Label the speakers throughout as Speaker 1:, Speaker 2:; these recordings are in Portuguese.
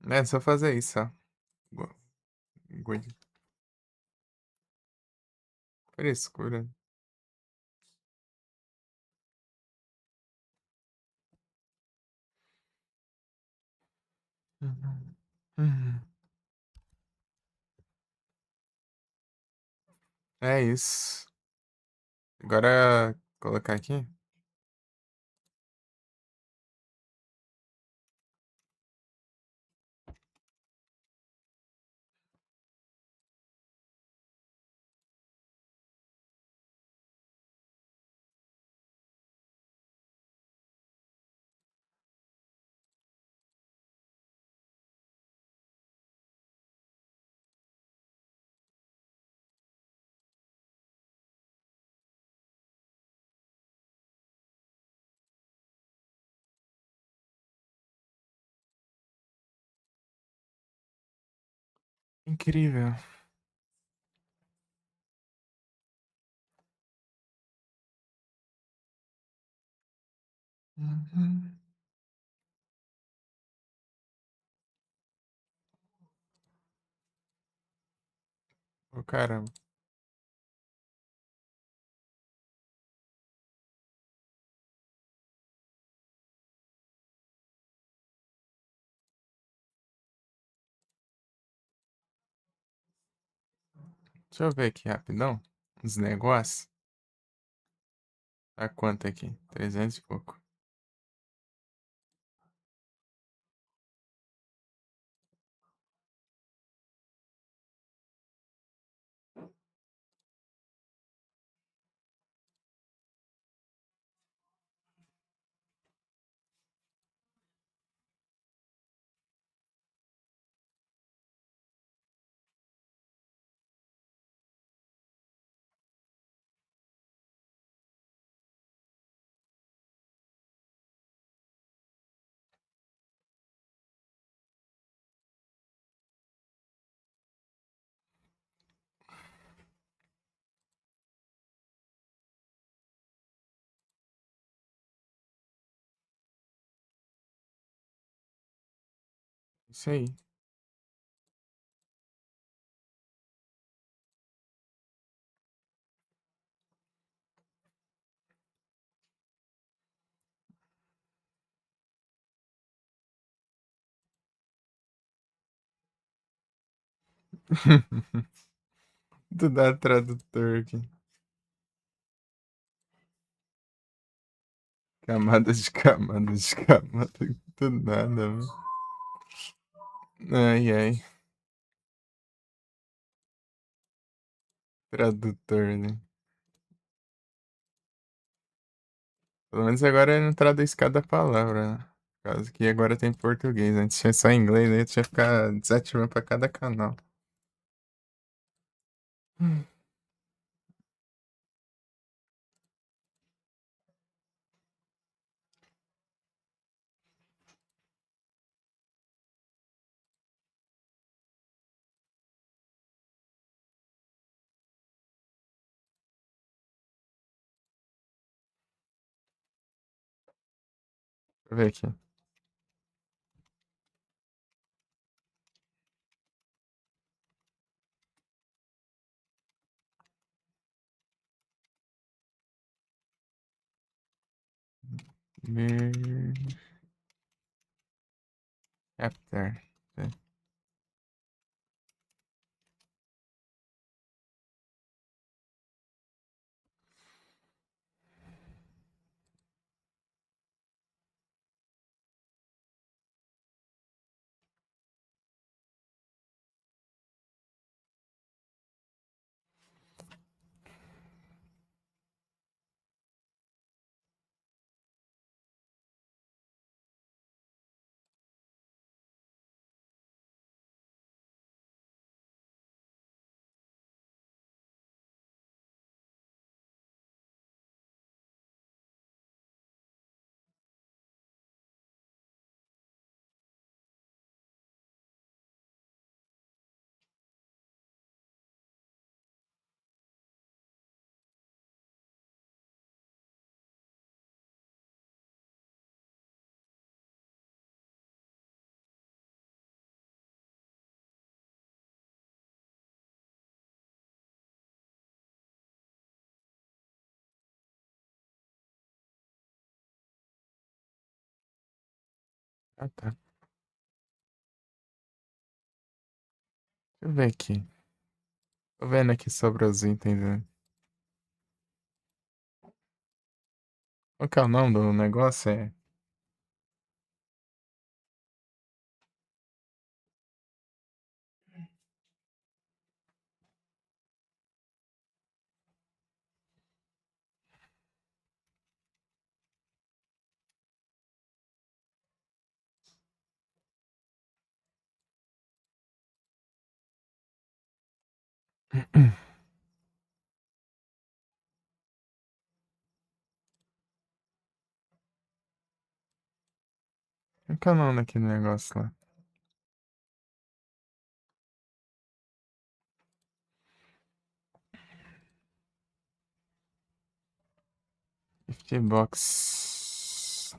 Speaker 1: É só fazer isso, ó. Go- Good. Frescura. Uhum. Uhum. É isso. Agora, colocar aqui. Incrível. Uhum. Ô, caramba. Deixa eu ver aqui rapidão. Os negócios. Tá quanto aqui? 300 e pouco. Isso aí. Tu dá tradutor aqui. Camadas de camadas de camadas. Do nada, velho. Ai, ai. Tradutor, né? Pelo menos agora não traduz cada palavra, né? Por causa que agora tem português. Antes tinha só inglês, aí tinha que ficar desativando pra cada canal. Deixa eu ver aqui. Mir- Chapter. Ah, tá. Deixa eu ver aqui. Tô vendo aqui sobre os itens, né? Qual que é o nome do negócio? É. Qual que é o nome daquele negócio lá? Gift box.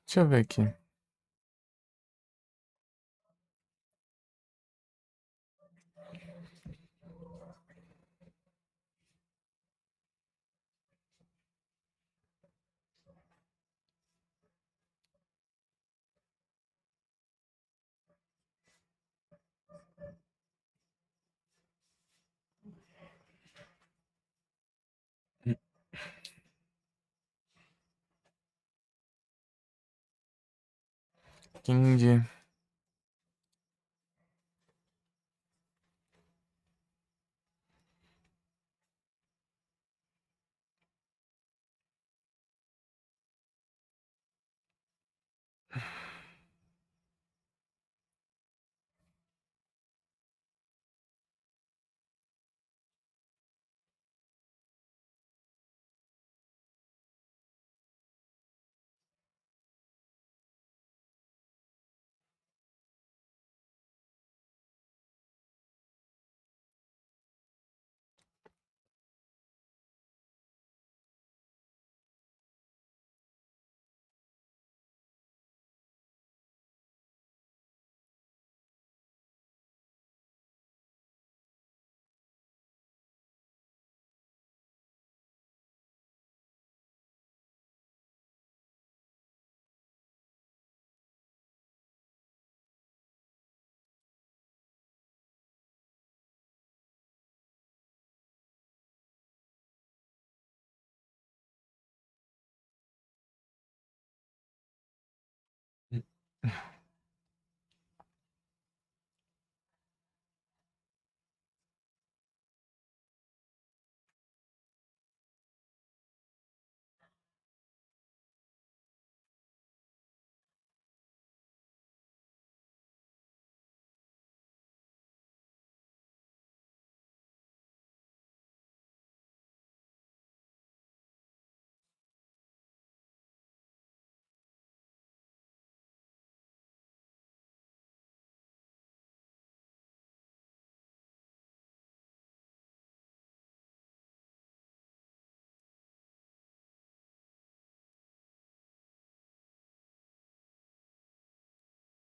Speaker 1: Deixa eu ver aqui. King.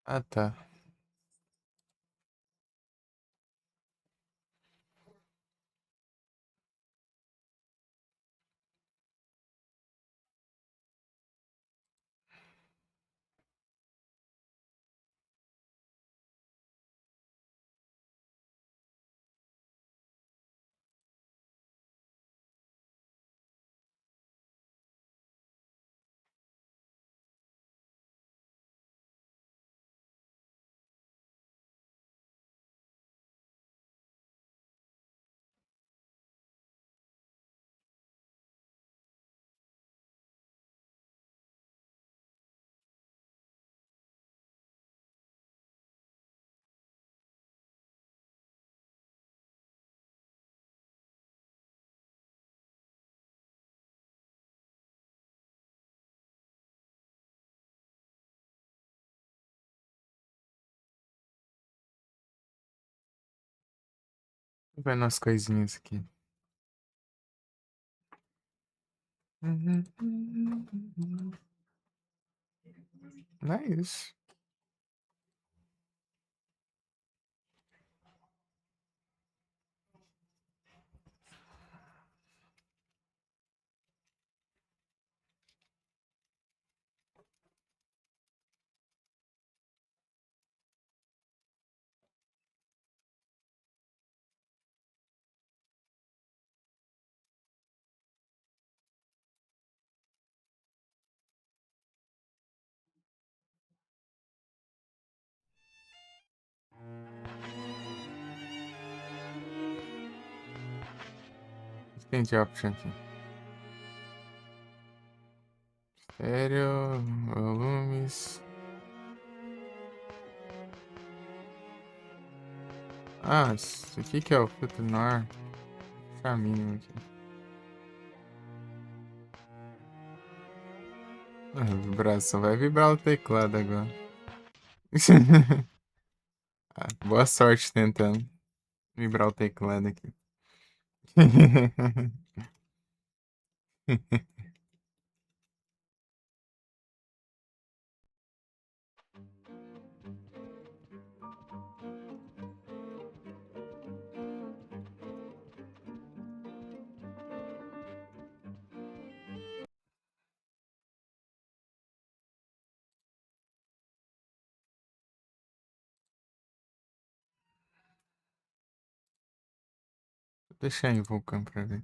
Speaker 1: Ah, tá. Tô vendo as coisinhas aqui. Não é isso. tem de option aqui? Estéreo, volumes. Ah, isso aqui que é o filtro no ar. Caminho aqui. A vibração vai vibrar o teclado agora. Ah, boa sorte tentando vibrar o teclado aqui. Vou deixar em vulcão pra ver.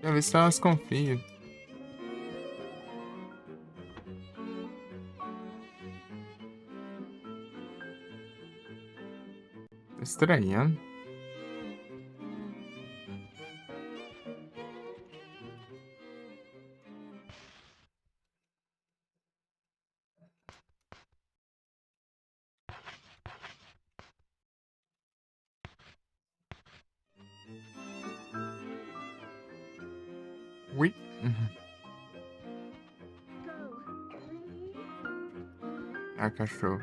Speaker 1: Quer ver se elas confiam. Tô estranhando. Ui. Ah, cachorro.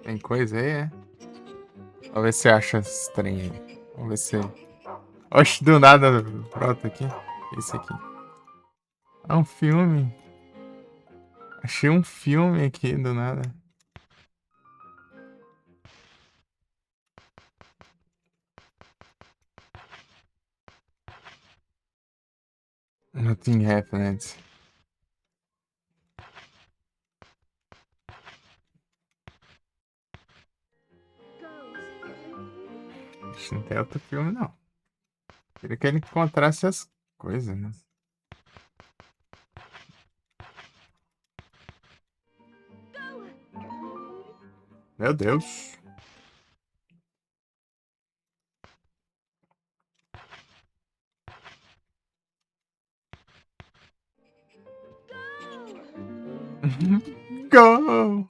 Speaker 1: Tem coisa aí, é? Vamos ver se você acha estranho aí. Vamos ver se. Oxe, do nada brota aqui. Esse aqui. Ah, um filme. Achei um filme aqui do nada. Nothing happened. Acho que não tem outro filme, não. Queria que ele encontrasse as coisas, né? Meu Deus. Go!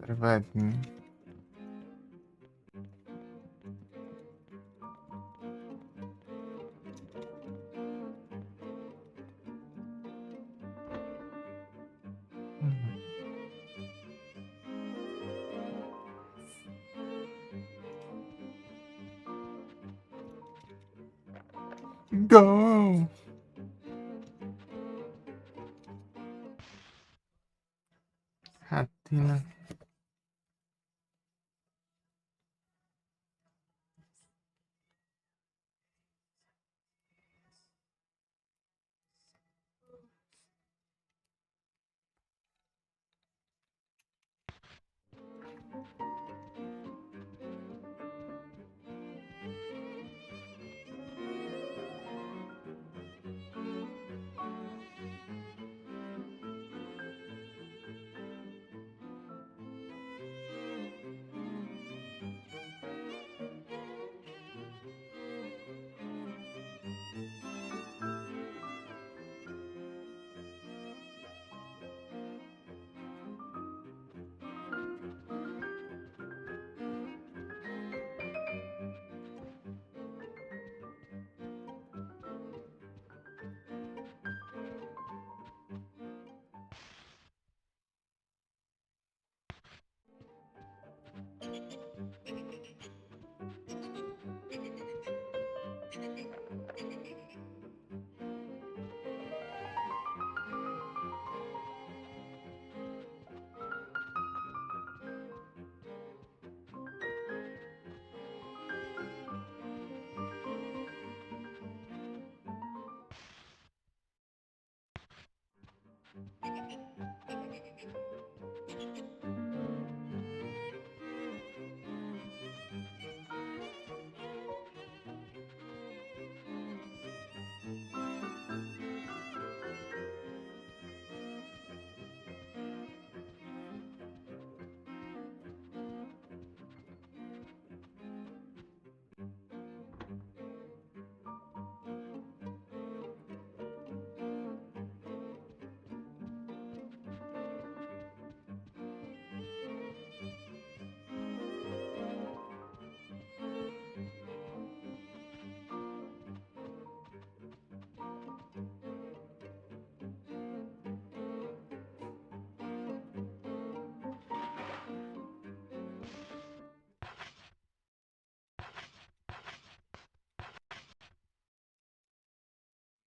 Speaker 1: Servadinho. Go! Ratina.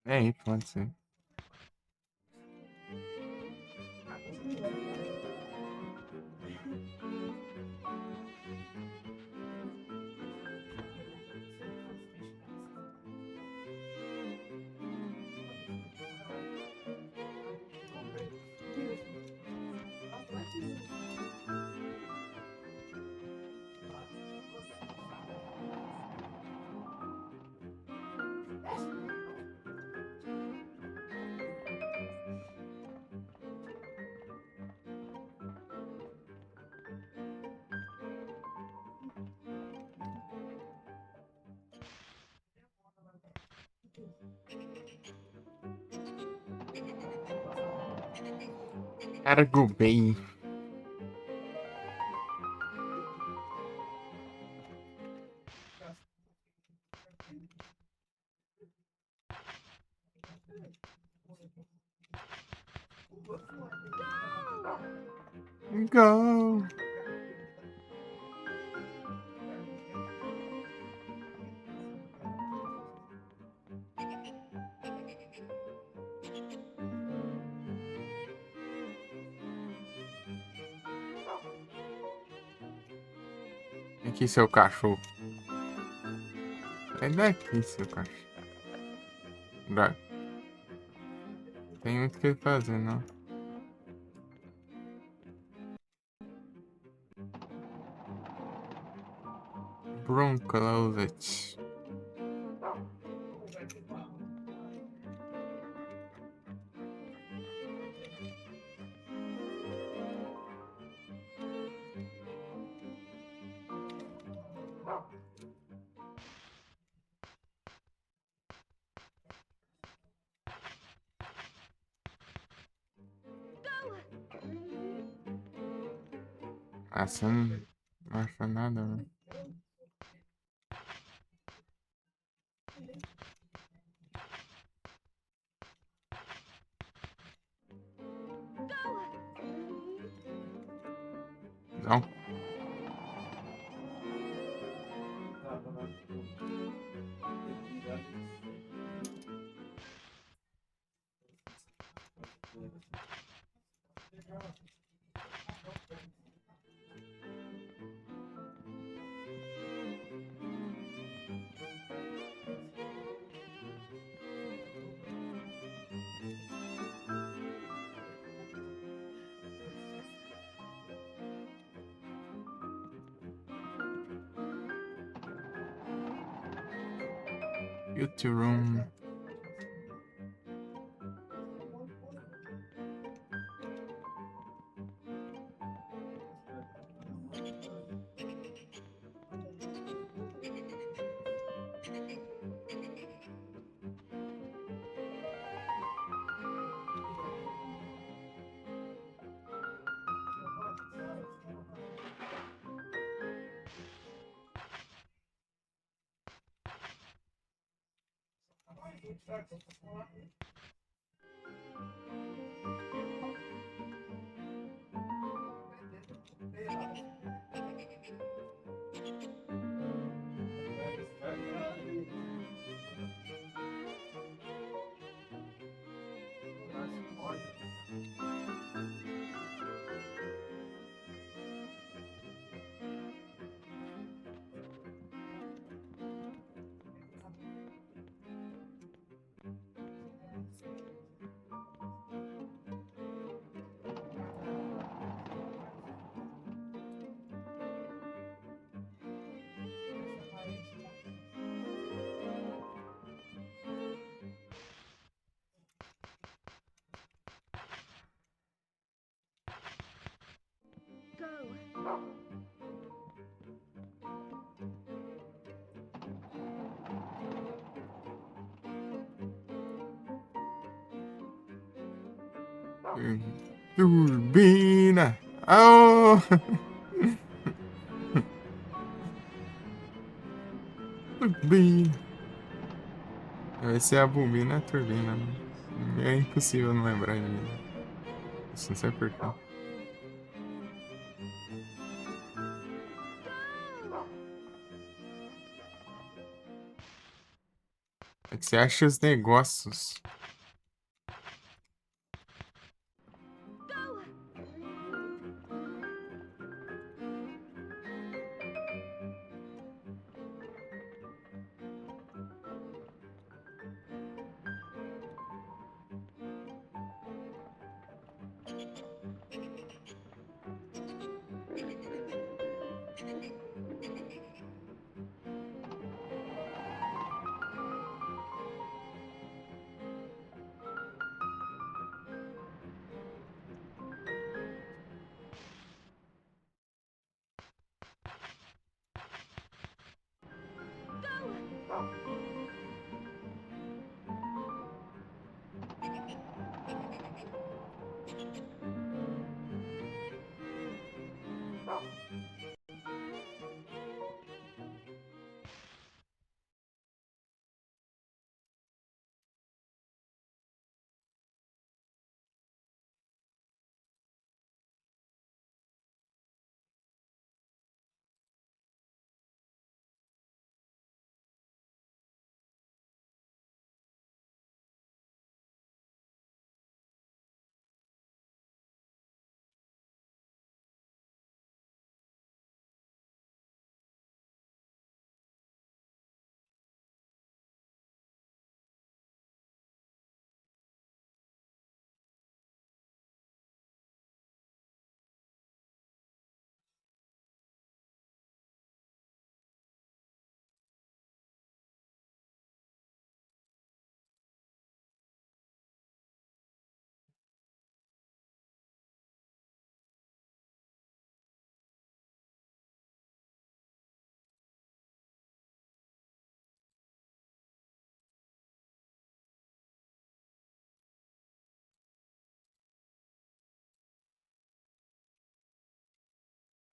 Speaker 1: É, pode ser. Cargo bem. Go. Aqui, seu cachorro. Sai daqui, seu cachorro. Droga. Tem muito o que fazer, não. Broom Closet. Ah, você não acha nada, né? Não. Beauty Room. Turbina. Oh! Turbina. Vai ser a bobina e a turbina, né? É impossível não lembrar de isso, não sei porquê. O que você acha os negócios?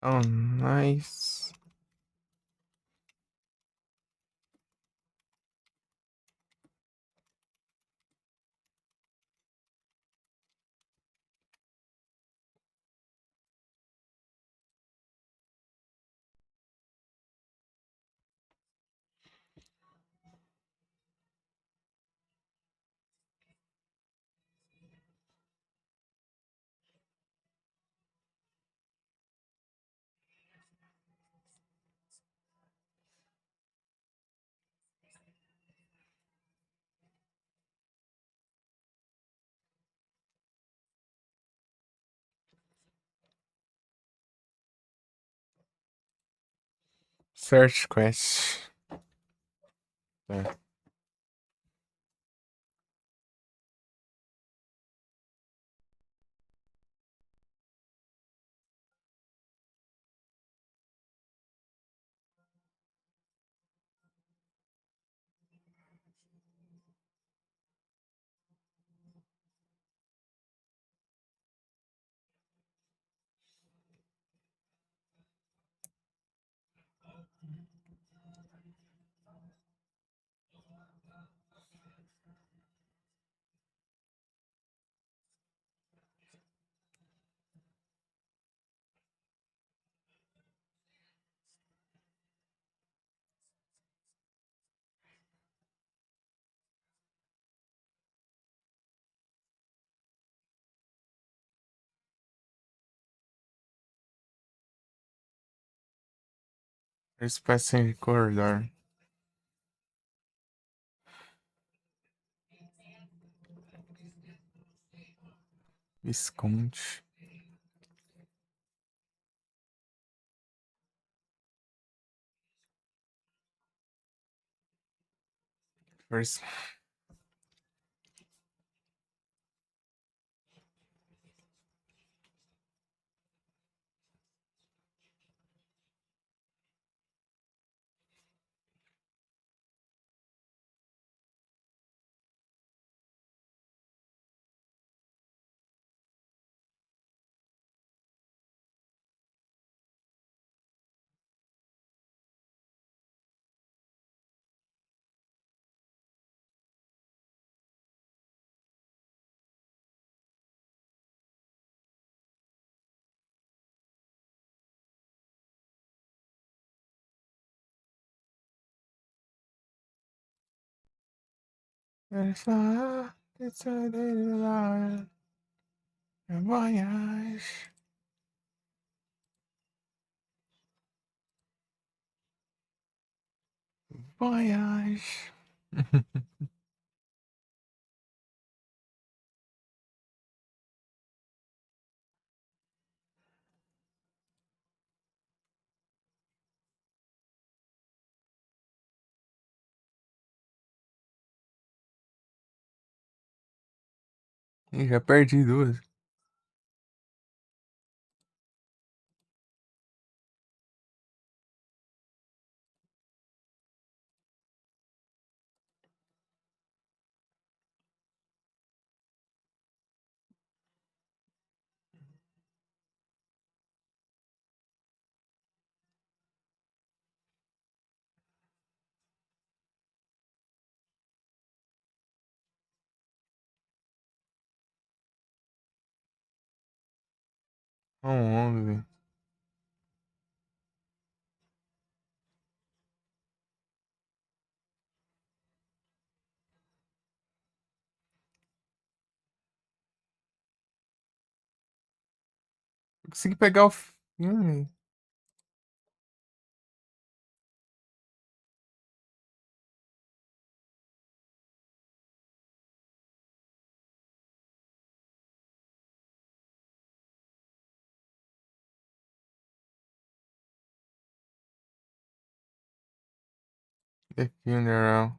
Speaker 1: Oh, nice. Search quest. Tá. Espaço em corredor. Visconde. First. Voyage. Voyage. Ih, já perdi duas. Um 11. Eu consegui pegar o filme. The Funeral.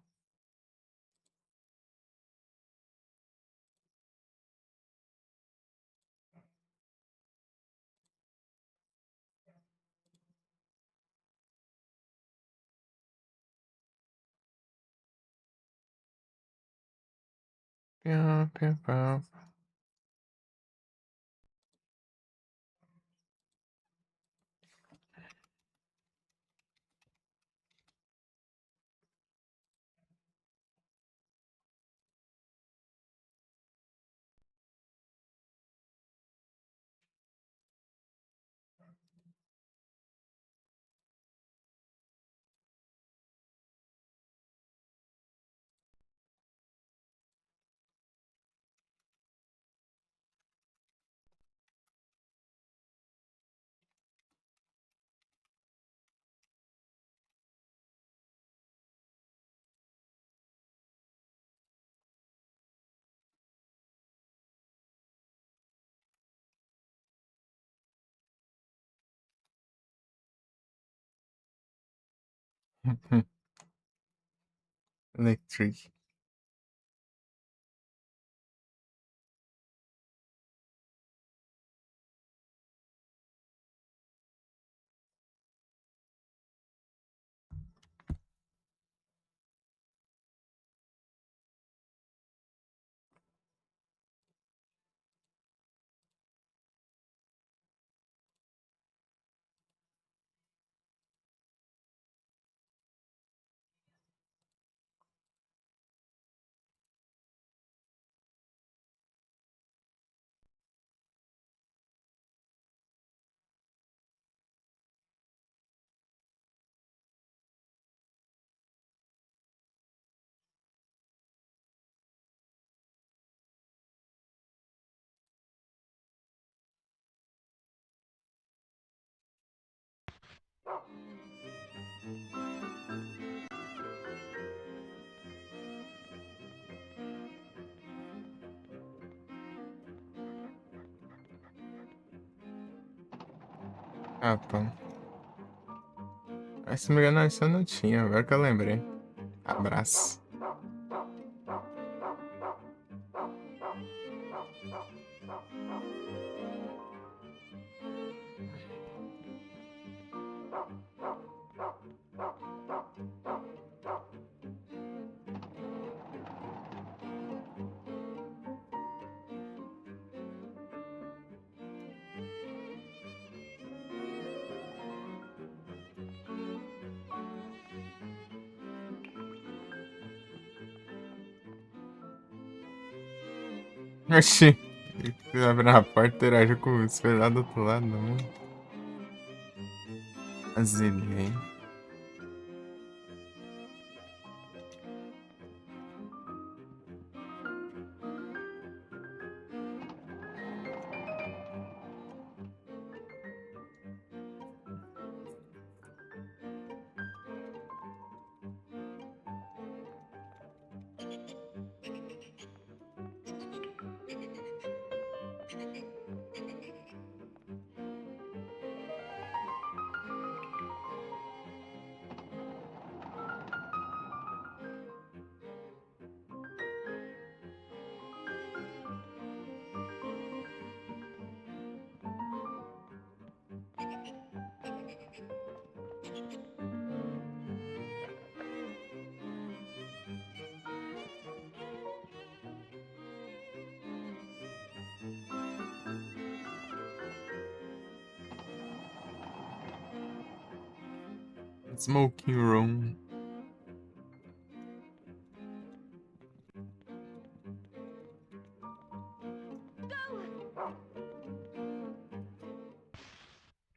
Speaker 1: Pia, pia, pia. Electric. Ah, pô. Mas se não me engano, essa eu não tinha, agora que eu lembrei. Abraço. Oxi. Abre a porta e interage com os coisas lá do outro lado do mundo. Azilei. Smoking room.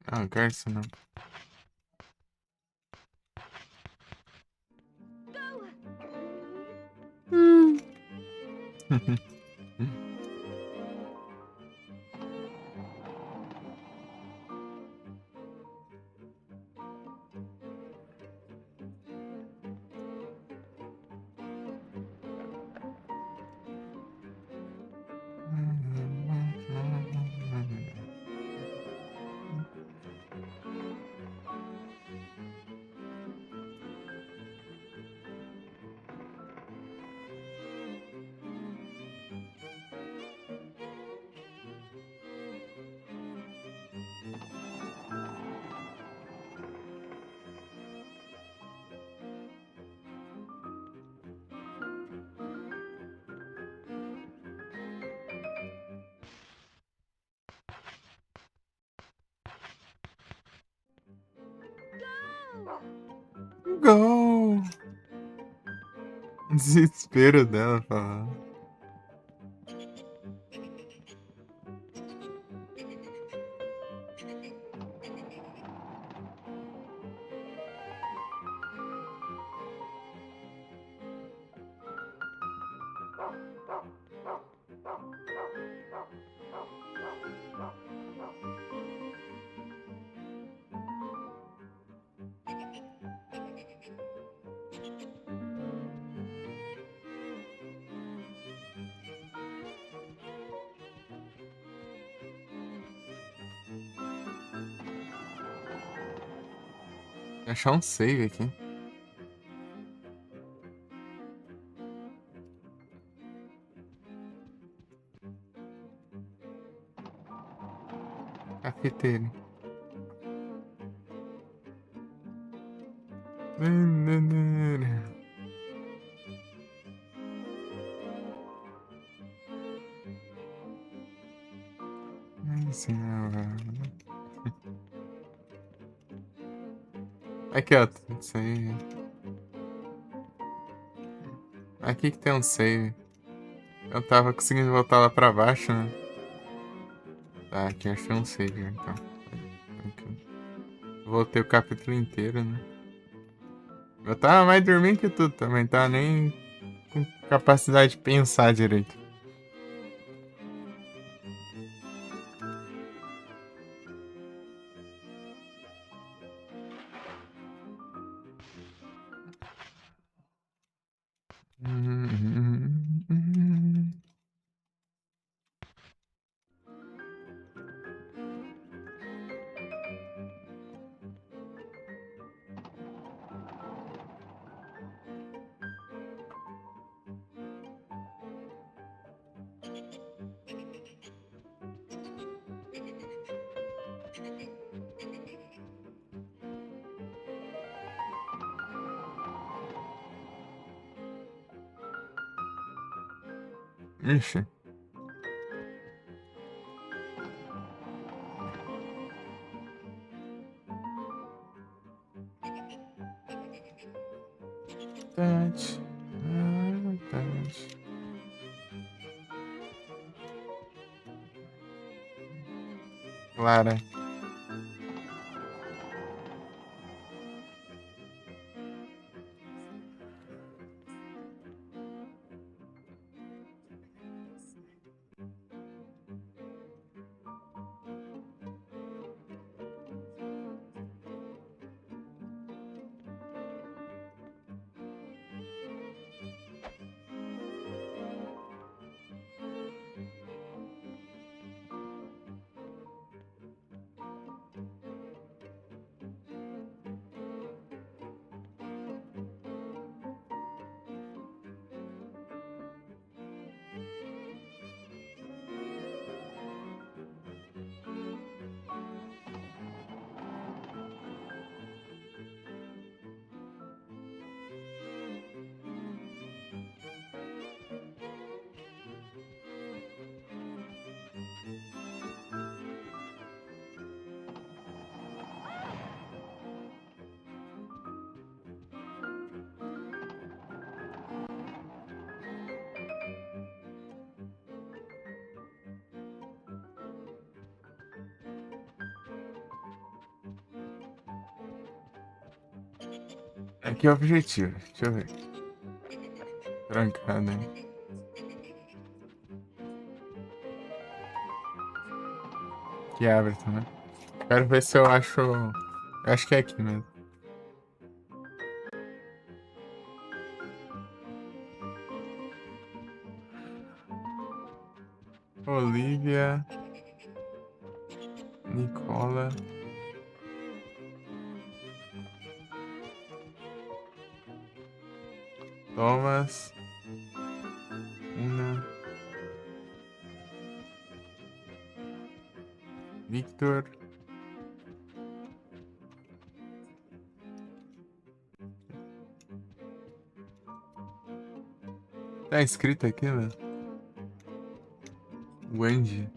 Speaker 1: Ah, eu quero isso não. Go! Desespero dela falando. Vou achar um save aqui. Cafeteiro. Aqui, ó. Isso aí. Aqui que tem um save. Eu tava conseguindo voltar lá pra baixo, né? Tá, aqui achei um save, então. Tranquilo. Voltei o capítulo inteiro, né? Eu tava mais dormindo que tudo também, tá? Nem com capacidade de pensar direito. Ixi. Touch. Touch. Clara. Que objetivo? Deixa eu ver. Trancado, hein? Que abre também. Quero ver se eu acho. Eu acho que é aqui mesmo. Olivia. Nicola. Thomas. Una. Victor. Tá escrito aqui, né? Wendy.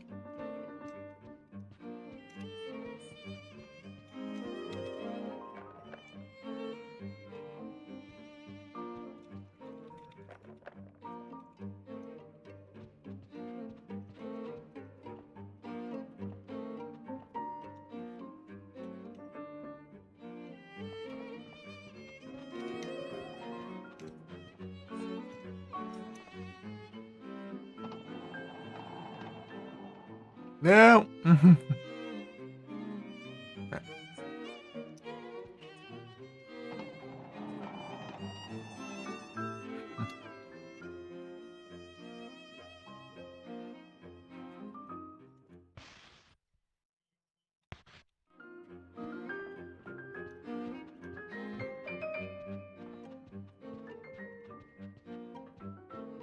Speaker 1: Não!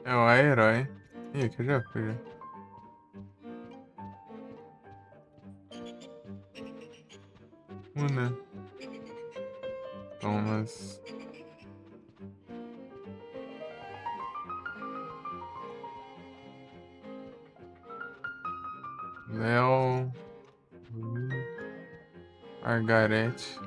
Speaker 1: É o herói. Ih, aqui eu já fui. Já. Una. Thomas. Léo. Margarete.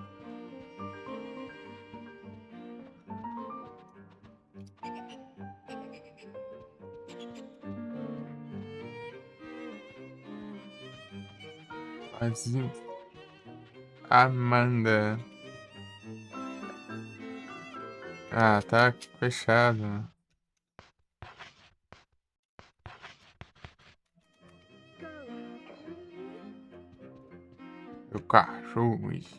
Speaker 1: Azim. Amanda. Ah, tá fechado. Meu cachorro, isso.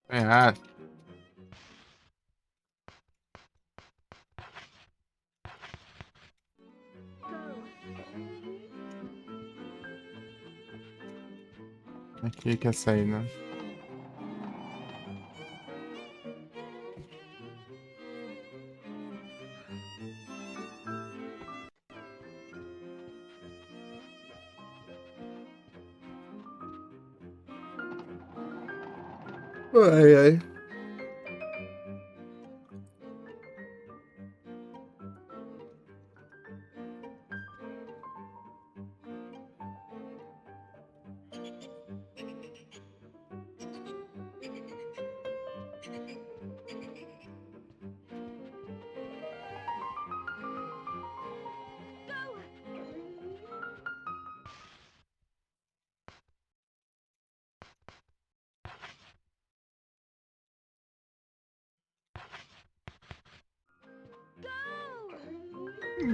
Speaker 1: Tá errado. Aqui que é sair, né? Ai, ai.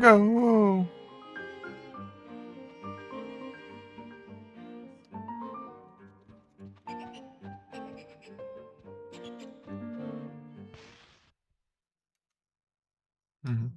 Speaker 1: Go! Uhum.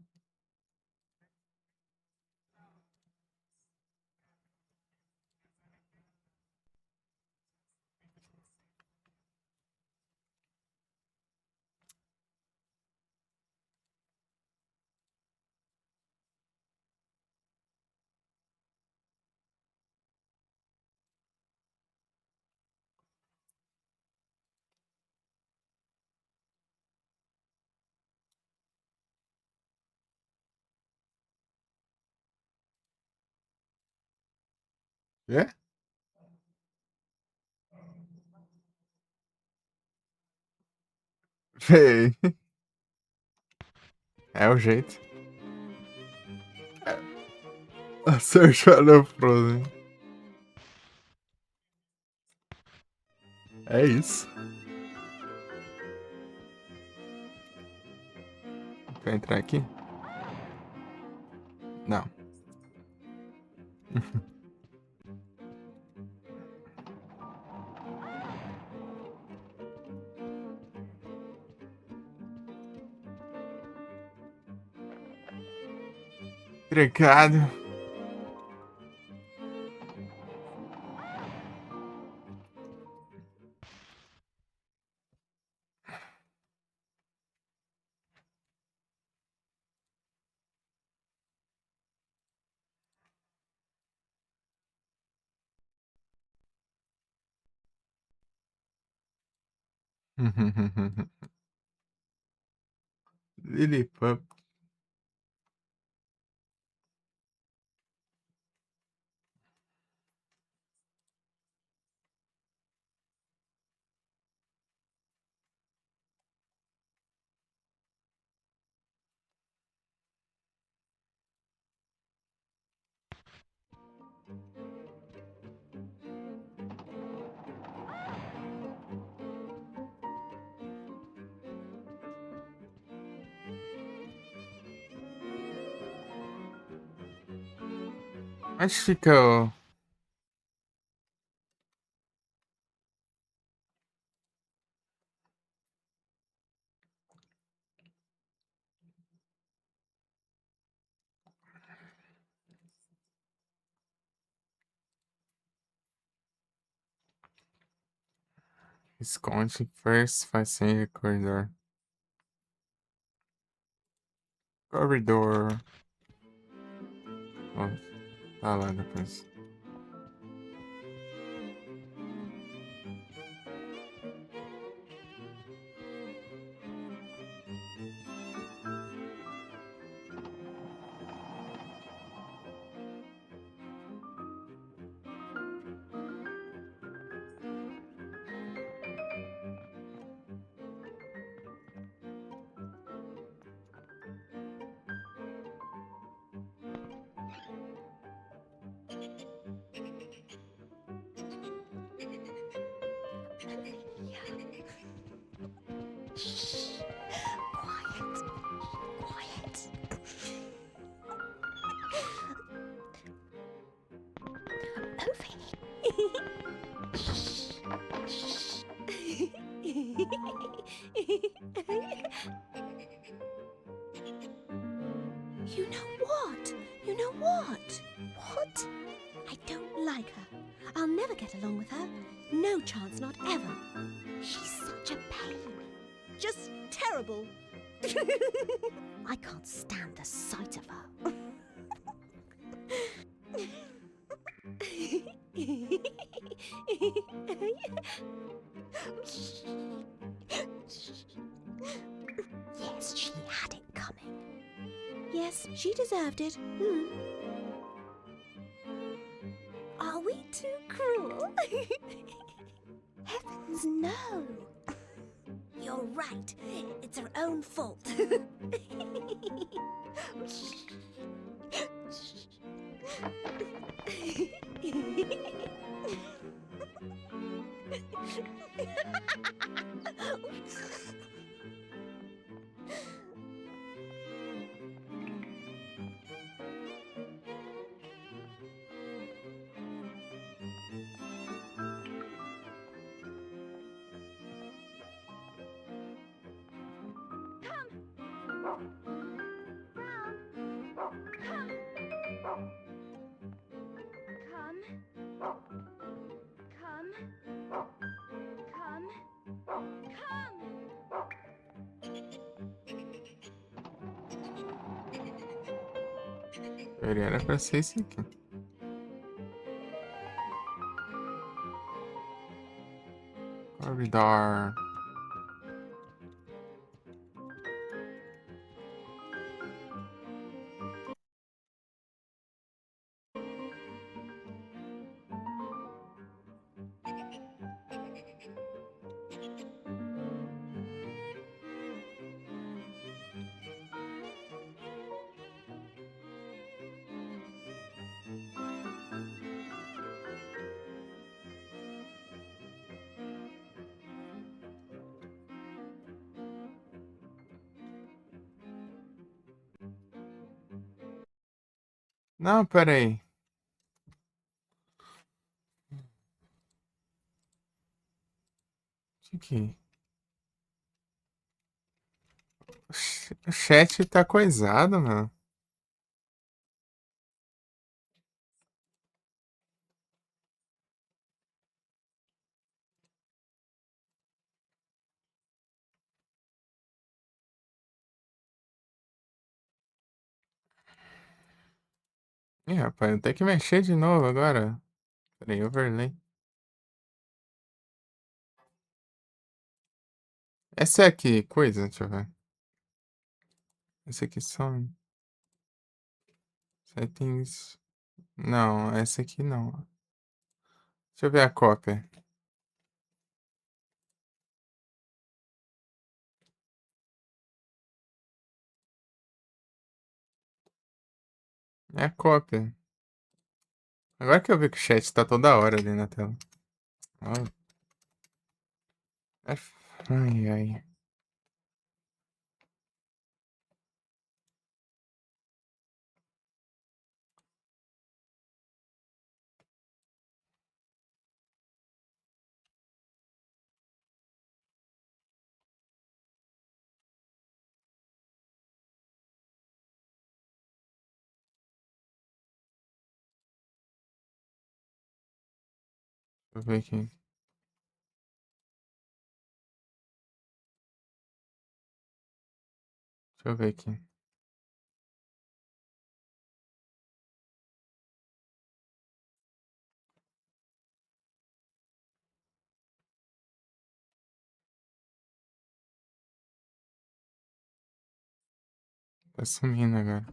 Speaker 1: É? Véi. É o jeito. Acertaram a Frozen. É isso. Vai entrar aqui? Não. Obrigado. Lilliput. Onde fica o... Esconde first, facinho, corredor. Corredor. Ó, tá lá depois.
Speaker 2: Shh. Quiet. Quiet. Over here. Shh. You know what? You know what? What? I don't like her. I'll never get along with her. No chance, not ever. She's such a pain. Just terrible. I can't stand the sight of her. Yes, she had it coming. Yes, she deserved it. Are we too cruel? Heavens, no. You're right. It's her own fault.
Speaker 1: Ele era pra ser esse aqui. Corredor. Não, pera aí. O que? O chat tá coisado, mano. Ih, rapaz, eu tenho que mexer de novo agora. Peraí, overlay. Essa é aqui, coisa, deixa eu ver. Essa aqui só. Settings. Não, essa aqui não. Deixa eu ver a cópia. É a cópia. Agora que eu vi que o chat tá toda hora ali na tela. Ó, é ai, ai. Deixa eu ver aqui. Deixa eu ver aqui. Tá sumindo agora.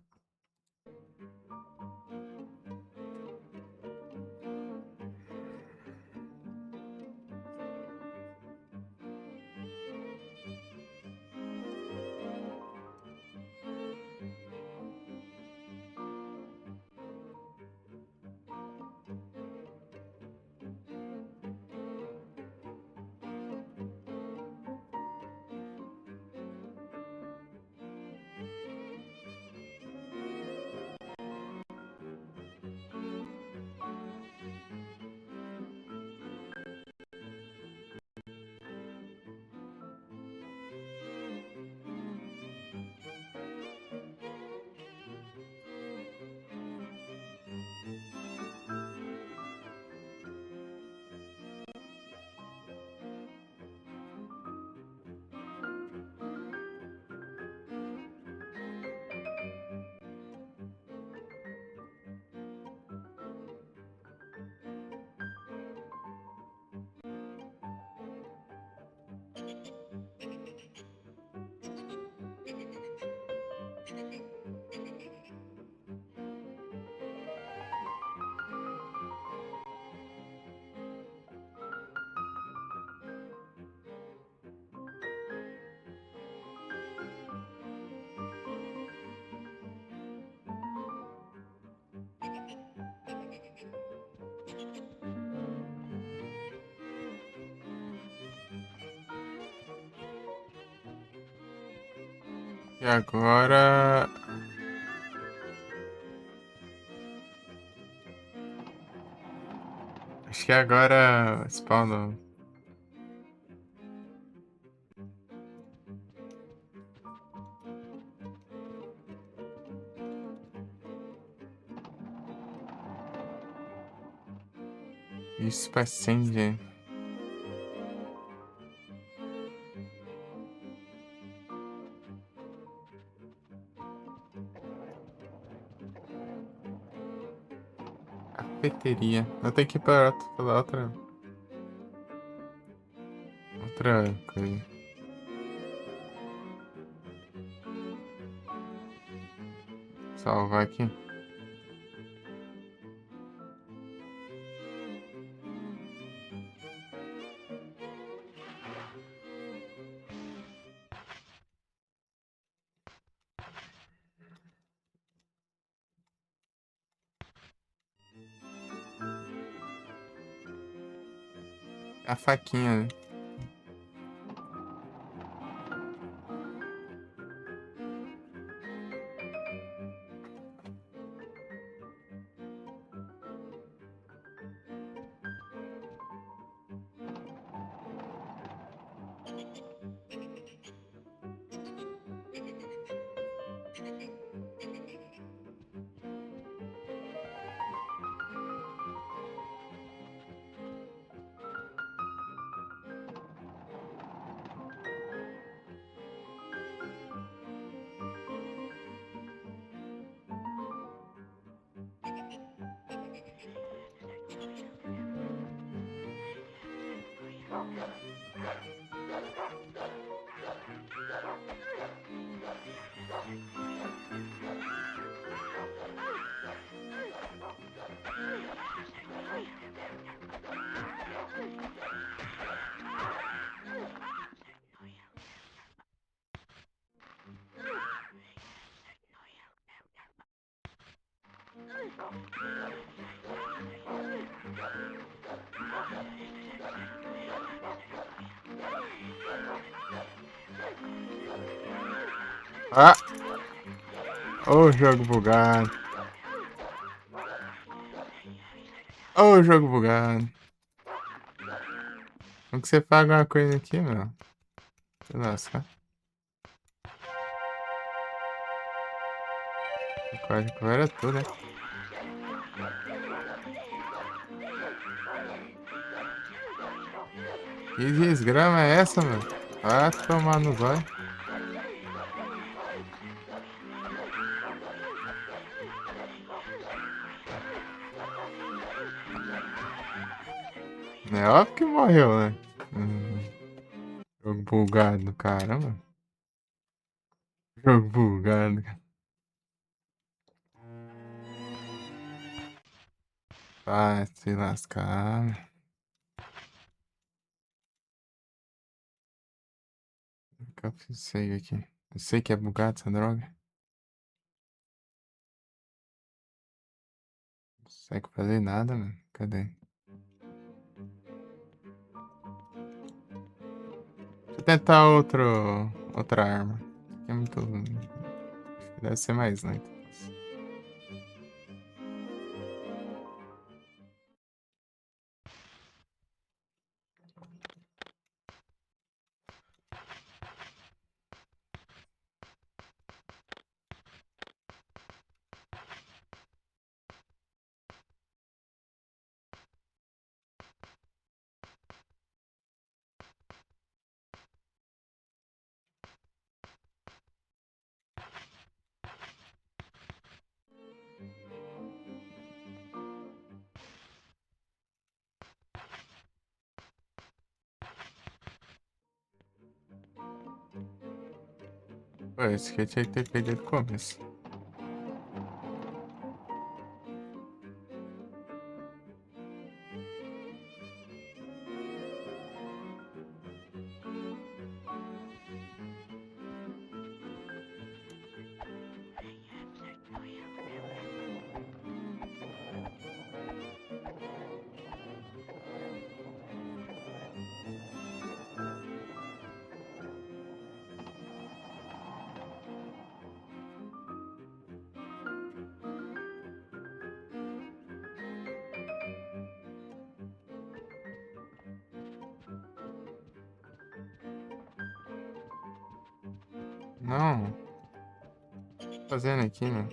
Speaker 1: E agora. Acho que agora. Spawn. Isso pra acender. Cafeteria. Eu tenho que ir pela outra. Outra coisa. Salvar aqui. A faquinha, né? Ah! Ô, jogo bugado. Ô, jogo bugado. Como que você paga uma coisa aqui, meu? Nossa. O código era tudo, né? Que desgrama é essa, meu? Vai tomar no zóio. É óbvio que morreu, né? Jogo bugado, caramba. Jogo bugado, cara. Vai se lascar. Nunca fiz save aqui. Eu sei que é bugado essa droga. Não consegue fazer nada, mano. Cadê? Deixa eu tentar outra arma. Aqui é muito. Acho que deve ser mais lento. Pô, esse aqui eu tinha que ter feito desde o começo. Não. O que eu tô fazendo aqui, mano?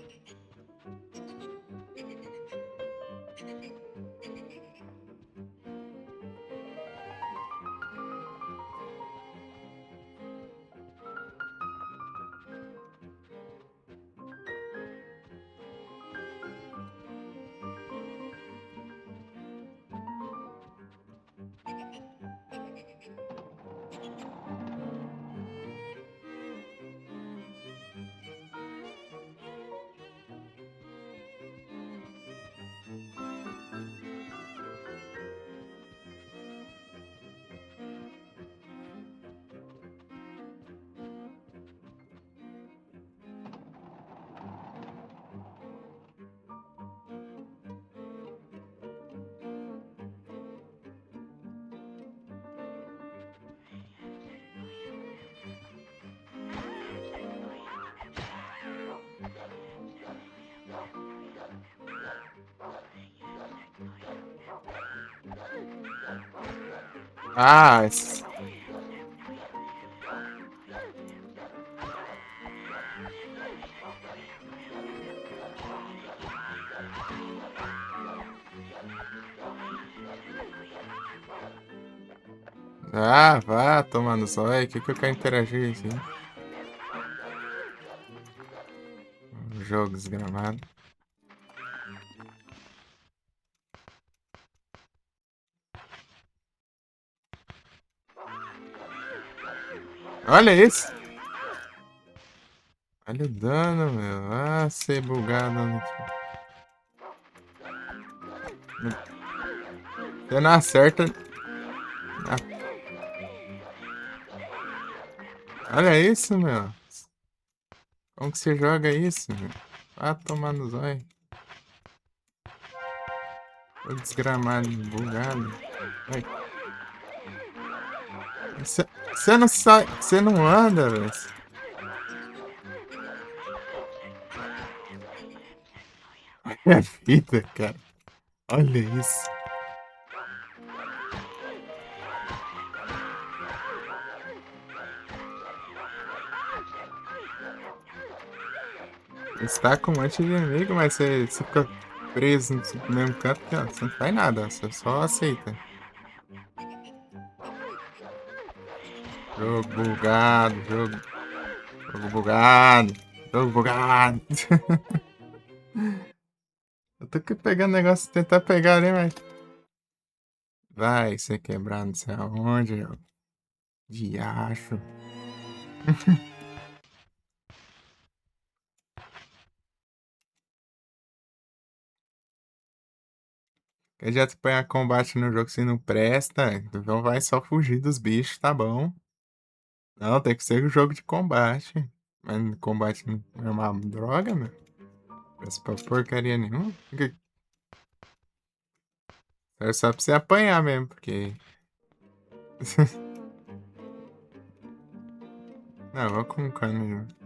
Speaker 1: Ah, ah, vá tomando só. É, que eu quero interagir assim. Jogo desgramado. Olha isso. Olha o dano, meu. Ah, sei bugado. Você não acerta. Ah, olha isso, meu. Como que você joga isso, meu? Vai tomar no zóio. Ô desgramado, bugado. Ai, você não sai. Você não anda, velho. Olha a vida, cara. Olha isso. Você tá com um monte de inimigo, mas você fica preso no mesmo canto que ó, você não faz nada, você só aceita. Jogo bugado, jogo bugado, jogo bugado. Eu tô aqui pegando negócio, tentar pegar ali, mas. Vai ser quebrado, não sei aonde, ó. Diacho. Que adianta apanhar combate no jogo se não presta, então vai só fugir dos bichos, tá bom. Não, tem que ser um jogo de combate. Mas combate não é uma droga, meu? Parece pra porcaria nenhuma. É só pra você apanhar mesmo, porque. Não, vou com cano mesmo.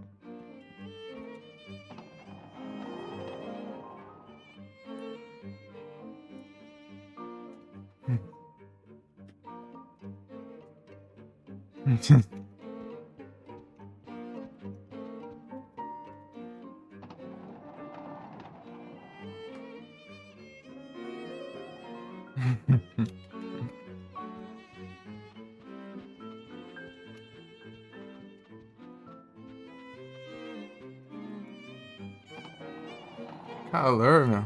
Speaker 1: Calor, meu.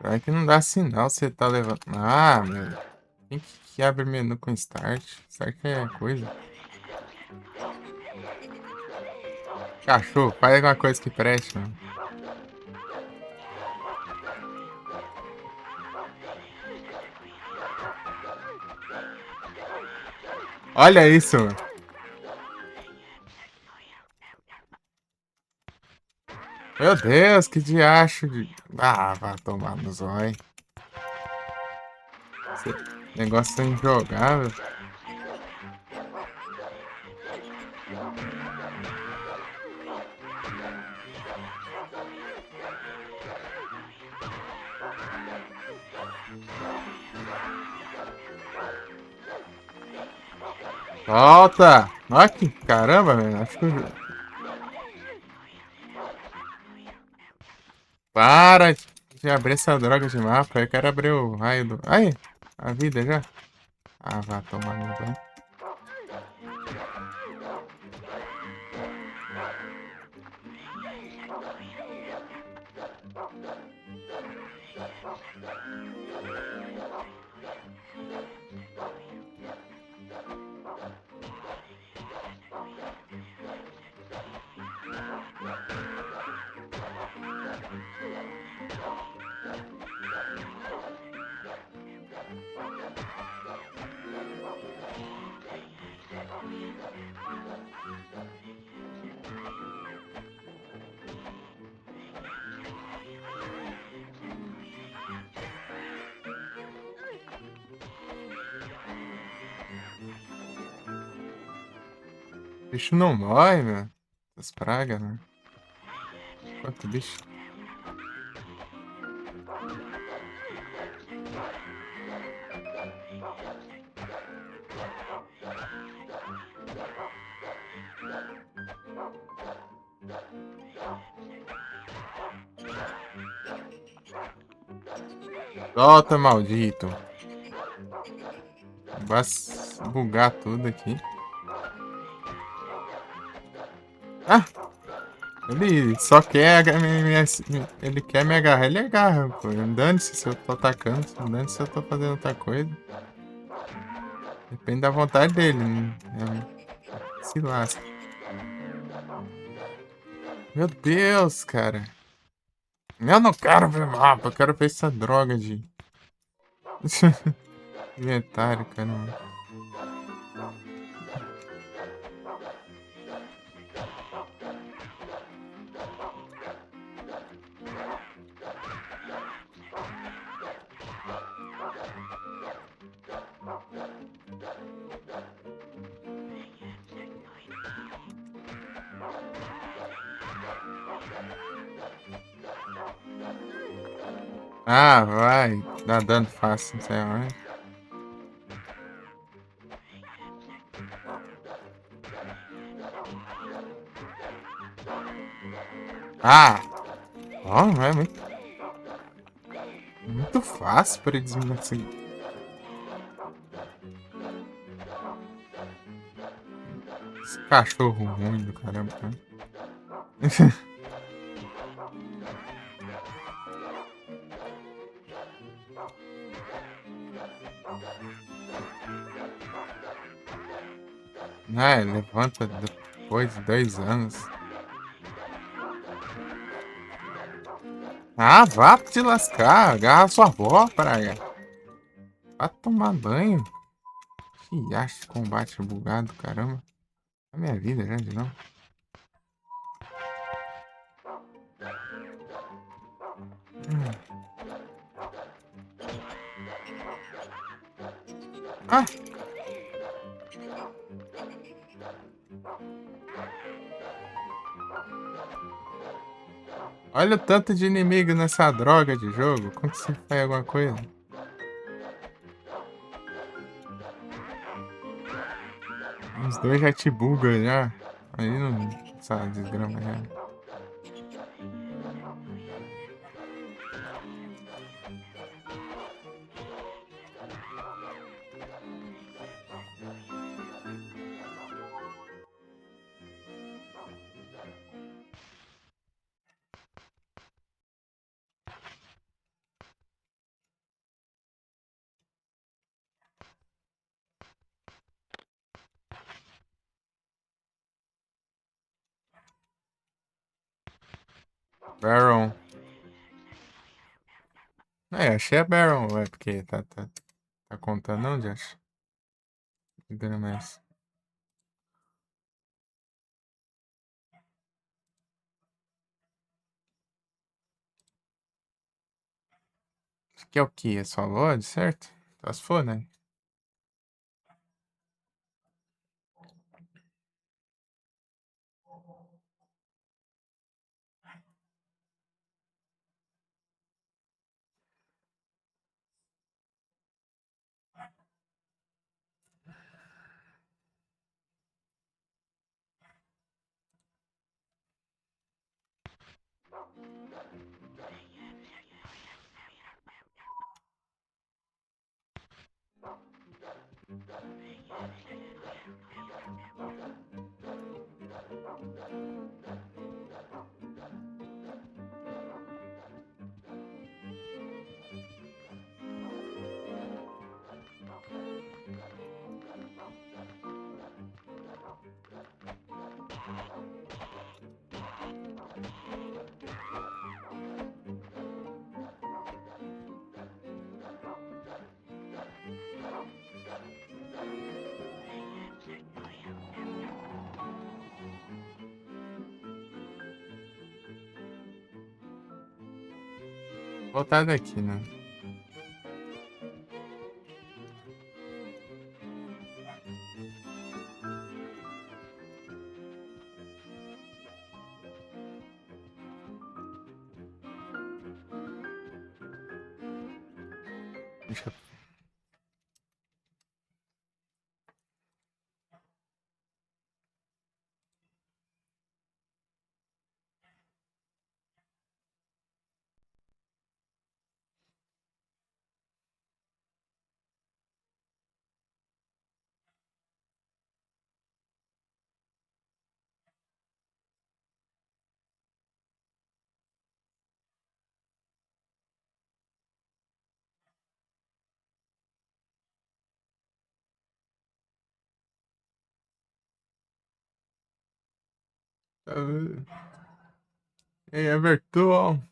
Speaker 1: Vai que não dá sinal você tá levando. Ah, meu. Tem que abrir menu com start. Start é coisa. Cachorro, faz alguma coisa que preste, mano. Olha isso, mano. Meu Deus, que diacho de. Ah, vai tomar no zóio. Esse negócio é injogável. Volta! Olha que caramba, velho. Acho que eu. Para de abrir essa droga de mapa. Eu quero abrir o raio do. Aí, a vida já. Ah, vai tomar no banho. O bicho não morre, velho. Essas pragas, né? Quanto bicho. Solta, maldito. Vai bugar tudo aqui. Ah! Ele só quer ele quer me agarrar, ele agarra, pô. Dane-se se eu tô atacando, dane-se se eu tô fazendo outra coisa. Depende da vontade dele. Se lasca. Meu Deus, cara. Eu não quero ver mapa, eu quero ver essa droga de inventário, cara. Ah, vai. Dá dano fácil, não sei onde. Ah! Ó, é muito fácil para eles me assim. Esse cachorro ruim do caramba, né? Ah, levanta depois de 2 anos. Ah, vá te lascar. Agarra sua avó, praia. Vá tomar banho. Que acho de combate bugado, caramba. A minha vida já de não. Ah! Olha o tanto de inimigo nessa droga de jogo. Como que você faz alguma coisa? Os dois já te bugam já. Aí não. Essa desgrama já. Baron. É, achei a Baron, é porque tá contando não, Josh? Entendeu mais? Isso aqui é o que? É só LOD, certo? Só se for, né? Voltar daqui, né? Deixa eu... Ei, Everton.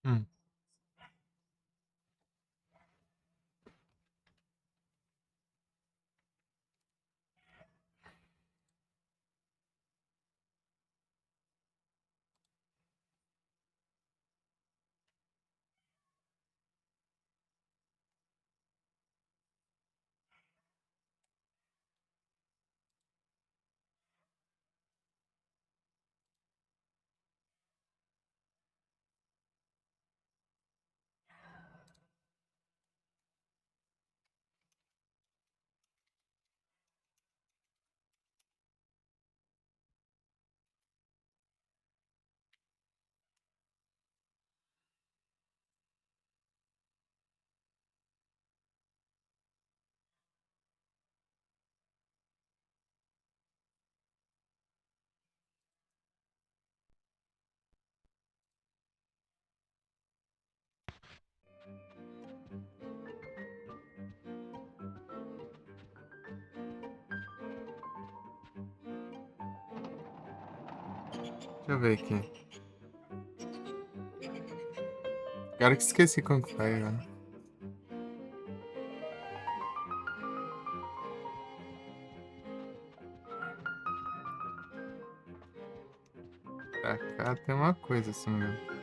Speaker 1: Hum. Deixa eu ver aqui. Agora que esqueci como que foi, né? Pra cá tem uma coisa assim, né?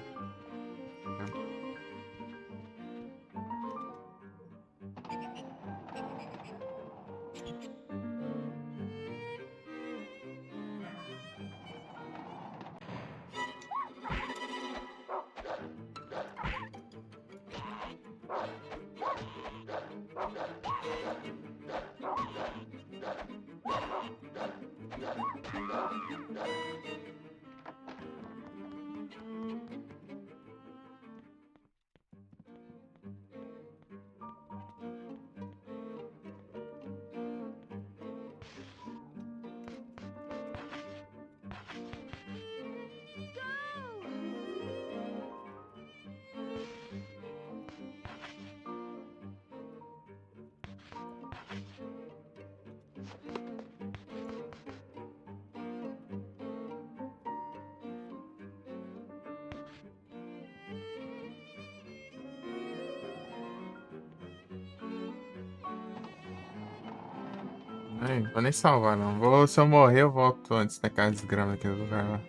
Speaker 1: Ai, vou nem salvar, não. Se eu morrer, eu volto antes daquela desgrama aqui do lugar lá.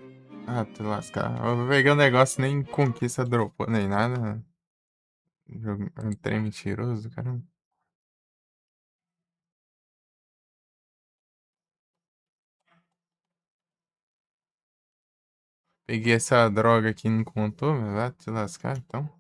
Speaker 1: Ah, te lascar. Eu peguei o negócio, nem conquista dropou, nem nada. É um trem mentiroso, caramba. Peguei essa droga aqui e não contou, mas vai te lascar, então.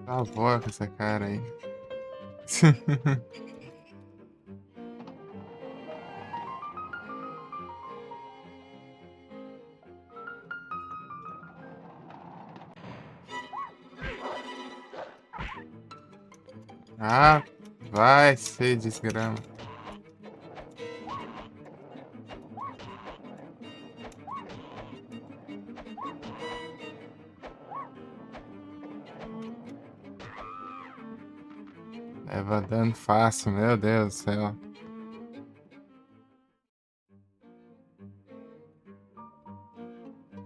Speaker 1: Tá boa com essa cara aí. Ah, vai ser desgrama. Leva dano fácil, meu Deus do céu.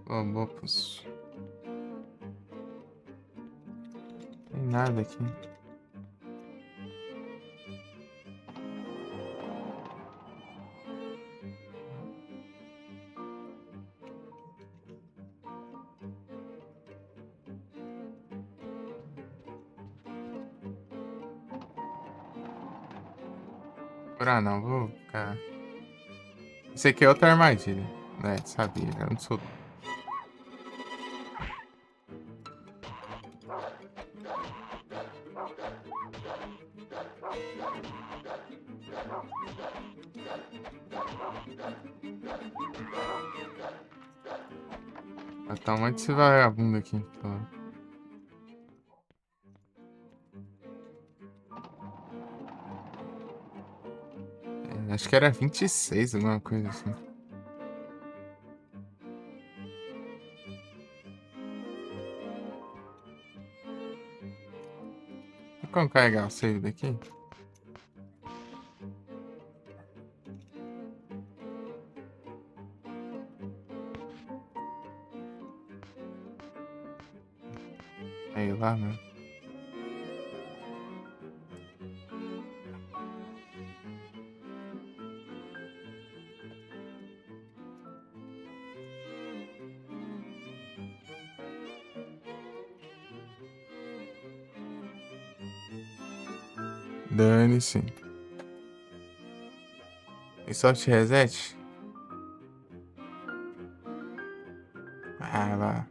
Speaker 1: Lobopos. Tem nada aqui. Ah, não, vou ficar. Isso aqui é outra armadilha. É, sabia, eu não sou. Tá muito esse vagabundo aqui. Acho que era 26, alguma coisa assim. Como carregar o save daqui? Aí lá, né? Dane-se. E soft reset? Ah, lá.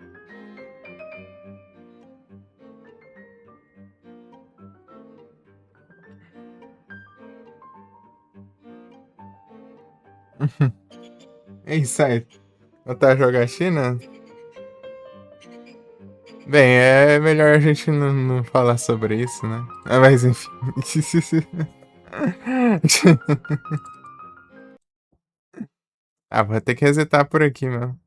Speaker 1: É isso aí. Outra jogatina? Bem, é melhor a gente não falar sobre isso, né? Ah, mas enfim. Ah, vou ter que resetar por aqui, meu.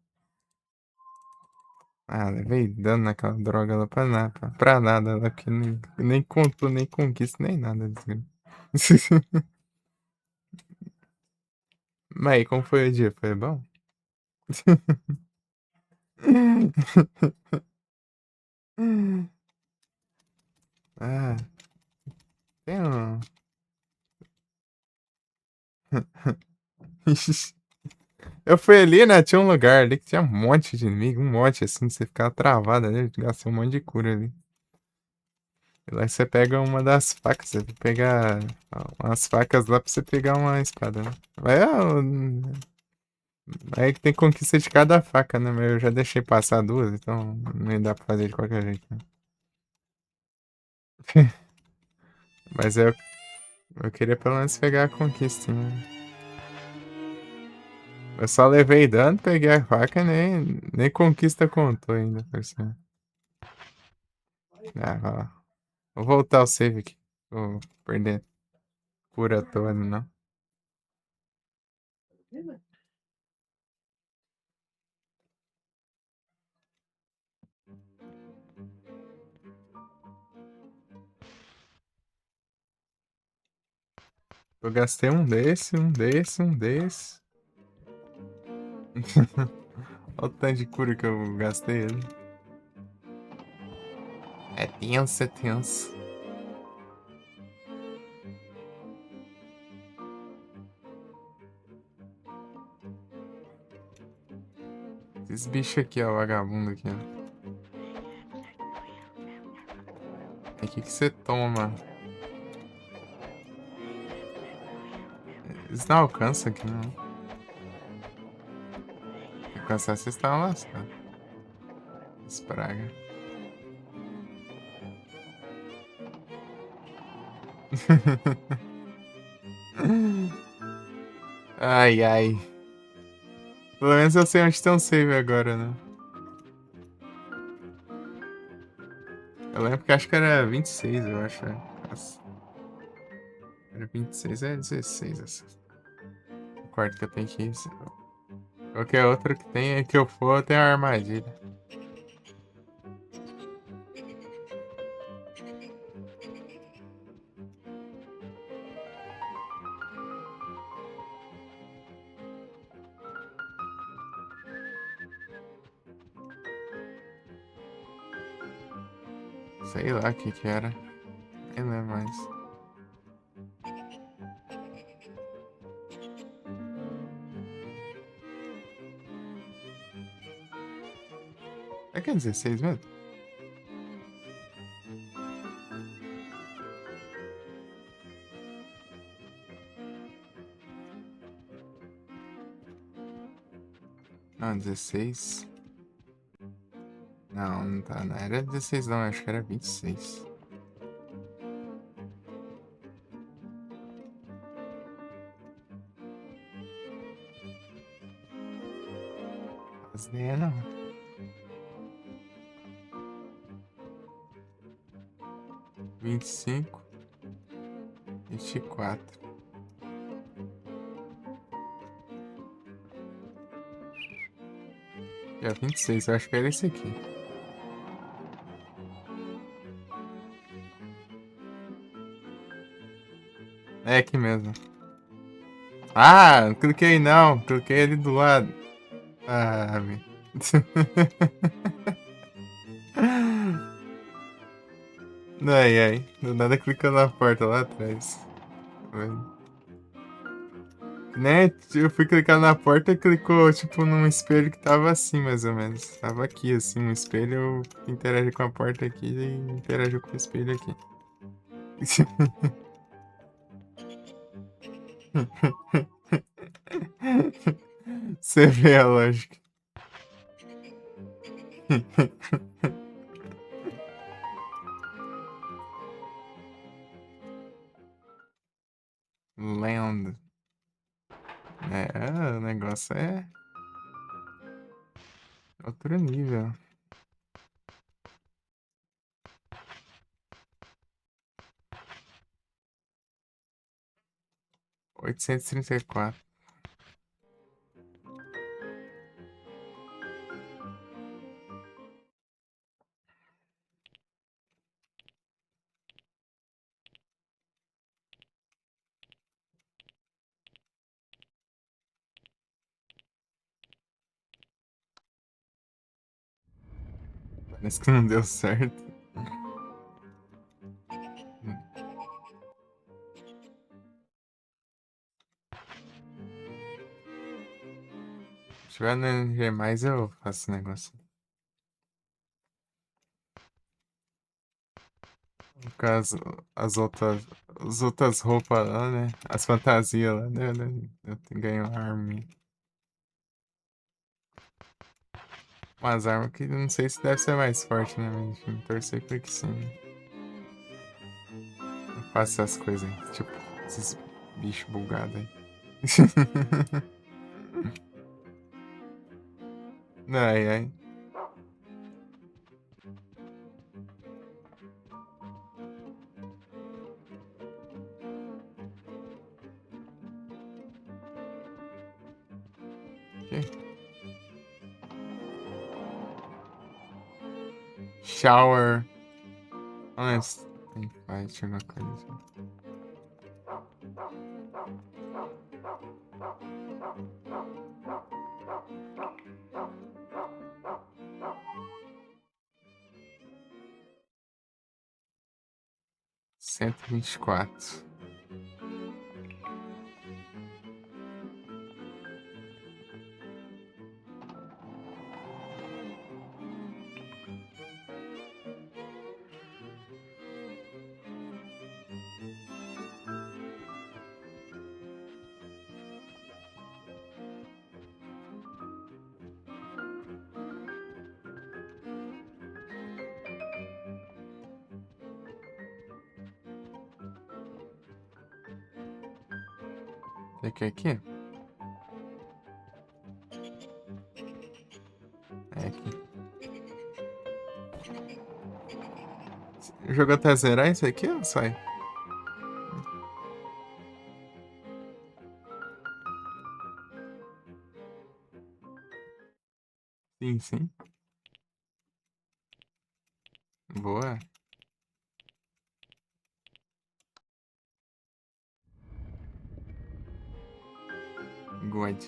Speaker 1: Ah, levei dano naquela droga lá pra nada, lá que nem contou, nem conquista, nem nada. Desgraça. Mas aí, como foi o dia? Foi bom? Ah, tem um. Eu fui ali, né? Tinha um lugar ali que tinha um monte de inimigo, um monte assim, você ficava travado ali, gastei um monte de cura ali. E lá você pega uma das facas, você pega umas facas lá pra você pegar uma espada, né? Aí que tem conquista de cada faca, né? Mas eu já deixei passar duas, então nem dá pra fazer de qualquer jeito, né? Mas eu queria pelo menos pegar a conquista, né? Eu só levei dano, peguei a faca e nem conquista contou ainda, por cima. Ah, vai lá. Vou voltar ao save aqui. Vou perder cura à toa, não. Eu gastei um desse, um desse, um desse. Olha o tanto de cura que eu gastei ali. É tenso, é tenso. Esses bichos aqui, ó, vagabundo aqui, ó. É aqui que você toma. Eles não alcançam aqui, não. Se alcançar, vocês estão lascados. Espraga. Ai, ai. Pelo menos eu sei onde tem um save agora, né? Eu lembro que acho que era 26, eu acho. Nossa. Era 26, é 16 essa. O quarto que eu tenho que ir. Qualquer outro que tenha que eu for, tem uma armadilha. Sei lá o que que era. Nem lembro mais. É que é 16 mesmo? Não, 16. Não, não tá. Não era 16 não, acho que era 26. As ideia não. 25. 24. É 26, eu acho que era esse aqui. É aqui mesmo. Ah, não cliquei não. Cliquei ali do lado. Ah, meu. Ai, ai. Do nada clicando na porta lá atrás. Né? Eu fui clicar na porta e clicou, tipo, num espelho que tava assim, mais ou menos. Tava aqui, assim, um espelho, eu interajo com a porta aqui e interajo com o espelho aqui. Você vê a lógica. Land. É, o negócio é outro nível. 834. Parece que não deu certo. Se tiver no NG+, eu faço esse negócio. Com as outras roupas lá, né? As fantasias lá, né? Eu ganho arma. Umas armas que eu não sei se deve ser mais forte, né? Mas enfim, torcer por que sim. Eu faço essas coisas aí. Tipo, esses bichos bugados aí. Ai, ai. Ok. Shower. Honest. Vai, tinha alguma coisa assim. 124. Você quer aqui? É aqui. Jogou até zerar isso aqui ou sai? Sim, sim. Boa. God.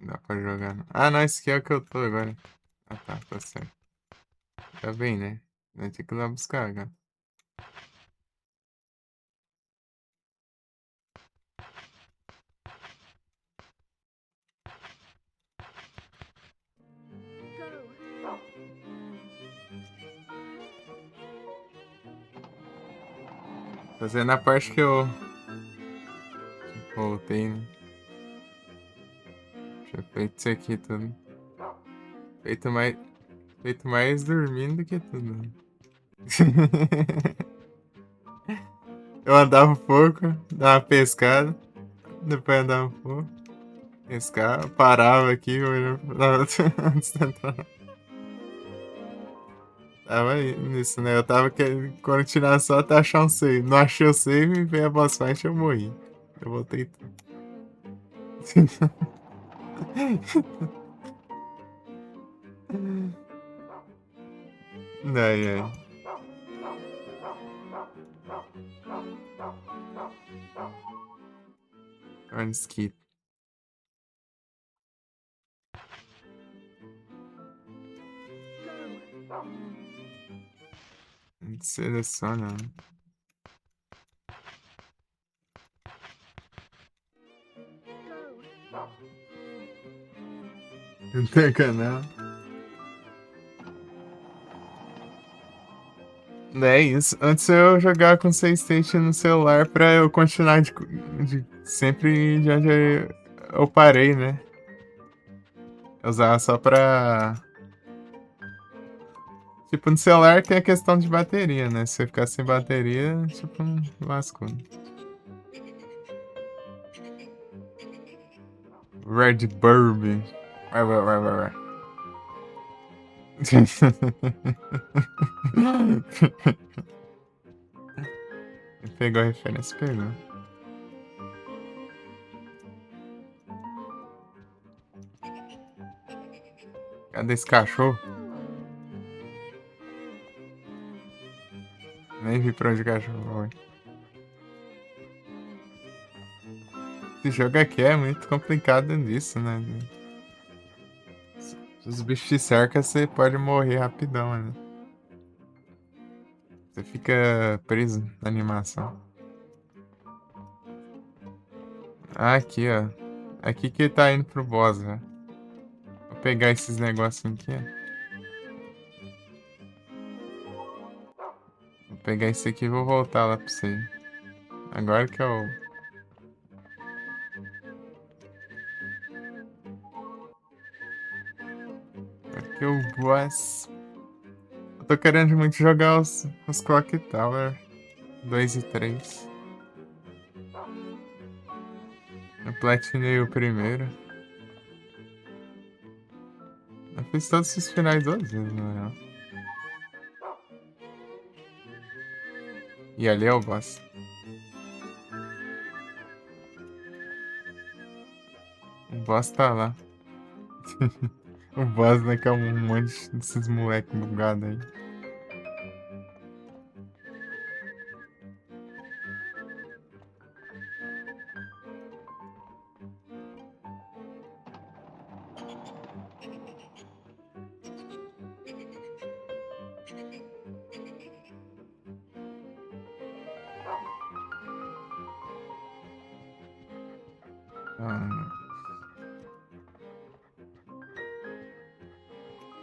Speaker 1: Dá pra jogar. Ah, não, esse aqui é o que eu tô agora. Ah, tá certo. Tá bem, né? Vai ter que ir lá buscar agora. Fazendo a parte que eu voltei, né? Tinha feito isso aqui tudo. Feito mais, feito mais dormindo do que tudo, né? Eu andava um pouco, dava uma pescada, depois andava um pouco, pescava, parava aqui, olhava antes de entrar. Tava aí nisso, né? Eu tava querendo continuar só até achar um save. Não achei o save, veio a boss fight e eu morri. Eu voltei tudo. Ai, ai. Ornskit. Seleciona. Não tem canal. É isso. Antes eu jogava com save state no celular pra eu continuar sempre de onde eu parei, né? Eu usava só pra. Tipo, no celular tem a questão de bateria, né? Se você ficar sem bateria, tipo, lascou. Red Burb. Vai. Pegou a referência, pegou. Cadê esse cachorro? Nem vi pra onde o cachorro foi. Esse jogo aqui é muito complicado nisso, né? Se os bichos te cercam, você pode morrer rapidão, né? Você fica preso na animação. Ah, aqui, ó. Aqui que tá indo pro boss, né? Vou pegar esses negocinhos aqui, ó. Vou pegar esse aqui e vou voltar lá pra você. Agora que eu... Agora que o boss... Eu tô querendo muito jogar os Clock Tower 2 e 3. Eu platinei o primeiro. Eu fiz todos os finais 2 vezes, na real. E ali é o boss. O boss tá lá. O boss, né, que é um monte desses moleque bugado aí.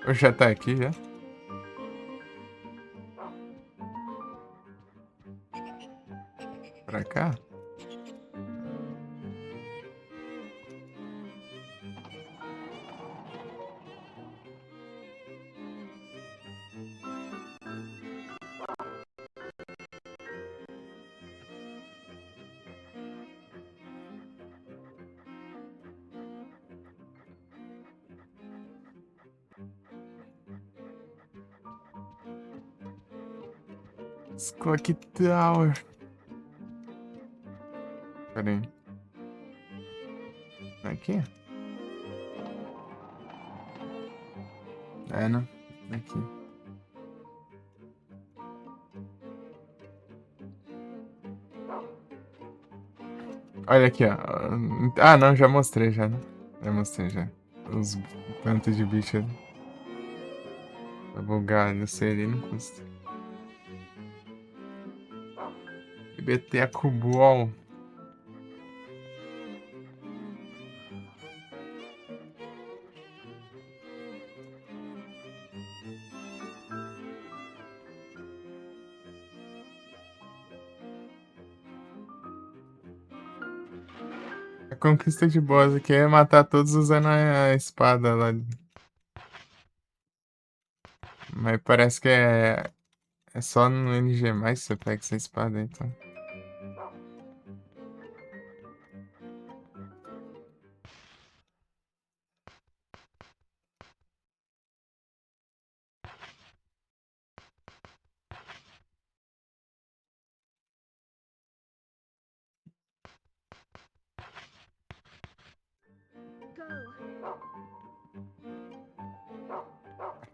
Speaker 1: Ah, já tá aqui, já? Pra cá? Clock Tower. Pera aí. Aqui? É, né? Aqui. Olha aqui, ó. Ah, não, já mostrei já, né? Já mostrei já. Os tantos de bicho ali. Pra bugar, não sei ali, não custa. IBT a Cubol. A conquista de boss aqui é matar todos usando a espada lá. Mas parece que é só no NG+, que você pega essa espada, então.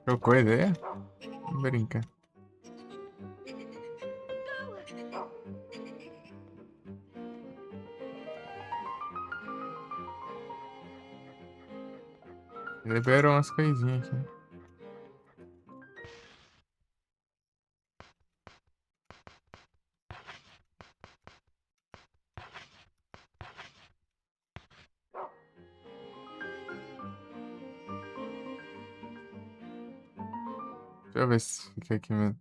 Speaker 1: Trocou ideia? Brinca. Liberou umas coisinhas aqui. Deixa eu ver se fica aqui mesmo.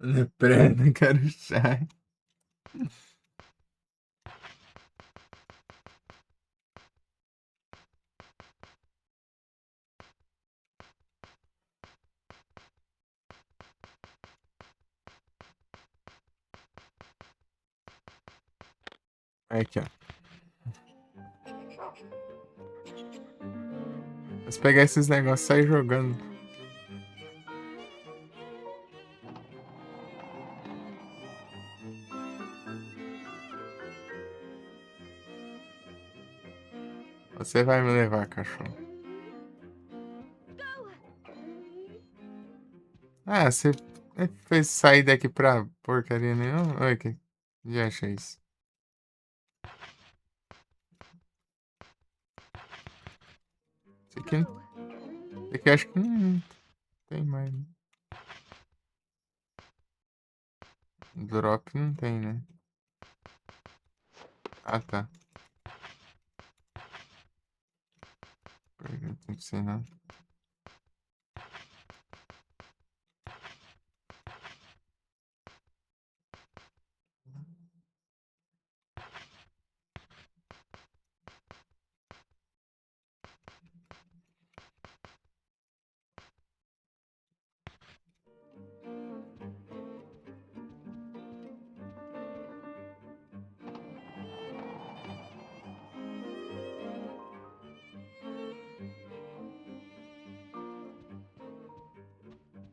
Speaker 1: Leprena, quero chá. Aqui, ó. Mas pegar esses negócios e sair jogando. Você vai me levar, cachorro. Ah, você fez sair daqui pra porcaria nenhuma? Oi, que já achei isso. Esse aqui acho que não tem mais. Né? Drop não tem, né? Ah, tá. Pergunta, não sei não.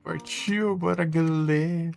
Speaker 1: Partiu, bora galera.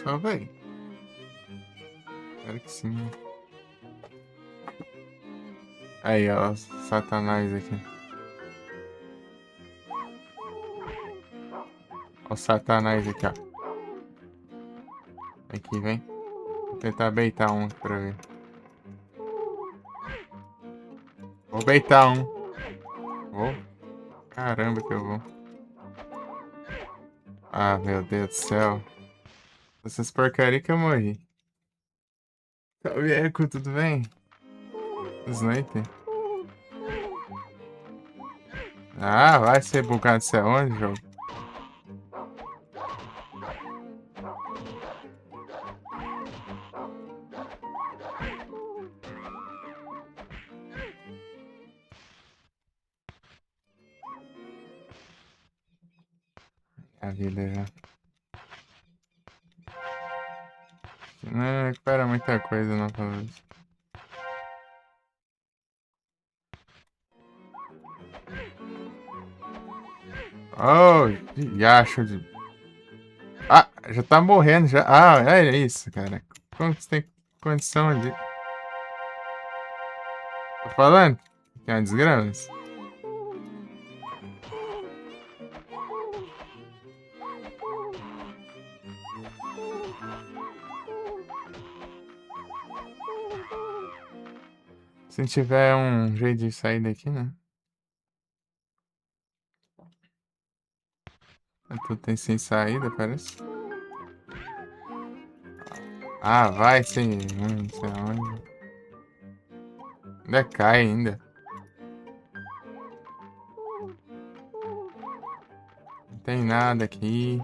Speaker 1: Só vai. Espero que sim. Aí, ó, Satanás aqui. Ó o Satanás aqui, ó. Aqui, vem. Vou tentar beitar um pra ver. Vou beitar um. Vou. Caramba que eu vou. Ah, meu Deus do céu. Essas porcaria que eu morri. Salve, Eco, tudo bem? Sniper. Ah, vai ser bugado, você aonde, jogo? A vida já. Não recupera muita coisa, não, talvez. Oh, diacho de... Ah, já tá morrendo já. Ah, é isso, cara. Como que você tem condição de... Tô falando? Que é uma desgraça. Se tiver um jeito de sair daqui, né? Tu tem sem saída, parece. Ah, vai sem... não sei aonde. Ainda cai ainda. Não tem nada aqui.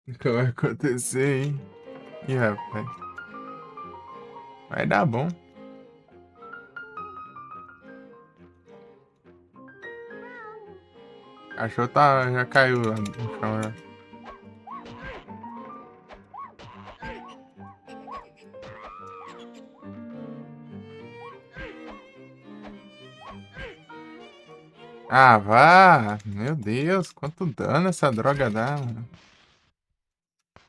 Speaker 1: O que vai acontecer, hein? Ih, rapaz. Vai dar bom. O cachorro tá, já caiu lá no chão já. Ah, vá! Meu Deus, quanto dano essa droga dá, mano.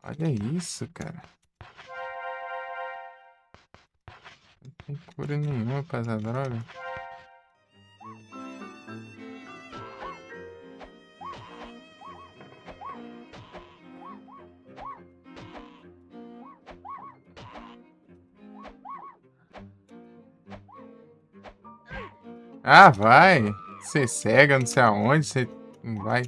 Speaker 1: Olha isso, cara. Não tem cura nenhuma pra essa droga. Ah, vai! Você cega, não sei aonde, você vai.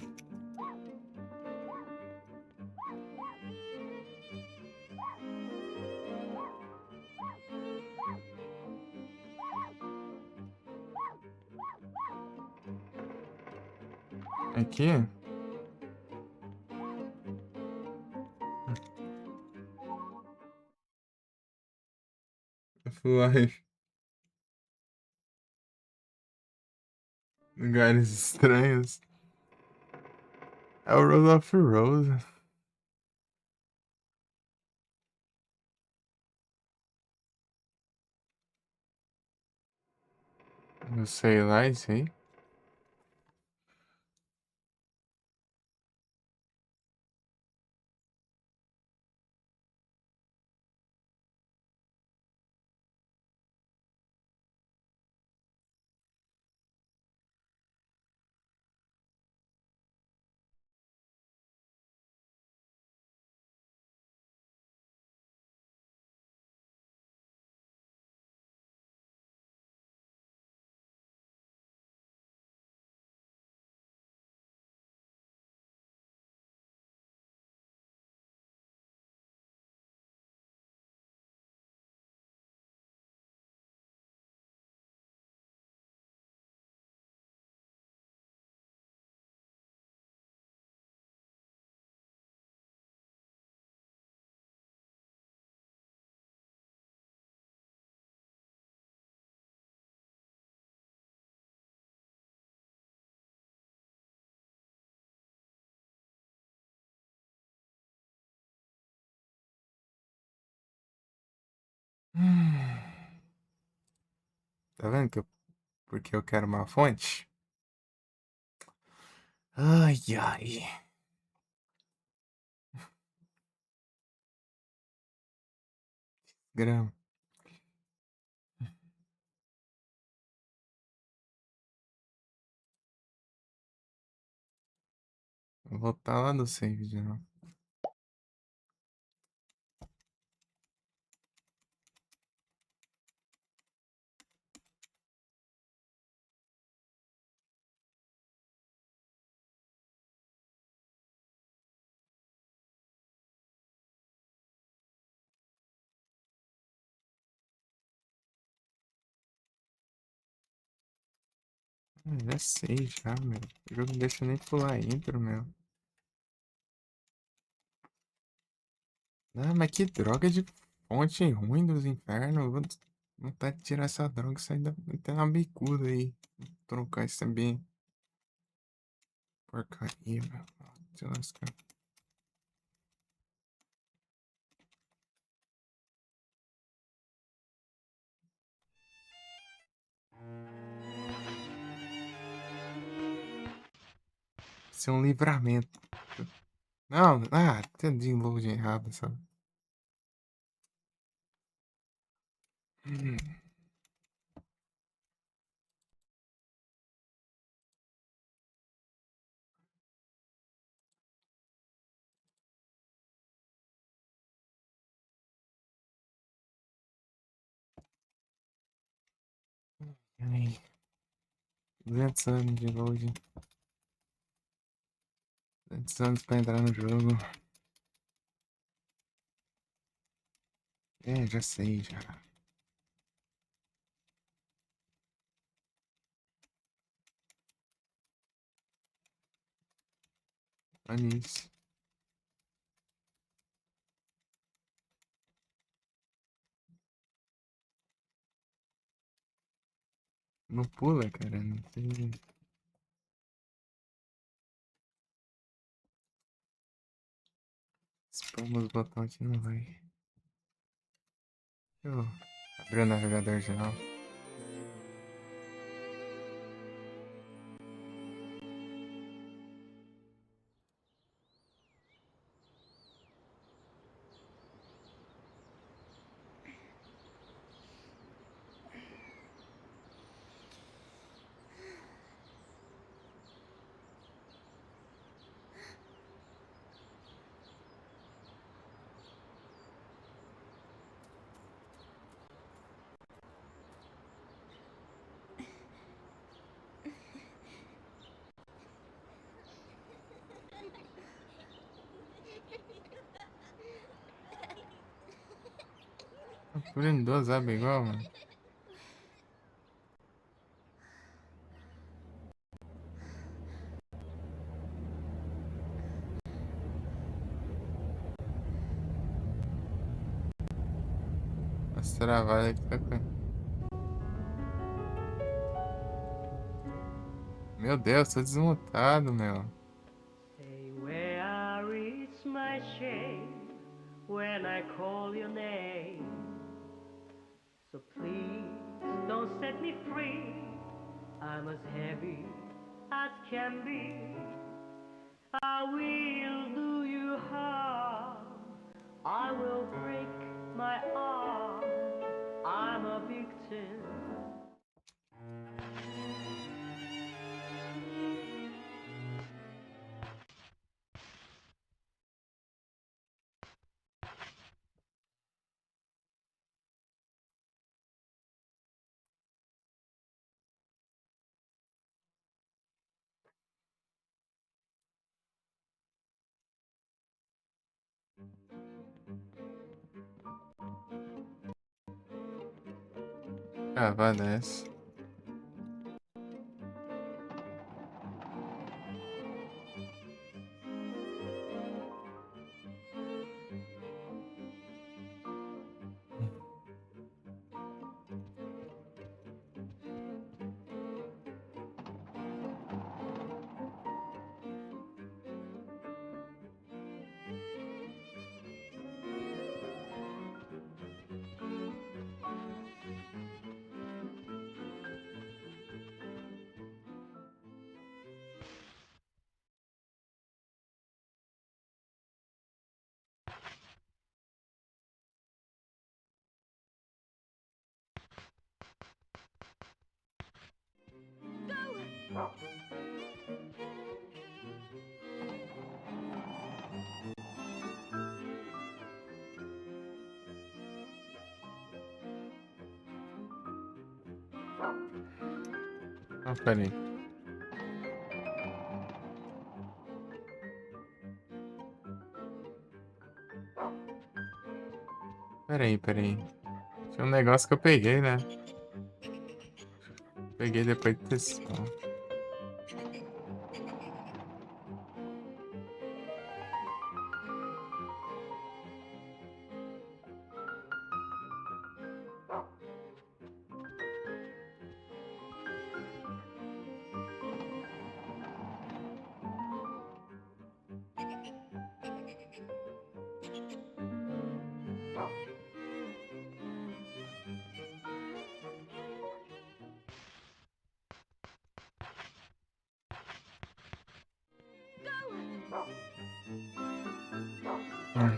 Speaker 1: Aqui? Fly. Lugares estranhos. É o Rose of Rose. Não sei lá, isso aí. Tá vendo que porque eu quero uma fonte? Ai, ai. Grama. Vou voltar lá no save de novo. Já sei, já, meu. O jogo não deixa nem pular a intro, meu. Ah, mas que droga de fonte ruim dos infernos. Vou vontade de tirar essa droga e sair da. Tem uma bicuda aí. Vou trocar isso também. Porcaria, meu. Se lascar. Isso é um livramento. Não, tem download errado, sabe? Hum, ai, 200 anos de load. 200 anos pra entrar no jogo. É, já sei, já. Olha isso. Não pula, cara. Não tem. Spama os botões aqui não vai. Deixa eu abrir o navegador geral. Abrindo duas abas igual, mano. As travadas aqui tá com. Meu Deus, tô desmutado, meu.
Speaker 3: Say where is my shame when I call your name. So please don't set me free. I'm as heavy as can be. I will do you harm. I will break my arm. I'm a victim.
Speaker 1: Travada essa. Ah, pera aí. Pera aí. Tinha um negócio que eu peguei, né? Peguei depois de testar. Hum.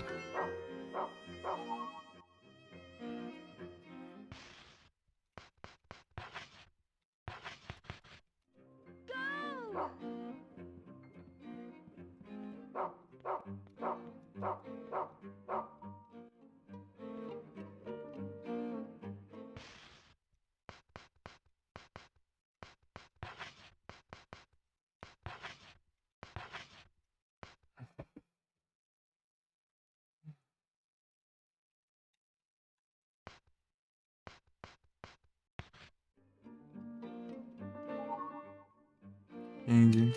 Speaker 1: Entendi.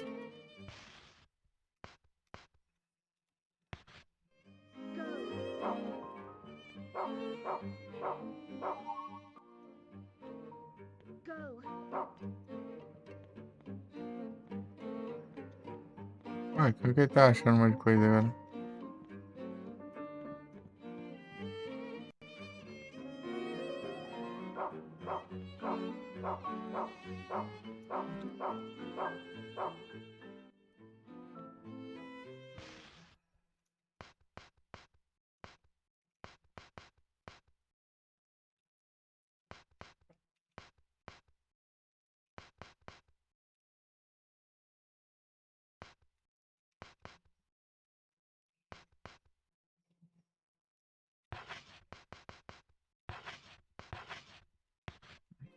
Speaker 1: Ué, o que ele tá achando um monte de coisa agora?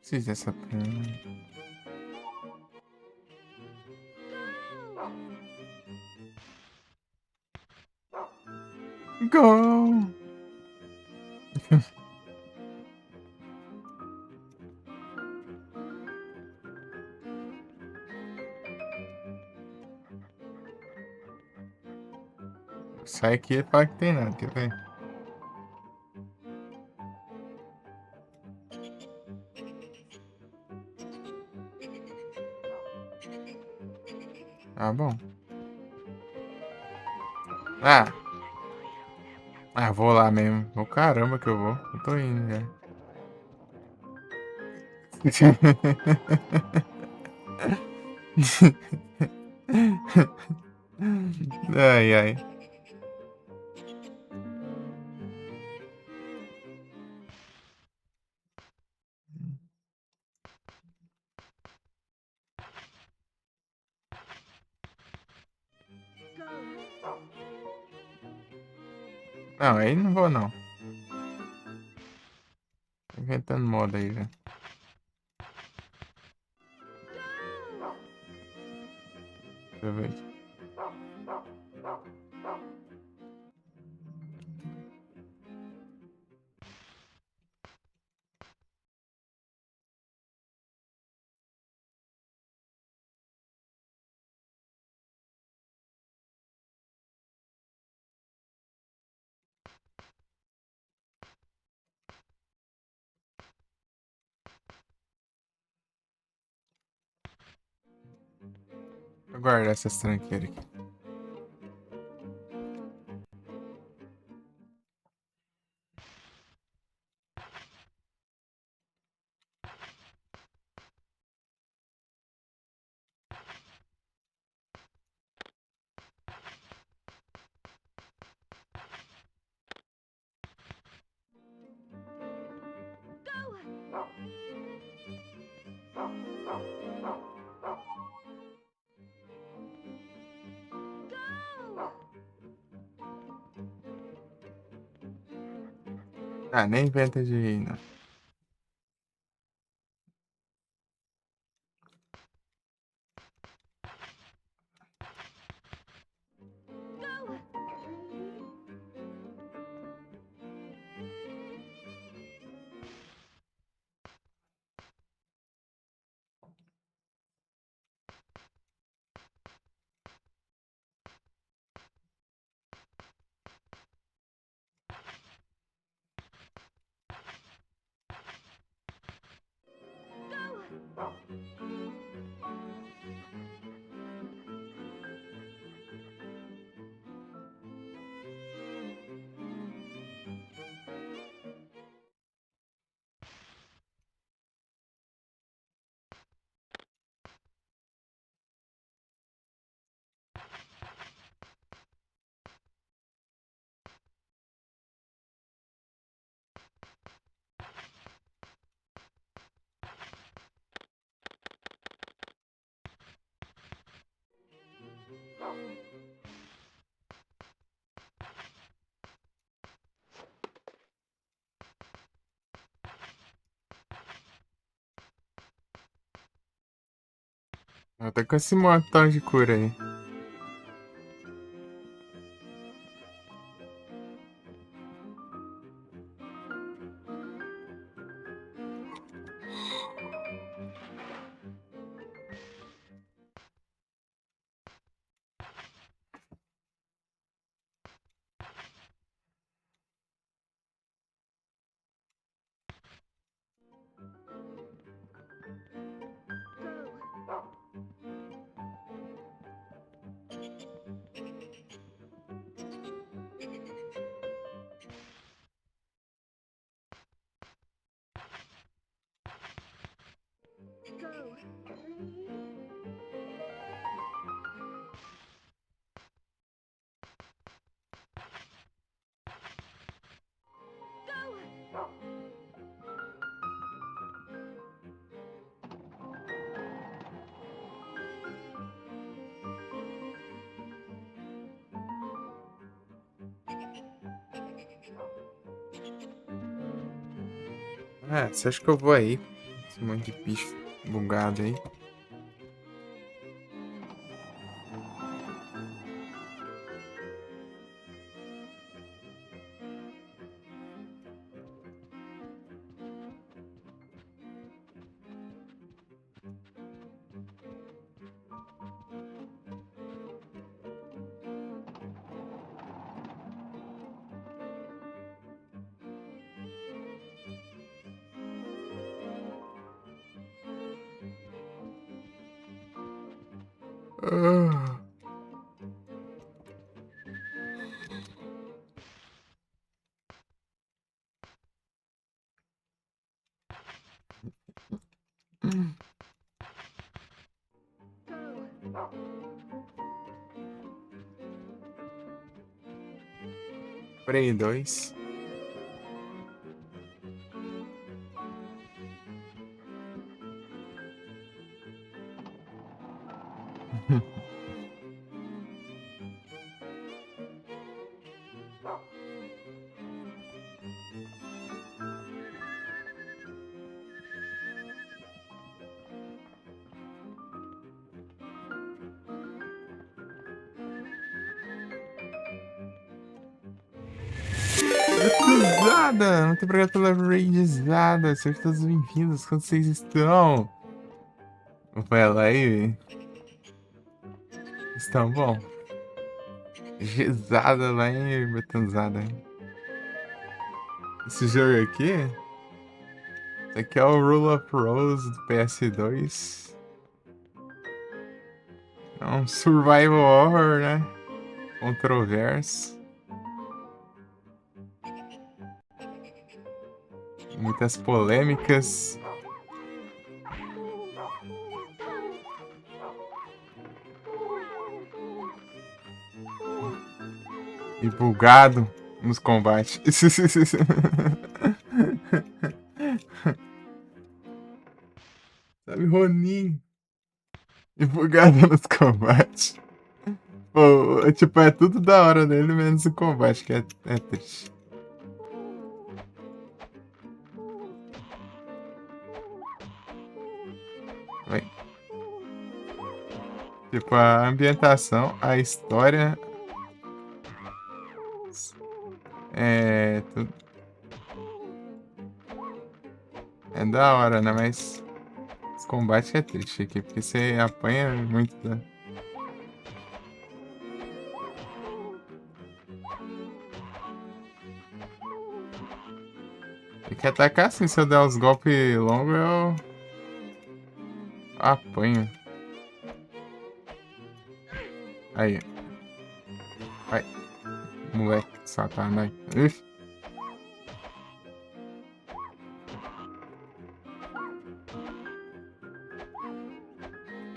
Speaker 1: Preciso dessa pena. Go! Sai aqui e fala que tem nada, quer ver? Ah, bom. Ah! Ah, vou lá mesmo. Vou caramba que eu vou. Eu tô indo já. Ai, ai. Não, aí não vou não. Tô inventando moda aí já. Deixa eu ver aqui. Vou guardar essas tranqueiras aqui. Ah, nem inventa de ir, não. Eu tô com esse montão de cura aí. É, você acha que eu vou aí? Esse monte de bicho bugado aí. Ah. Prey 2. Cruzada! Muito obrigado pela raidizada. Sejam todos bem-vindos quando vocês estão. Vai lá aí. Estão bom. Gezada lá em Betanzada. Esse jogo aqui. Esse aqui é o Rule of Rose do PS2. É um survival horror, né? Controverso. Muitas polêmicas. E bugado nos combates. Sabe, Ronin. E bugado nos combates. Pô, tipo, é tudo da hora nele, menos o combate, que é triste. Vem. Tipo, a ambientação, a história. É. É da hora, né? Mas os combates é triste aqui, porque você apanha muito, né? Tem que atacar assim, se eu der os golpes longos, eu apanho. Aí. Vai. Moleque, satanás. Ixi.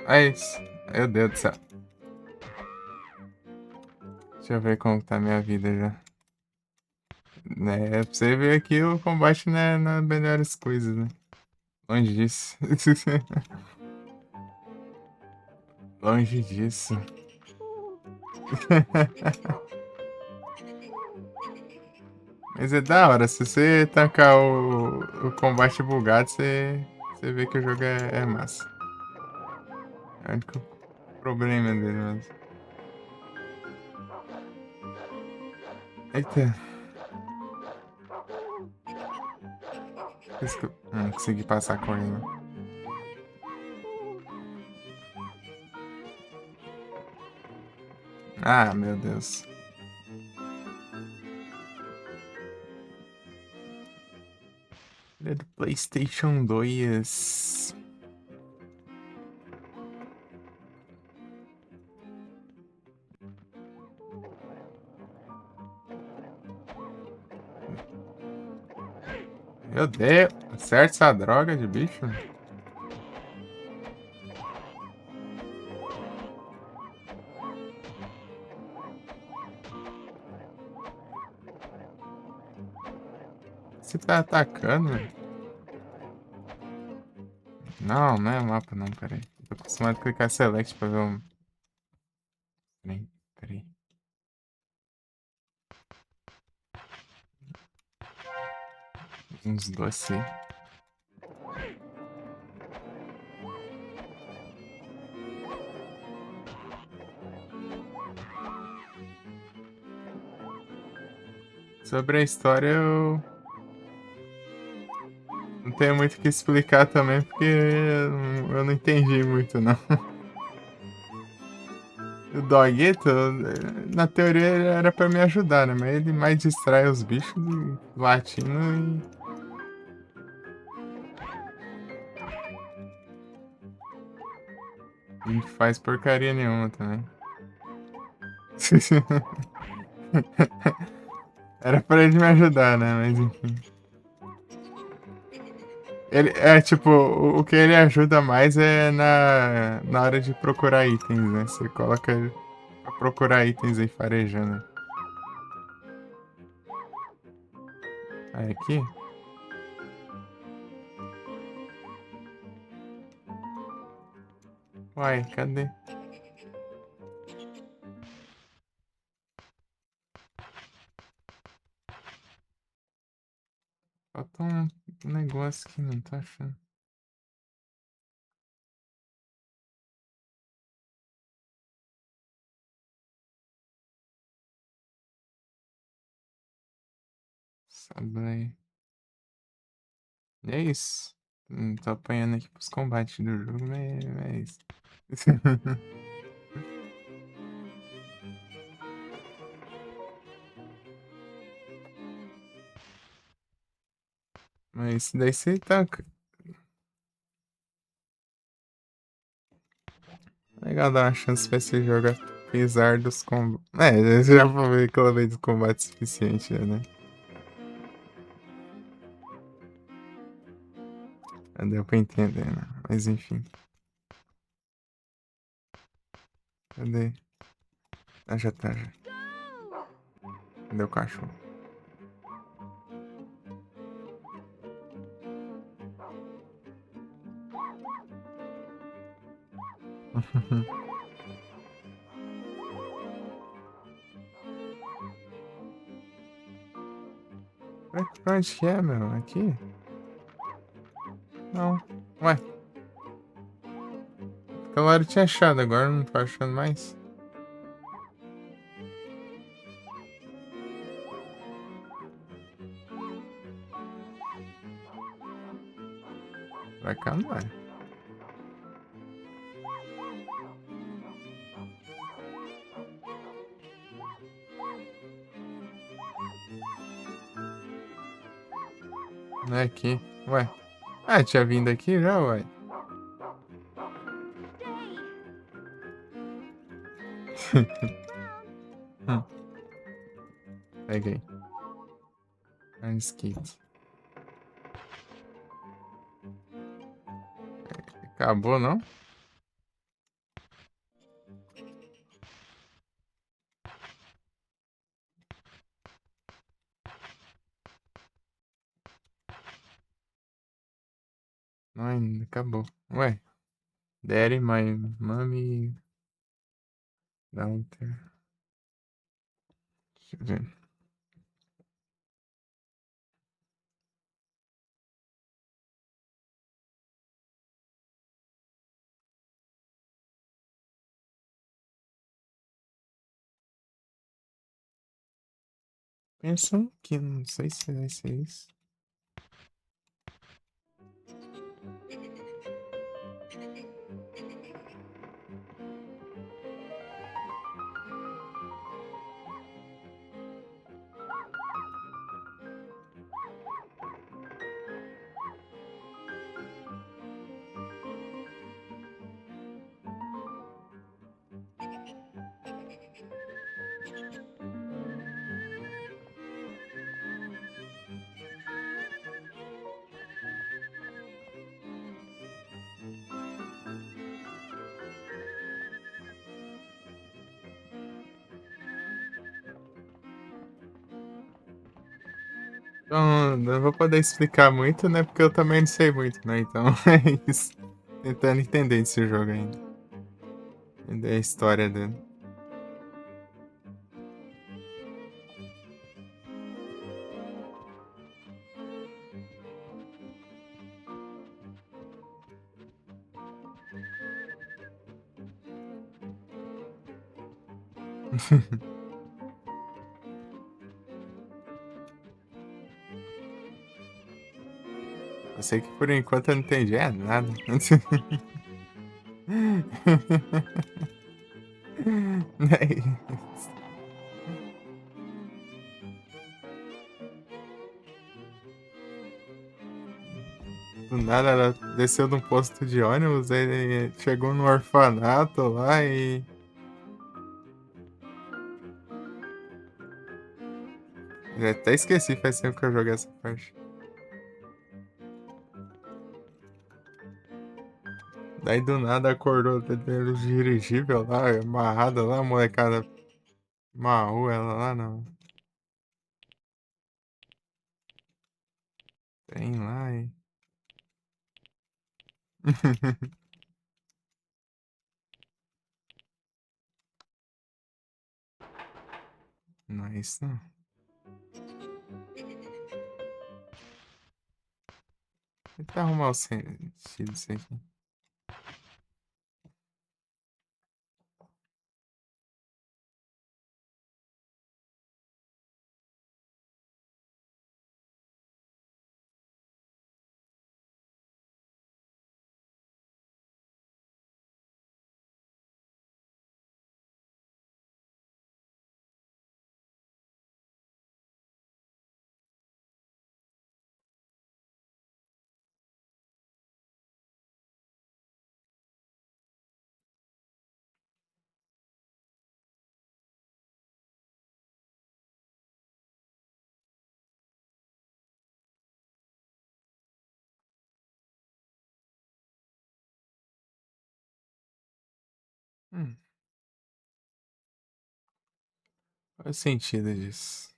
Speaker 1: É isso. Meu Deus do céu. Deixa eu ver como tá a minha vida já. Né, pra você ver aqui o combate não é nas melhores coisas, né? Longe disso. Longe disso. Mas é da hora, se você tancar o combate bugado, você vê que o jogo é massa. É o único problema dele mesmo. Eita. Isso que eu não consegui passar correndo. Ah, meu Deus. Ele é do PlayStation 2. Meu Deus. Acerta essa droga de bicho. Você tá atacando, velho? Não, não é o mapa não, peraí. Tô acostumado a clicar select pra ver um. Peraí. Uns doces aí. Sobre a história, eu não tenho muito o que explicar também, porque eu não entendi muito, não. O Dogueto, na teoria, ele era pra me ajudar, né? Mas ele mais distrai os bichos latindo e não faz porcaria nenhuma também. Era pra ele me ajudar, né? Mas enfim. Ele é tipo, o que ele ajuda mais é na hora de procurar itens, né? Você coloca ele pra procurar itens aí farejando. Aí aqui. Uai, cadê? Falta um negócio que não tô achando. Sabe? E é isso. Tô apanhando aqui pros combates do jogo, mas é isso. Mas daí você tá. Legal dar uma chance pra esse jogo, apesar dos combates. É, já falei que eu dos combates suficiente, né? Já deu pra entender, né? Mas enfim. Cadê? Ah, já tá, já. Cadê o cachorro? Pra onde que é, meu? Aqui? Não. Ué. Aquela hora eu tinha achado, agora não tô achando mais. Pra cá não é. Não é aqui. Ué. Ah, tinha vindo aqui já, ué. Hum, peguei. Iron skate. Acabou, não? Não, ainda acabou. Ué. Daddy, my mommy. Down there. Deixa eu ver. Pensando que não sei se vai ser isso. Então, não vou poder explicar muito, né? Porque eu também não sei muito, né? Então, é isso. Tentando entender esse jogo ainda. Entender a história dele. Eu sei que por enquanto eu não entendi nada. Do nada ela desceu de um posto de ônibus, aí chegou no orfanato lá e. Já até esqueci, faz tempo que eu joguei essa parte. Daí do nada acordou pelo dirigível lá, amarrada lá, a molecada amarrou ela lá, não. Tem lá e. Não é isso não. Vou tentar arrumar o sentido disso aqui. Hum, qual é o sentido disso?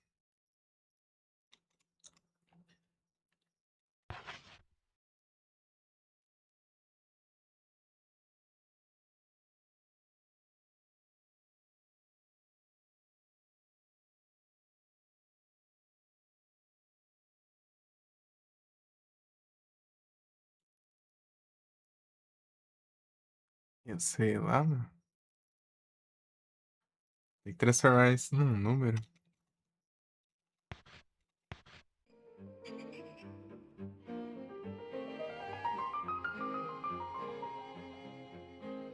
Speaker 1: Eu sei lá, mano. Tem que transformar isso num número.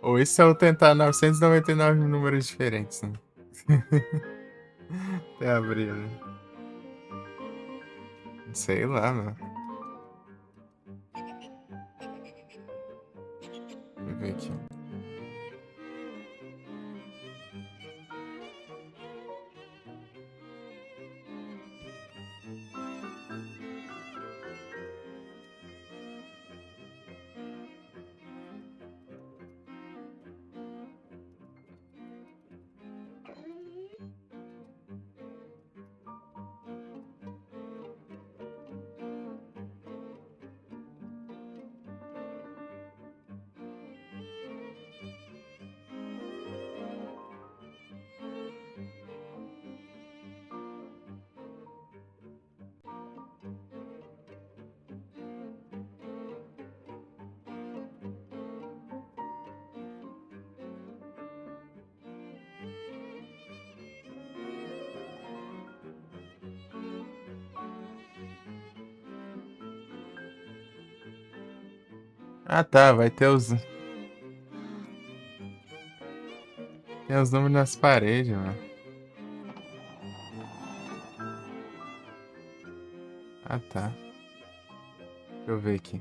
Speaker 1: Ou esse é o tentar 999 números diferentes, né? Até abrir, né? Sei lá, mano. Deixa eu ver aqui. Ah, tá. Vai ter os. Tem os números nas paredes, mano. Ah, tá. Deixa eu ver aqui.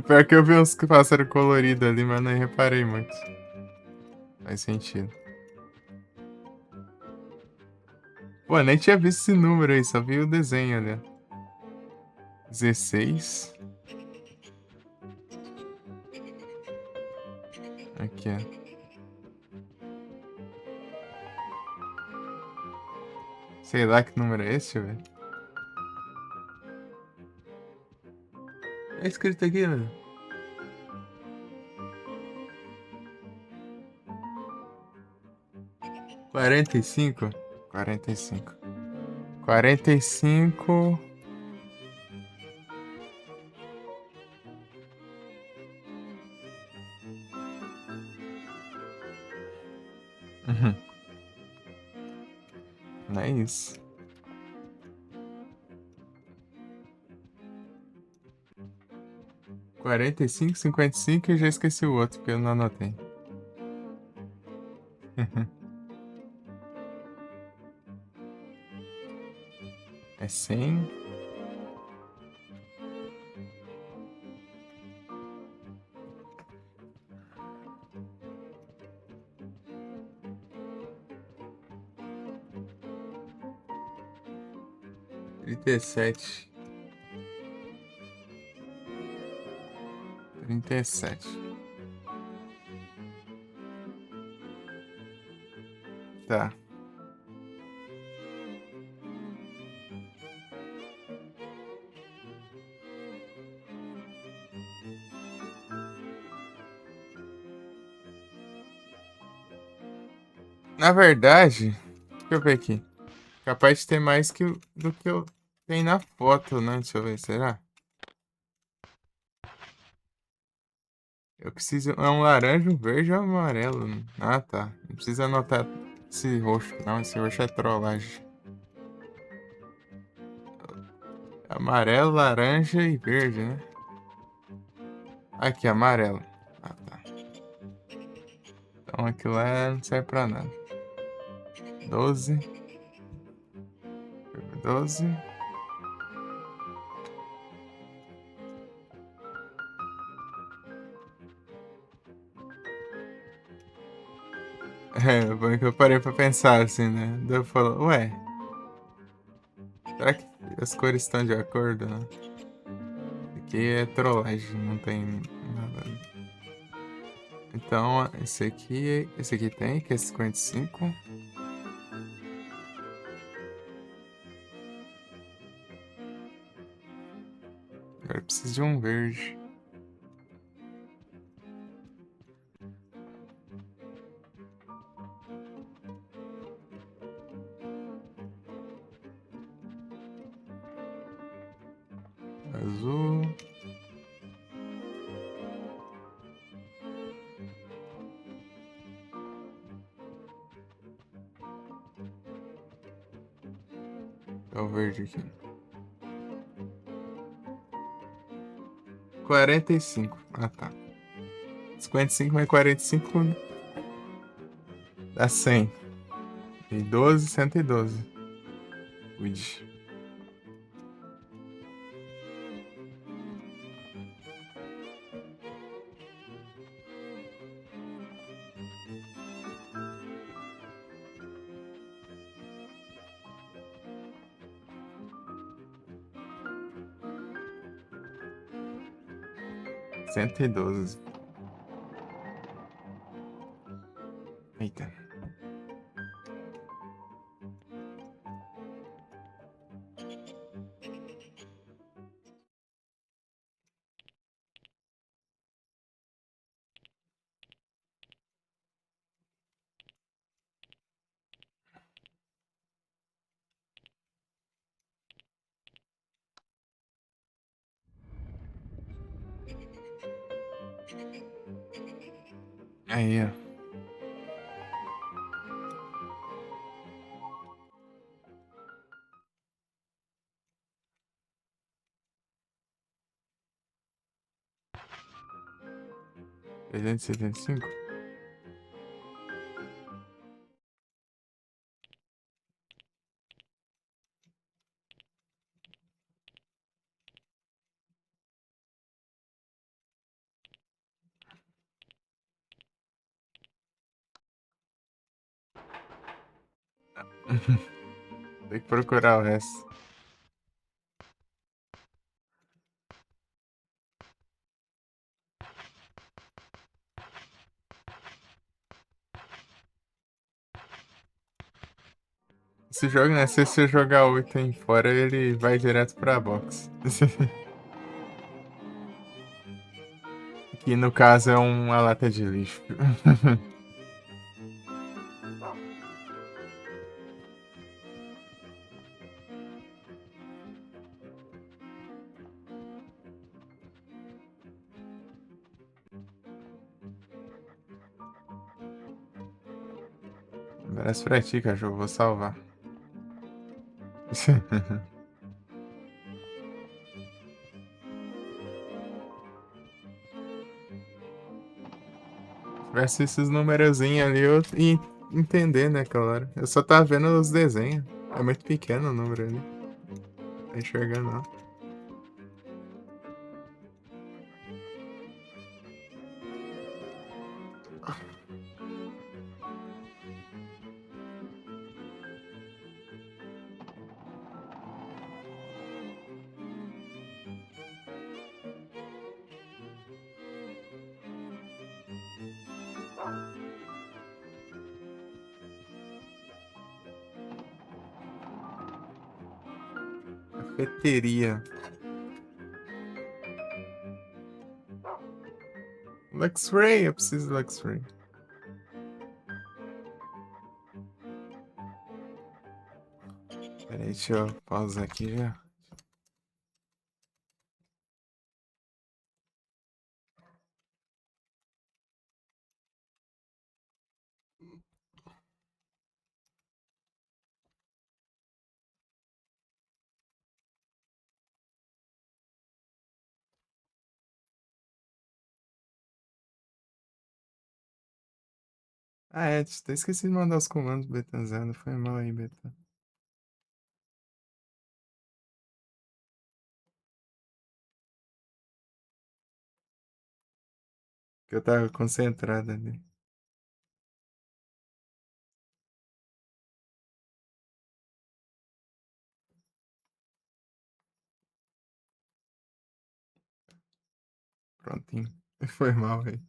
Speaker 1: Pior que eu vi uns pássaros coloridos ali, mas nem reparei muito. Faz sentido. Pô, nem tinha visto esse número aí, só vi o desenho ali. 16. Aqui, ó. Sei lá que número é esse, velho. É escrito aqui, velho. 45. 45. 45. Uhum. Não é isso. 45, 55 e já esqueci o outro, porque eu não anotei. É 100. Trinta e sete. 37. Tá. Na verdade, deixa eu ver aqui. Capaz de ter mais do que eu tenho na foto, né? Deixa eu ver, será? Eu preciso. É um laranja, um verde ou um amarelo? Ah, tá. Não precisa anotar esse roxo, não. Esse roxo é trollagem. Amarelo, laranja e verde, né? Aqui, amarelo. Ah, tá. Então aquilo lá não serve pra nada. 12. 12. É, bom que eu parei pra pensar assim, né? Daí eu falo, ué, será que as cores estão de acordo, né? Aqui é trollagem, não tem nada. Então, esse aqui tem, que é 55. Agora eu preciso de um verde. Azul. É o verde aqui. 45. Ah, tá. 55 mais 45 dá 100. E 12, 112. Ui. Cento e doze. Eita. Aí, ó. Trezentos e setenta e cinco. Tem que procurar o resto. Esse jogo, né? Se você jogar o item fora, ele vai direto pra box. Que no caso é uma lata de lixo. Parece pra ti, cachorro. Vou salvar. Tivesse esses numerozinhos ali, eu ia entender, né, claro. Eu só tava vendo os desenhos. É muito pequeno o número ali. Não tá enxergando, não. Cafeteria. Luxray, eu preciso de Luxray. Peraí, deixa eu pausar aqui já. Ah, é, até esqueci de mandar os comandos do Betanzano. Foi mal aí, Betan. Que eu tava concentrado ali. Prontinho. Foi mal aí.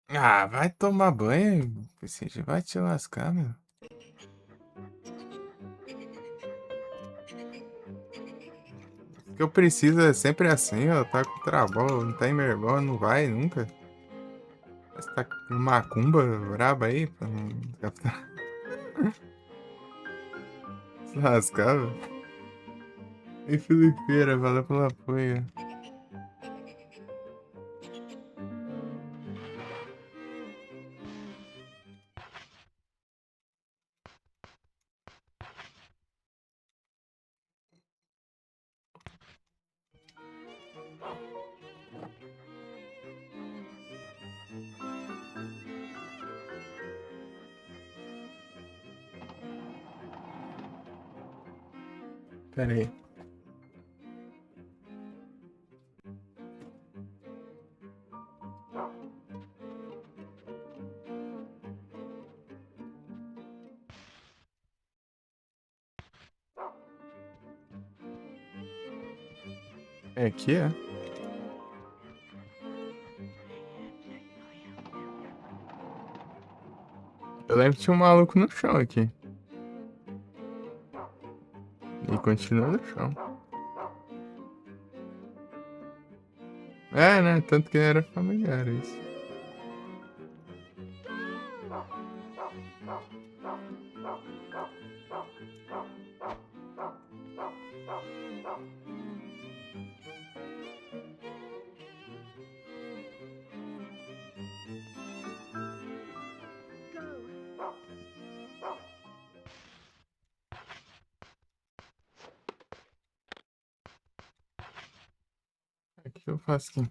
Speaker 1: Ah, vai tomar banho. Você vai te lascar, meu. O que eu preciso é sempre assim, ó. Tá com trabalho, não tá em meu irmão, não vai nunca. Tá com macumba braba aí pra não captar. Se lascava. E Filipeira, valeu pelo apoio. Pera aí. É aqui, é? Eu lembro que tinha um maluco no chão aqui. E continua no chão. É, né? Tanto que era familiar isso. O que eu faço aqui?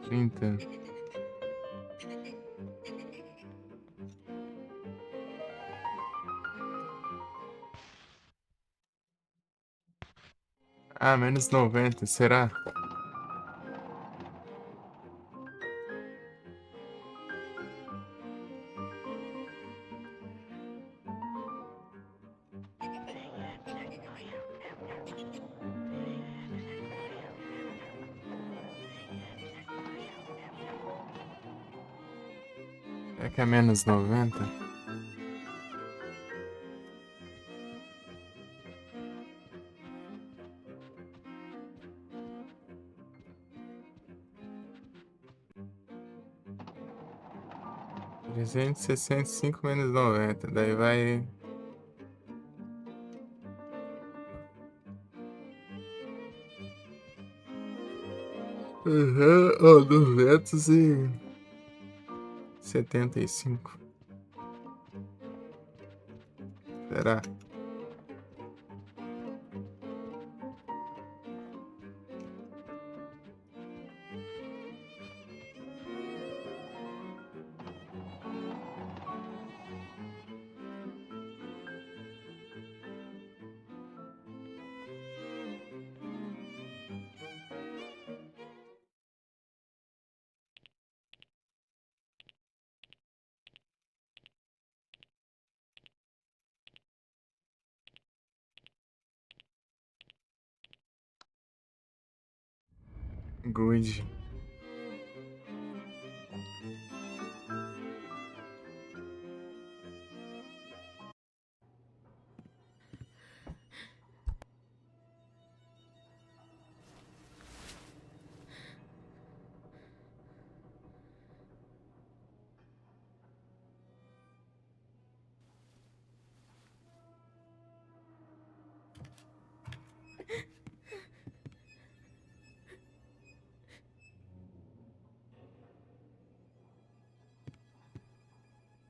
Speaker 1: 30. Ah, menos 90, será? É que é menos 90? Trezentos e sessenta e cinco menos 90. Daí vai. Uhum, oh, 275. Será? Good.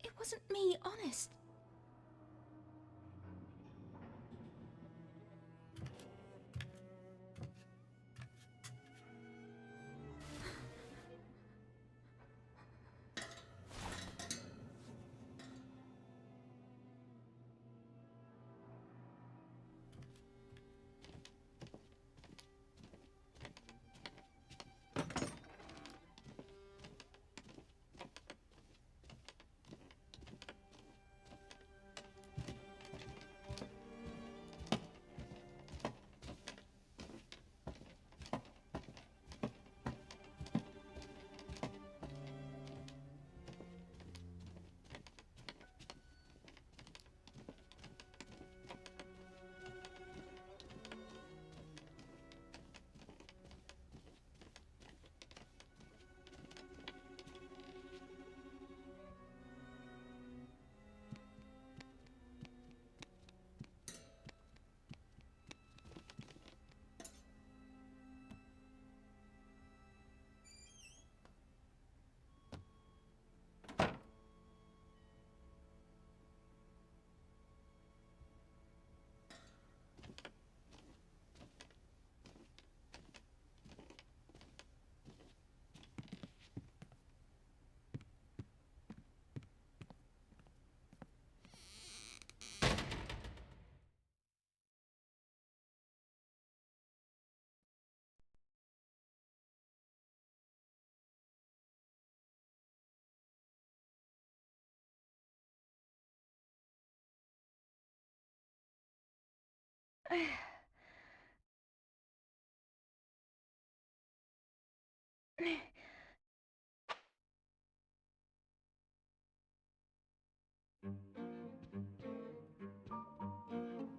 Speaker 2: It wasn't me, honest.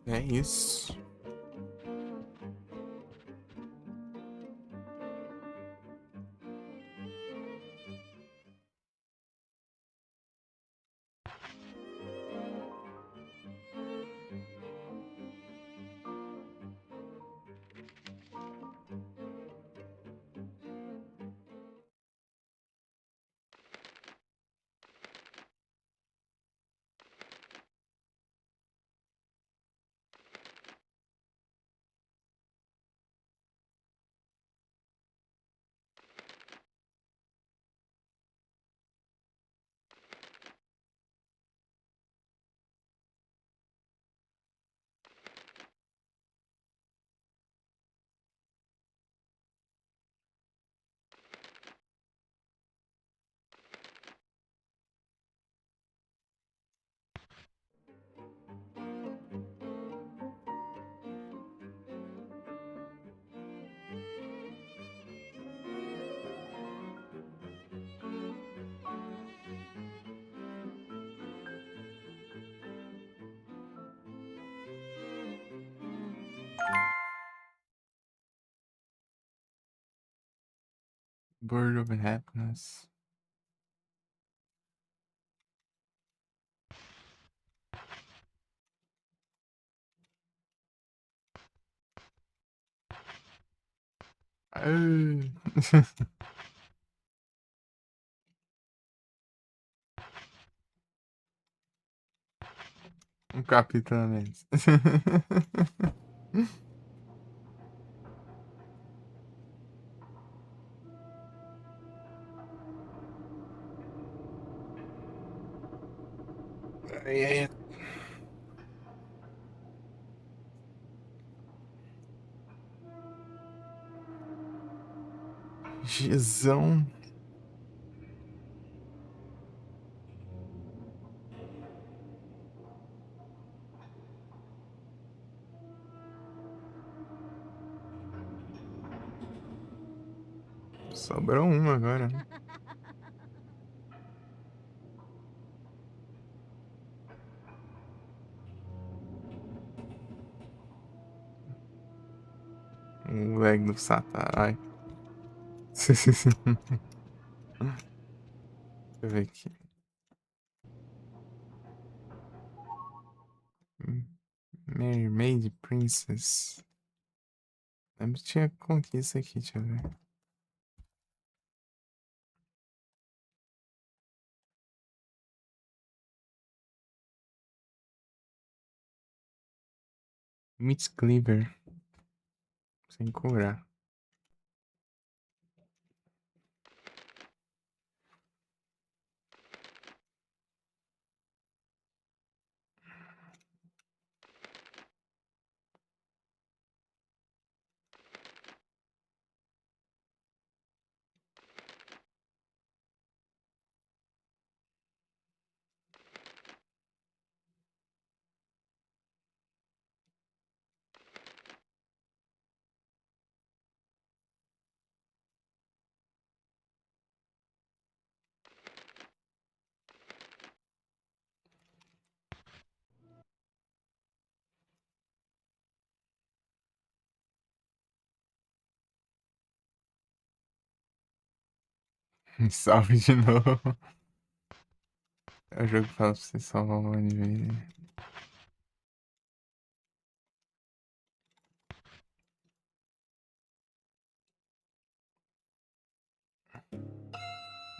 Speaker 1: É isso. Bird of Happiness. Ai. Um capítulo a menos. Ai, ai. Gizão. Sobrou uma agora. Né? O leg do Satarai. Deixa eu ver aqui. Mermaid Princess. Lembro que tinha conquista aqui, deixa eu ver. Mitch Cleaver. Sem curar. Salve de novo. É o jogo que fala pra você salvar o nível, né?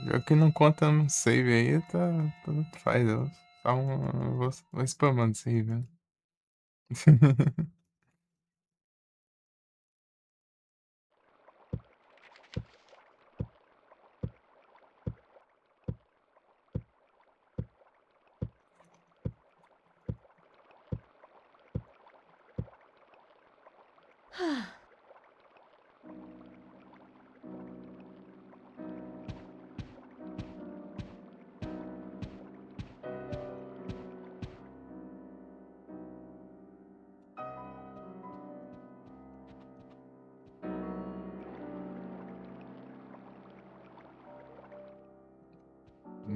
Speaker 1: Jogo que não conta no save aí, tá. Tudo faz. Eu só vou spamando save, né?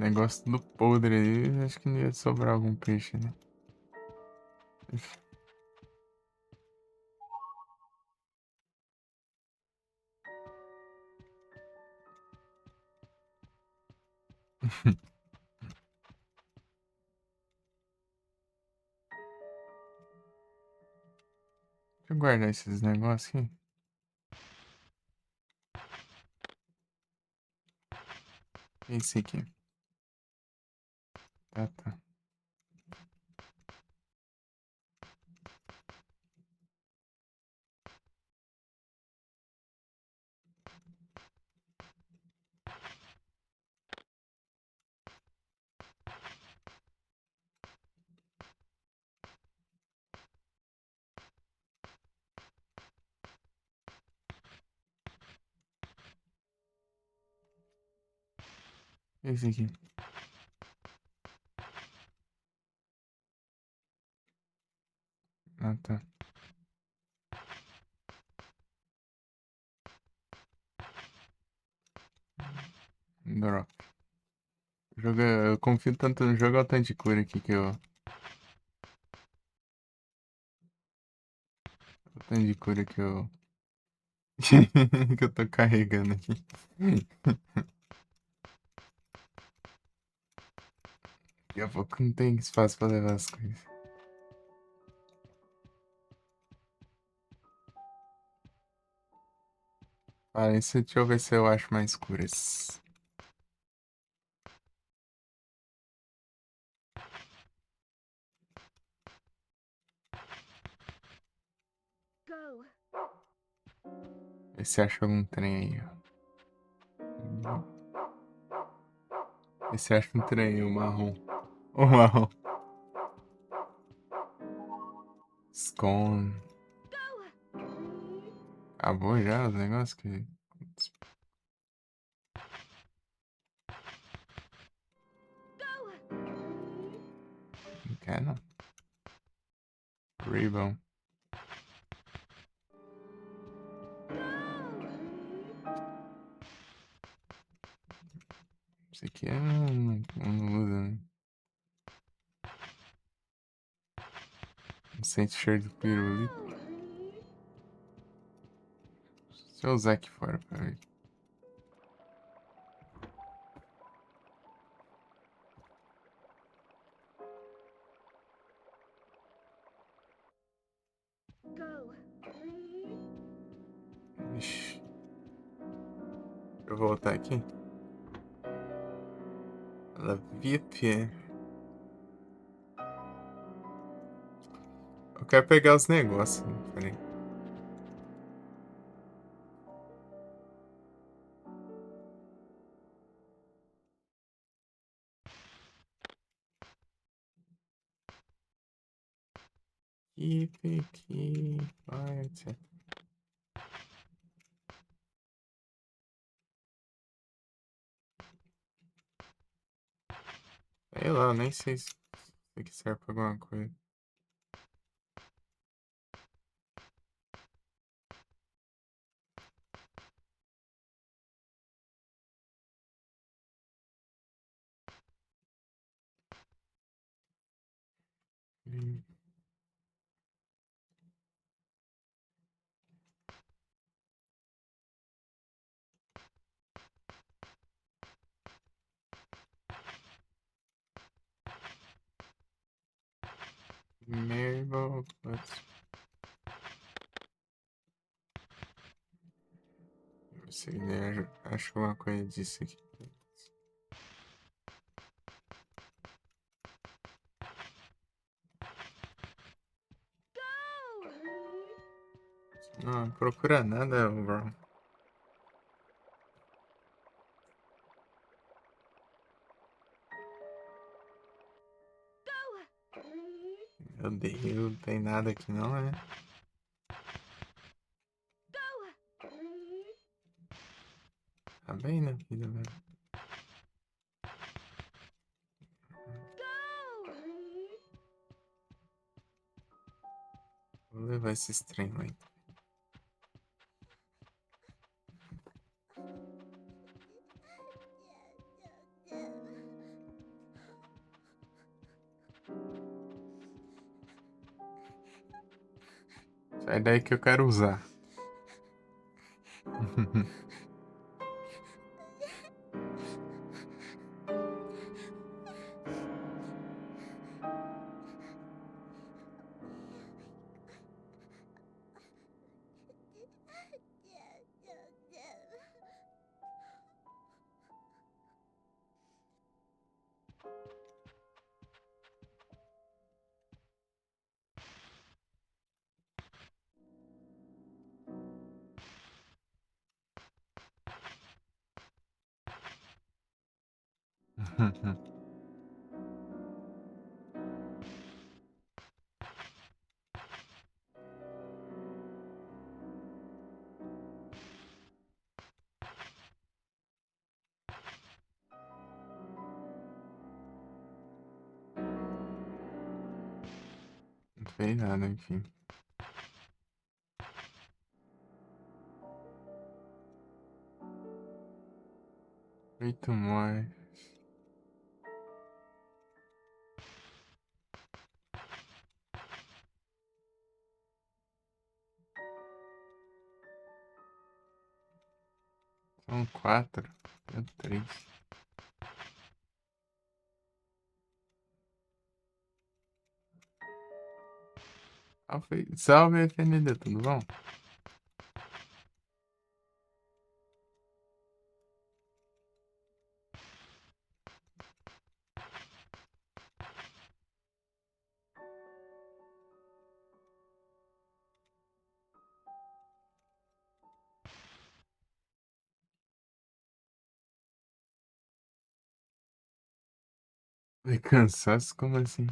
Speaker 1: Negócio do podre ali, acho que não ia sobrar algum peixe, né? Deixa eu guardar esses negócios aqui. Esse aqui. Ah, tá. Esse aqui. Ah, tá. Drop. Eu confio tanto no jogo, olha o tanto de cura aqui que eu. O tanto de cura que eu. que eu tô carregando aqui. Daqui a pouco não tem espaço pra levar as coisas. Parece, deixa eu ver se eu acho mais curas.
Speaker 2: Go.
Speaker 1: Vê se acha algum trem aí, ó. Vê se acha um trem aí, o marrom. O marrom. Scone. Acabou já os negócios que. Não quer não. Ribbon. Isso aqui não usa, né? Não sente cheiro do pirulito. Deixa eu usar aqui fora pra ver.
Speaker 2: Go.
Speaker 1: Ixi. Deixa eu voltar aqui. Ela VIP. Eu quero pegar os negócios. Peraí. Aqui. Vai, etc. Sei lá, nem sei se isso aqui serve pra alguma coisa. Mabel, não sei, né? Acho que uma coisa disso aqui. Não procura nada, bro. Meu Deus, não tem nada aqui não, é? Tá bem na vida, velho. Vou levar esses trem lá então. É daí que eu quero usar. Não fez nada, enfim. Muito mais. São 4. Eu 3. Salve, FND, tudo bom? De cansaço? Como assim?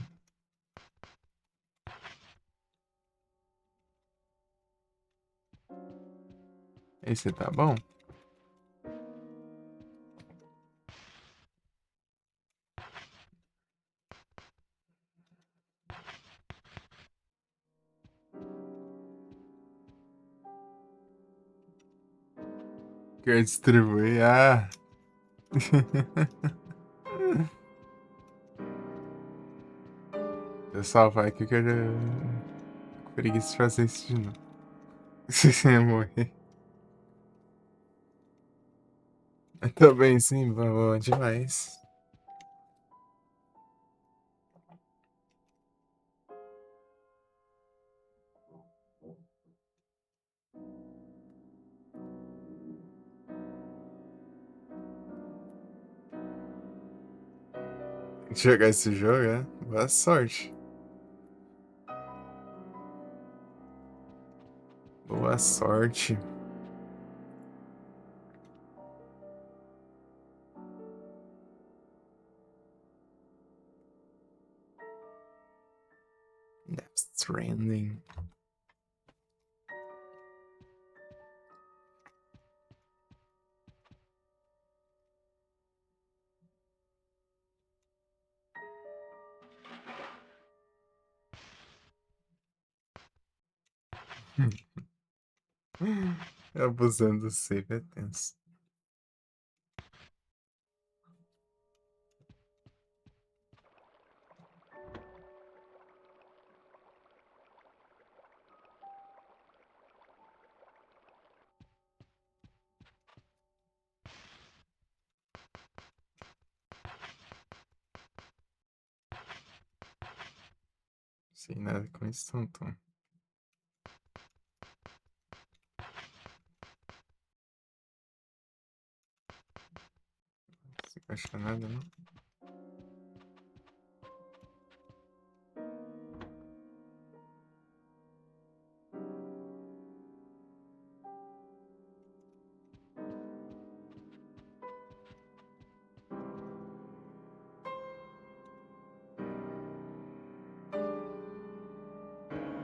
Speaker 1: Esse tá bom? Quer distribuir? Ah! Pessoal, vai que eu quero. Tô com preguiça de fazer isso de novo. Você ia morrer. Eu tô bem, sim, bom demais. Tem que jogar esse jogo, é? Boa sorte. Boa sorte. Death Stranding. Abusando do save é tenso. Sem nada com isso, tonto. Não consigo achar nada, não.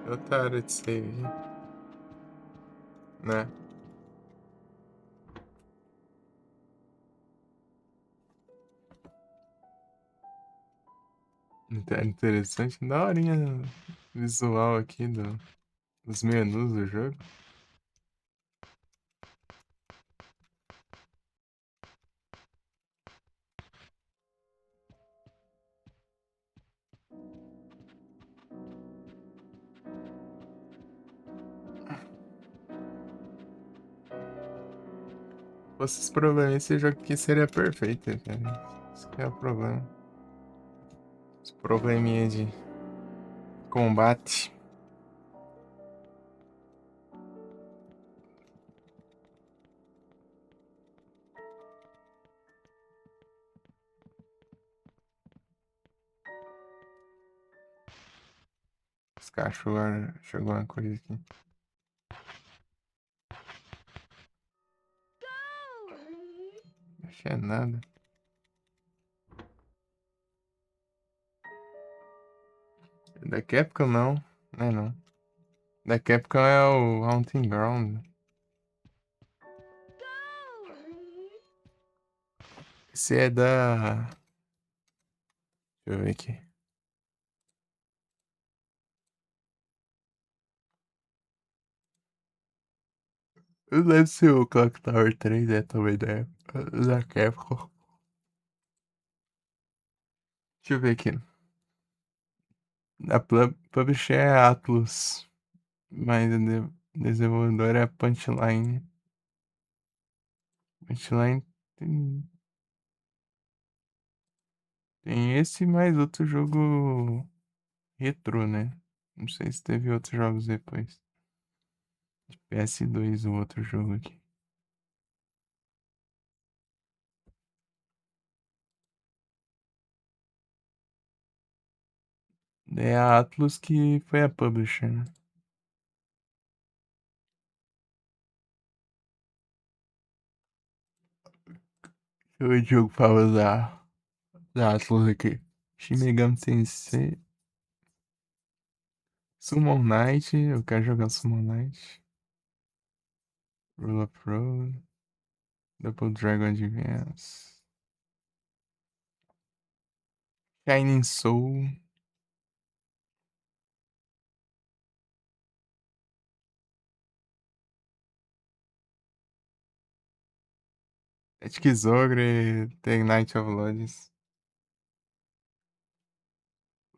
Speaker 1: Outra área de save, né? Interessante, daorinha visual aqui dos menus do jogo. fosse esse problema, esse jogo aqui seria perfeito, cara. Isso que é o problema. Esse probleminha de combate. Os cachorros jogou uma coisa aqui. Não achei nada. Da Capcom não. Não é não. Da Capcom é o Haunting Ground. Esse é da. Deixa eu ver aqui. Deve ser o Clock Tower 3, é também da Capcom. Deixa eu ver aqui. A publisher é Atlus, mas a desenvolvedora é Punchline. Punchline tem esse mais outro jogo retrô, né? Não sei se teve outros jogos depois. De PS2 o outro jogo aqui. É a Atlus que foi a publisher, né? Deixa eu ver o jogo famoso da Atlus aqui. Shin Megami Tensei. Summon Knight. Eu quero jogar Summon Knight. Rule of Road. Double Dragon Advance. Shining Soul. Epic Zogre. The Knight of Lodges.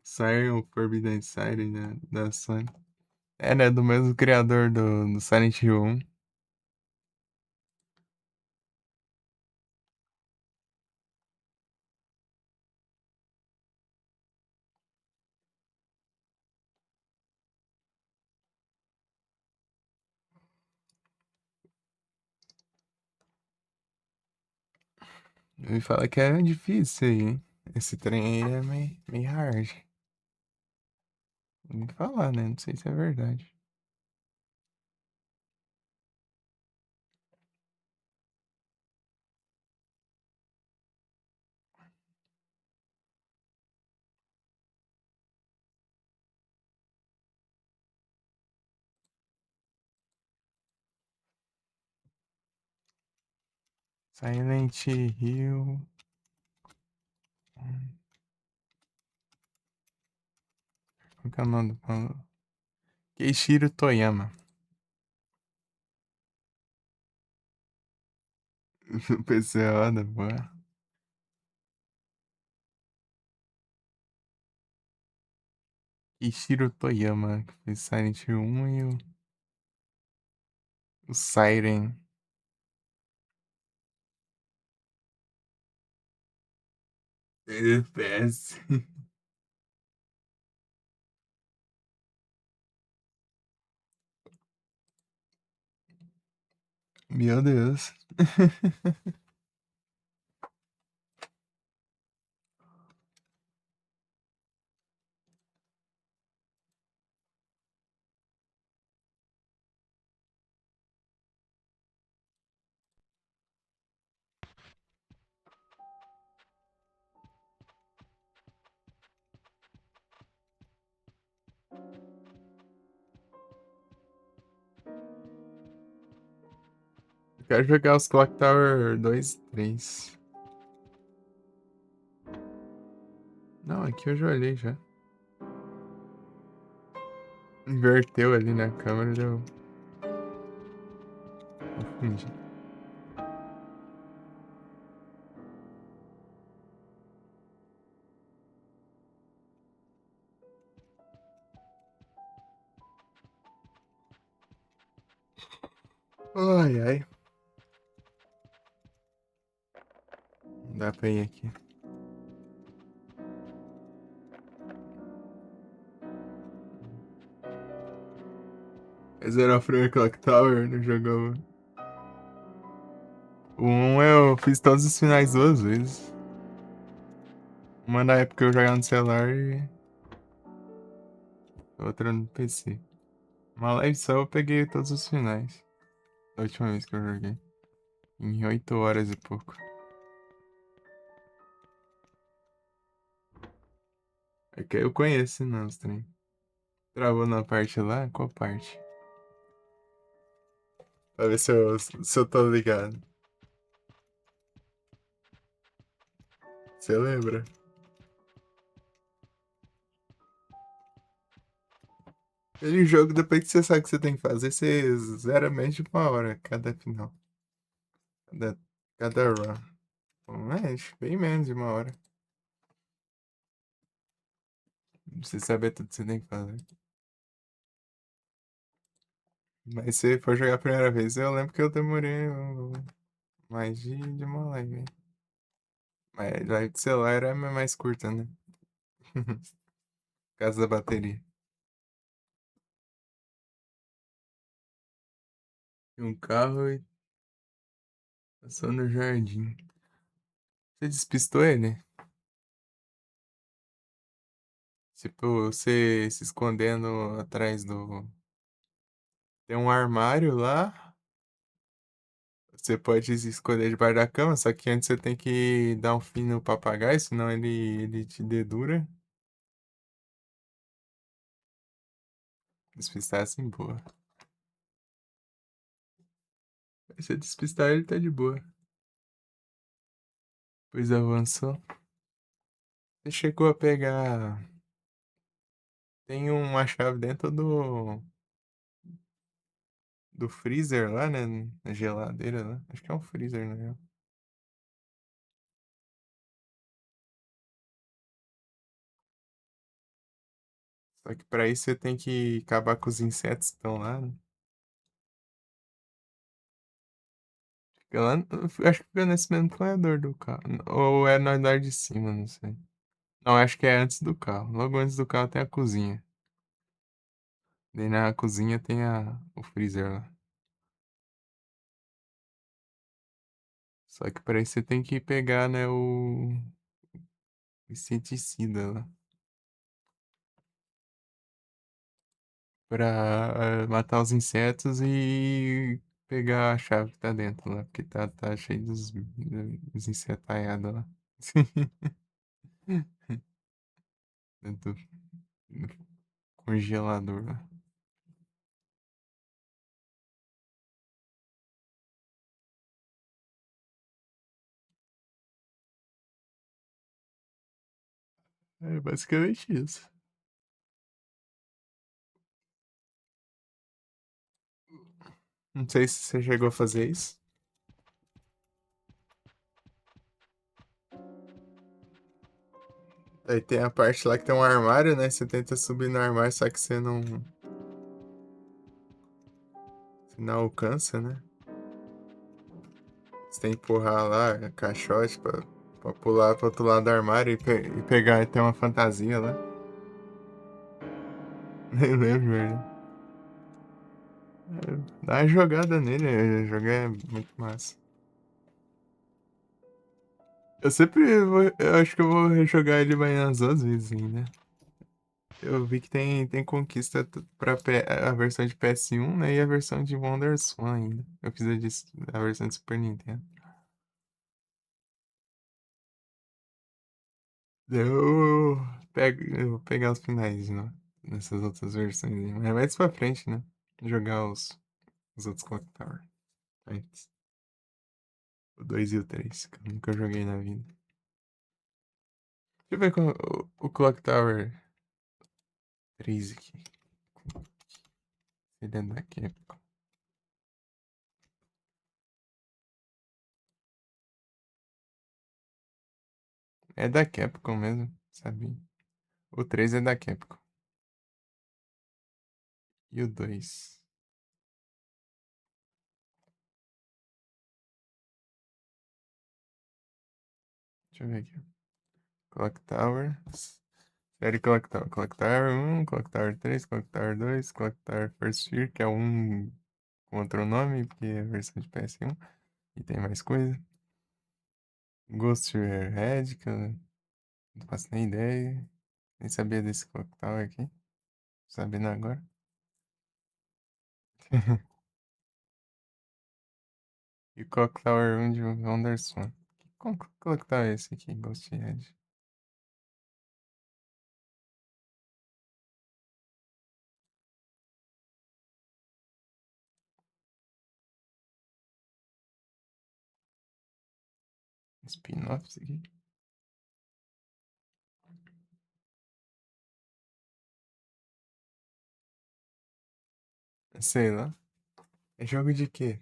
Speaker 1: Siren Forbidden Siren da Sony. É, né? Do mesmo criador do Silent Hill 1. Me fala que é difícil aí, hein? Esse trem aí é meio hard. Vou me falar, né? Não sei se é verdade. Silent Hill. Qual que é o nome do maluco? Keishiro Toyama. No PC roda, boa. Keishiro Toyama, que fez Silent Hill 1 e o Siren. FPS. Meu Deus. Eu quero jogar os Clock Tower 2 e 3. Não, aqui eu já olhei já. Inverteu ali na câmera, deu. Confundi. Ai, ai. Dá pra ir aqui. Esse era o Freak Clock Tower, não jogava. O 1 eu fiz todos os finais duas vezes. Uma na época eu jogava no celular e outra no PC. Uma live só eu peguei todos os finais. Da última vez que eu joguei. Em 8 horas e pouco. É que eu conheço, não, os trem. Travou na parte lá? Qual parte? Pra ver se eu tô ligado. Você lembra? Aquele jogo, depois que você sabe o que você tem que fazer, você zera menos de uma hora cada final. Cada, cada run. Mas, bem menos de uma hora. Pra você saber tudo que você tem que fazer. Mas se for jogar a primeira vez, eu lembro que eu demorei mais de uma live. Mas live de celular é mais curta, né? Por causa da bateria. E um carro e passou no jardim. Você despistou ele? Tipo, você se escondendo atrás do. Tem um armário lá. Você pode se esconder debaixo da cama, só que antes você tem que dar um fim no papagaio, senão ele te dedura. Despistar assim, boa. Se você despistar, ele tá de boa. Pois avançou. Você chegou a pegar. Tem uma chave dentro do freezer lá, né? Na geladeira lá. Acho que é um freezer, né? Só que pra isso você tem que acabar com os insetos que estão lá, né? Fica lá, acho que fica nesse mesmo corredor do carro. Ou é no andar de cima, não sei. Não, acho que é antes do carro. Logo antes do carro tem a cozinha. Daí na cozinha tem o freezer lá. Só que pra isso você tem que pegar, né, o inseticida lá. Pra matar os insetos e pegar a chave que tá dentro lá. Porque tá cheio dos insetaiados lá. Dentro do congelador lá. É basicamente isso. Não sei se você chegou a fazer isso. Aí tem a parte lá que tem um armário, né? Você tenta subir no armário, só que você não alcança, né? Você tem que empurrar lá, caixote pra pular pro outro lado do armário e pegar e ter uma fantasia lá. Nem lembro, velho. Dá uma jogada nele, jogar é muito massa. Eu acho que eu vou rejogar ele mais umas duas vezes ainda. Eu vi que tem conquista a versão de PS1, né? E a versão de WonderSwan ainda. Eu fiz a versão de Super Nintendo. Eu vou pegar os finais, né? Nessas outras versões aí. Mas mais pra frente, né? Jogar os outros Clock Tower. Antes. O 2 e o 3 que eu nunca joguei na vida. Deixa eu ver o Clock Tower 3 aqui. Ele é da Capcom. É da Capcom mesmo, sabia? O 3 é da Capcom. E o 2? Deixa eu ver aqui. Clock Tower. Série Clock Tower. Clock Tower 1, Clock Tower 3, Clock Tower 2, Clock Tower First Year, que é um com outro nome, porque é a versão de PS1. E tem mais coisa. Ghost Red, que eu não faço nem ideia. Nem sabia desse Clock Tower aqui. Sabendo agora. E o Clock Tower 1 de Wonderswan. Qual Clock Tower é esse aqui? Ghost Red. Spin-off isso aqui. Sei lá. É jogo de quê?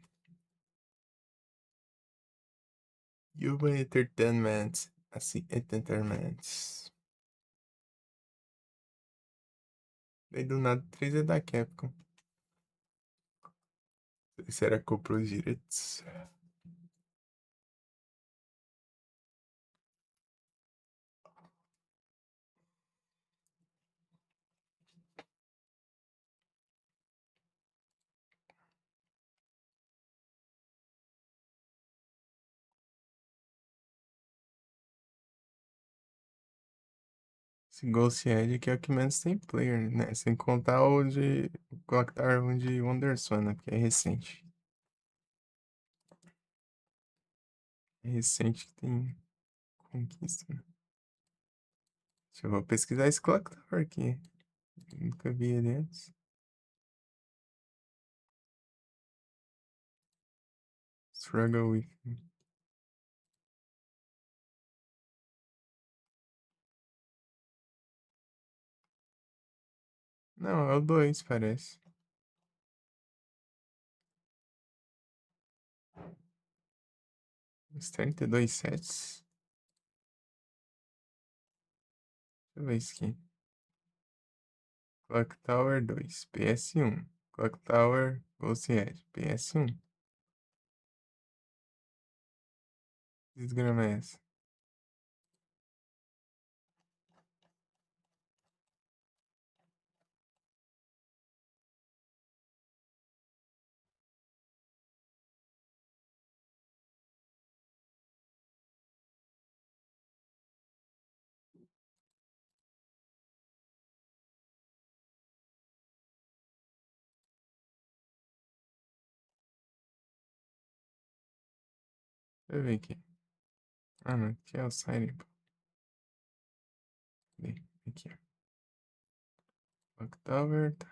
Speaker 1: Human Entertainment. Assim, Entertainment. Daí do nada 3 é da Capcom. Será que comprou os direitos? Esse Ghost Head aqui é o que menos tem player, né? Sem contar o de o Clock Tower 1 de Wonderswan, né? Porque é recente. É recente que tem conquista, né? Deixa eu vou pesquisar esse Clock Tower aqui. Nunca vi ele antes. Struggle with. Não, é o 2, parece. Os 32 sets. Deixa eu ver isso aqui. Clock Tower 2, PS1. Clock Tower Ghost Head, PS1. Que desgrama é essa? Deixa eu ver aqui. Ah, não. Aqui é o Siren. Cadê? Aqui, ó. Clock Tower. Tá.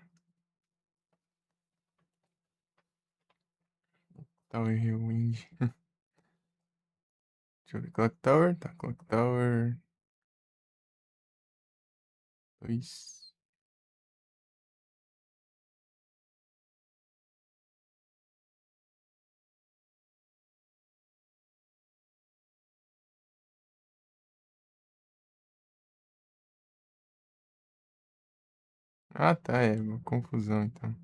Speaker 1: Tower Rewind. Deixa eu ver. Clock Tower. Tá. Clock Tower 2. Ah, tá. É uma confusão, então.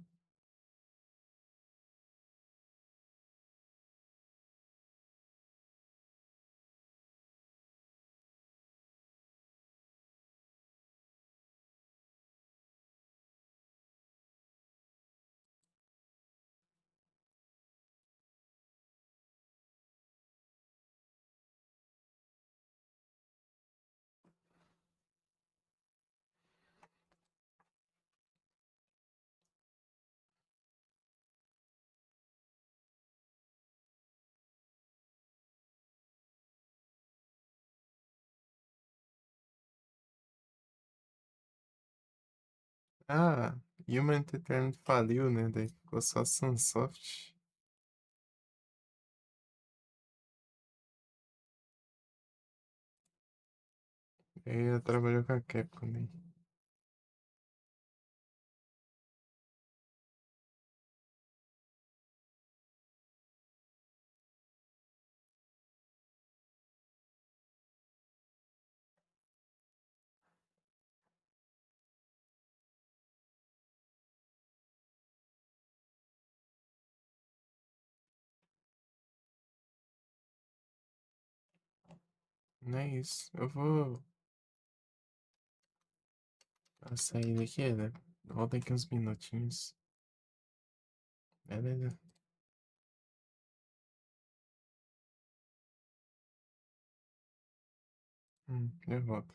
Speaker 1: Ah, Human Entertainment faliu, né? Daí ficou só Sunsoft. Aí ela trabalhou com a Capcom, né? Não é isso. Eu vou sair daqui, né? Volta aqui uns minutinhos. Beleza? Eu volto.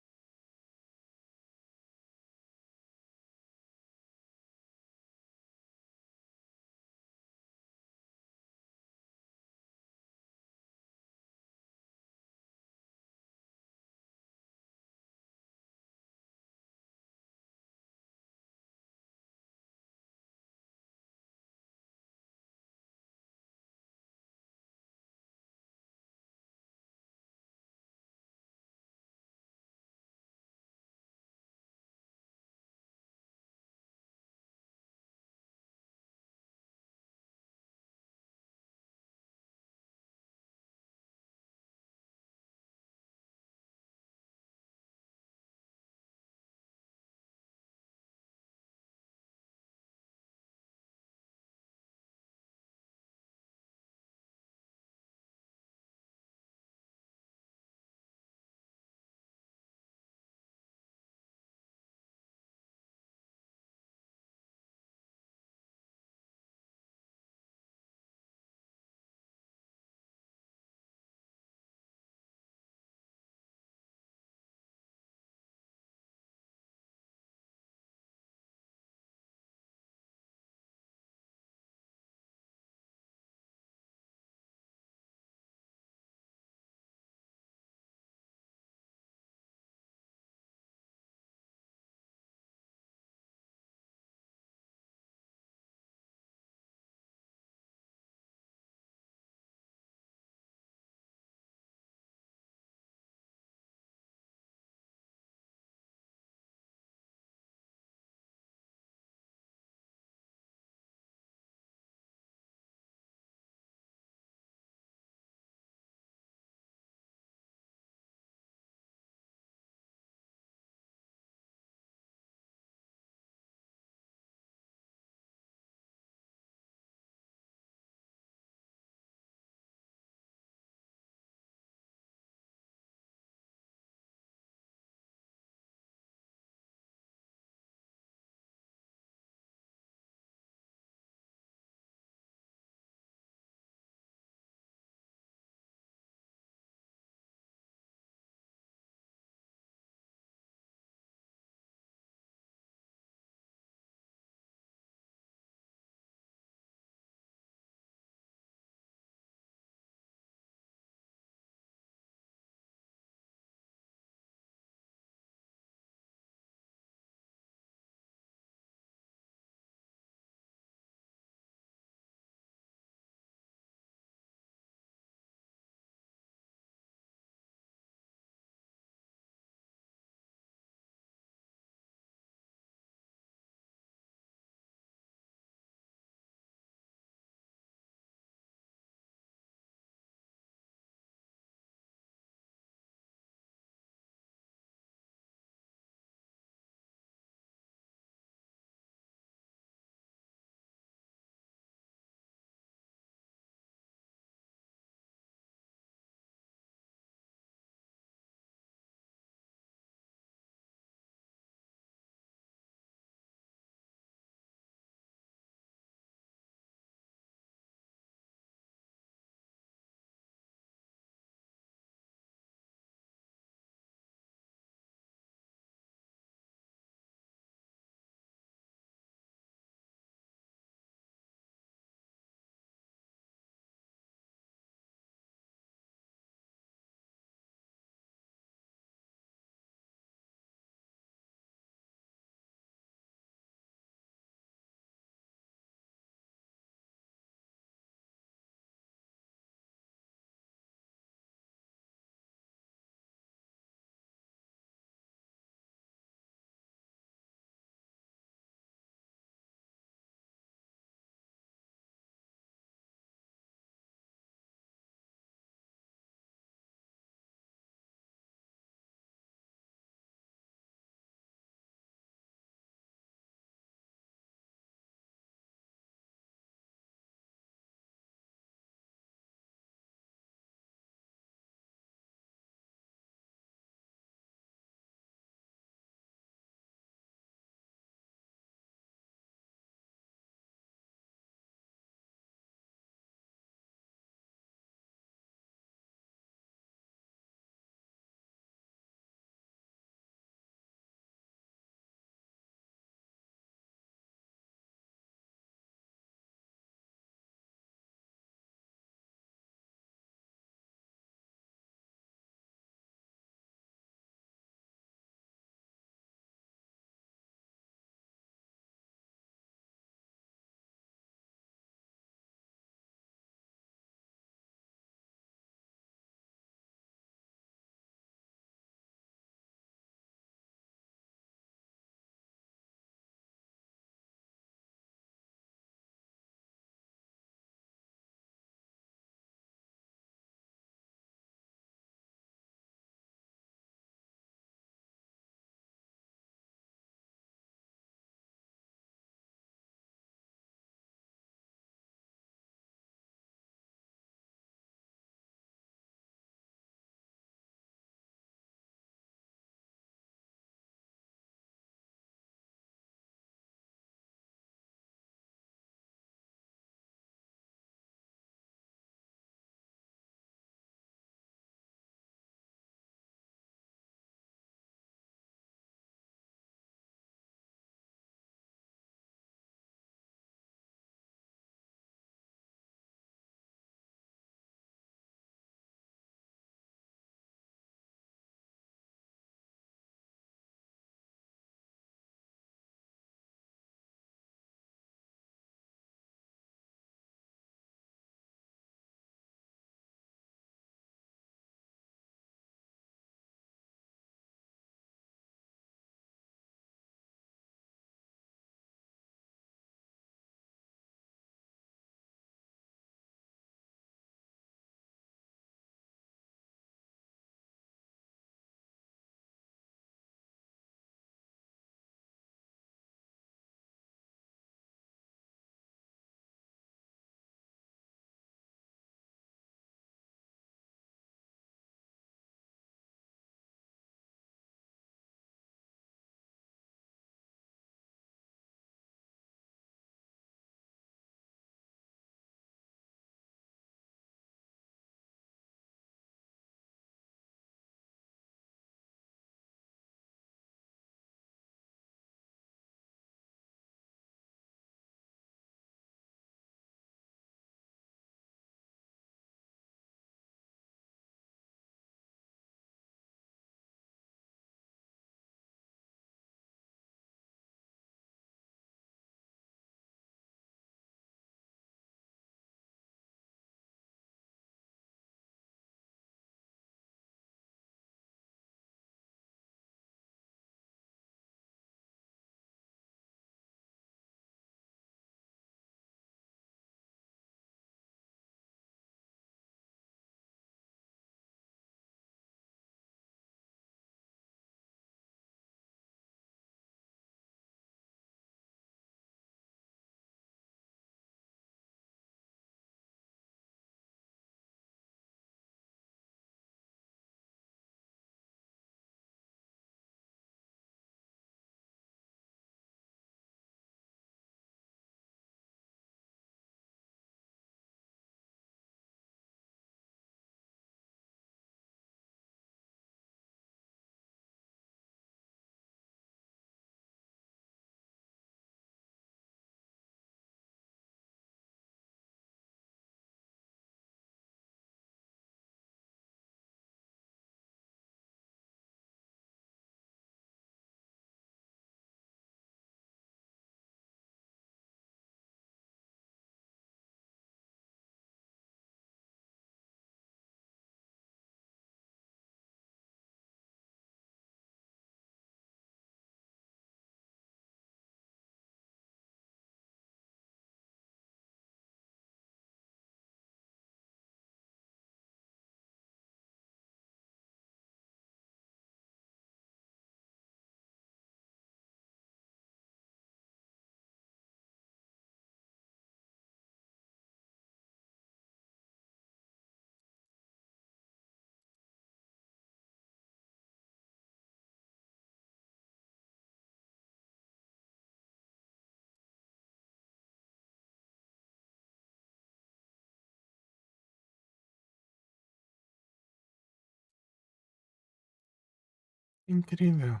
Speaker 1: Incrível.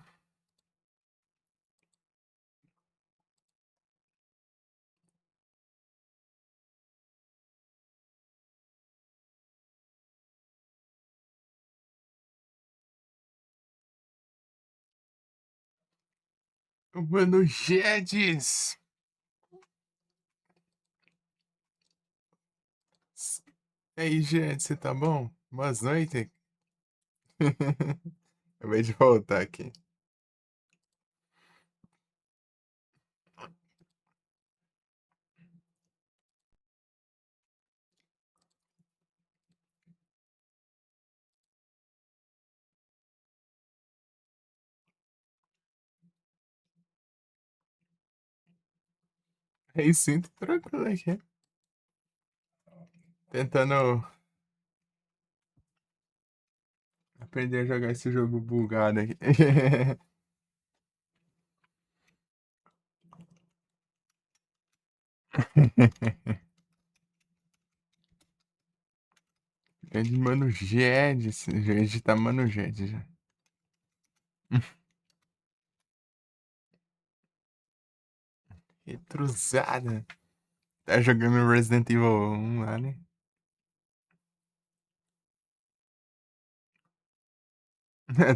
Speaker 1: O Mano Guedes. E aí, Guedes, você tá bom? Boas noites. Acabei de voltar aqui. Aí sim, tô tranquilo aqui. Tentando aprender a jogar esse jogo bugado aqui. Grande Mano Guedes. Já tá Mano Guedes já. Retrusada. Tá jogando Resident Evil 1 lá, né?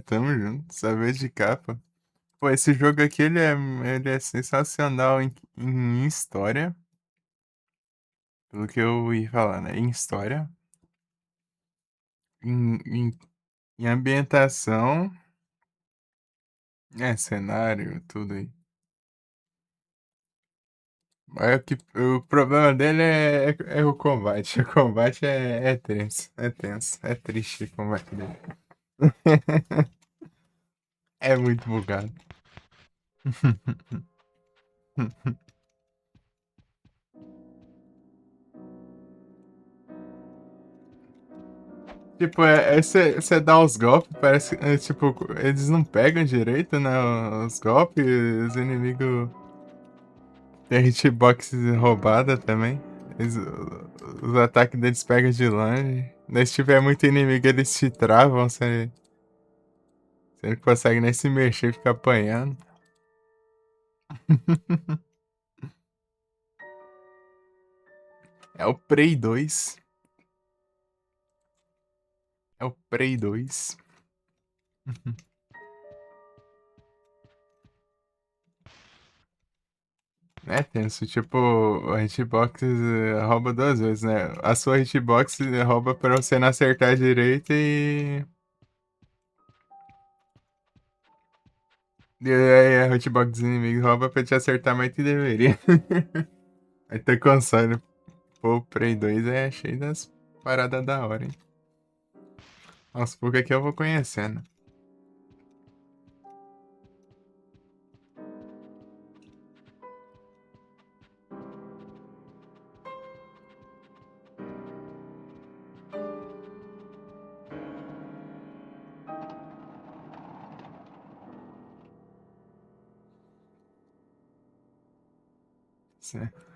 Speaker 1: Tamo junto. Saber de capa. Pô, esse jogo aqui, ele é sensacional em história. Pelo que eu ia falar, né? Em história. Em, em ambientação. Cenário, tudo aí. Mas o problema dele é o combate. O combate é tenso. É tenso. É triste o combate dele. É muito bugado. Tipo, você dá os golpes, parece que, tipo, eles não pegam direito, né? Os golpes, os inimigos têm hitbox roubada também. Os ataques deles pegam de longe. Daí se tiver muito inimigo, eles te travam, você não consegue nem se mexer, fica apanhando. É o Prey 2. É o Prey 2. É tenso, tipo, a hitbox rouba duas vezes, né? A sua hitbox rouba pra você não acertar direito e aí a hitbox dos inimigos rouba pra te acertar mais que deveria. Aí tem console. Pô, o Prey 2 é cheio das paradas da hora, hein? Aos poucos aqui eu vou conhecendo. Certo.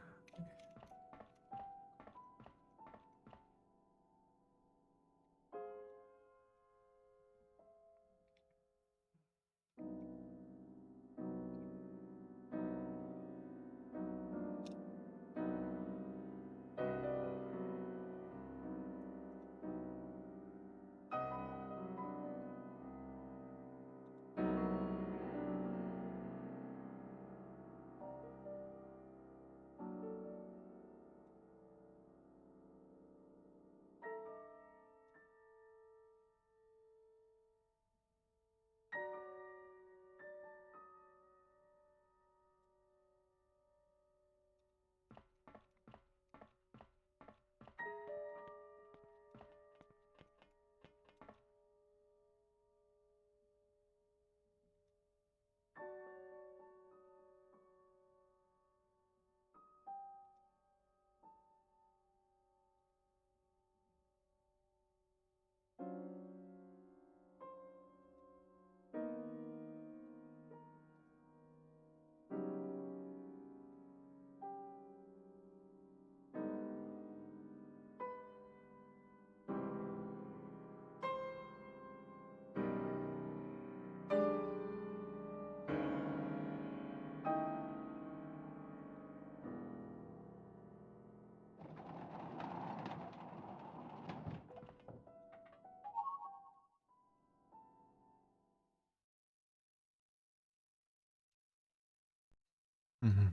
Speaker 1: Uhum.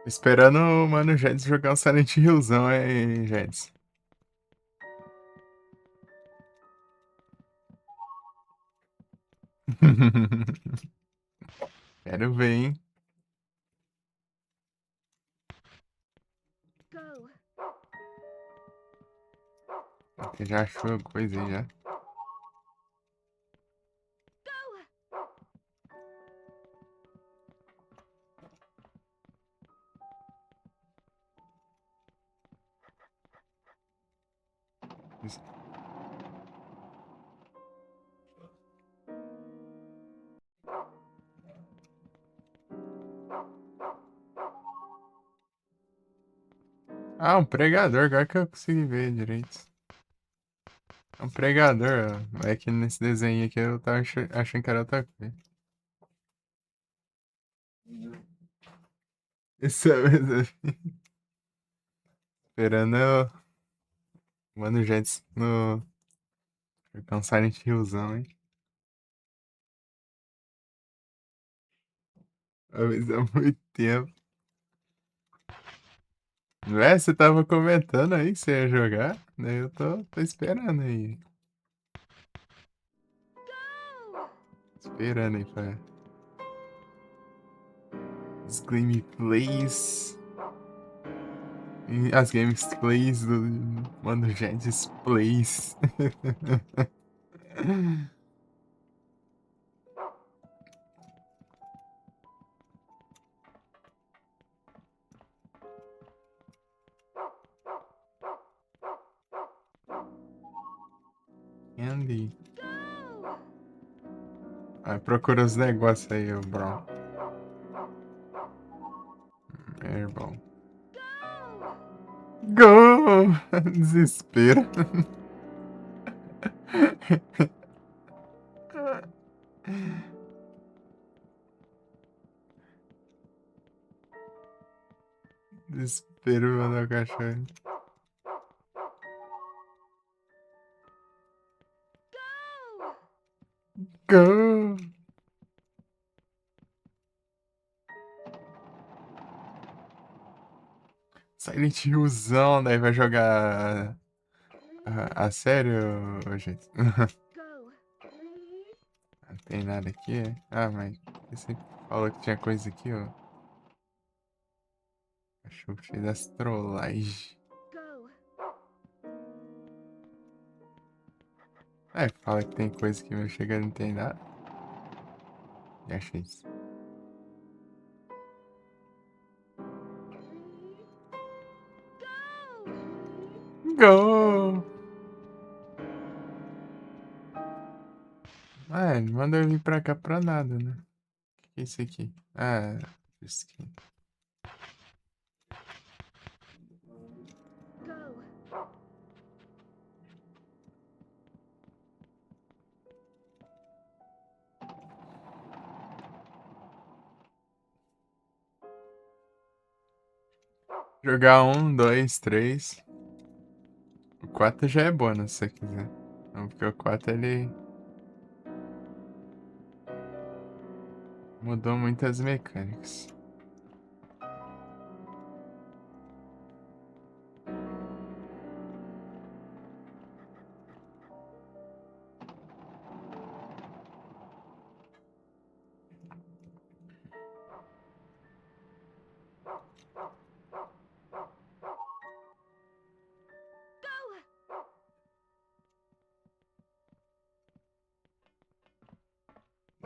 Speaker 1: Esperando o Mano Jets jogar um Silent Hillzão aí, Jets. Quero ver, hein?
Speaker 2: Go.
Speaker 1: Você já achou a coisa aí, já? Ah, um pregador, agora que eu consegui ver direito. É um pregador, ó. É que nesse desenho aqui eu tava achando que era outra coisa. Isso é mesmo. Esperando o Mano Jets no. Jogar um Silent Hillzão, hein? Há muito tempo. Não é? Você tava comentando aí que você ia jogar? Daí eu tô esperando aí. Esperando aí pra. Os gameplays. As gameplays do Mano Jets Plays. Andy. Vai, procura os negócios aí, ô Brown. É bom. Go! Desespero. Desespero, meu cachorro. Go! Silent Hillzão, daí vai jogar a sério, ô, gente.
Speaker 2: Go.
Speaker 1: Não tem nada aqui, é? Ah, mas você falou que tinha coisa aqui, ó. Cachorro cheio das trollagens.
Speaker 2: Go.
Speaker 1: É, fala que tem coisa que meu chega não tem nada. E achei isso. Go! Ah, ele mandou eu vir pra cá pra nada, né? O que é isso aqui? Ah, skin.
Speaker 2: Go.
Speaker 1: Jogar um, dois, três. O 4 já é bônus, se você quiser. Não, porque o 4 ele mudou muitas mecânicas.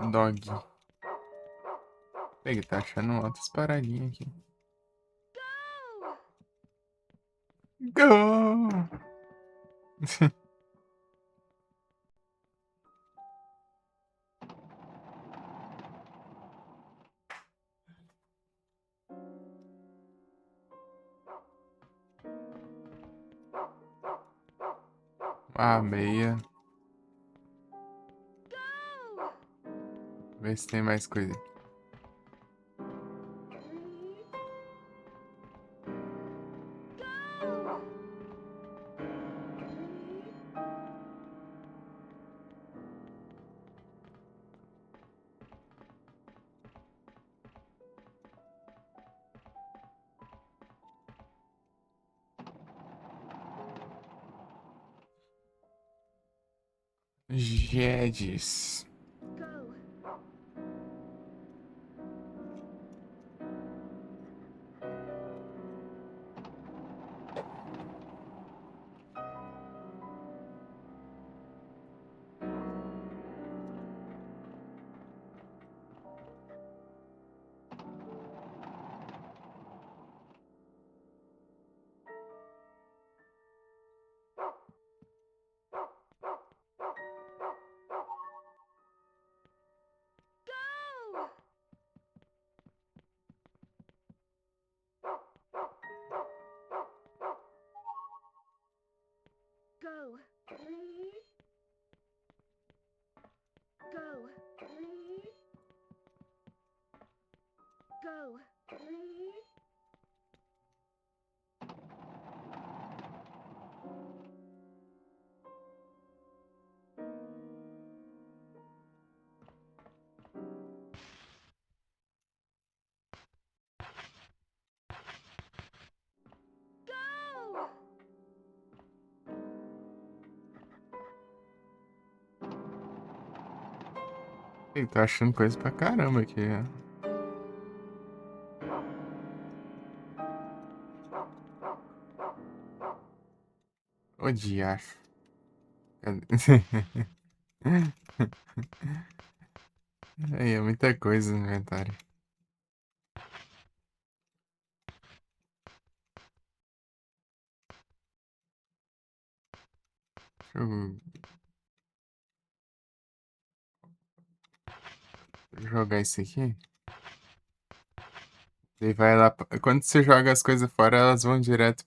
Speaker 1: Dog. Ele tá achando altas paradinhas aqui. Go! Ah, meia. Vê se tem mais coisa. Jedes.
Speaker 2: Go. Go. Go. Go. Go.
Speaker 1: Ele tá achando coisa pra caramba aqui. Ô diacho. Aí, é muita coisa no inventário. Deixa eu jogar isso aqui. Daí vai lá. Quando você joga as coisas fora, elas vão direto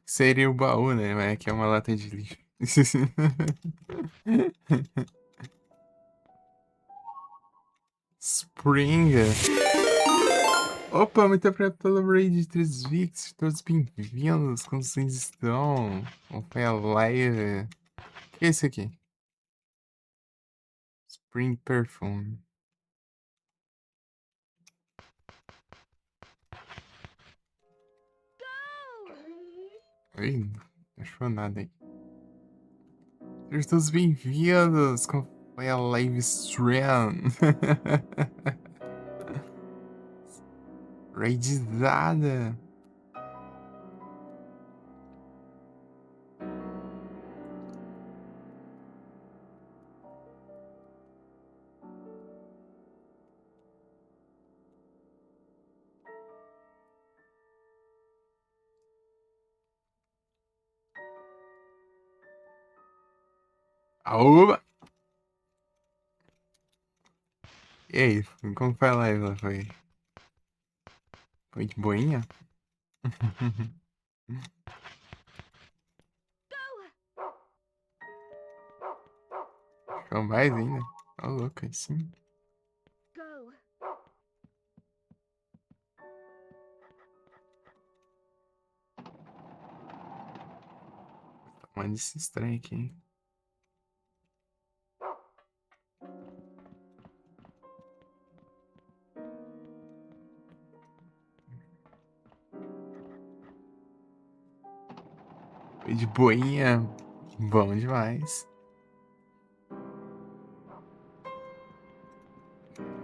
Speaker 1: seria o baú, né? Mas aqui é uma lata de lixo. Spring. Opa, muito obrigado pelo raid de 3 VIX. Todos bem-vindos. Como vocês estão? Vamos a live. O que é isso aqui? Spring Perfume. Ih, não achou nada aí. Sejam todos bem-vindos. Como foi a live stream? Raidzada. Aoba! E aí, como foi a live lá? Foi de boinha? Ficou mais ainda? Ó, louco, aí sim.
Speaker 2: Go.
Speaker 1: Mano, esse estranho aqui, hein? Foi de boinha. Bom demais.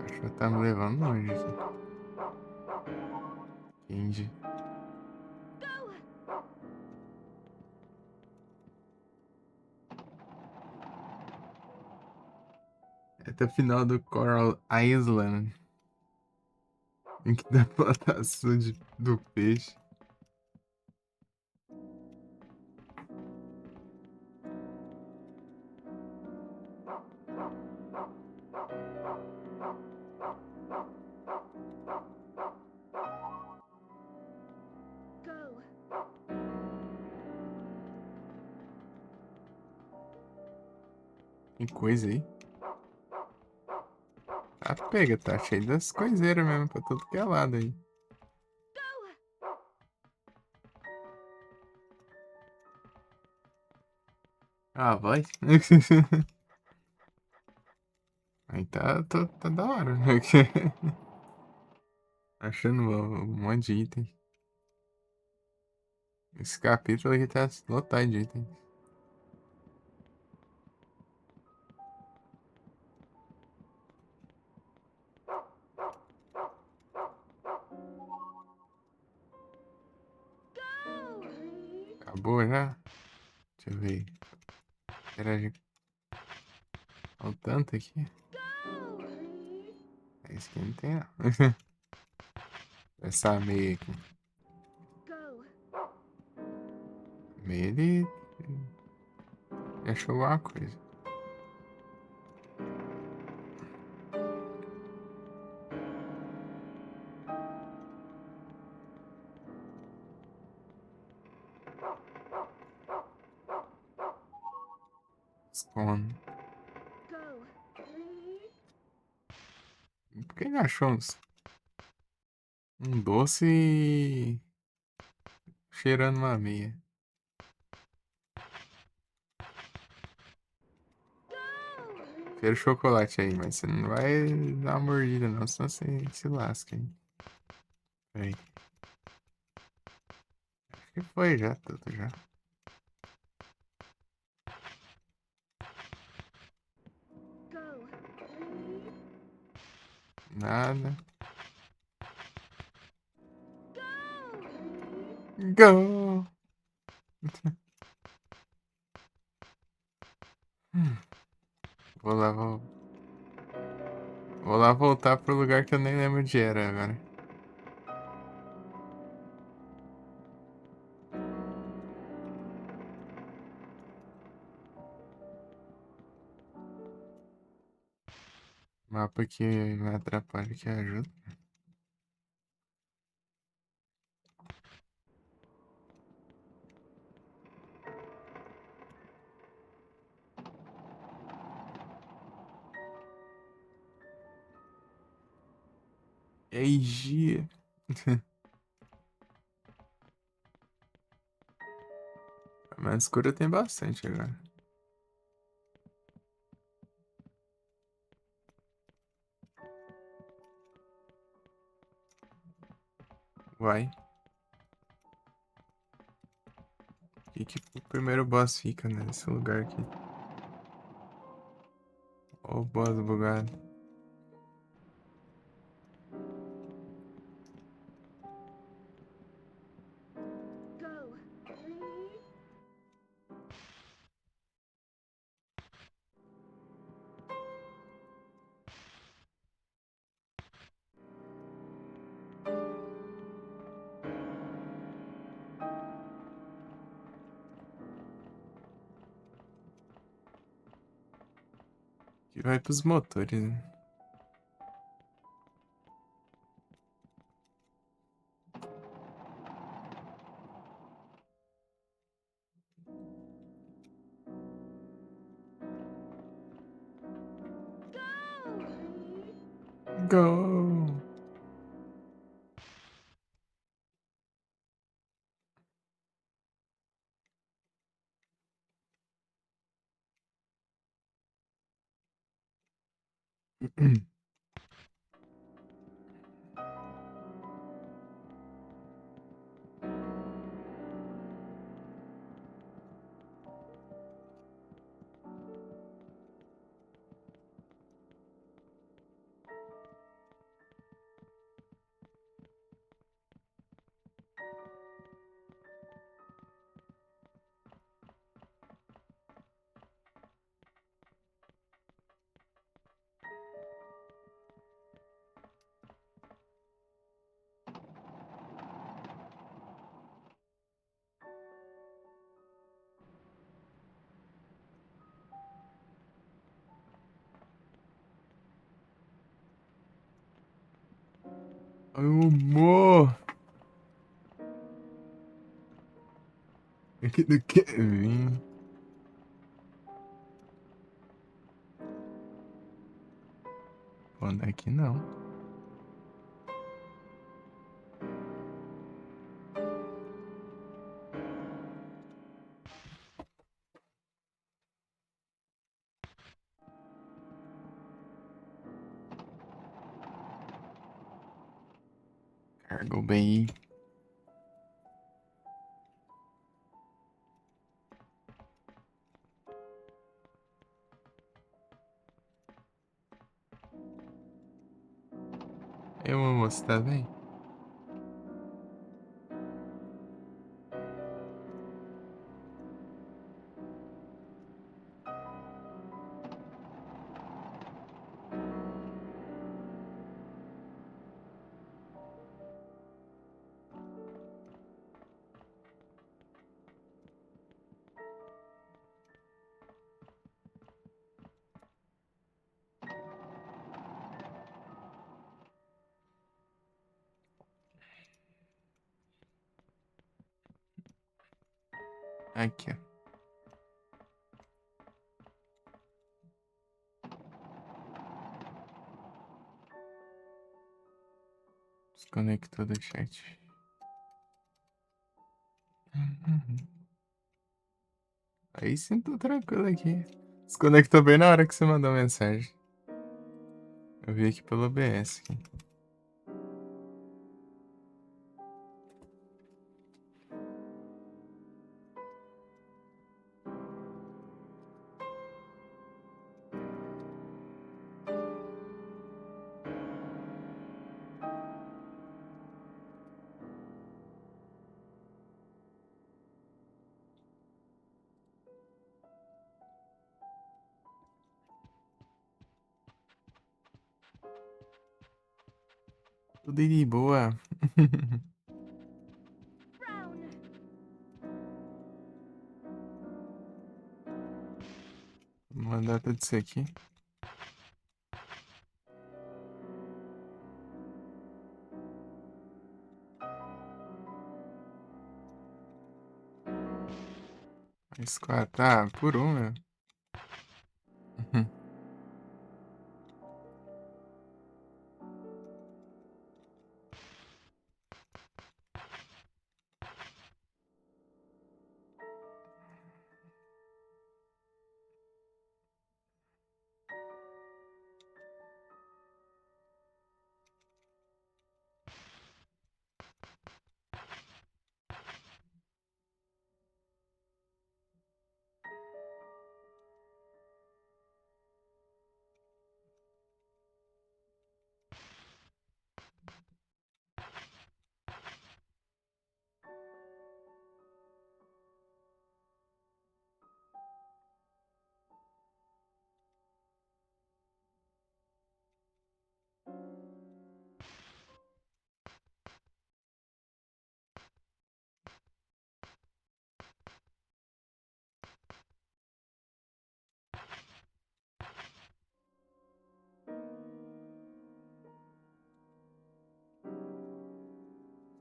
Speaker 1: Acho que tá me levando longe aqui. Entendi. Até o final do Coral Island. Em que dá plantação do peixe.
Speaker 2: Go.
Speaker 1: Tem coisa aí. Tá pega, tá cheio das coiseiras mesmo, pra tudo que é lado aí. Ah, vai. Aí tá da hora. Achando um monte de item. Esse capítulo aqui tá lotado de itens. Acabou já? Deixa eu ver. Interagir. Olha o tanto aqui. Esse aqui não tem, não. Essa meia aqui.
Speaker 2: Go.
Speaker 1: Meia ele achou alguma coisa. Esconde.
Speaker 2: Go.
Speaker 1: Por que ele achou um doce cheirando uma meia? Quero chocolate aí, mas você não vai dar uma mordida não, senão você se lasca aí. Peraí. Acho que foi já, tudo já.
Speaker 2: Go.
Speaker 1: Nada. Go! Vou lá, vou lá voltar pro lugar que eu nem lembro onde era agora. Mapa que não atrapalha, que ajuda. Eiji. Mas escura tem bastante agora. Vai. Que o primeiro boss fica nesse lugar aqui? Ó o boss bugado.
Speaker 2: Go.
Speaker 1: Que vai pros motores, né? Go! Amor. Aqui do Kevin. Pô, daqui não. Cargo Bay. Eu amo, você tá bem? Aqui, ó. Desconectou do chat. Aí sim, tô tranquilo aqui. Desconectou bem na hora que você mandou mensagem. Eu vi aqui pelo OBS. Aqui. Tudo de boa. Vou mandar tudo isso aqui. Mais 4. Ah, por um, meu.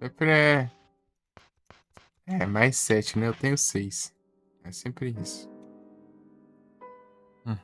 Speaker 1: Sempre é. É, mais 7, né? Eu tenho 6. É sempre isso. Hum.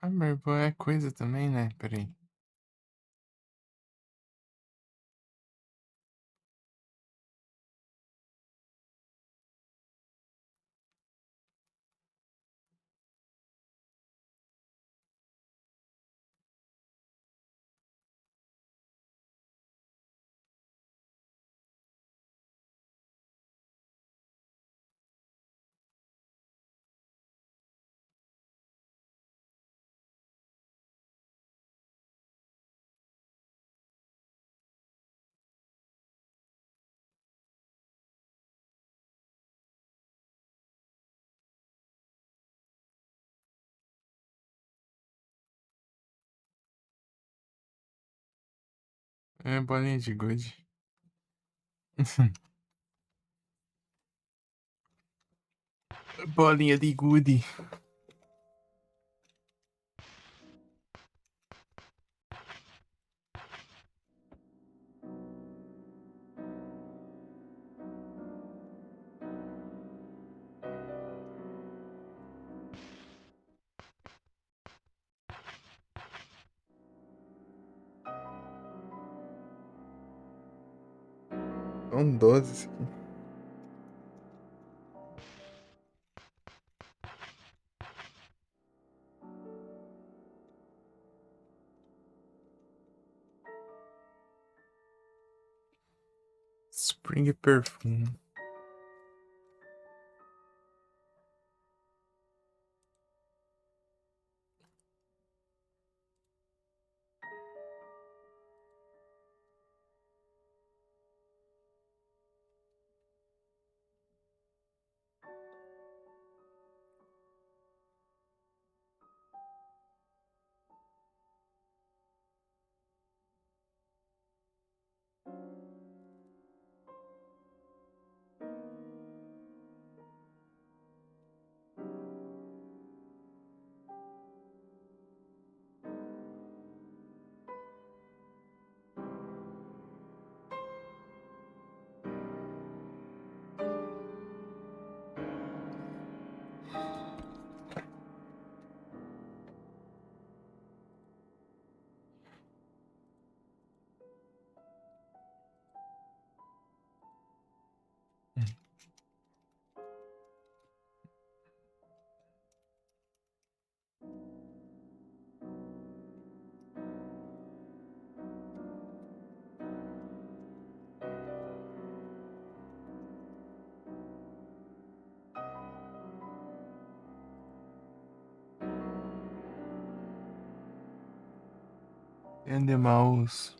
Speaker 1: Ah, mas pô, é coisa também, né? Peraí. É bolinha de gude. Bolinha de gude. São 12 isso aqui. Spring Perfume. And the mouse.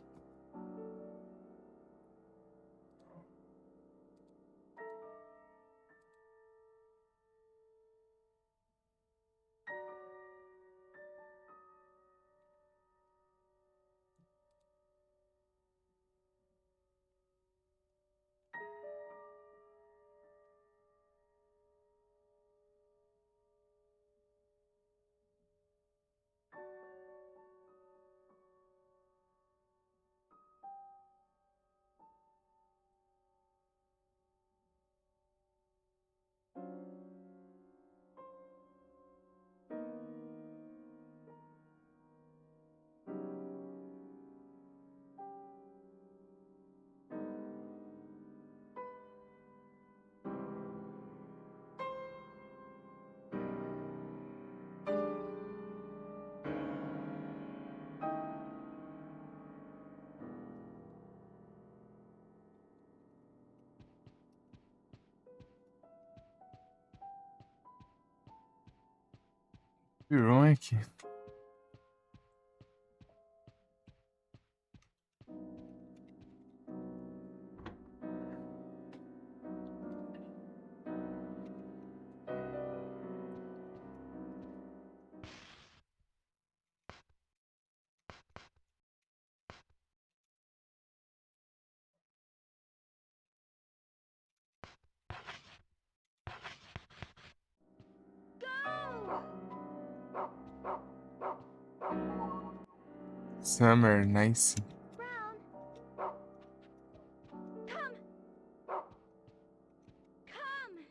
Speaker 1: Ironic. Summer, nice.
Speaker 2: Brown. Come. Come.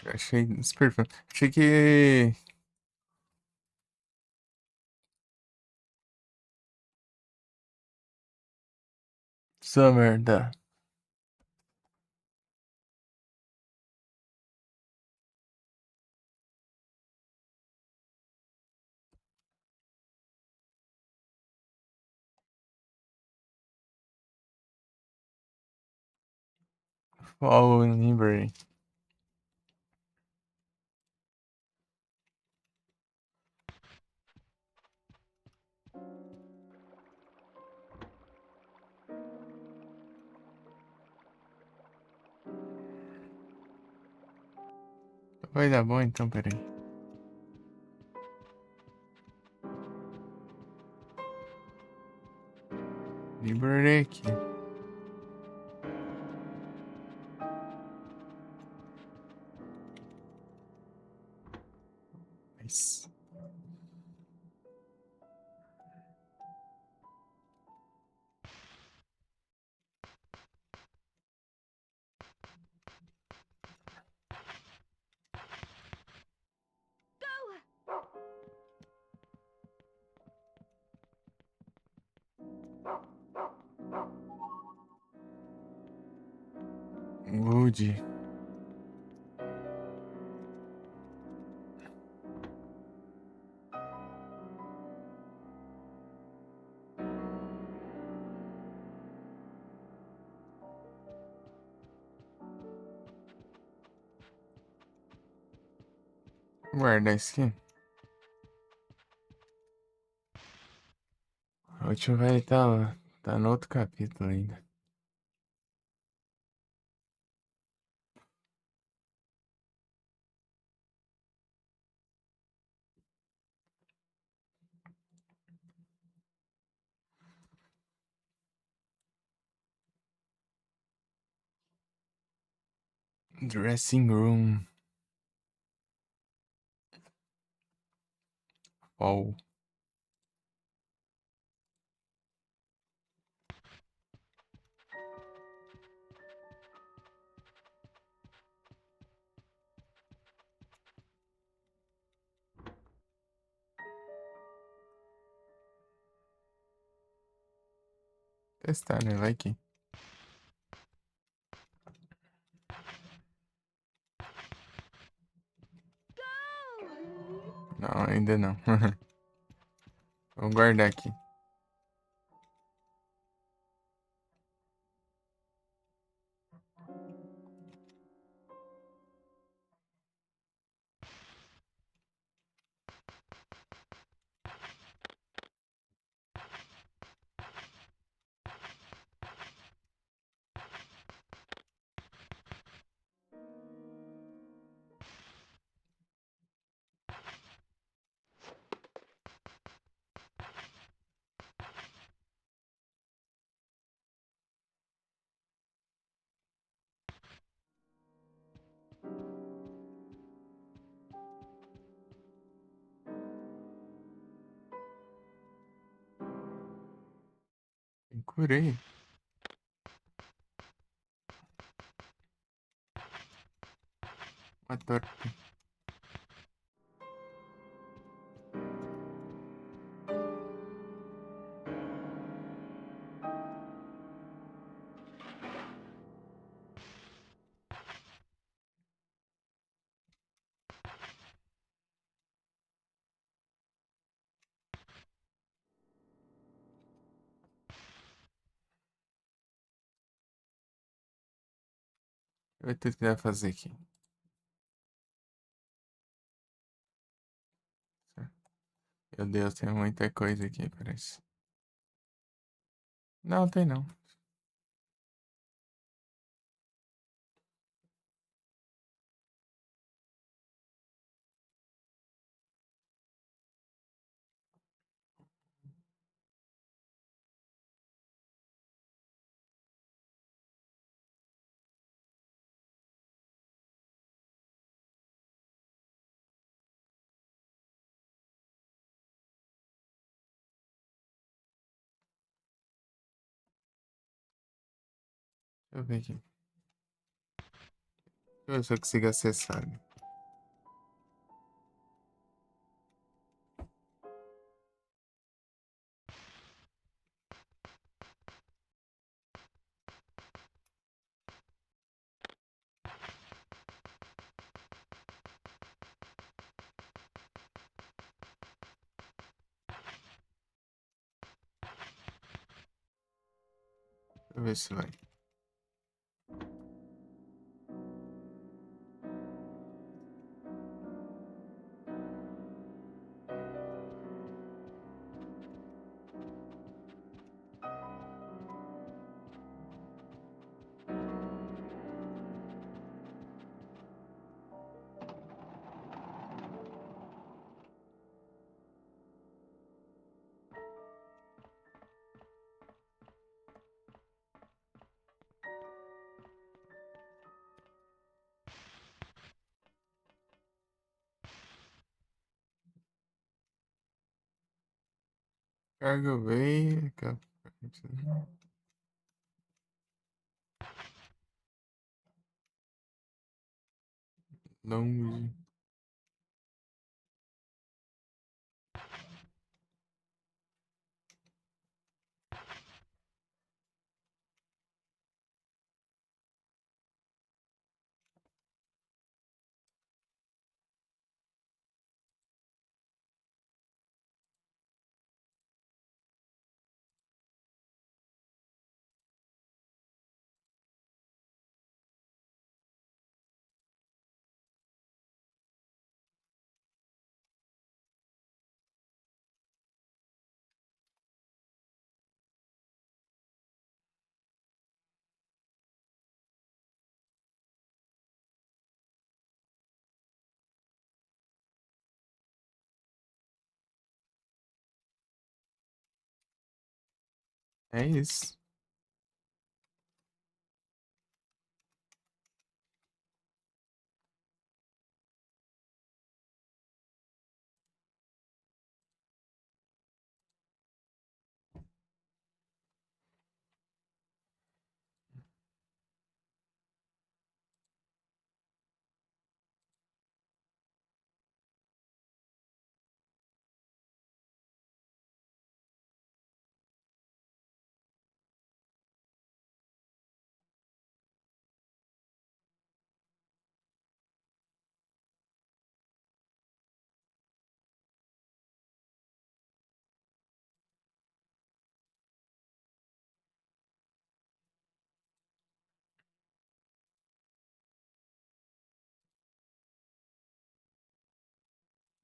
Speaker 1: Achei super fã. Achei que. Summer, da. Fall Library. Vai dar bom então, peraí. Library aqui. Nice. Woody. Guarda isso aqui. O último vai tá no outro capítulo ainda. Dressing room. Fall. Testar, né? Vai que. Não, ainda não. Vou guardar aqui. Curei. Uma torta. Eu tudo que vai fazer aqui. Meu Deus, tem muita coisa aqui, parece. Não, tem não. Deixa eu ver aqui. Deixa eu ver se eu consigo acessar. Deixa eu ver se vai. Cargo Bay. Longe. É isso.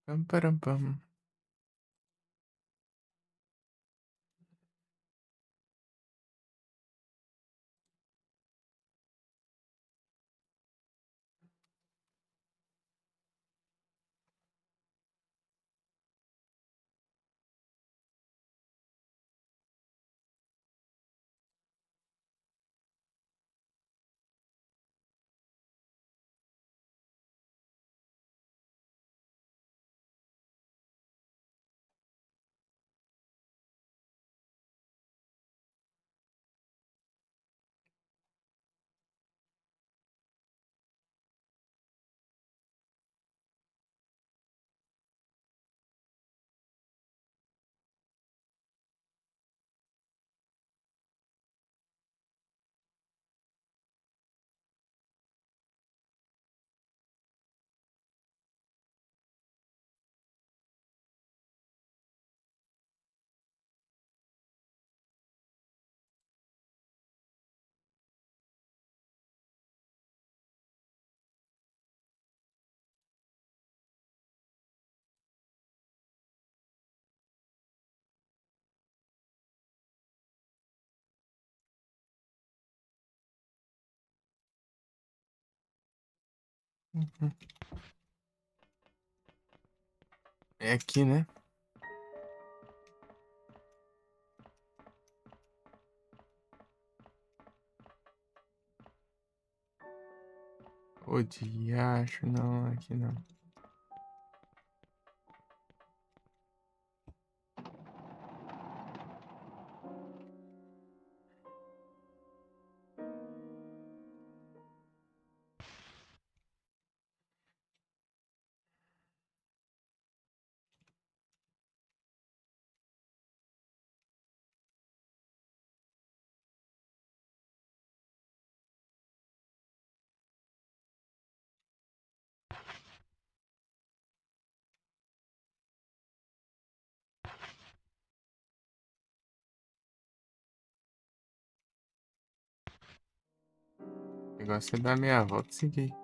Speaker 1: Pam, param, pam. É aqui, né? Ô, diacho, não, aqui não. O negócio é dar meia volta e seguir.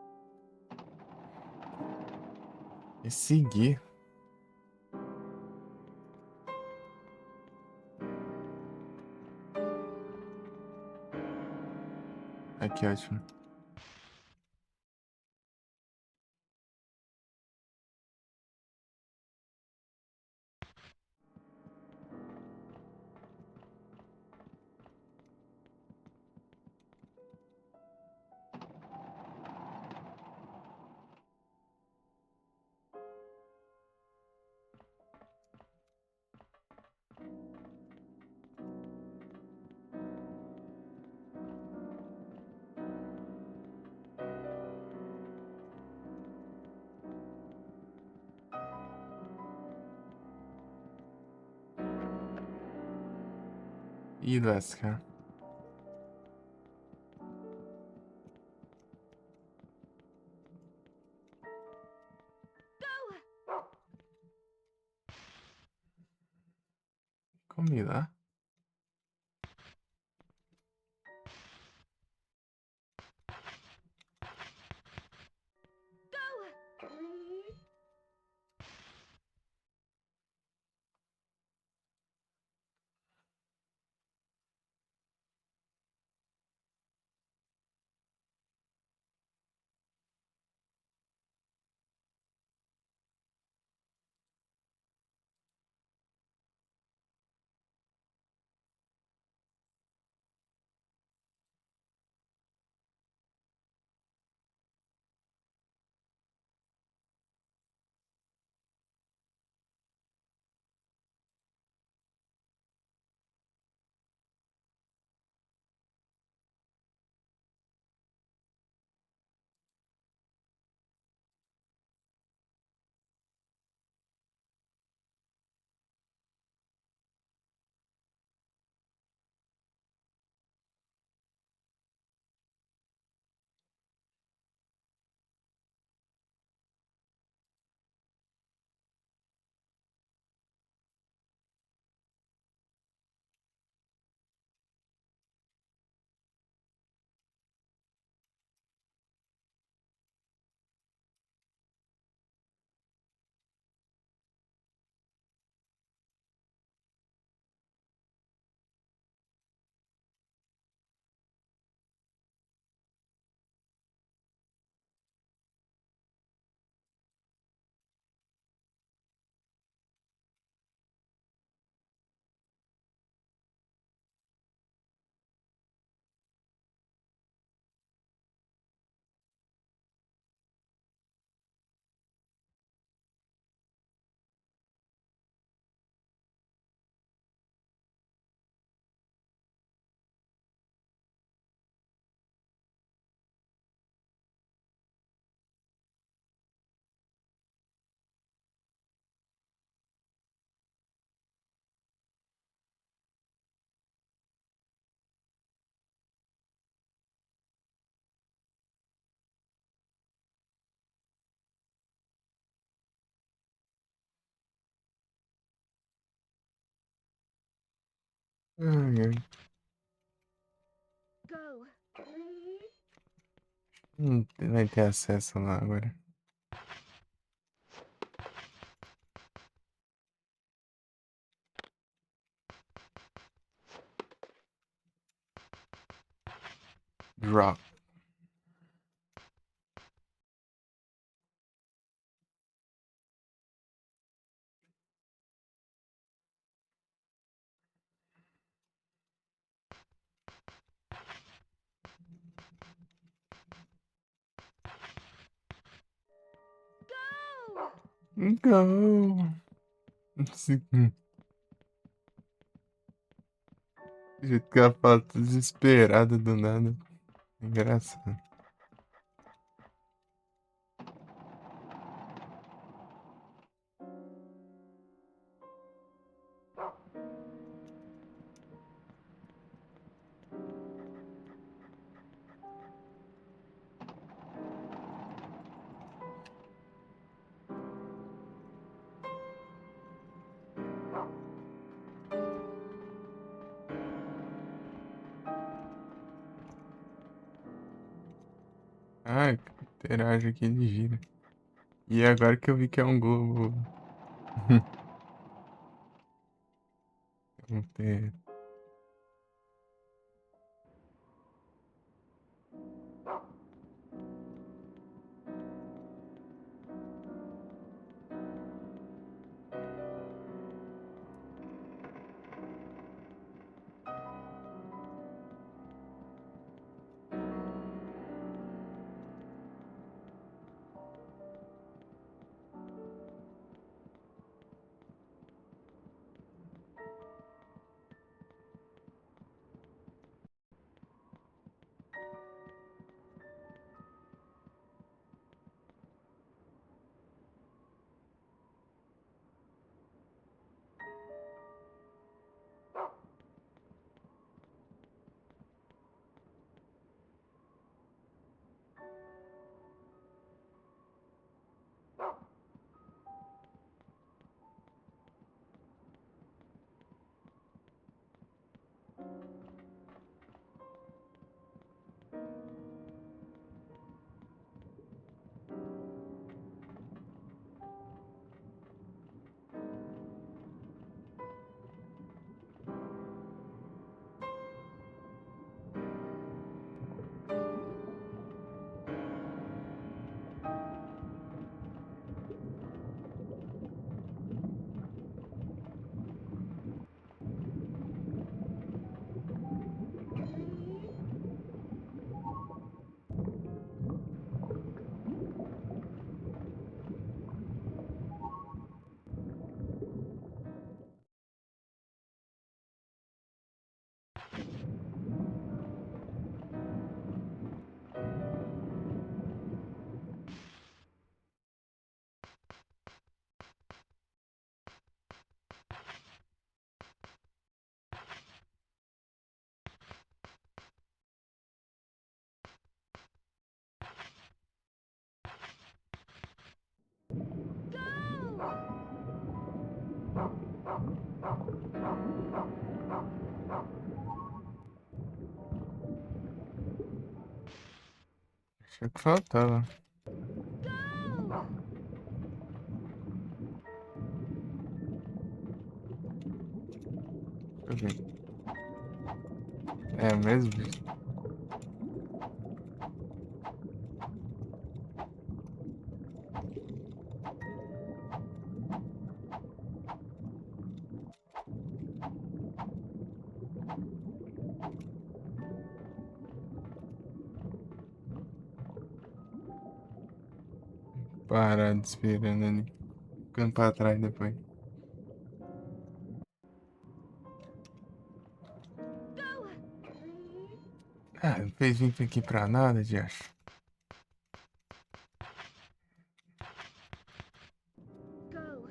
Speaker 1: É seguir. Aqui, ótimo. Ih, lasca. Comida. Ai, ai.
Speaker 2: Go.
Speaker 1: Não vai ter acesso lá agora. Drop. Go. Do jeito que ela fala, tô desesperada do nada. Engraçado. Ah, interage aqui, ele gira. E agora que eu vi que é um globo. Vamos ter. Achei que faltava. Deixa eu ver. É mesmo? Parado esperando ali. Ficando pra trás depois. Ah, não fez vir aqui pra nada, de acho.
Speaker 2: Go.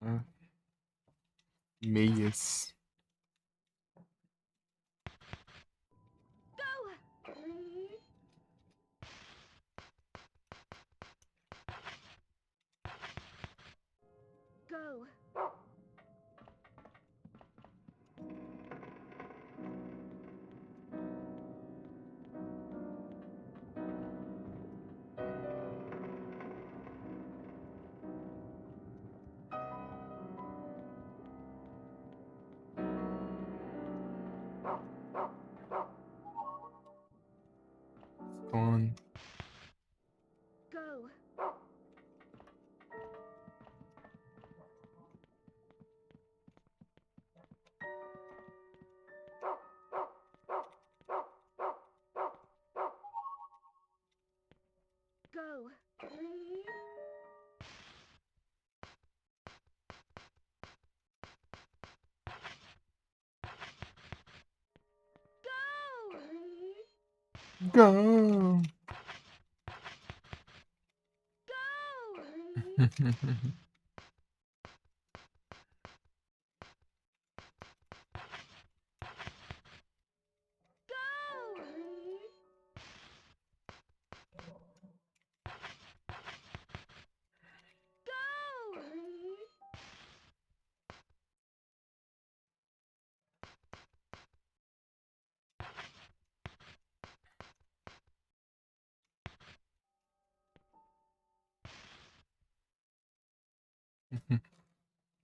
Speaker 1: Ah, meias.
Speaker 2: Go.
Speaker 1: On.
Speaker 2: Go. Go. Go.
Speaker 1: Go!
Speaker 2: Go.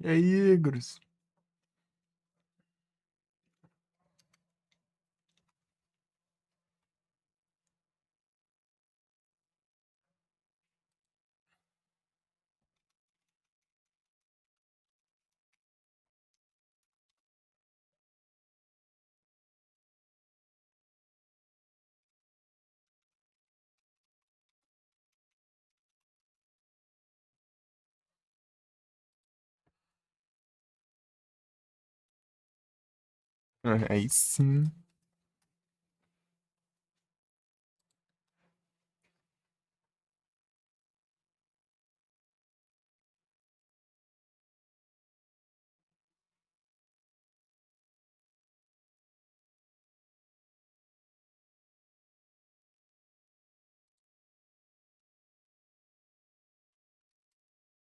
Speaker 1: E aí, Igros? Aí sim.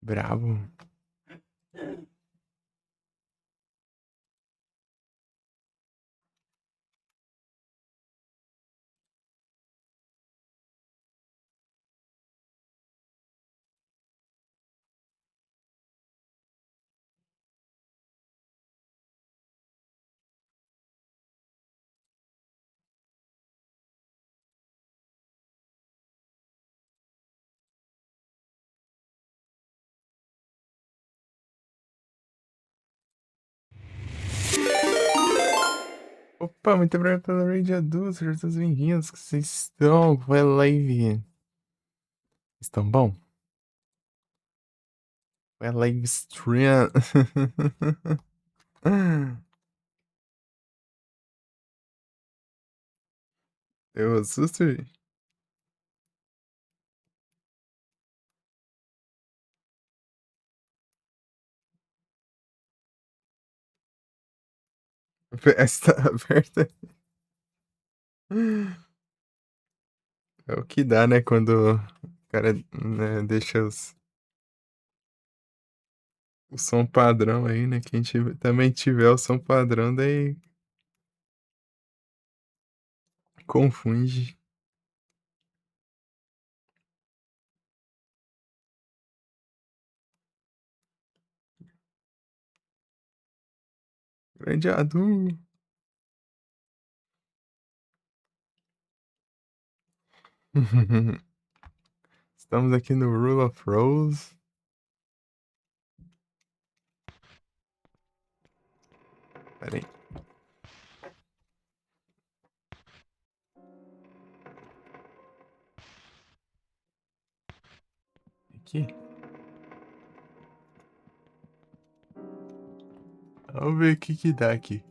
Speaker 1: Bravo. Opa, muito obrigado pela raid adulto, sejam todos bem-vindos. Que vocês estão? Vai live. Estão bom? É live stream. Eu assusto. Está aberta. É o que dá, né? Quando o cara, né, deixa o som padrão aí, né? Quem também tiver o som padrão, daí confunde. Grande Adu. Estamos aqui no Rule of Rose. Pera aí. Aqui. Vamos ver o que que dá aqui.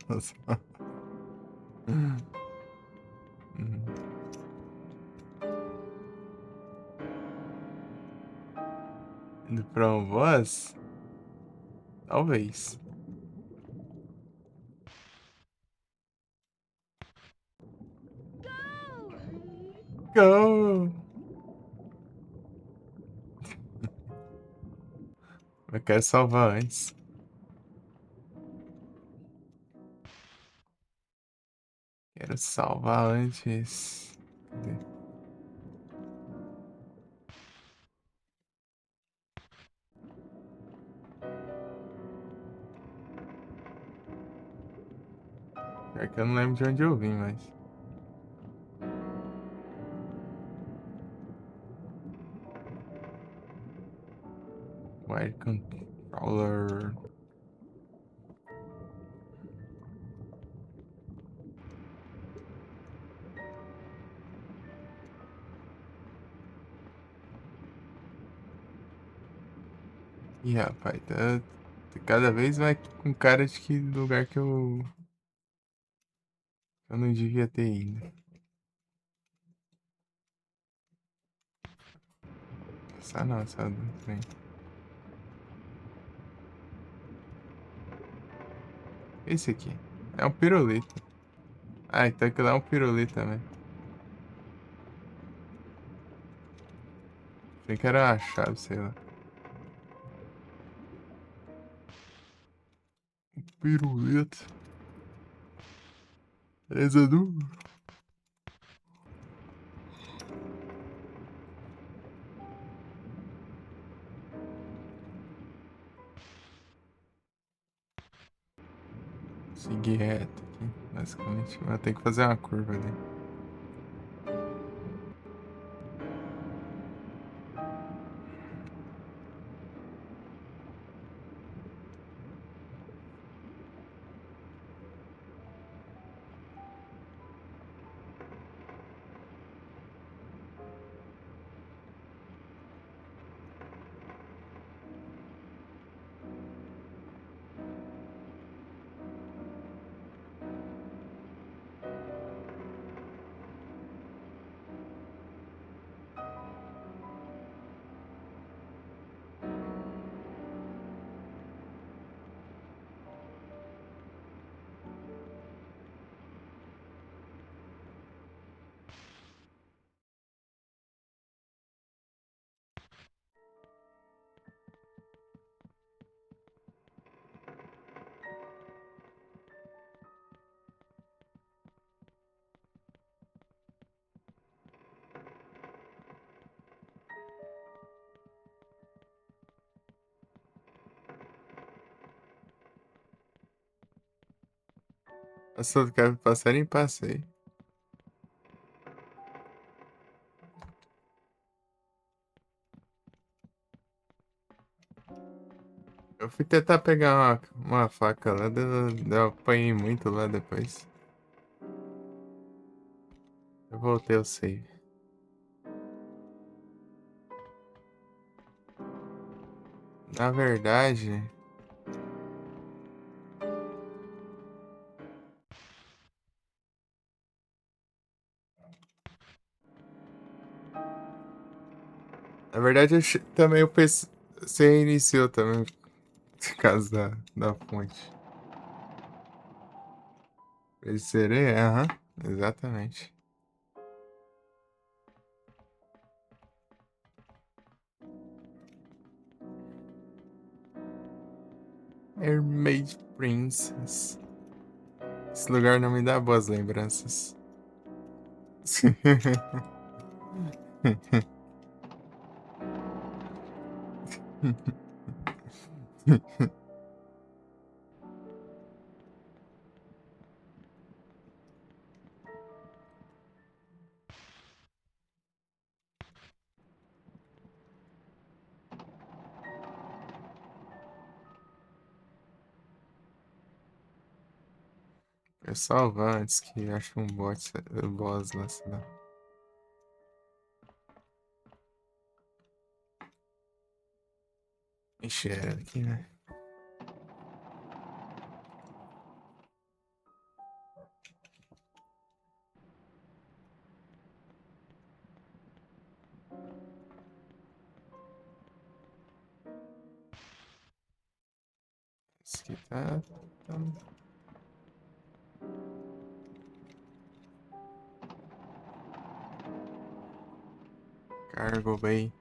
Speaker 1: Nossa. Indo pra um boss? Talvez. Go! Eu quero salvar antes. Quero salvar antes. Cadê? Pior que eu não lembro de onde eu vim, mas. Wire controller. Ih, rapaz, cada vez vai com cara de que lugar que eu não devia ter ido. Essa não, essa do trem. Esse aqui. É um pirulito. Ah, então aquilo é um pirulito também. Achei que era a chave, sei lá. Pirulito. Beleza, Du? Seguir reto aqui. Basicamente, vai ter que fazer uma curva ali. Passou do carro passarinho, passei. Eu fui tentar pegar uma faca lá, eu apanhei muito lá depois. Eu voltei ao save. Na verdade. Na verdade, também o PC. Você reiniciou também. Por causa da fonte. Esse seria? Aham. Exatamente. Mermaid Princess. Esse lugar não me dá boas lembranças. Eu salvar antes que ache um boss na cidade. Ixi, é aqui, né? Esse aqui tá... Cargo Bay.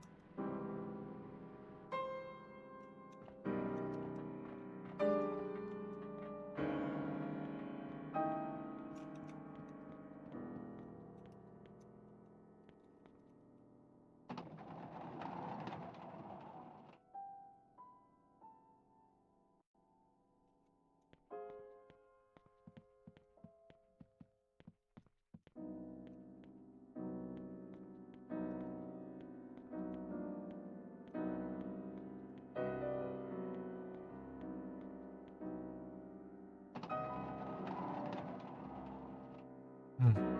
Speaker 1: Hum.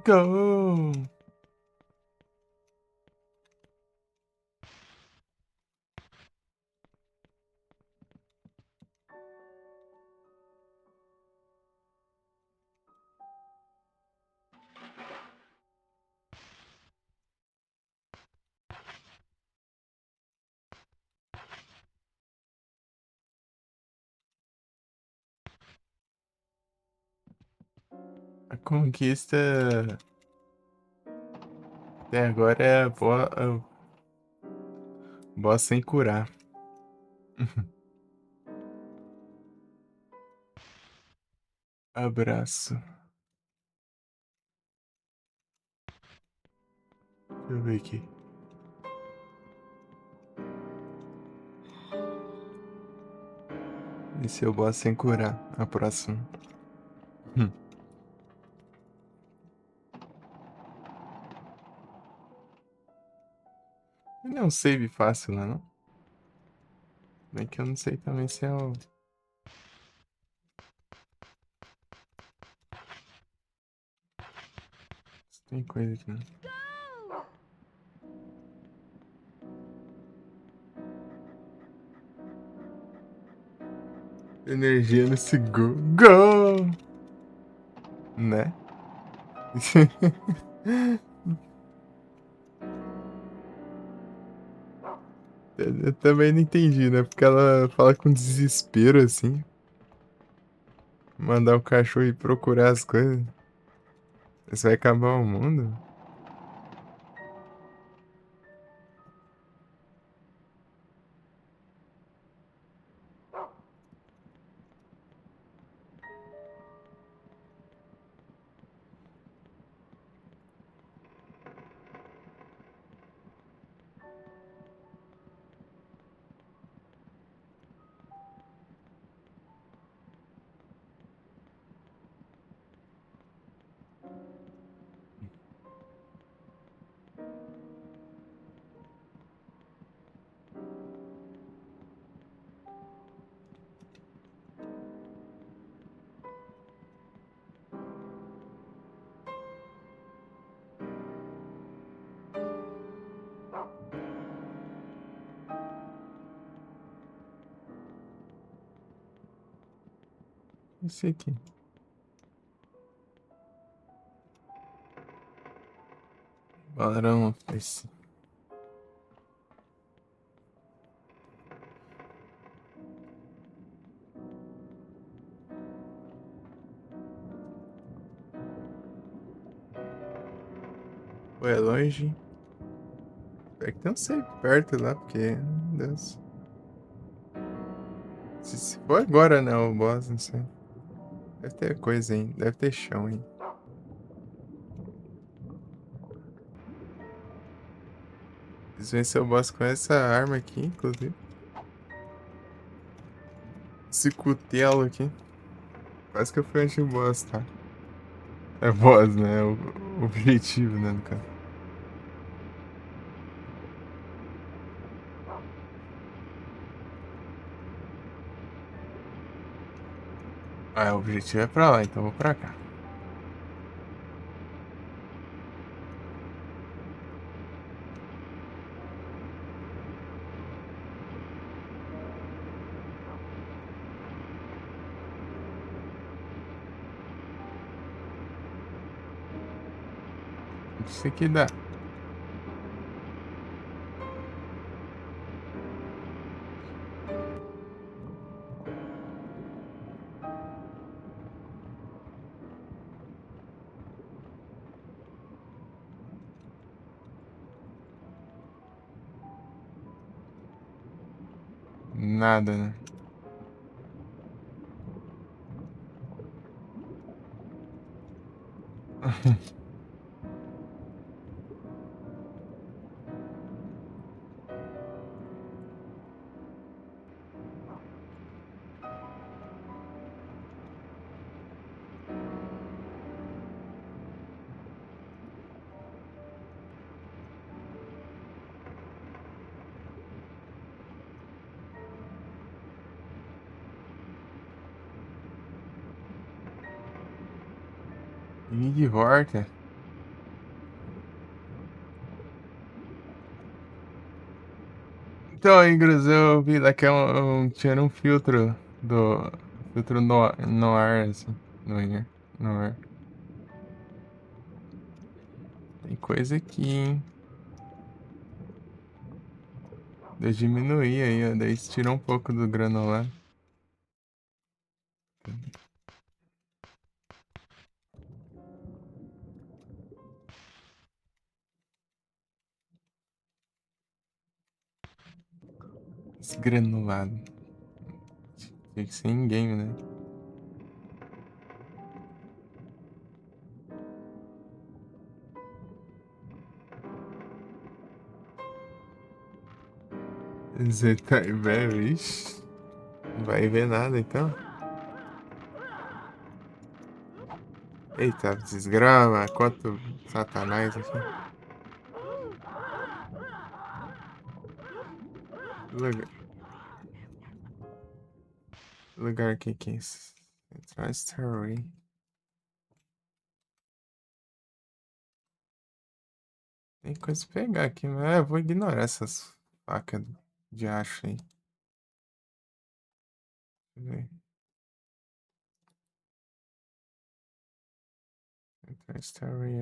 Speaker 1: Go! A conquista até agora é a boss sem curar. Abraço. Deixa eu ver aqui. Esse é o boss sem curar. A próxima. Hum. Não é um save fácil, né, não? Bem que eu não sei também se é o... Se tem coisa aqui, né? Energia nesse go. Go! Né? Eu também não entendi, né? Porque ela fala com desespero assim. Mandar o cachorro ir procurar as coisas. Isso vai acabar o mundo? Esse aqui. Balarão, esse. Pô, é longe. Espero que tenha um safe perto lá, porque. Meu Deus. Se for agora, né? O boss, não sei. Deve ter coisa aí. Deve ter chão aí. Eles venceu o boss com essa arma aqui, inclusive. Esse cutelo aqui. Quase que eu fui anti-boss, tá? É boss, né? É o objetivo, né, no caso. Ah, o objetivo é pra lá, então eu vou pra cá. Isso aqui dá. Nada, né? E de volta. Então, Ingrid, eu vi lá que tinha um filtro do. Filtro no ar, assim. No ar. No ar. Tem coisa aqui, hein? Deu diminuir aí, ó. Daí isso tira um pouco do granulado. Esse granulado. Tinha que ser em game, né? Você tá velho, ixi. Não vai ver nada então. Eita, desgrama. Quanto satanás aqui. Lugar, lugar aqui que é esse? Central Story. Tem coisa pra pegar aqui, mas eu vou ignorar essas facas de acho aí. Deixa eu ver. Central Story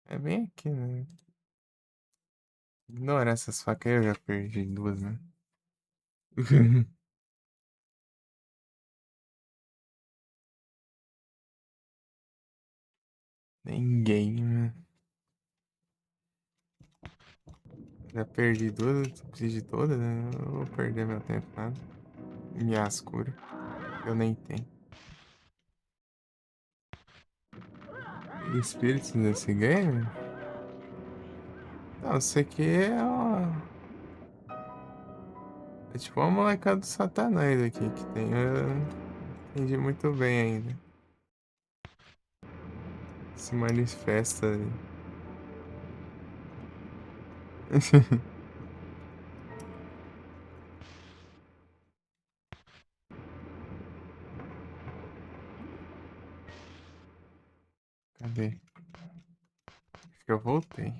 Speaker 1: é bem aqui, né? Ignorar essas facas aí, eu já perdi duas, né? Nem game, né? Já perdi duas, preciso de todas, né? Eu vou perder meu tempo, nada. Minhas curas. Eu nem tenho. Espíritos desse game? Não, isso aqui é tipo uma molecada do Satanás aqui que tem. Eu não entendi muito bem ainda. Se manifesta ali. Cadê? Acho que eu voltei.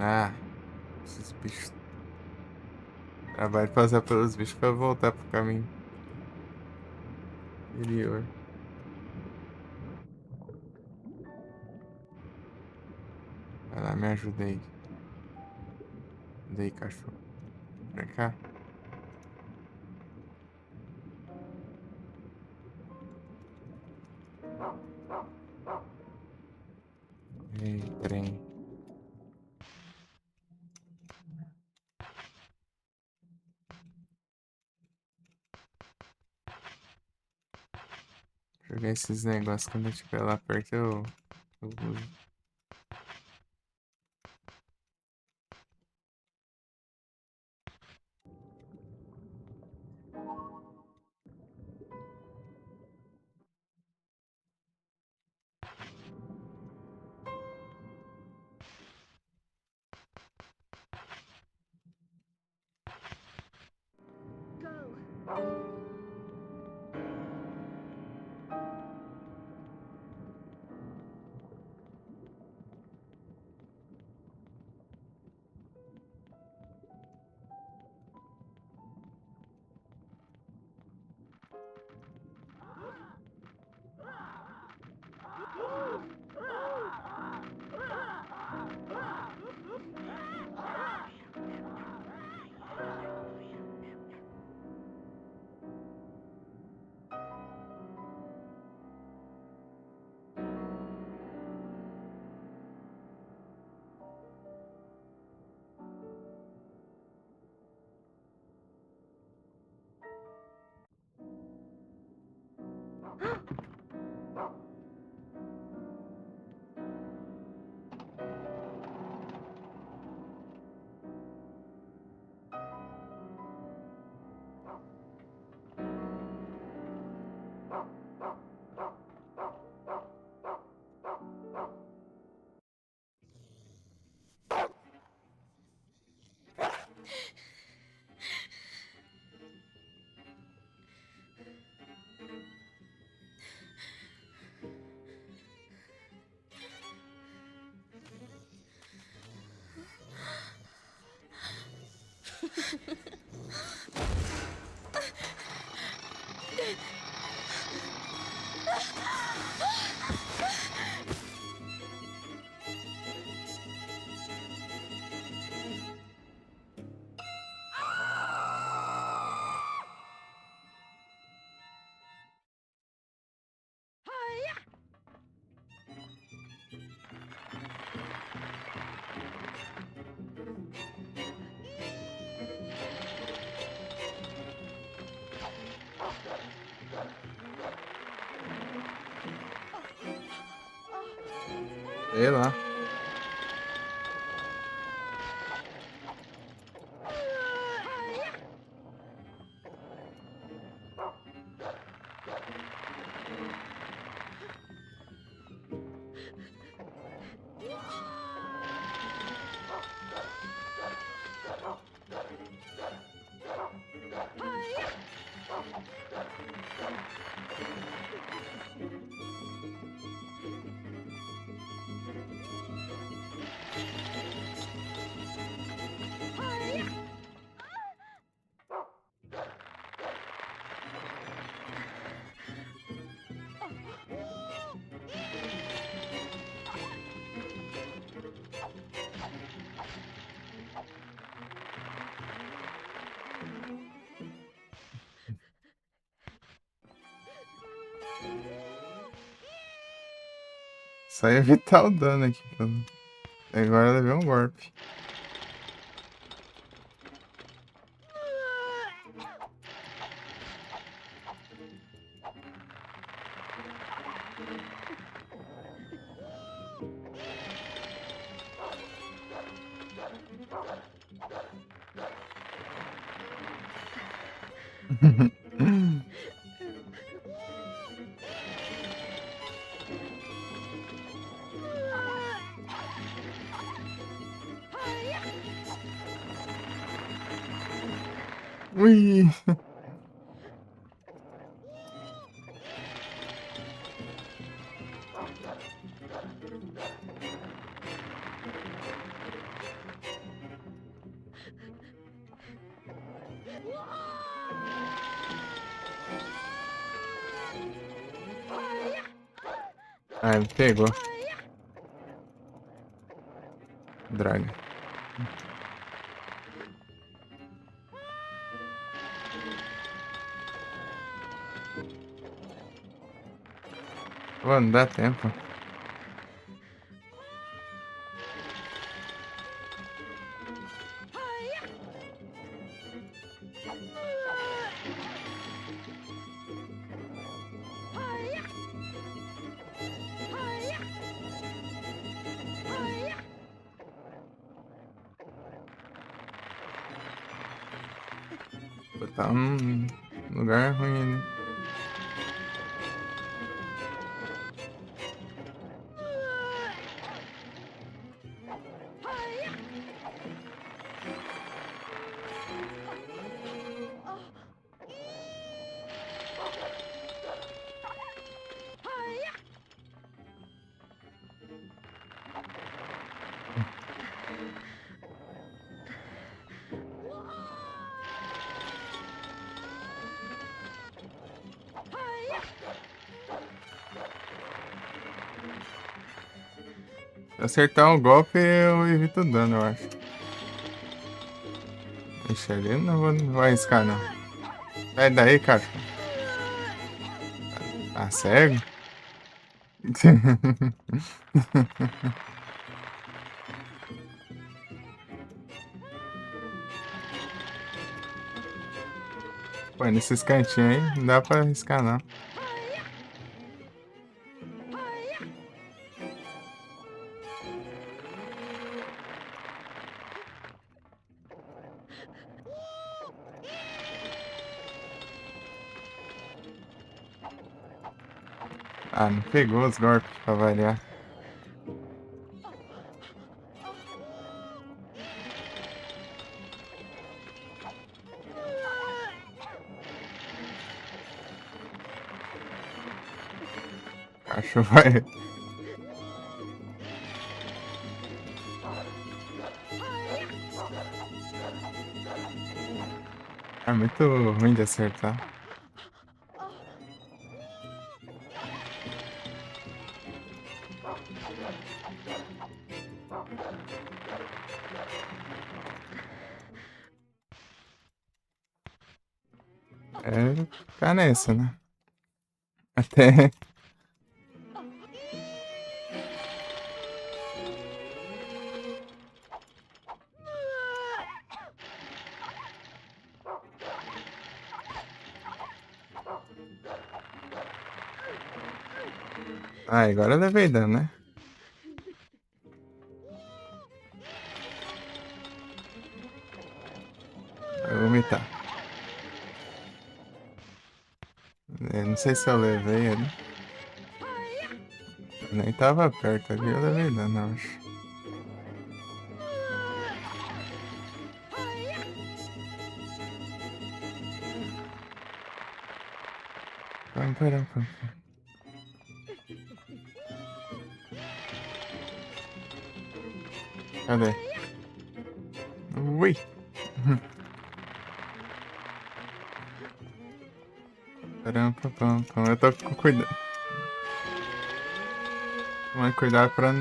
Speaker 1: Ah, esses bichos. Acabar de passar pelos bichos pra voltar pro caminho anterior. Vai lá, me ajuda aí. Ajuda aí, cachorro. Vem cá. Ei, trem. Jogar esses negócios quando eu estiver lá perto, eu uso. Sei lá. Só evitar o dano aqui. Agora eu levei um golpe. Ui! Ah, ele pegou. Droga. Pô, não dá tempo. Botar um lugar ruim, né? Se acertar um golpe, eu evito o dano, eu acho. Ixi, ali não vou arriscar, não. Sai daí, cara. Tá cego? Pô, nesses cantinhos aí, não dá pra arriscar, não. Ah, não pegou os golpes pra variar. Acho vai. É muito ruim de acertar. É ficar nessa, né? Até. Ah, agora eu levei dano, né? Eu vou vomitar. Não sei se eu levei ali. Eu nem tava perto ali, eu levei dano, eu acho. Pera. Cadê? Ui! Pam. Eu tô com cuidado. Tomar cuidado pra.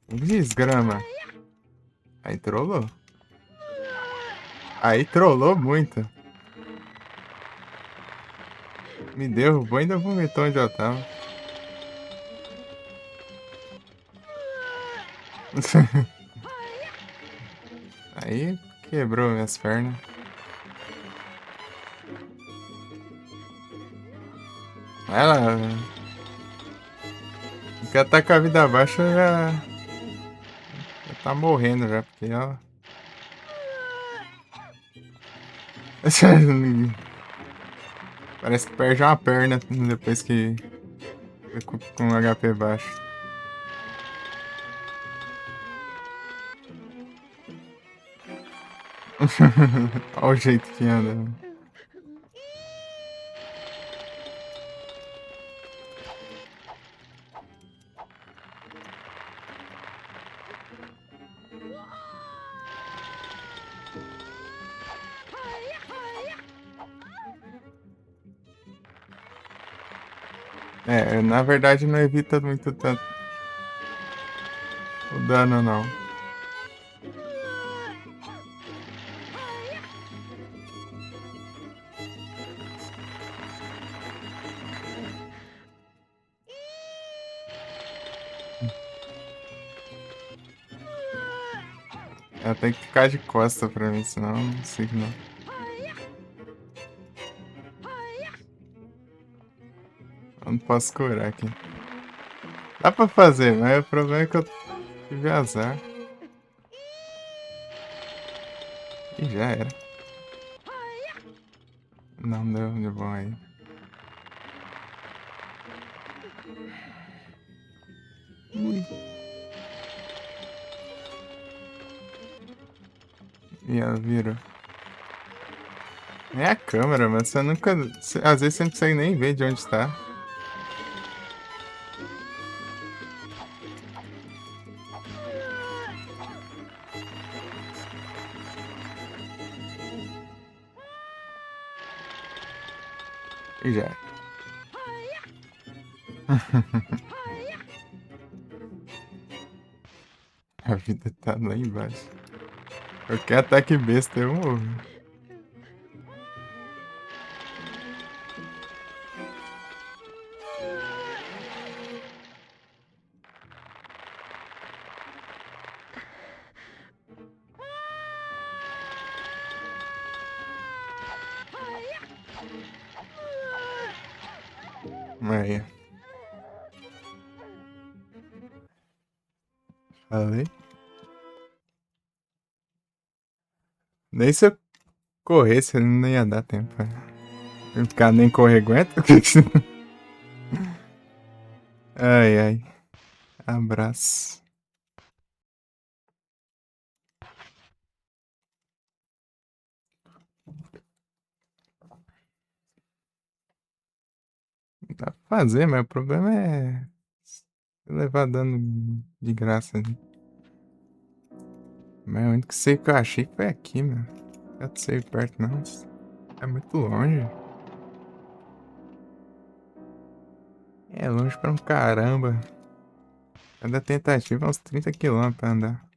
Speaker 1: Desgrama. Aí trollou. Aí trollou muito. Me derrubou e ainda vomitou onde eu tava. Aí quebrou minhas pernas. Ela. Quer tá com a vida baixa já tá morrendo já, porque ela. Parece que perde uma perna depois que fica com HP baixo. Olha o jeito que anda. É, na verdade não evita muito tanto o dano, não. Ela tem que ficar de costa pra mim, senão eu não consigo, não. Eu não posso curar aqui. Dá pra fazer, mas o problema é que eu tive azar. E já era. Não deu de bom aí. Ui. E ela virou. É a câmera, mas você nunca. Às vezes você não consegue nem ver de onde está. E já era. A vida tá lá embaixo. Qualquer ataque besta eu morro. Aí, falei. Nem se eu corresse, não ia dar tempo. Não ficar nem correr aguenta. Ai, ai. Abraço. Dá pra fazer, mas o problema é levar dano de graça. Né? Mas o único save que eu achei foi aqui, meu. Não tem save perto, não. É muito longe. É longe pra um caramba. Cada tentativa é uns 30 km pra andar.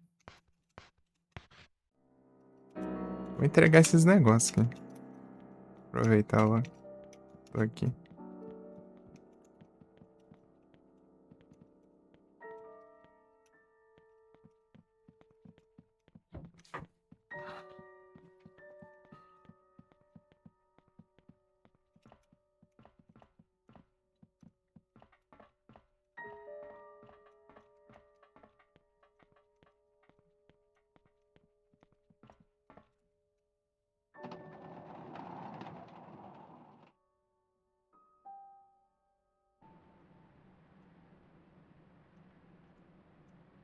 Speaker 1: Vou entregar esses negócios aqui. Aproveitar lá. Tô aqui.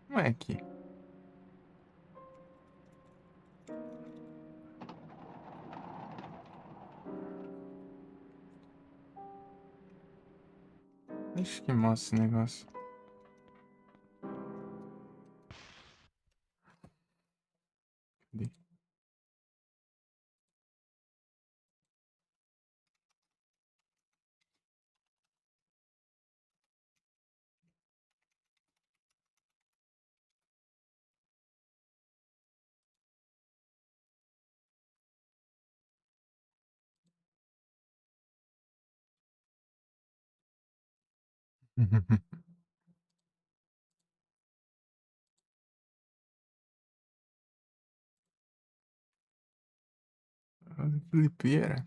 Speaker 1: Não é aqui. Ixi, que mostra esse negócio. Cadê? Flipeira.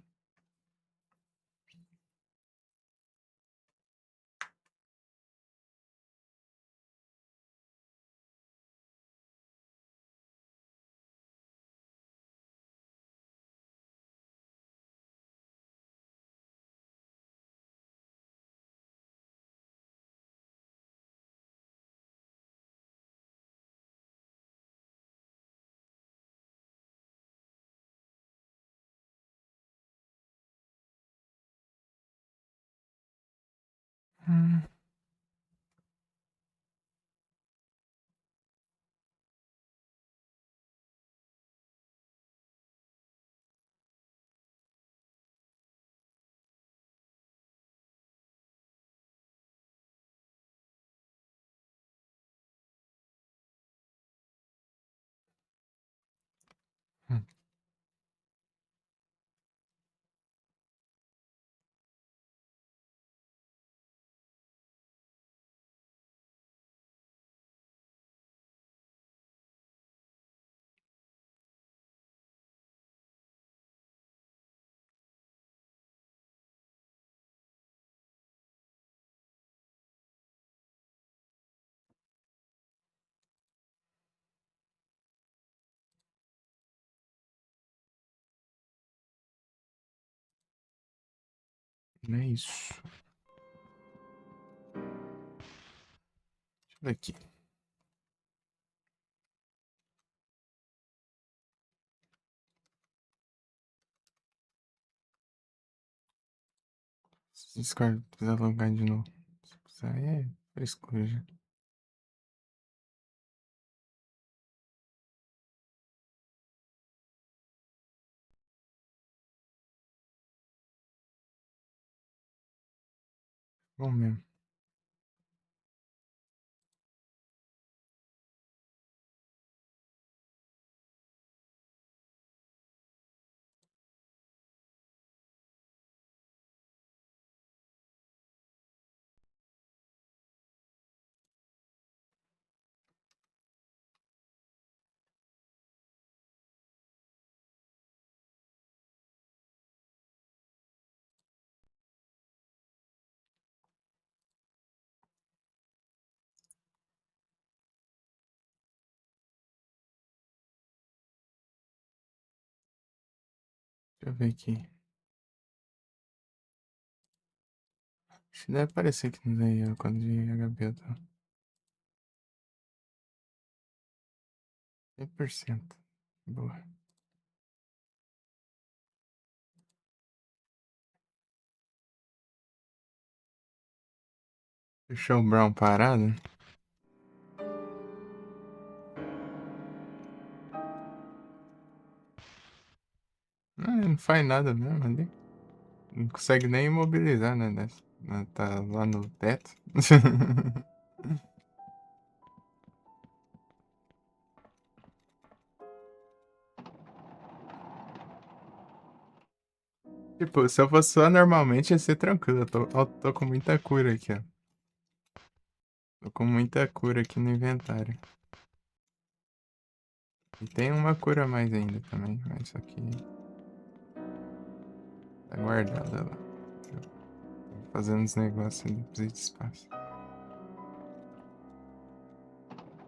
Speaker 1: Hum. Hum. Não é isso. Deixa eu ver aqui. Se Discord quiser logar de novo. Se quiser, é frescura já. Bom mesmo. Deixa eu ver aqui. Acho que deve aparecer aqui no daí, quando de HP eu tô. 100%. Boa. Deixou o Brown parado? Não, ele não faz nada mesmo ali. Não consegue nem imobilizar, né? Tá lá no teto. Tipo, se eu fosse só normalmente ia ser tranquilo. Eu tô com muita cura aqui, ó. Tô com muita cura aqui no inventário. E tem uma cura a mais ainda também, mas isso aqui tá guardada lá. Tô fazendo uns negócios ali, preciso de espaço.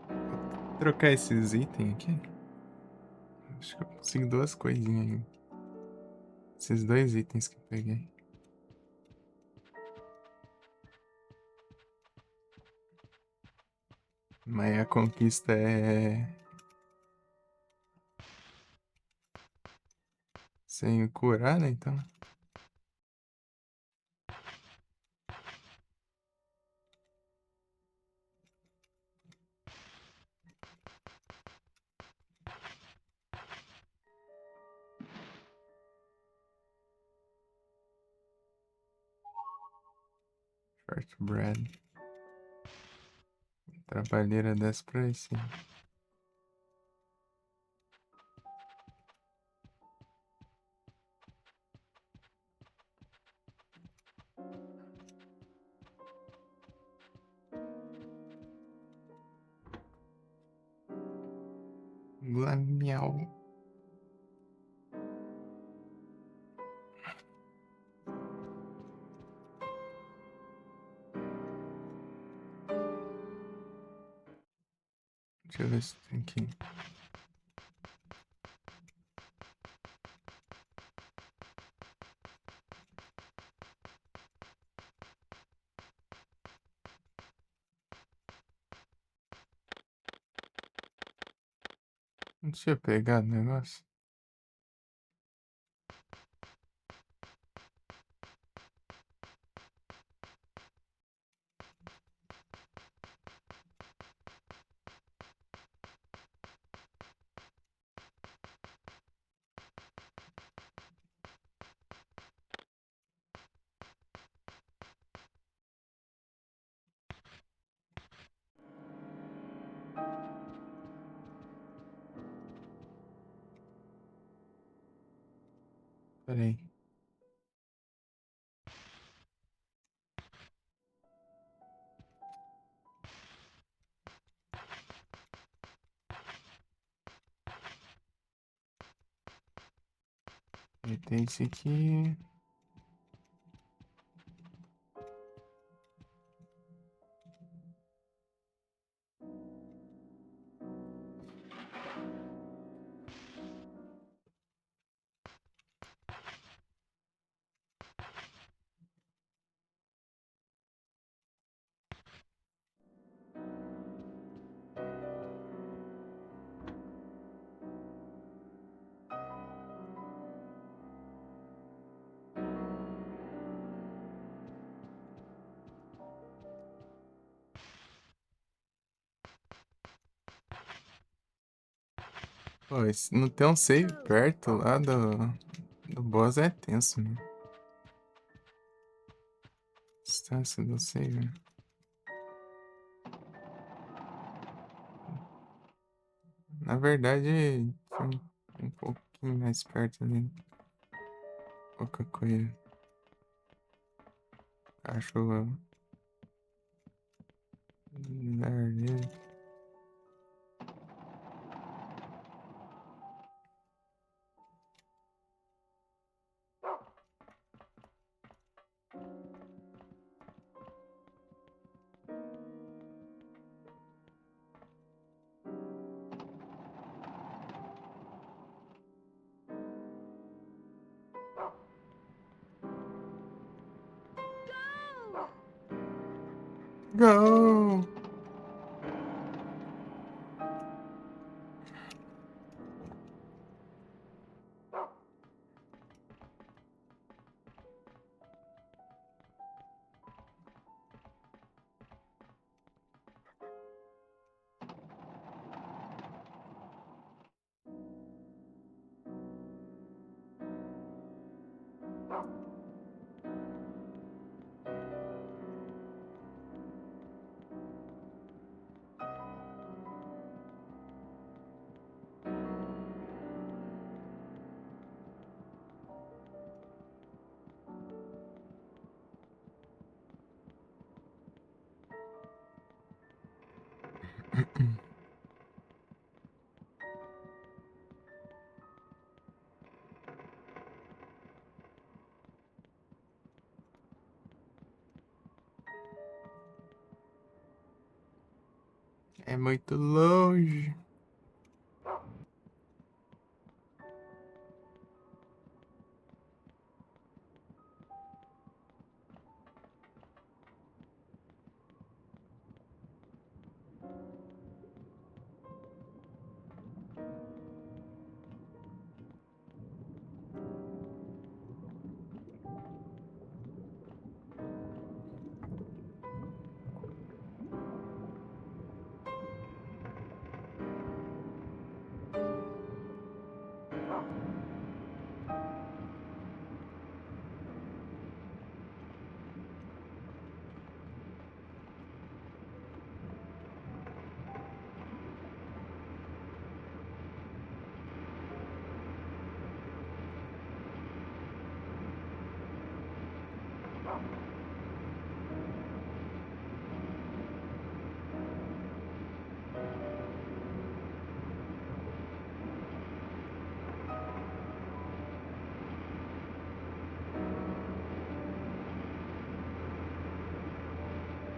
Speaker 1: Vou trocar esses itens aqui. Acho que eu consigo duas coisinhas aí. Esses dois itens que eu peguei. Mas a conquista é sem curar, né? Então. Shortbread. Trabalheira dessa pra cima. Glamial. Deixa eu ver se tem aqui. Deixa eu pegar o negócio. Peraí. Tem esse aqui. Pô, não tem um save perto lá do boss é tenso, mano. Distância do save. Na verdade, tinha um pouquinho mais perto ali. Pouca coisa. Acho o lugar dele. Go! É muito longe.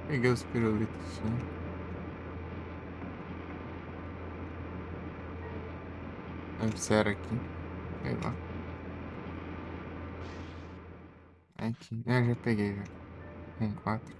Speaker 1: Peguei os pirulitos, sim. Deve ser aqui. Sei lá. Aqui. Já peguei, já. Com 4.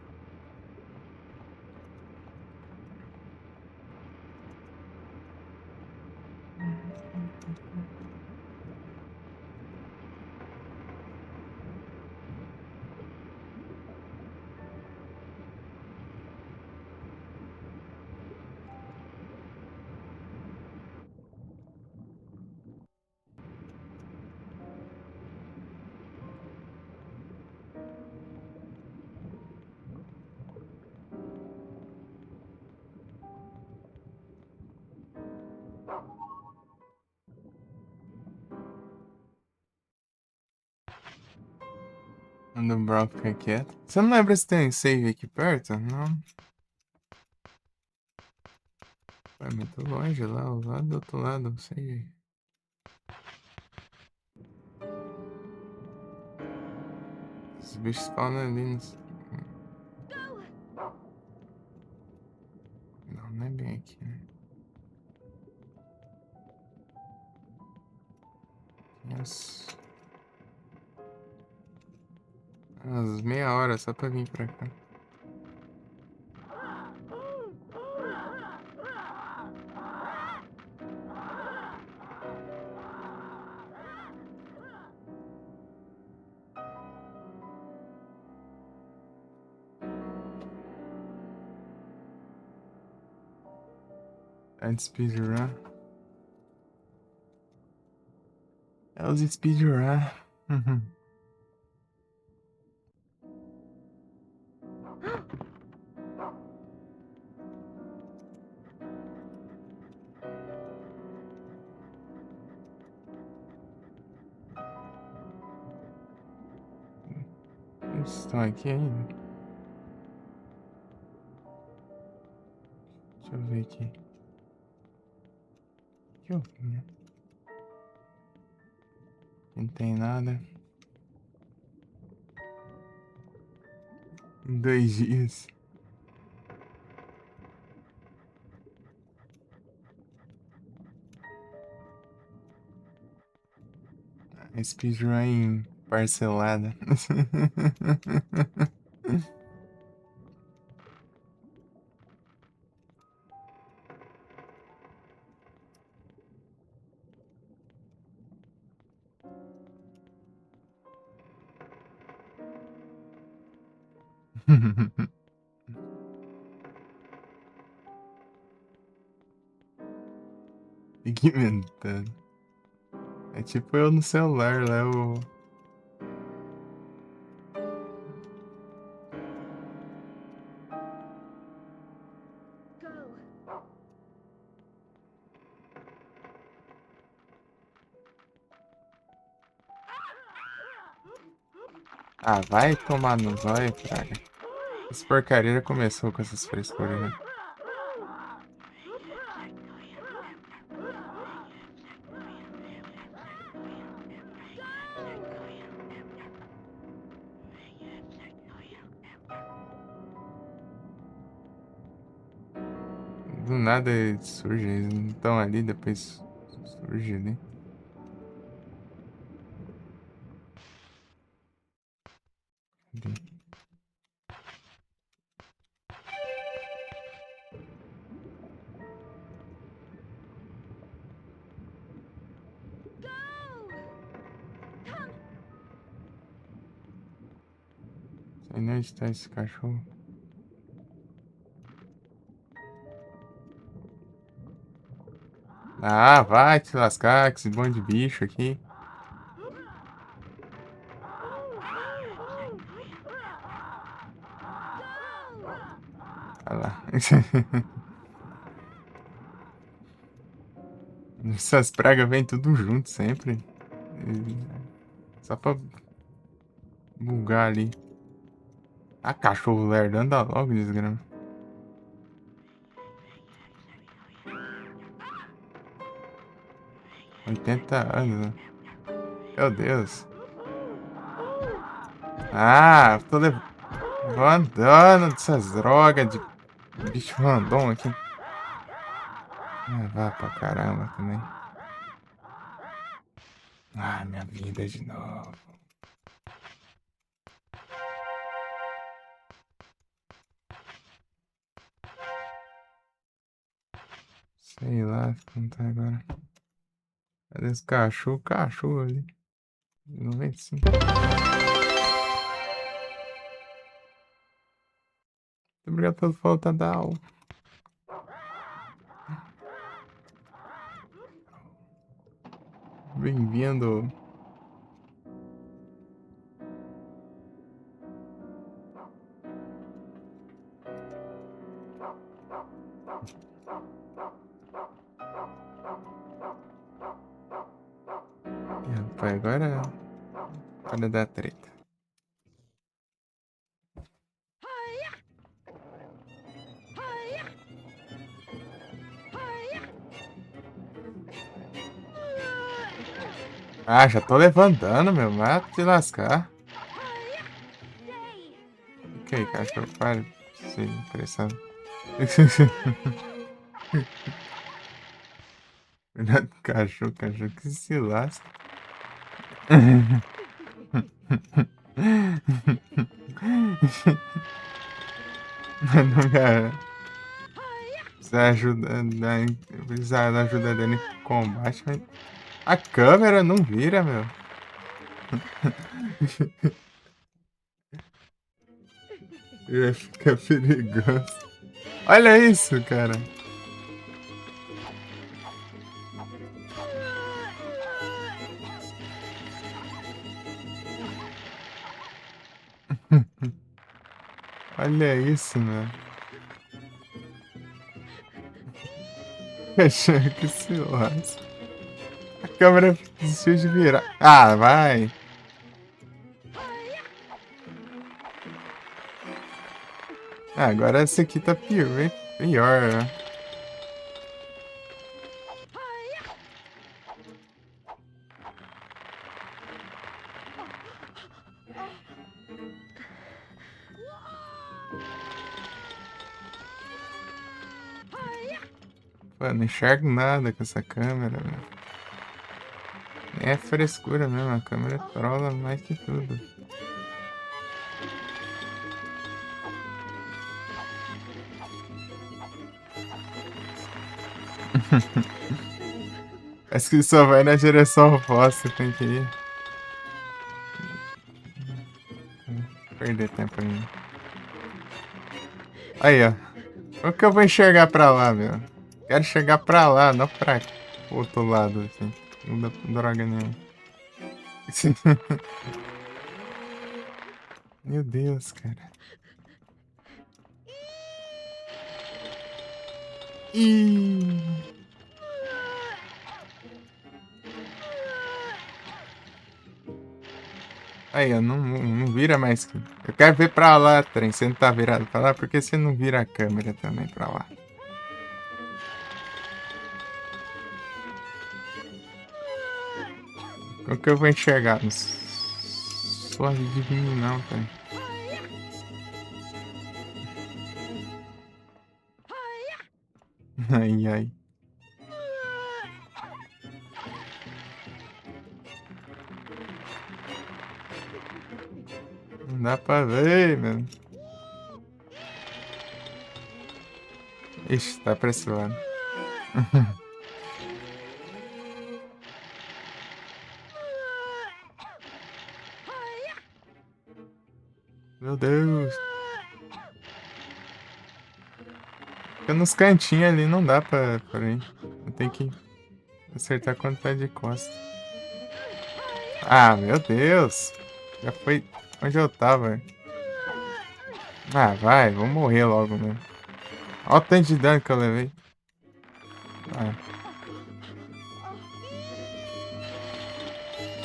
Speaker 1: Quando o Brown fica quieto. Você não lembra se tem save aqui perto? Não. Vai muito longe lá do outro lado, save. Os bichos spawnam ali. Não é bem aqui, né? Yes. Umas meia hora só pra vir pra cá. Add speedrun. É os speedrun. Eles estão aqui ainda? Deixa eu ver aqui. Que eu vi, né? Não tem nada. Em 2 dias. Speedrun parcelada. Fica inventando. É tipo eu no celular lá, o. Ah, vai tomar no zóio, praga. Essa porcaria já começou com essas frescuras, né? Do nada surge, eles não estão ali, depois surge ali. Ali. Sei nem onde tá esse cachorro. Ah, vai te lascar com esse bando de bicho aqui. Olha lá. Essas pragas vêm tudo junto sempre. Só pra bugar ali. Ah, cachorro lerdo, anda logo, desgrama. $80, né? Meu Deus. Ah, tô levando dessas drogas de bicho random aqui. Ah, vá pra caramba também. Ah, minha vida de novo. Sei lá como tá agora. Cadê esse cachorro? Cachorro ali. 95. Muito obrigado pelo follow, Tadal. Bem-vindo. Ih, rapaz, agora é hora da treta. Ah, já tô levantando, meu. Vai te lascar. Fica aí, cachorro. Para de ser interessado. Cuidado com o cachorro, cachorro que se lasca. Não, cara. Precisa da ajuda dele em combate, mas a câmera não vira, meu. Fica perigoso. Olha isso, cara. Olha isso, meu. Cachorro que se lasca. A câmera desistiu de virar. Ah, vai. Ah, agora essa aqui tá pior, hein? Pior, né? Pô, não enxergo nada com essa câmera, meu. Nem é frescura mesmo, a câmera trola mais que tudo. Parece que só vai na direção oposta, tem que ir. Perder tempo aí. Aí, ó. Como que eu vou enxergar pra lá, meu? Quero chegar pra lá, não pra outro lado, assim. Não dá droga nenhuma. Meu Deus, cara. Ih. Aí, ó, não vira mais. Eu quero ver pra lá, trem. Você não tá virado pra lá? Por que você não vira a câmera também pra lá? Como que eu vou enxergar? Não sou de mim, não, trem. Ai, ai. Não dá pra ver, mano. Ixi, tá pra esse lado. Meu Deus. Fica nos cantinhos ali, não dá pra ir. Eu tenho que acertar quando tá de costas. Ah, meu Deus. Já foi onde eu tava. Ah, vai, vou morrer logo mesmo. Olha o tanto de dano que eu levei.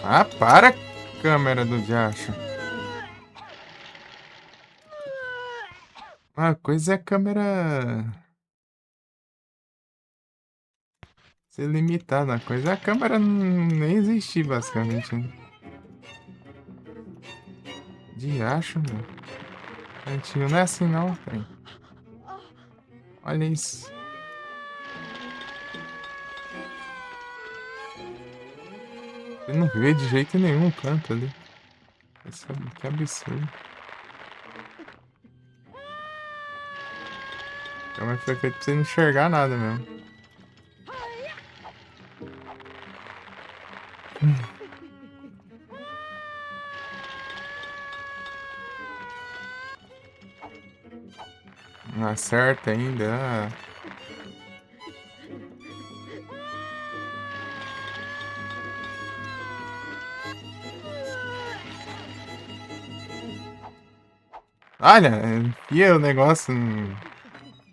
Speaker 1: Ah, para, câmera do diacho. Uma coisa é a câmera ser limitada, a coisa é a câmera nem existir, basicamente. Né? Diacho, meu. Antigo não é assim não, trem. Olha isso. Você não vê de jeito nenhum o canto ali. Isso é, que absurdo. A câmera foi feita pra você não enxergar nada mesmo. Não acerta ainda. Ah. Olha, enfia o negócio.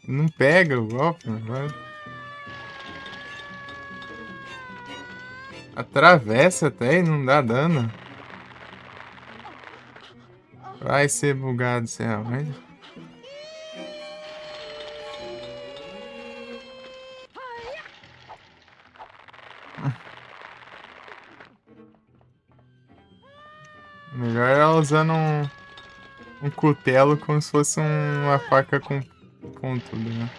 Speaker 1: Não pega o golpe, mano. Atravessa até e não dá dano. Vai ser bugado, você realmente. usando um cutelo como se fosse uma faca com tudo, né?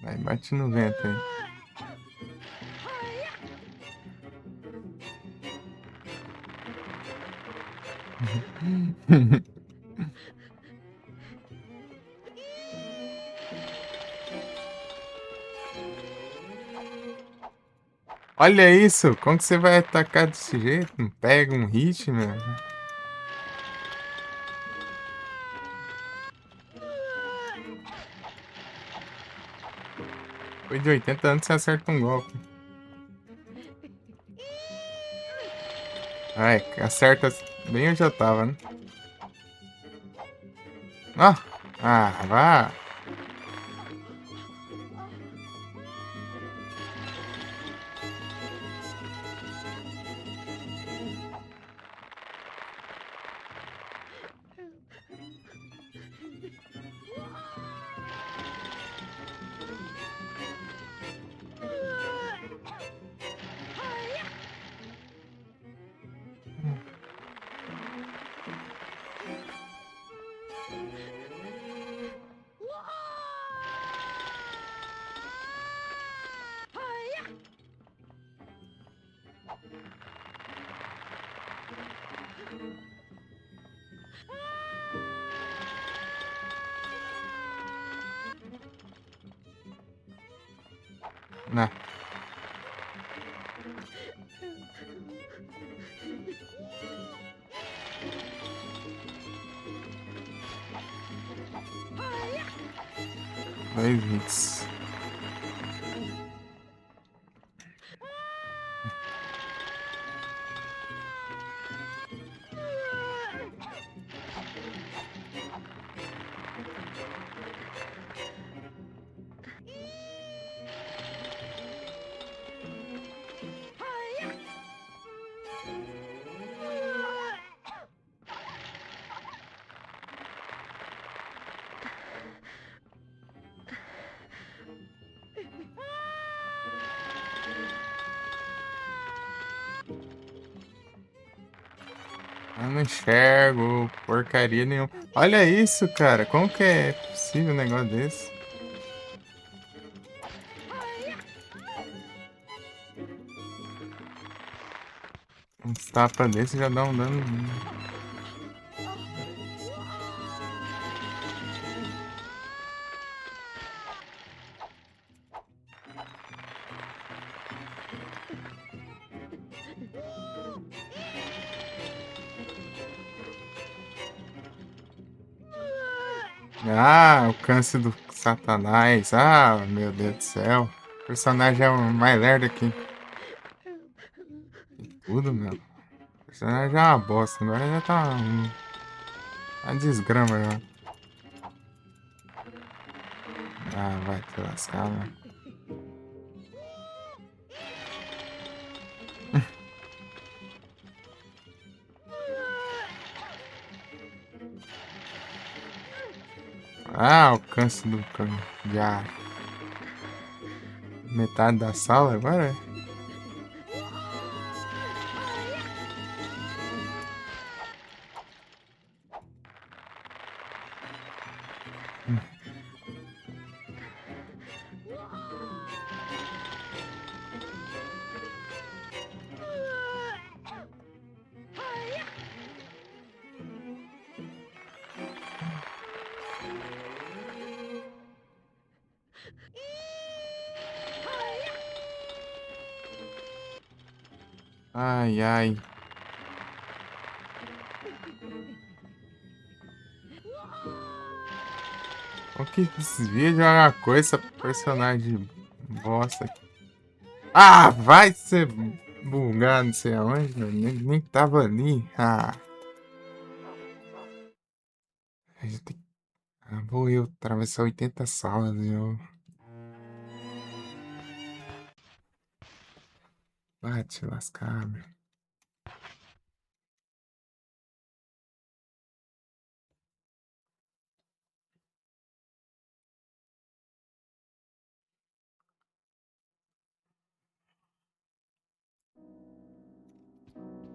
Speaker 1: Vai, bate no vento aí. Olha isso! Como que você vai atacar desse jeito? Não pega um hit, meu? Depois de 80 anos você acerta um golpe. Ai, acerta bem onde eu tava, né? Ah! Ah, vá! Né? Dois hits. Eu não enxergo porcaria nenhuma. Olha isso, cara. Como que é possível um negócio desse? Um tapa desse já dá um dano. Ah, alcance do Satanás. Ah, meu Deus do céu. O personagem é o mais lerdo aqui. Tudo, meu. O personagem é uma bosta. Agora já tá uma desgrama já. Ah, vai te lascar, né? Ah, alcance do já. Metade da sala agora? Ai, ai. O que desvia de uma coisa, essa personagem bosta. Ah, vai ser bugado, não sei aonde, meu. Nem tava ali. Ah. A gente tem... Ah, vou eu atravessar 80 salas, eu. Vai te lascar, meu.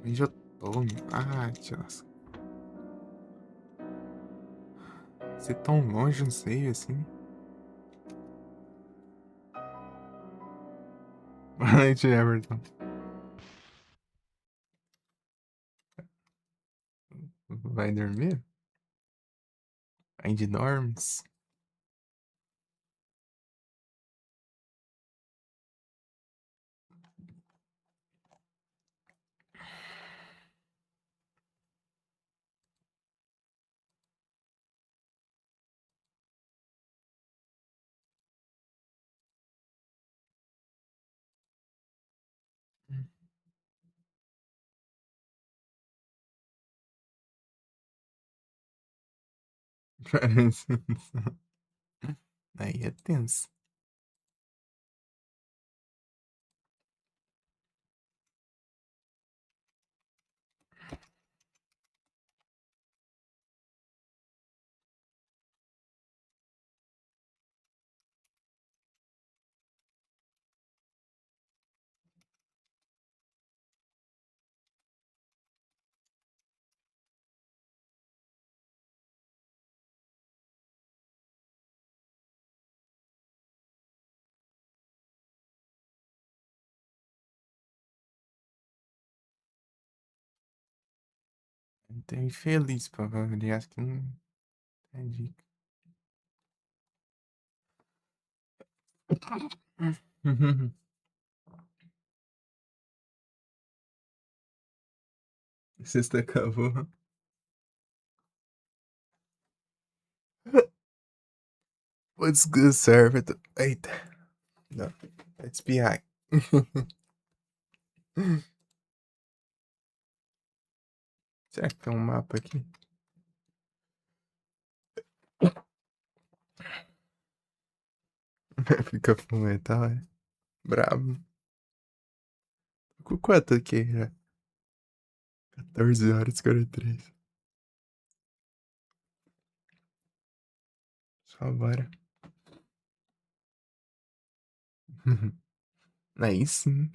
Speaker 1: Onde eu tô, meu? Ah, te lascar. Você tão longe, não sei, assim. Boa noite, Everton. Vai dormir? Ainda dormes? Parece. Aí é tenso. Tô infeliz, provavelmente. Acho que não tem dica. Sexta acabou. What's good, server? Eita. Não. Vai espirrar. Será que tem um mapa aqui? Fica fundamental, é? Brabo. Com quanto aqui já? 14 horas e 43. Só bora. Aí sim.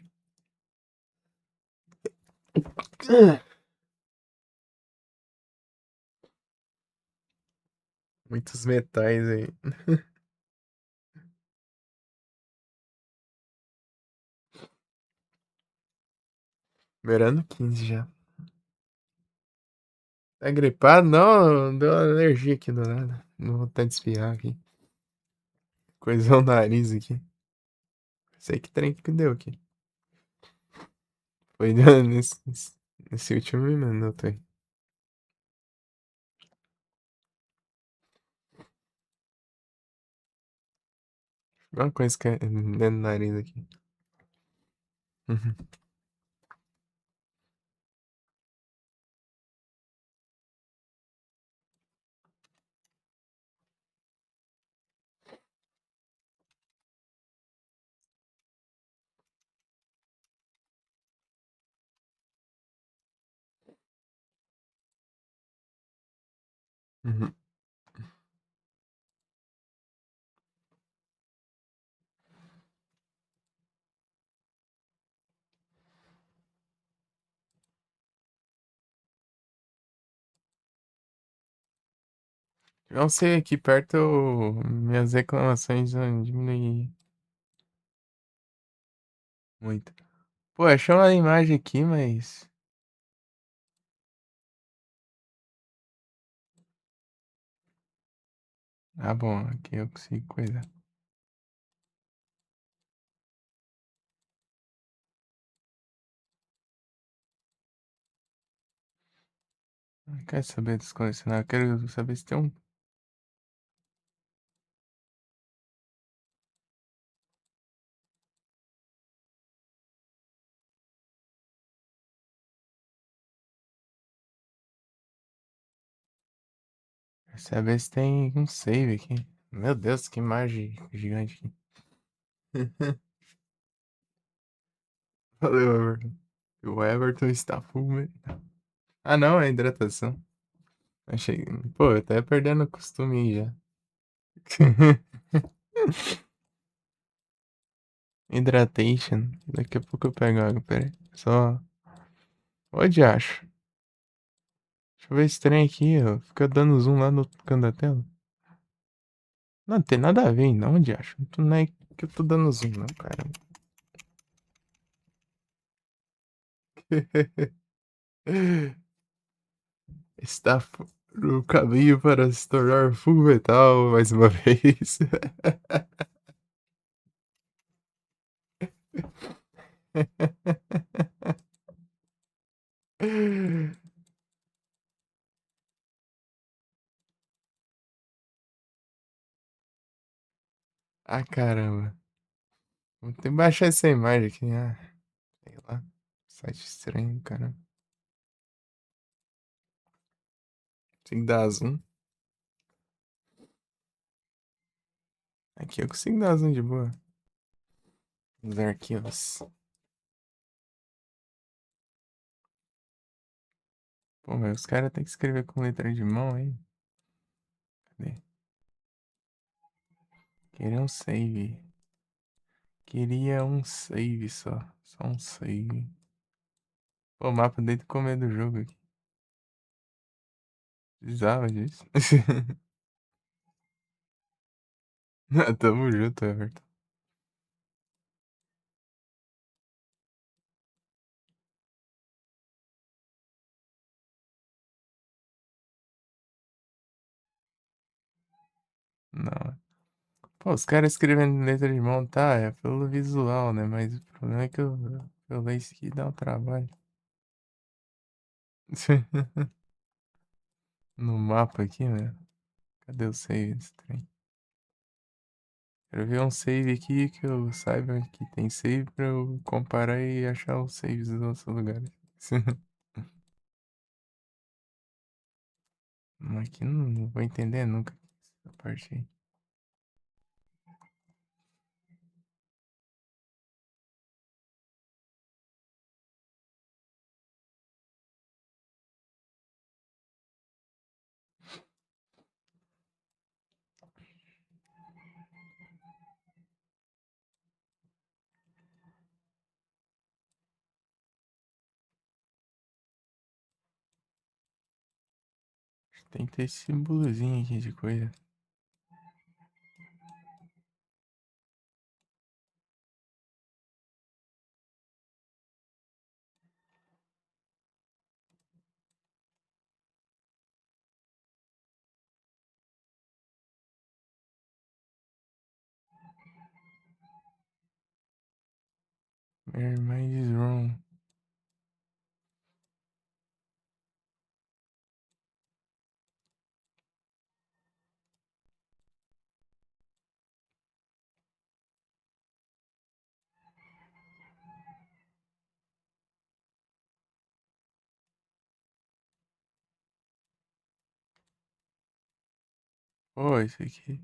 Speaker 1: Muitos metais aí. Beirando 15 já. Tá gripado? Não, deu uma alergia aqui do nada. Não vou até desfiar aqui. Coisou o nariz aqui. Sei que trem que deu aqui. Foi nesse último minuto aí. Uma coisa que é dentro do nariz aqui. Uhum. Uhum. Não sei, aqui perto minhas reclamações vão diminuir muito. Pô, achei uma imagem aqui, mas. Ah, bom, aqui eu consigo coisa. Não quero saber dos colecionáveis, quero saber se tem um. Quero saber se tem um save aqui. Meu Deus, que imagem gigante aqui. Valeu, Everton. O Everton está full. Ah, não, é hidratação. Achei. Pô, eu até perdendo o costume aí já. Hydratation. Daqui a pouco eu pego água, pera aí. Só. Onde acho? Deixa eu ver esse trem aqui, ó. Fica dando zoom lá no canto da tela. Não tem nada a ver, não, onde acho? Não é que eu tô dando zoom, não, cara. Está no caminho para se tornar full metal mais uma vez. Ah, caramba. Vou ter que baixar essa imagem aqui. Ah, sei lá. Site estranho, cara. Tem que dar zoom. Aqui eu consigo dar zoom de boa. Os arquivos. Pô, mas os caras têm que escrever com letra de mão aí. Cadê? Queria um save. Queria um save só. Só um save. Pô, o mapa dentro do começo do jogo aqui. Precisava disso. Tamo junto, Everton. Não. Pô, os caras escrevendo letra de mão, tá? É pelo visual, né? Mas o problema é que eu ler isso aqui dá um trabalho. No mapa aqui, né? Cadê o save desse trem? Quero ver um save aqui que eu saiba que tem save pra eu comparar e achar os saves dos outros lugares. Aqui não vou entender nunca essa parte aí. Tem que ter esse símbolozinho aqui de coisa. My mind is wrong. Pô, isso aqui.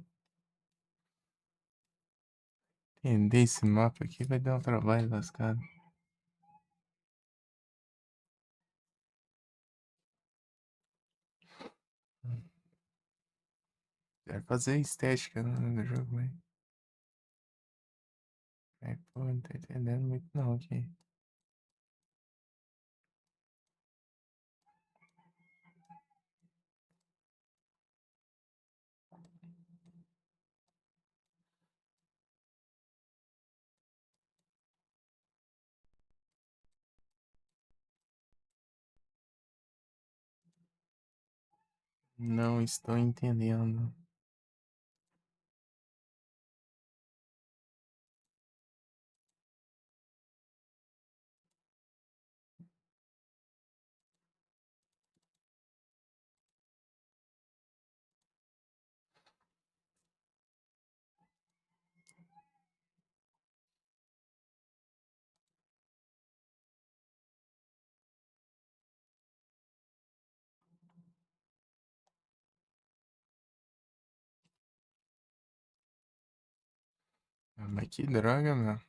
Speaker 1: Entender esse mapa aqui vai dar um trabalho lascado. Quero fazer estética no jogo, mas. Aí, pô, não tô entendendo muito não aqui. Não estou entendendo. Ah, mas que droga, meu.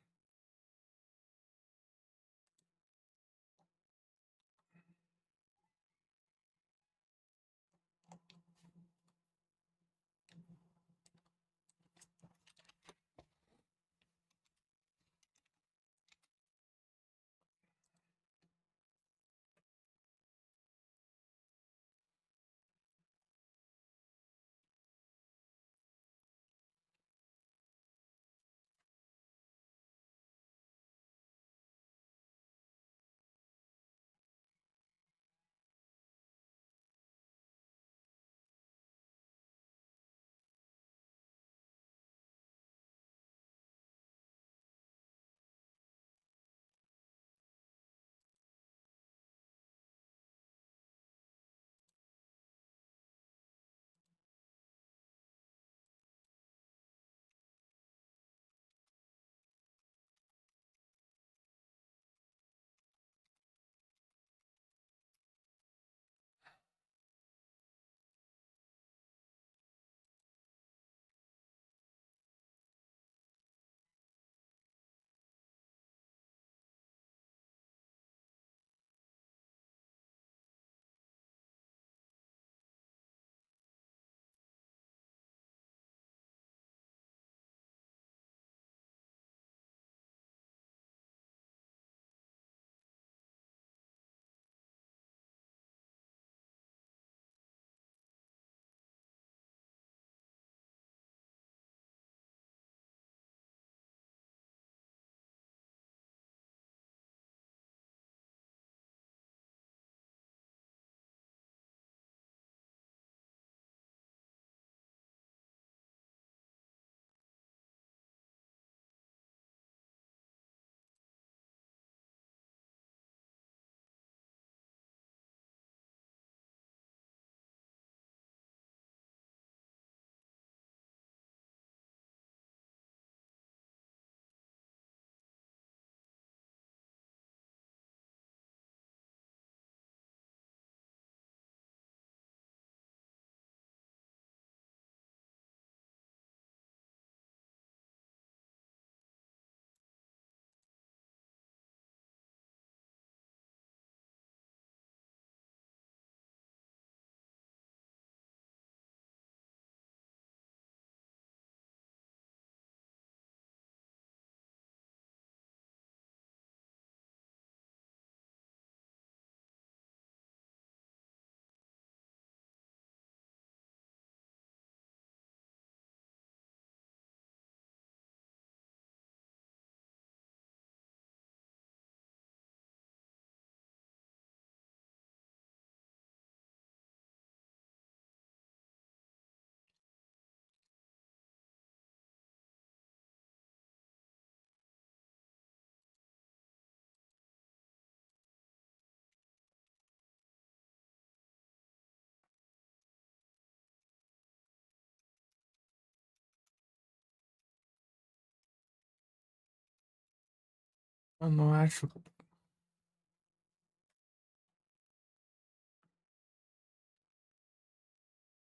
Speaker 1: Eu não acho.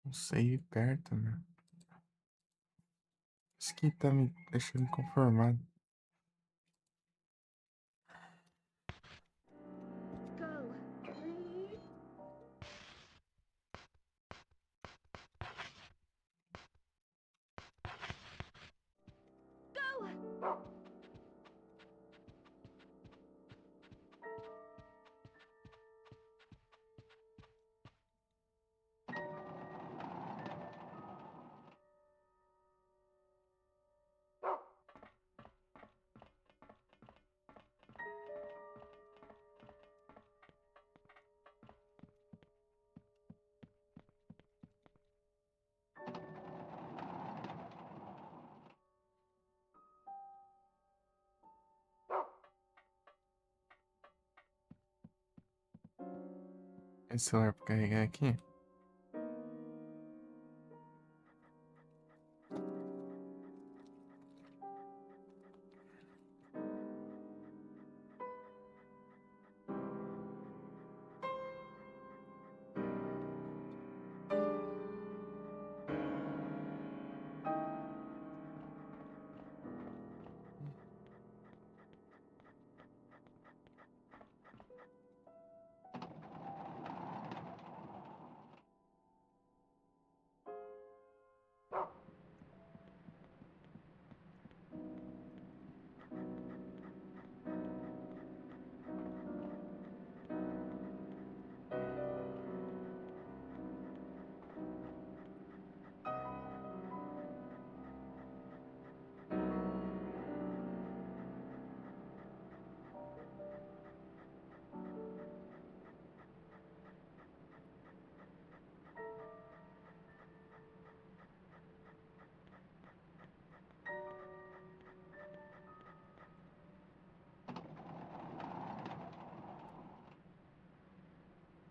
Speaker 1: Não sei ir perto, né? Isso que tá me deixando inconformado.
Speaker 2: Go. Go.
Speaker 1: Esse celular pra carregar aqui.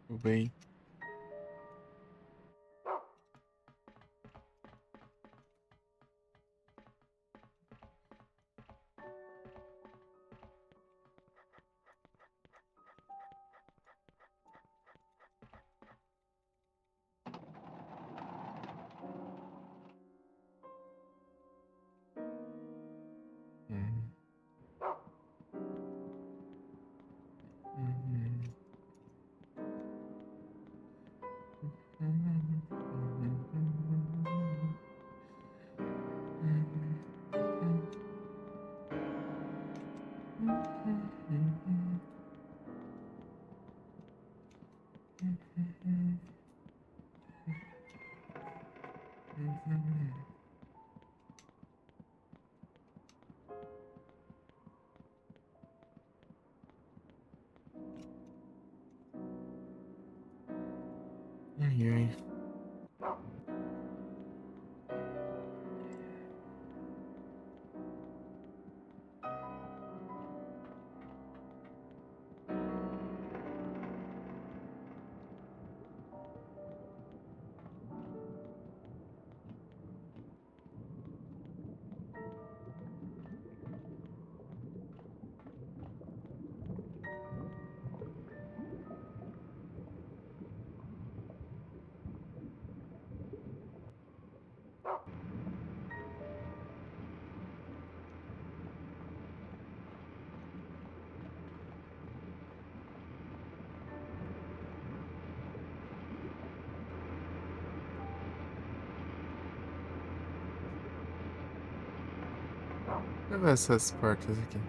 Speaker 1: Tudo bem. Hum. Uhum. Ai, ai. Deixa eu ver essas portas aqui.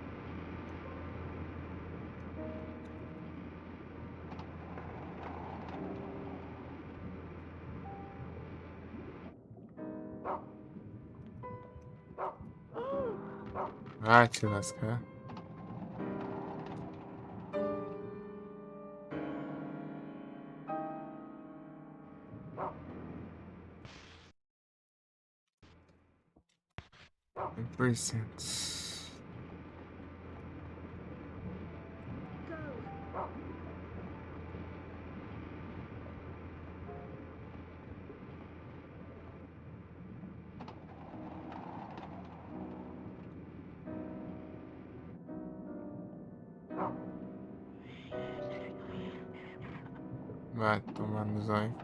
Speaker 1: Ah, te lascar. Cem por cento. Vai tomar no zóio.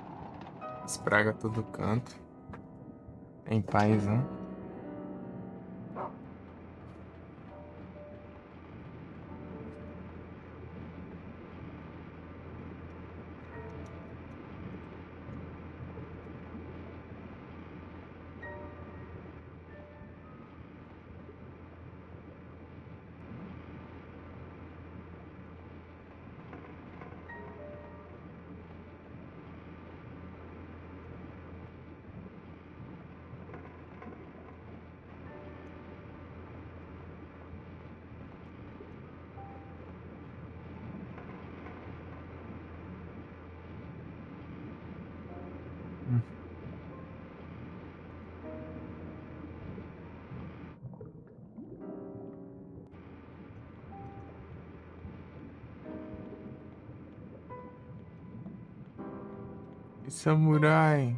Speaker 1: Espraga todo canto. Tem paizão. E samurai.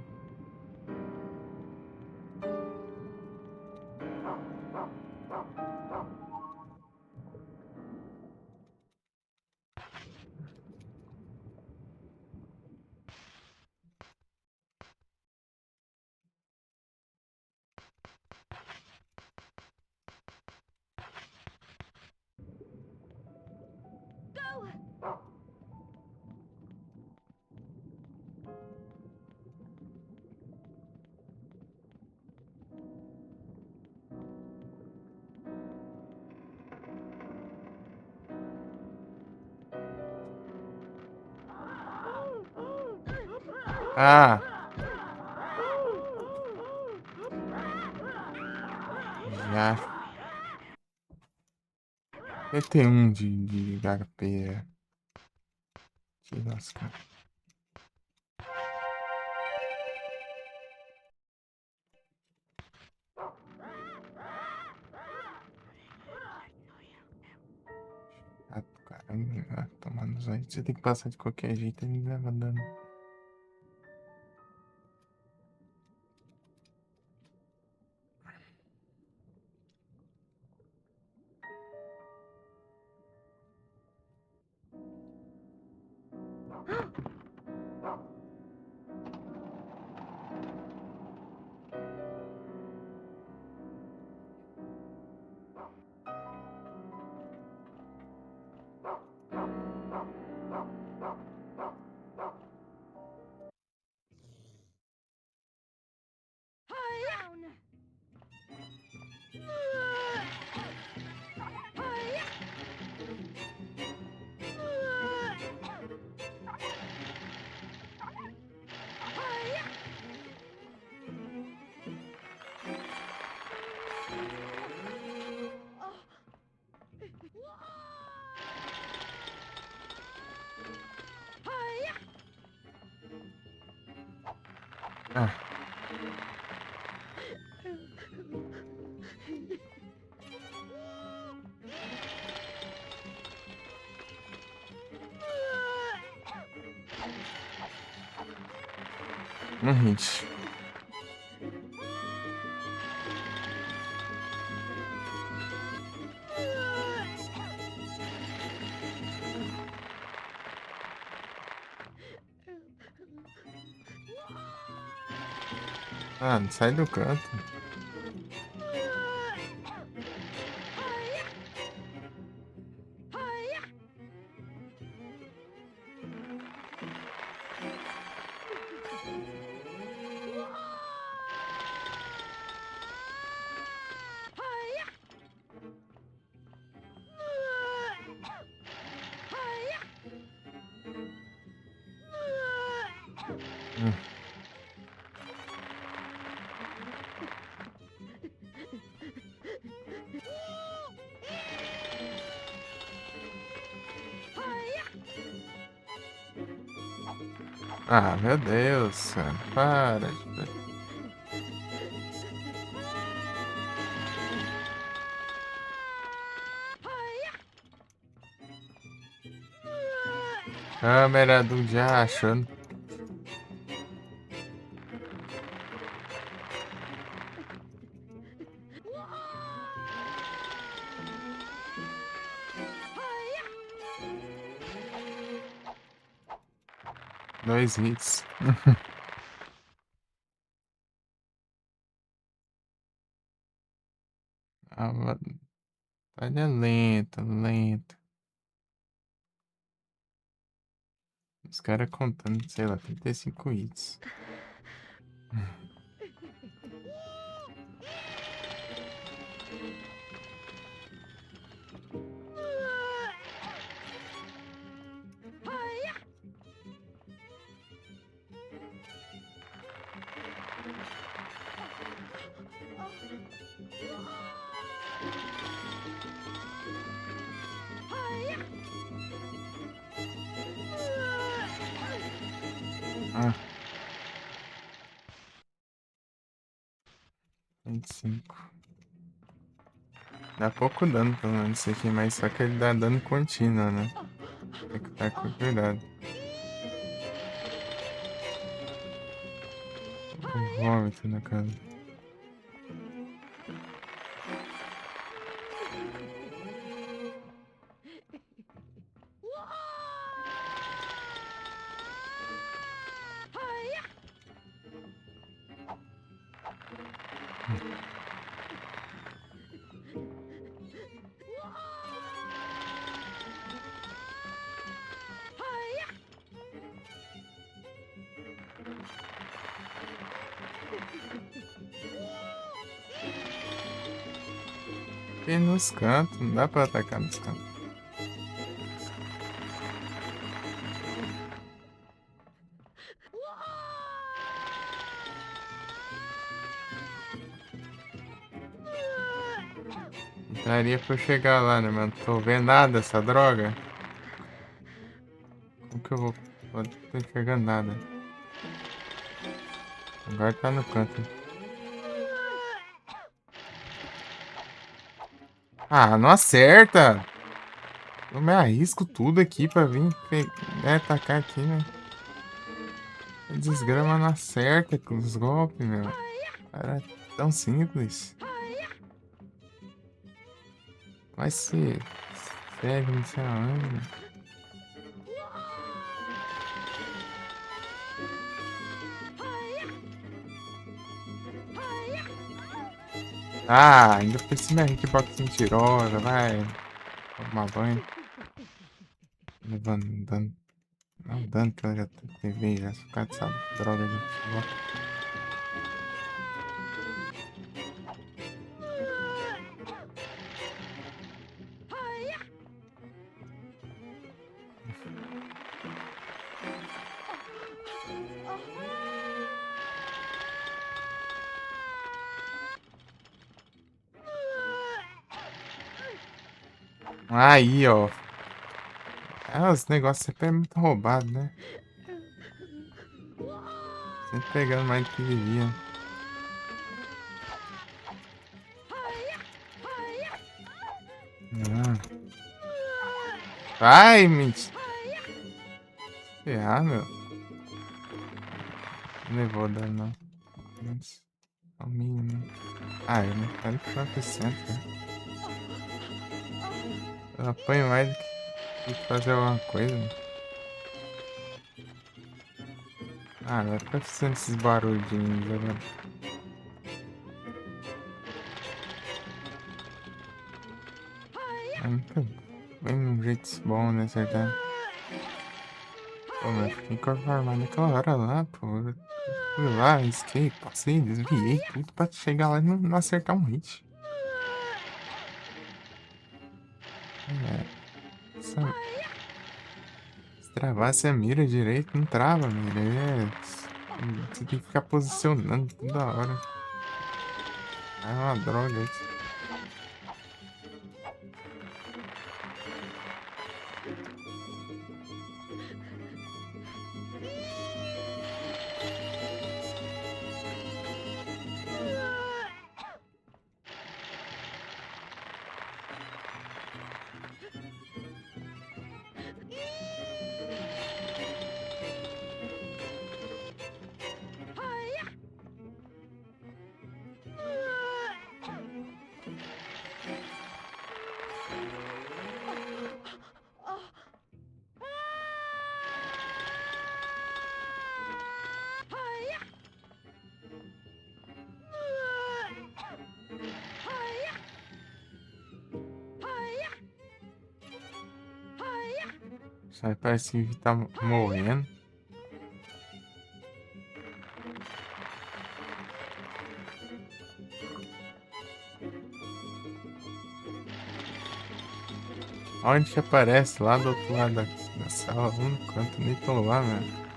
Speaker 1: Ah! Já. Eu tenho um de HP. Que lasca. Ah, caramba, vai tomar no zóio. Você tem que passar de qualquer jeito, ele leva dano. Ah. Um hit. Ah, não sai do canto. Hum. Ah, meu Deus, cara. Para de... Câmera do Jason. 2 hits. A batalha é lenta, lenta. Os caras contando, sei lá, 35 hits. Ah, 25. Dá pouco dano, pelo menos, isso aqui, mas só que ele dá dano contínuo, né? Tem que estar com cuidado. O vômito, no caso. E nos cantos, não dá pra atacar nos cantos. Daria pra eu chegar lá, né, mano? Tô vendo nada dessa droga. Como que eu vou? Não tô enxergando nada. Agora tá no canto. Ah, não acerta! Eu me arrisco tudo aqui pra vir atacar aqui, né? A desgrama não acerta com os golpes, meu. Era tão simples. Vai ser sério, não sei aonde. Ah, ainda por cima é hitbox mentirosa, vai. Tomar banho. Levando dano. Não, dano que ela já teve já. Por causa dessa droga de futebol. Aí, ó. Ah, os negócios sempre é muito roubado, né? Sempre pegando mais do que devia. Ah. Vai, mentira. Ferrar, meu. Não levou dano, não. Mas, é o mínimo. Ah, eu não quero que 100%, né? Eu apanho mais do que fazer alguma coisa. Ah, vai ficar fazendo esses barulhinhos agora. Ah, nunca vem um jeito bom, né, acertar. Pô, mas eu fiquei conformado naquela hora lá, pô. Eu fui lá, esquei, passei, desviei tudo pra chegar lá e não acertar um hit. É, se travasse a mira direito, não trava a mira. Você tem que ficar posicionando toda hora. É uma droga isso. Aí parece que tá morrendo. Onde que aparece? Lá do outro lado da sala, lá no canto, nem tô lá, mano.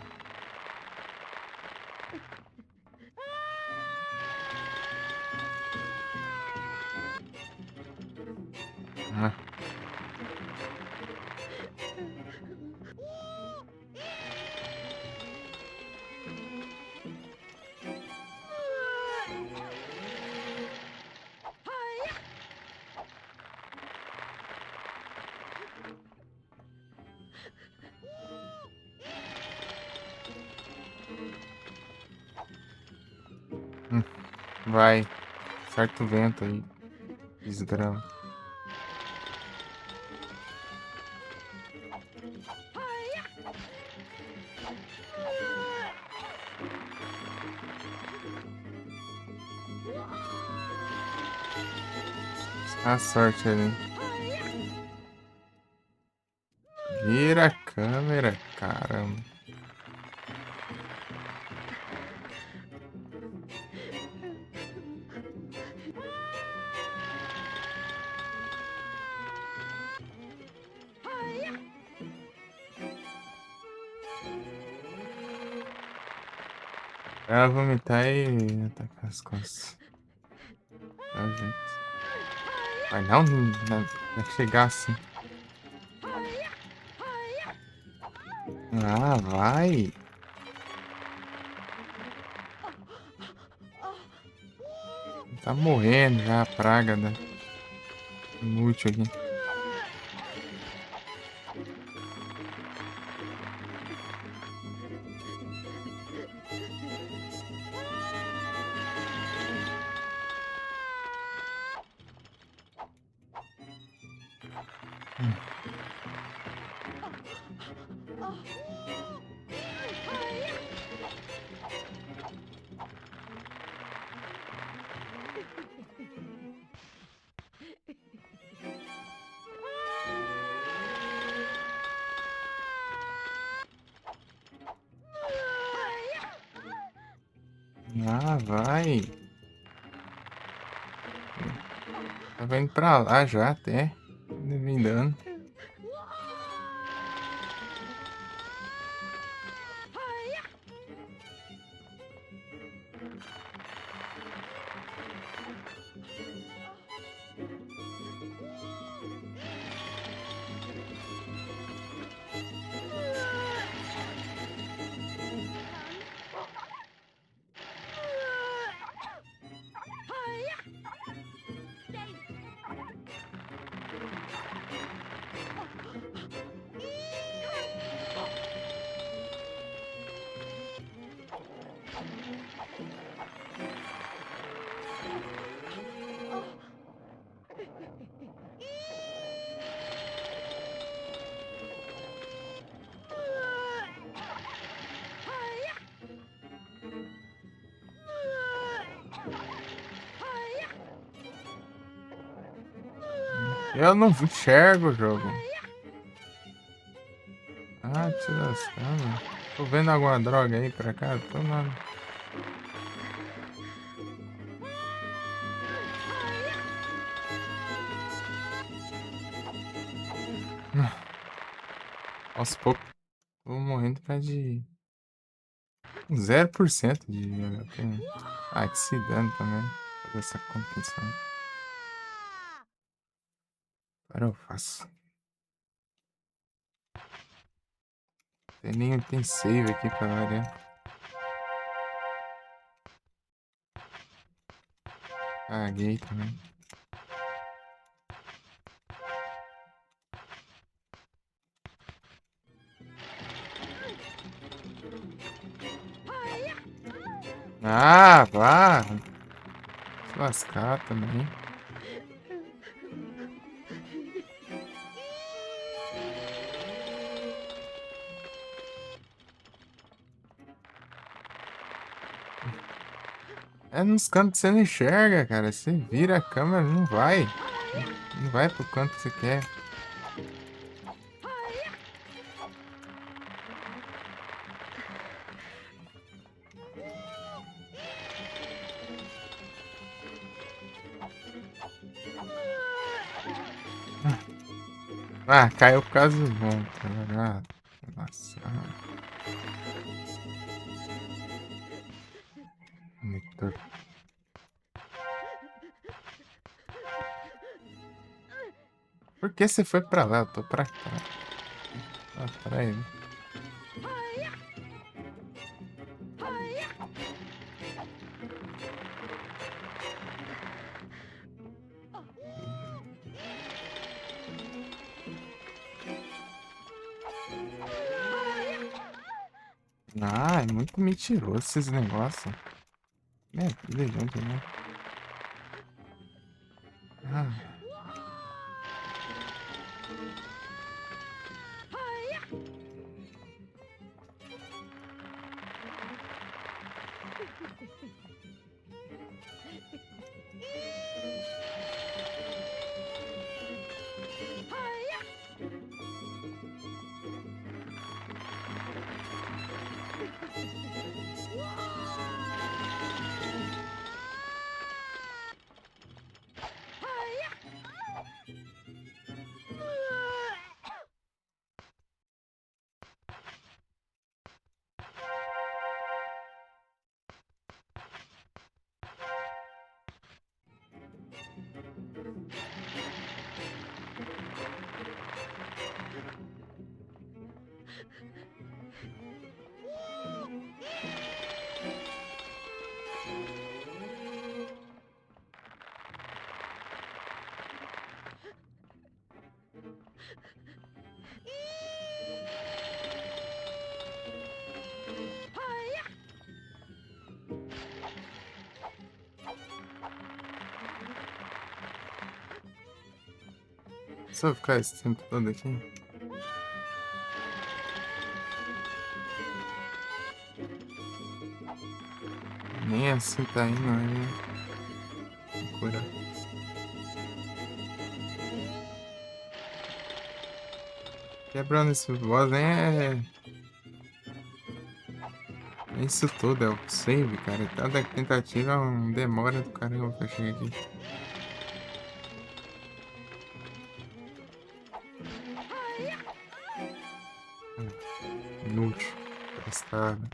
Speaker 1: Ah, hum, vai. Certo vento aí. Desgrama. A sorte ali. Vira a câmera, caramba. Ela vomitar e atacar as costas. Dá um jeito. Vai não, vai chegar assim. Ah, vai. Tá morrendo já a praga da inútil aqui. Ah, vai. Tava indo pra lá já até. Me dando. Eu não enxergo o jogo. Ah, te lascando. Tô vendo alguma droga aí pra cá? Tô nada. Aos poucos, tô morrendo por causa de 0% de HP. Ah, que se dane também. Fazer essa competição. Agora eu faço. Tem save aqui pra variar. Caguei também. Ah, vá! Se lascar também. É nos cantos que você não enxerga, cara. Você vira a câmera, não vai. Não vai pro canto que você quer. Ah, caiu por causa do bom, cara. Ah, nossa. Muito. Por que você foi pra lá? Eu tô pra cá. Ah, peraí. Ah, é muito mentiroso esses negócios. É, vida, gente, né? Ah, só ficar esse tempo todo aqui. Nem assim tá indo aí. Loucura. Quebrando esse boss nem é. É isso tudo, é o save, cara. Cada tentativa é um demora do caramba pra chegar aqui. Inútil. Prestado.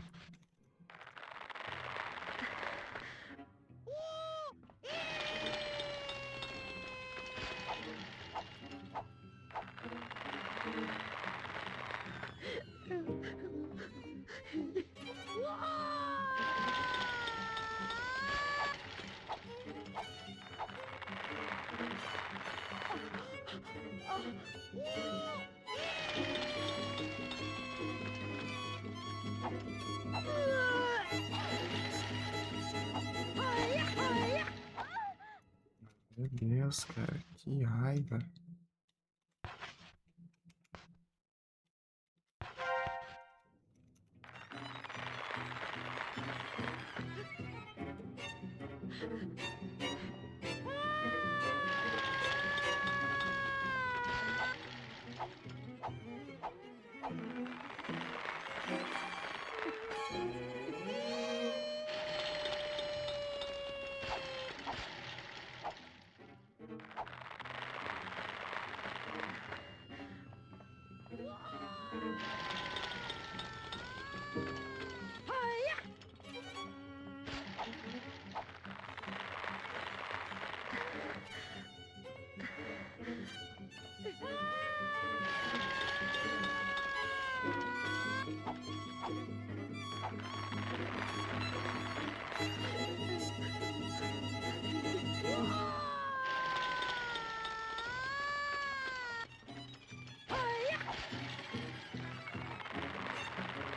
Speaker 1: Meu Deus, cara, que raiva.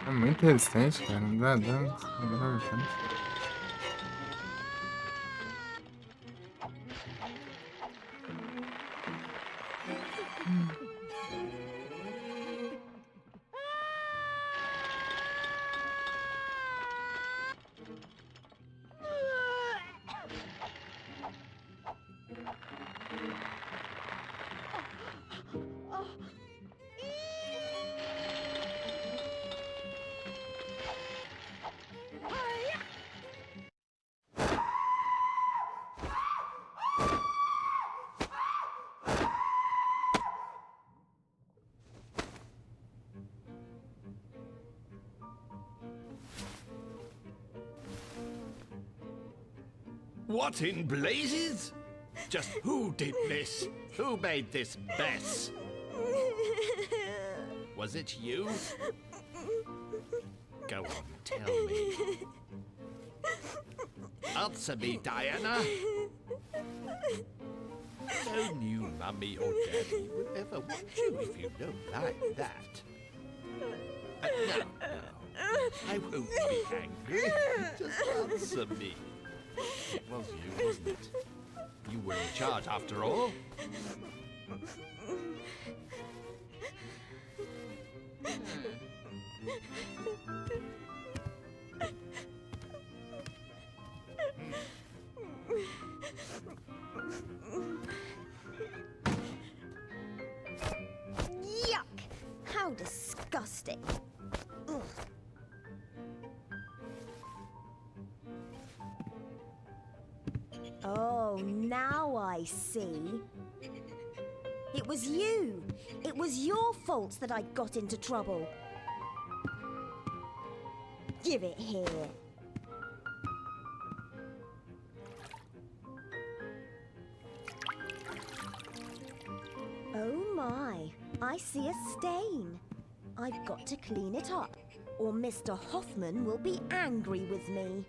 Speaker 1: É muito resistente, cara. Não dá dano. Não dá dano.
Speaker 4: What in blazes? Just who did this? Who made this mess? Was it you? Go on, tell me. Answer me, Diana. No new mummy or daddy will ever want you if you don't like that. No, I won't be angry. Just answer me. It was you, wasn't it? You were in charge after all.
Speaker 2: Yuck! How disgusting. Ugh. Oh, now I see. It was you. It was your fault that I got into trouble. Give it here. Oh my, I see a stain. I've got to clean it up, or Mr. Hoffman will be angry with me.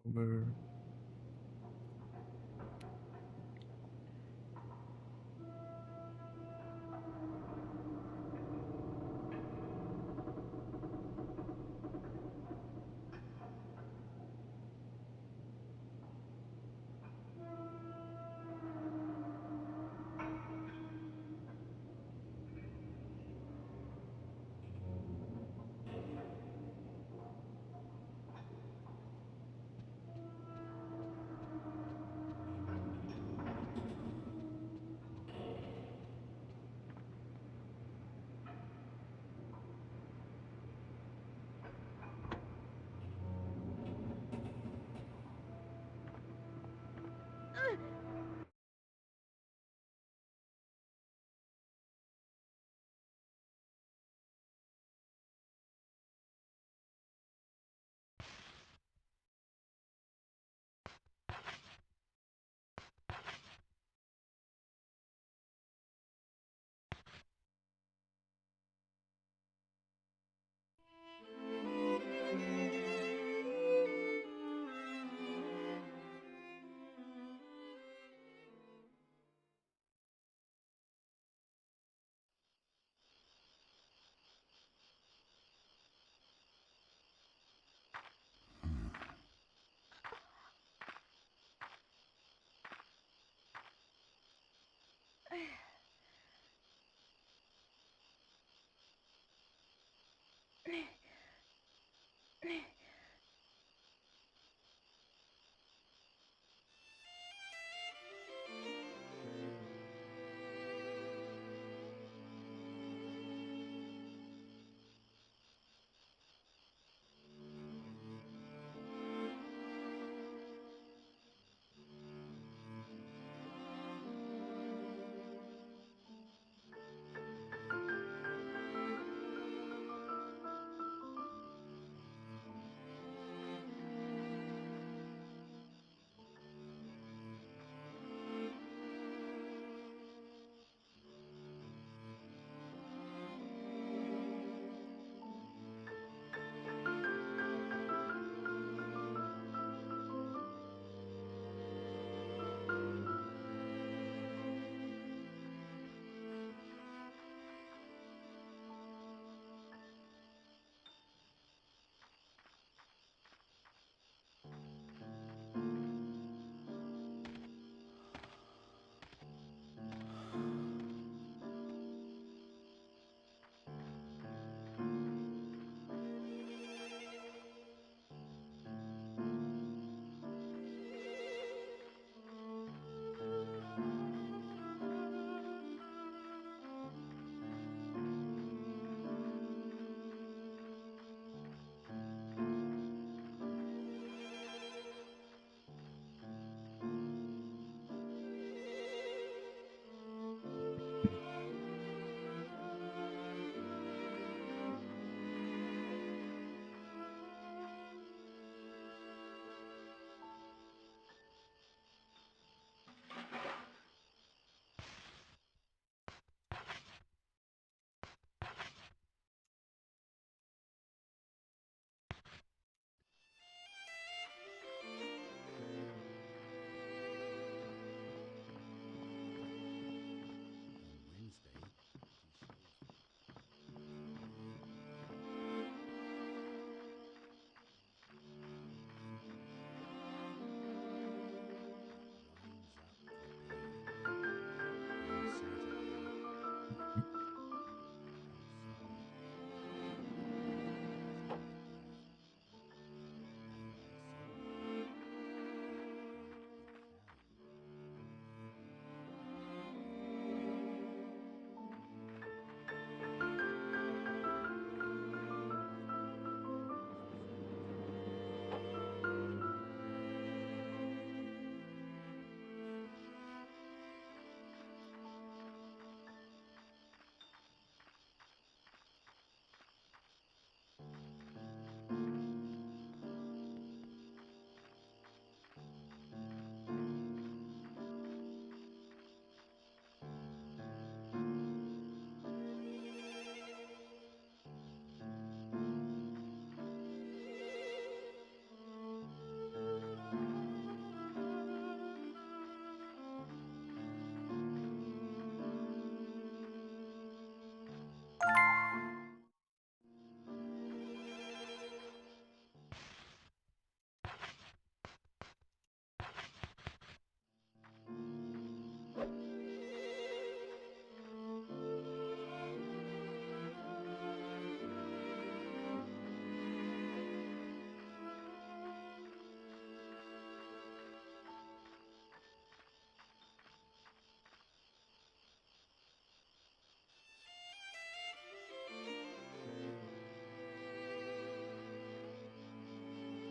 Speaker 1: Over.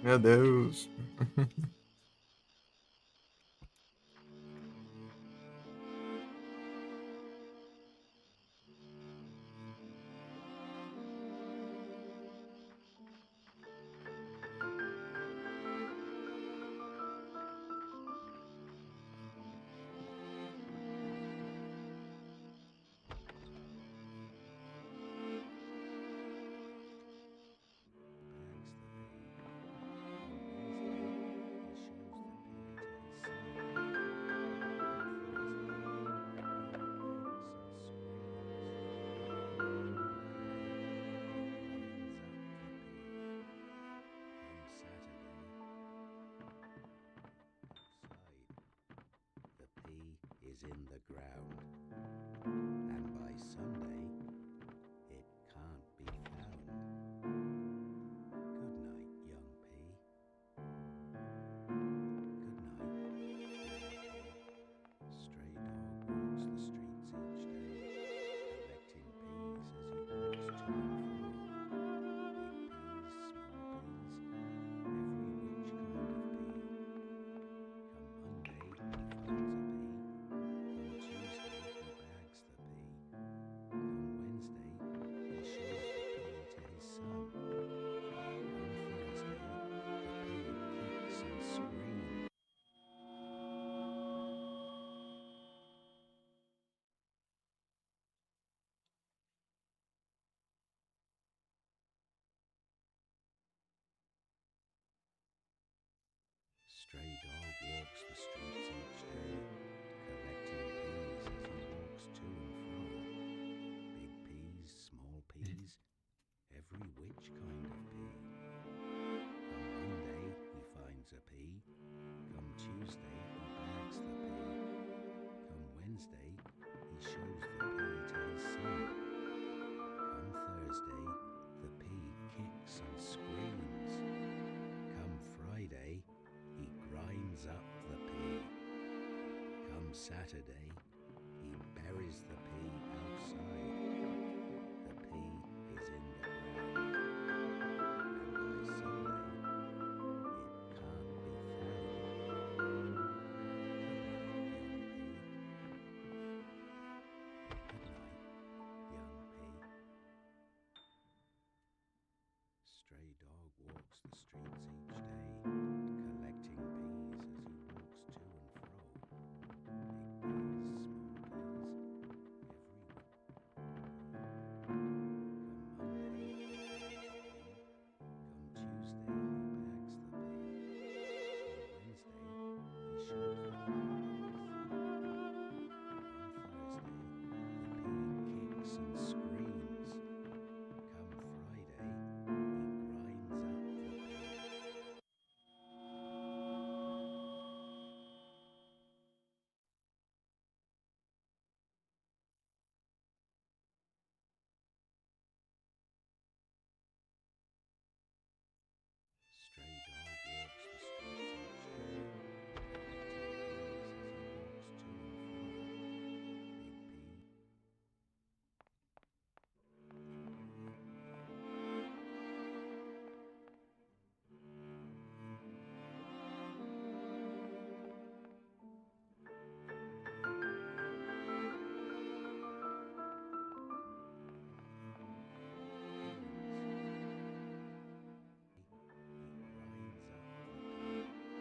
Speaker 1: Meu Deus.
Speaker 5: Is in the ground. Stray dog walks the streets each day, collecting peas as he walks to and fro. Big peas, small peas, every which kind of pea. Come Monday he finds a pea, come Tuesday he bags the pea, come Wednesday he shows the pea to his son. Come Thursday the pea kicks and screams. Come Friday he grinds up the pea. Come Saturday he buries the pea outside. The pea is in the ground, and by Sunday it can't be found. Good night, young pea. Stray dog walks the streets each day, collecting peas as he walks to and fro. Big peas, small peas, every week. Come Monday he finds a pea, come Tuesday he bags the pea, come Wednesday he shows the pea to his son. Come Thursday the pea kicks and screams. Come Friday he grinds up the pea. Stray dog walks the streets each day, collecting peas as he walks to and fro. Big pea.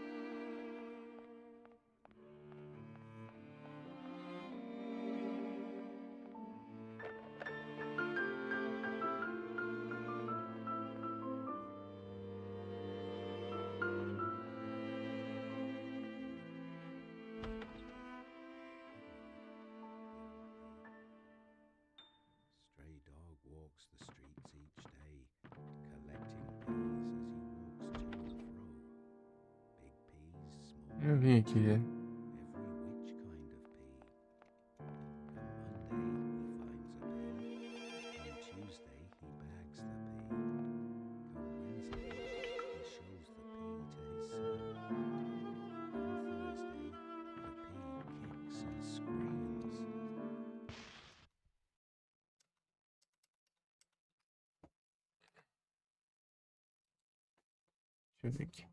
Speaker 5: Stray dog walks the streets each day, collecting peas as he walks to and fro. Big peas, small
Speaker 1: Eu vim aqui.
Speaker 5: every which kind of pea. Come Monday he finds a pea, come Tuesday he bags the pea, come Wednesday he shows the pea to his son. Come Thursday the pea kicks and screams.
Speaker 1: Deixa eu ver aqui.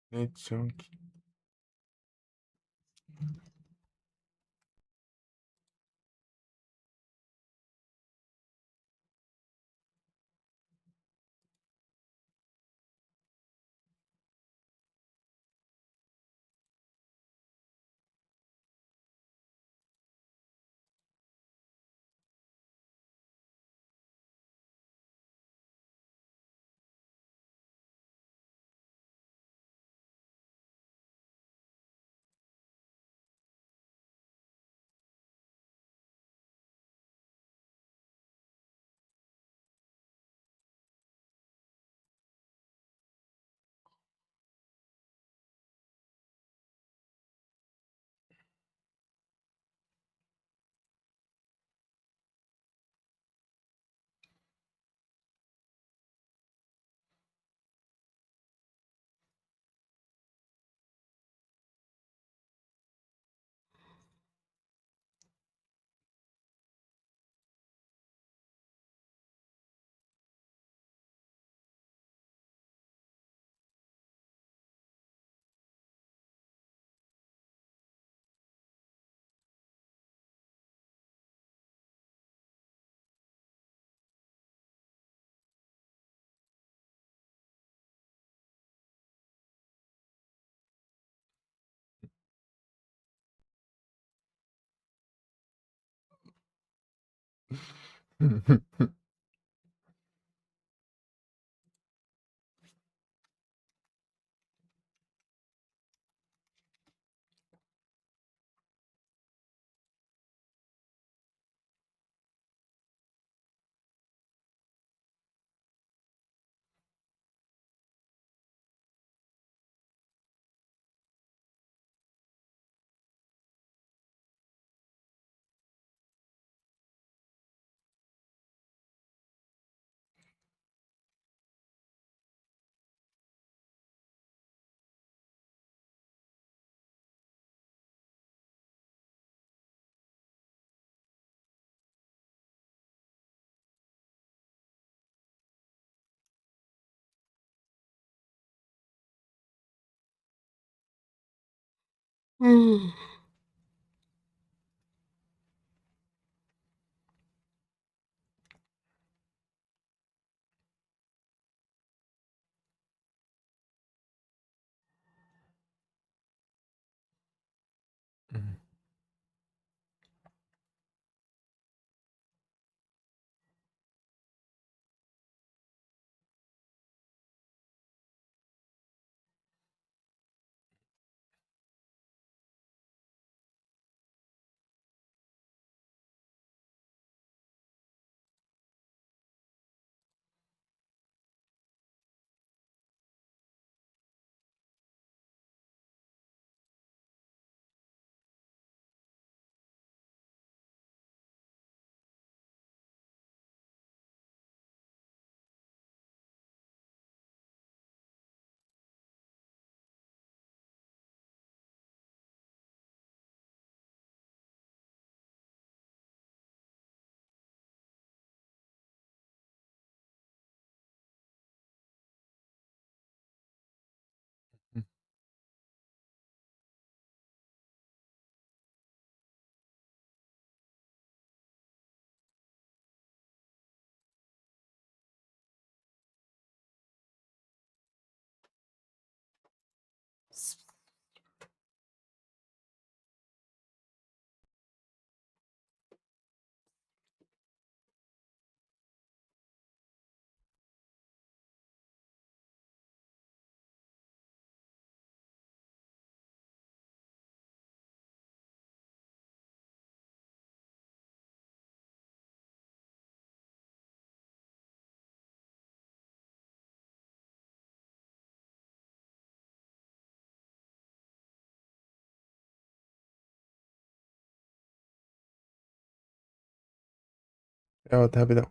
Speaker 1: Netjunk.
Speaker 2: Mm.
Speaker 1: É outra, rapidão.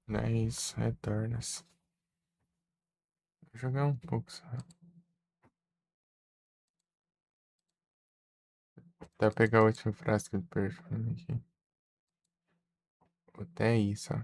Speaker 1: Não é isso, retornas. Vou jogar um pouco só. Até pegar o último frasco de perfume aqui. Até isso, ó.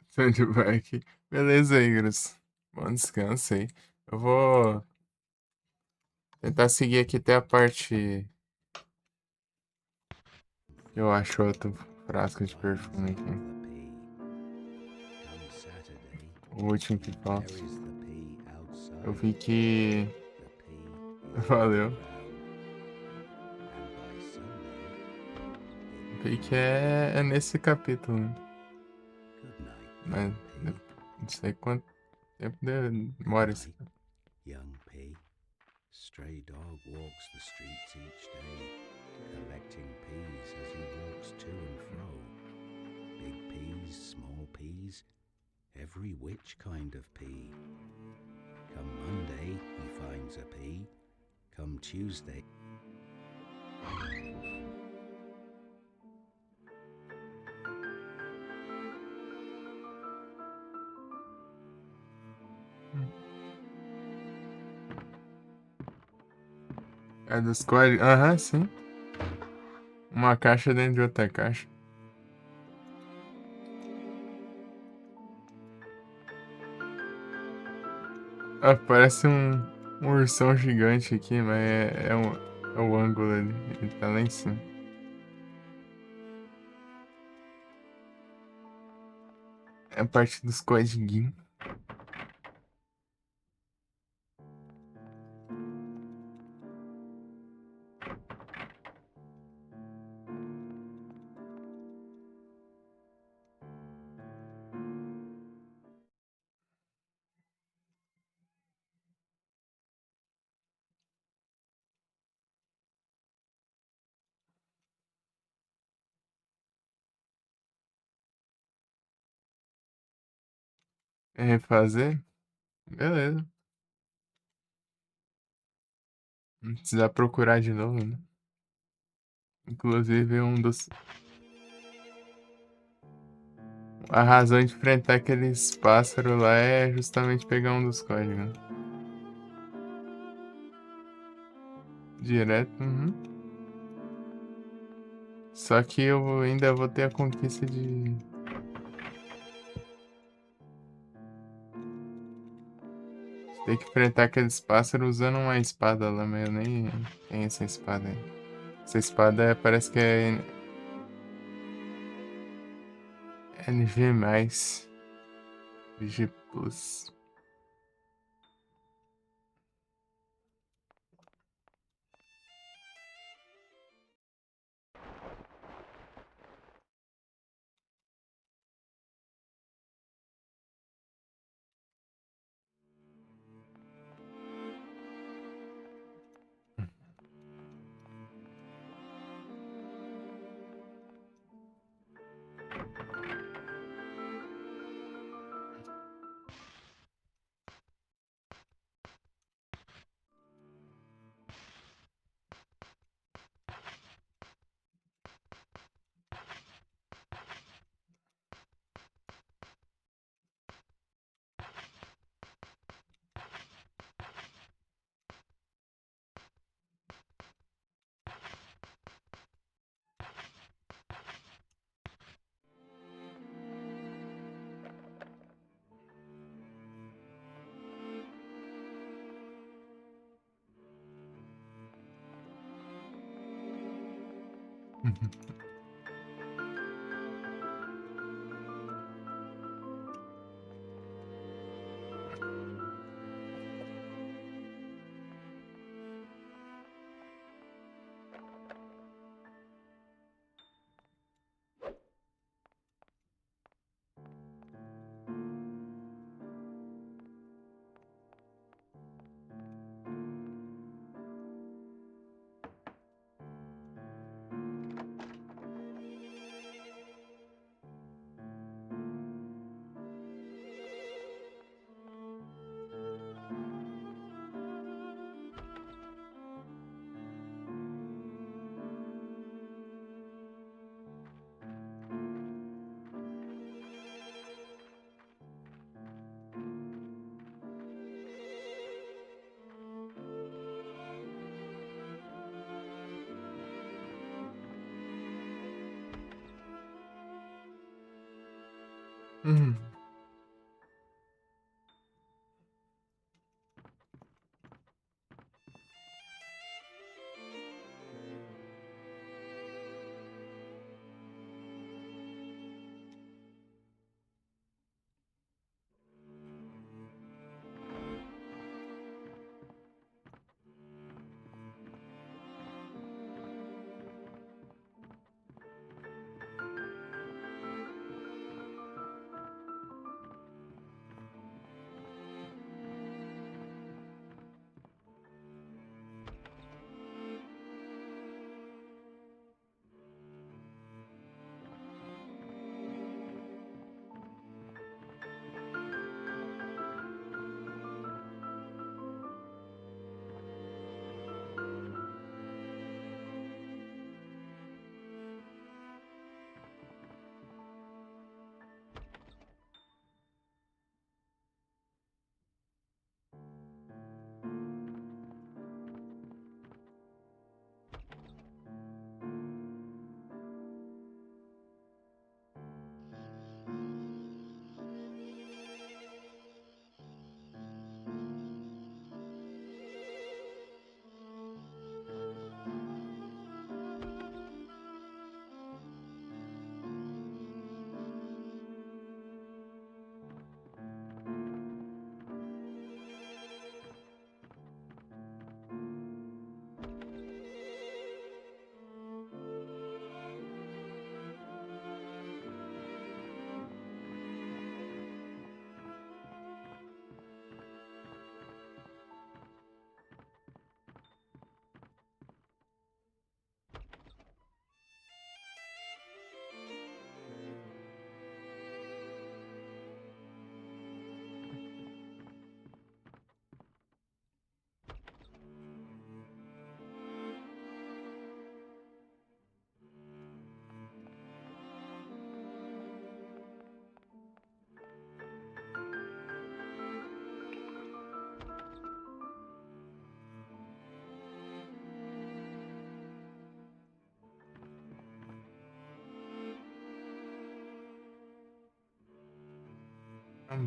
Speaker 1: Sandbag. Beleza, Igros. Bom descanso aí. Eu vou tentar seguir aqui até a parte que eu acho outro frasco de perfume aqui.
Speaker 5: Come Saturday,
Speaker 1: O último que falta.
Speaker 5: buries the pea outside.
Speaker 1: Eu vi que.
Speaker 5: The pea is
Speaker 1: Valeu.
Speaker 5: brown. And by Sunday,
Speaker 1: Vi que é nesse capítulo, né?
Speaker 5: good night,
Speaker 1: Mas
Speaker 5: pea.
Speaker 1: não sei quanto tempo demora esse.
Speaker 5: Young pea. Stray dog walks the streets each day, collecting peas as he walks to and fro. Big peas, small peas, every which kind of pea. Come Monday, he finds a pea. Come Tuesday.
Speaker 1: É dos códigos? Aham, sim. Uma caixa dentro de outra caixa. Ah, parece um ursão gigante aqui, mas é o ângulo ali. Ele tá lá em cima. É a parte dos codiguinhos. É refazer? Beleza. Não precisa procurar de novo, né? Inclusive, a razão de enfrentar aqueles pássaros lá é justamente pegar um dos códigos. Direto, uhum. Só que eu ainda vou ter a conquista de... Tem que enfrentar aqueles pássaros usando uma espada lá, mas eu nem tenho essa espada aí. Essa espada parece que é NV+. VG Plus. Hum.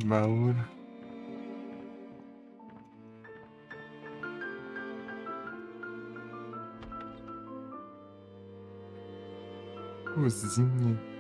Speaker 1: Baú. Cozinha.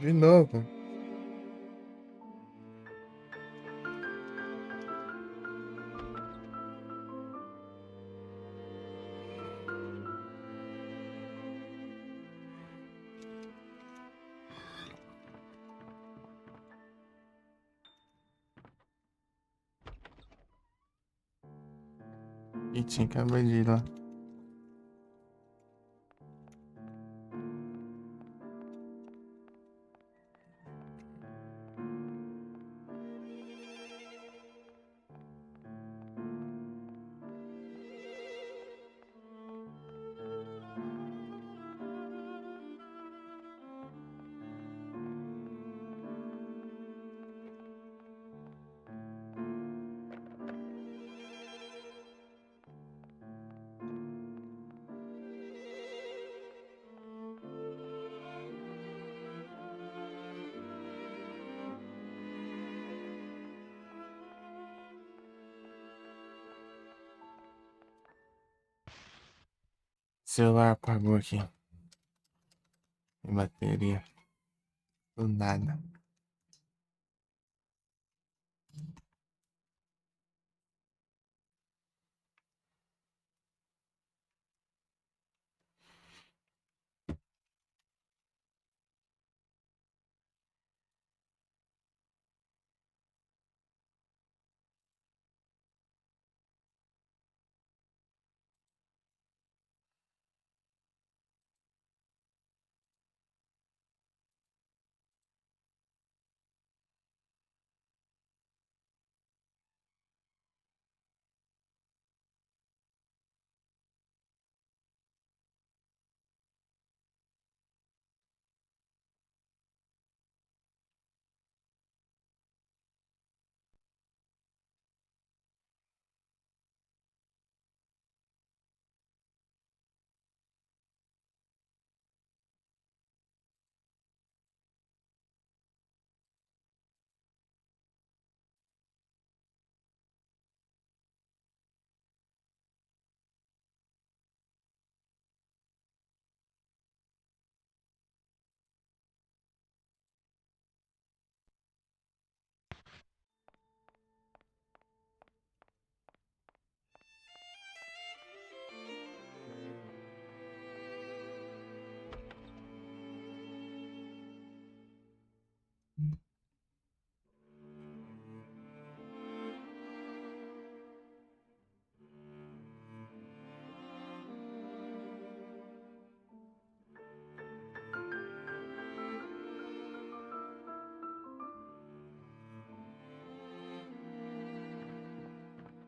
Speaker 1: De novo. E tinha acabado de ir lá. O celular apagou aqui. Tem bateria. Do nada.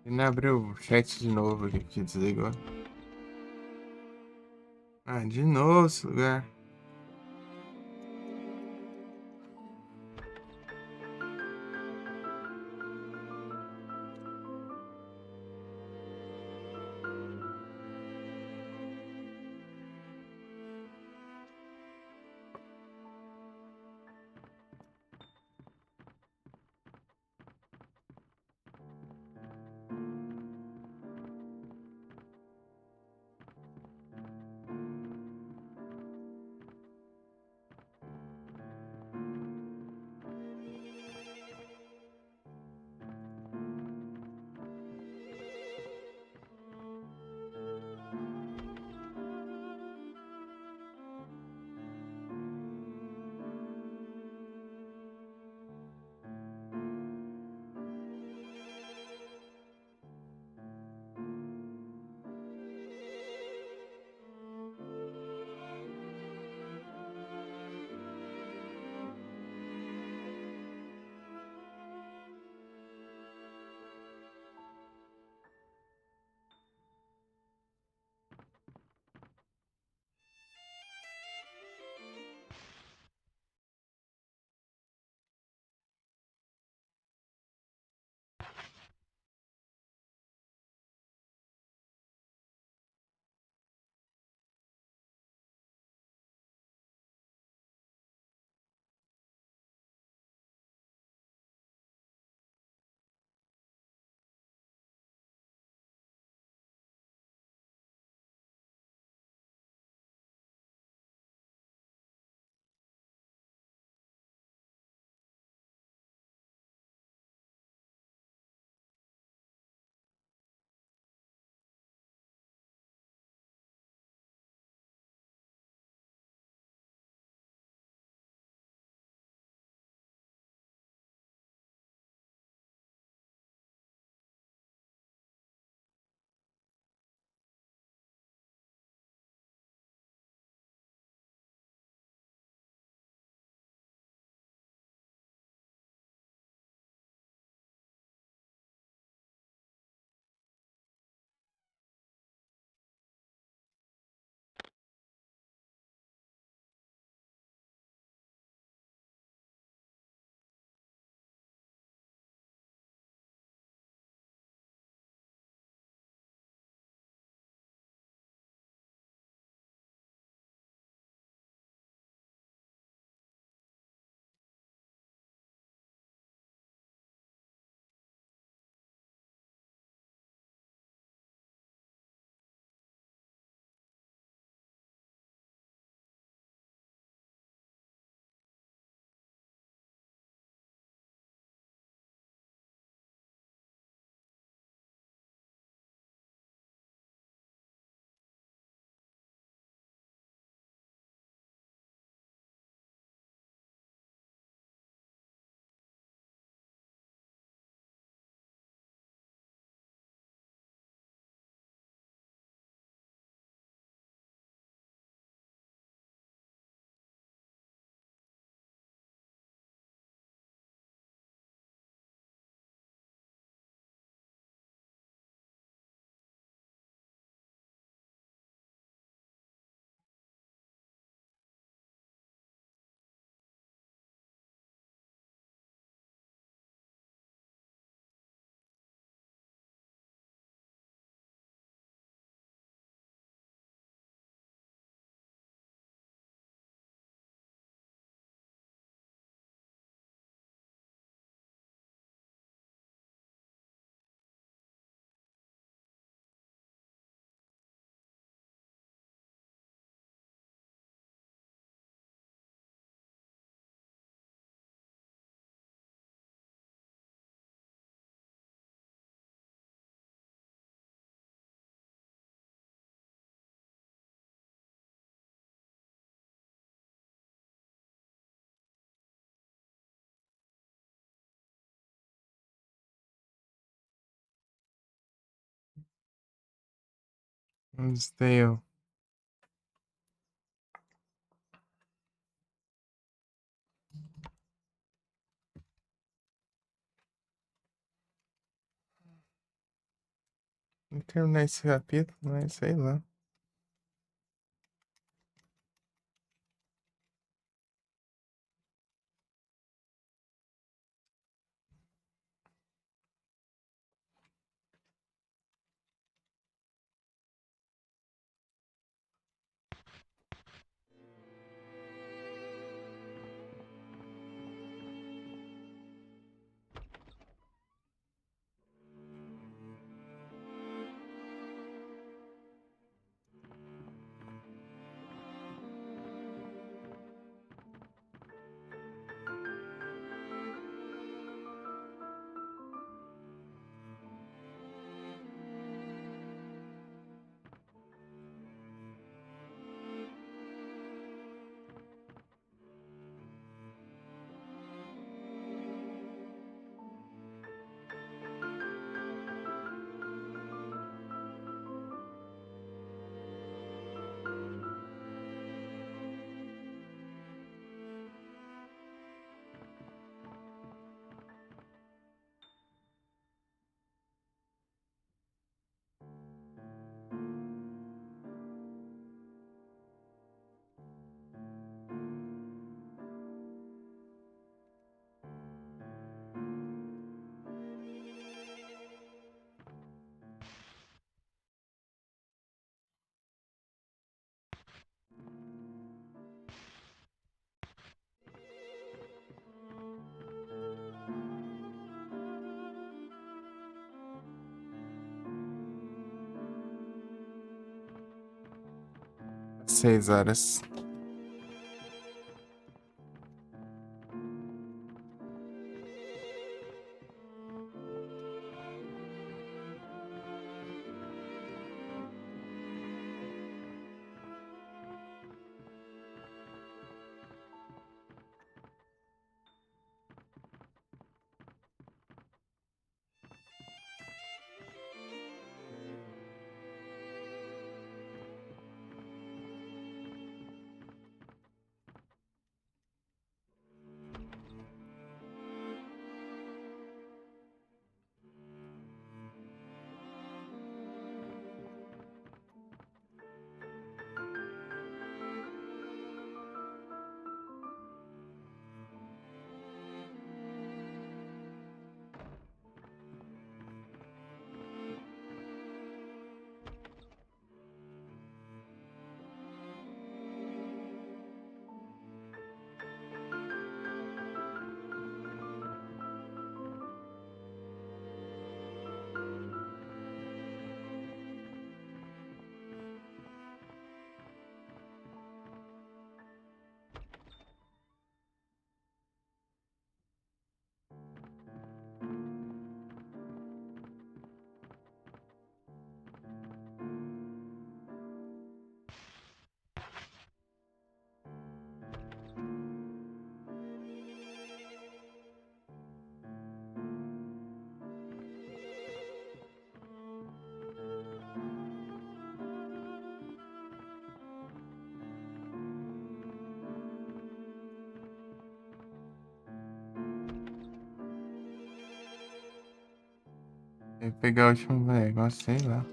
Speaker 1: E não abriu o chat de novo aqui que desligou. Ah, de novo esse lugar. Dale. Não terminar esse capítulo, mas sei lá. Às 6 horas. Eu ia pegar o último negócio, sei lá.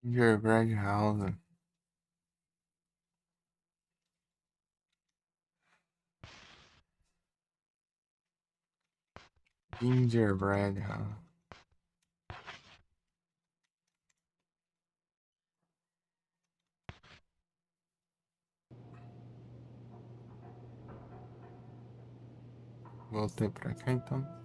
Speaker 1: Gingerbread House. Gingerbread House. Voltei pra cá então.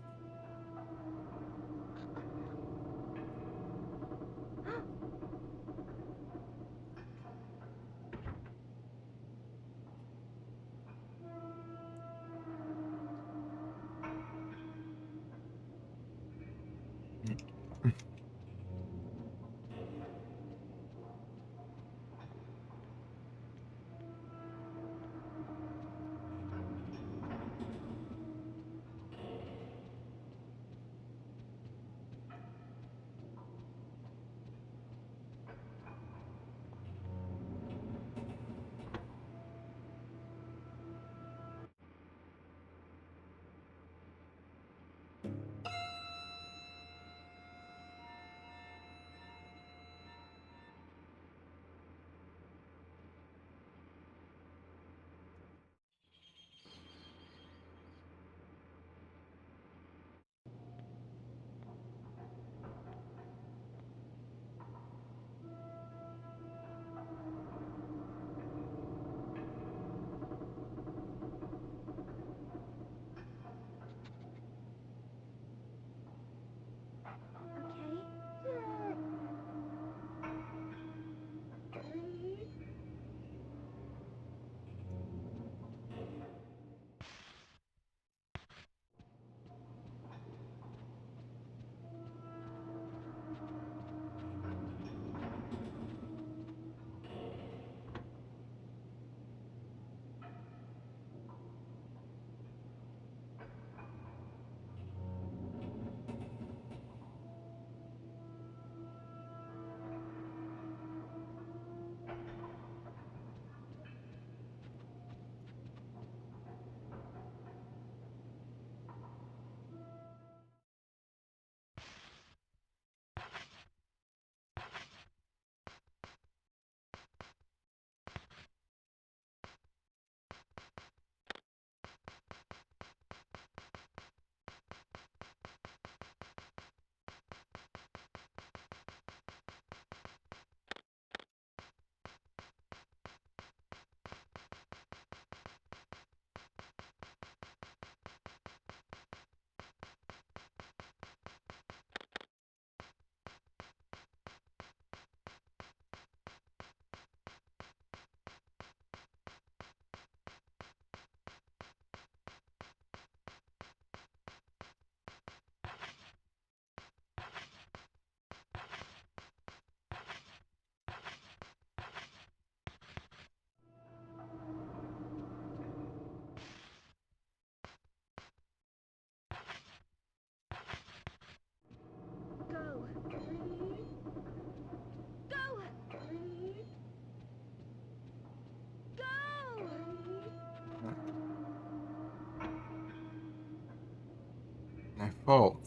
Speaker 1: É fall.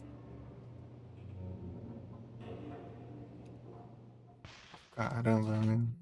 Speaker 1: Caramba, né?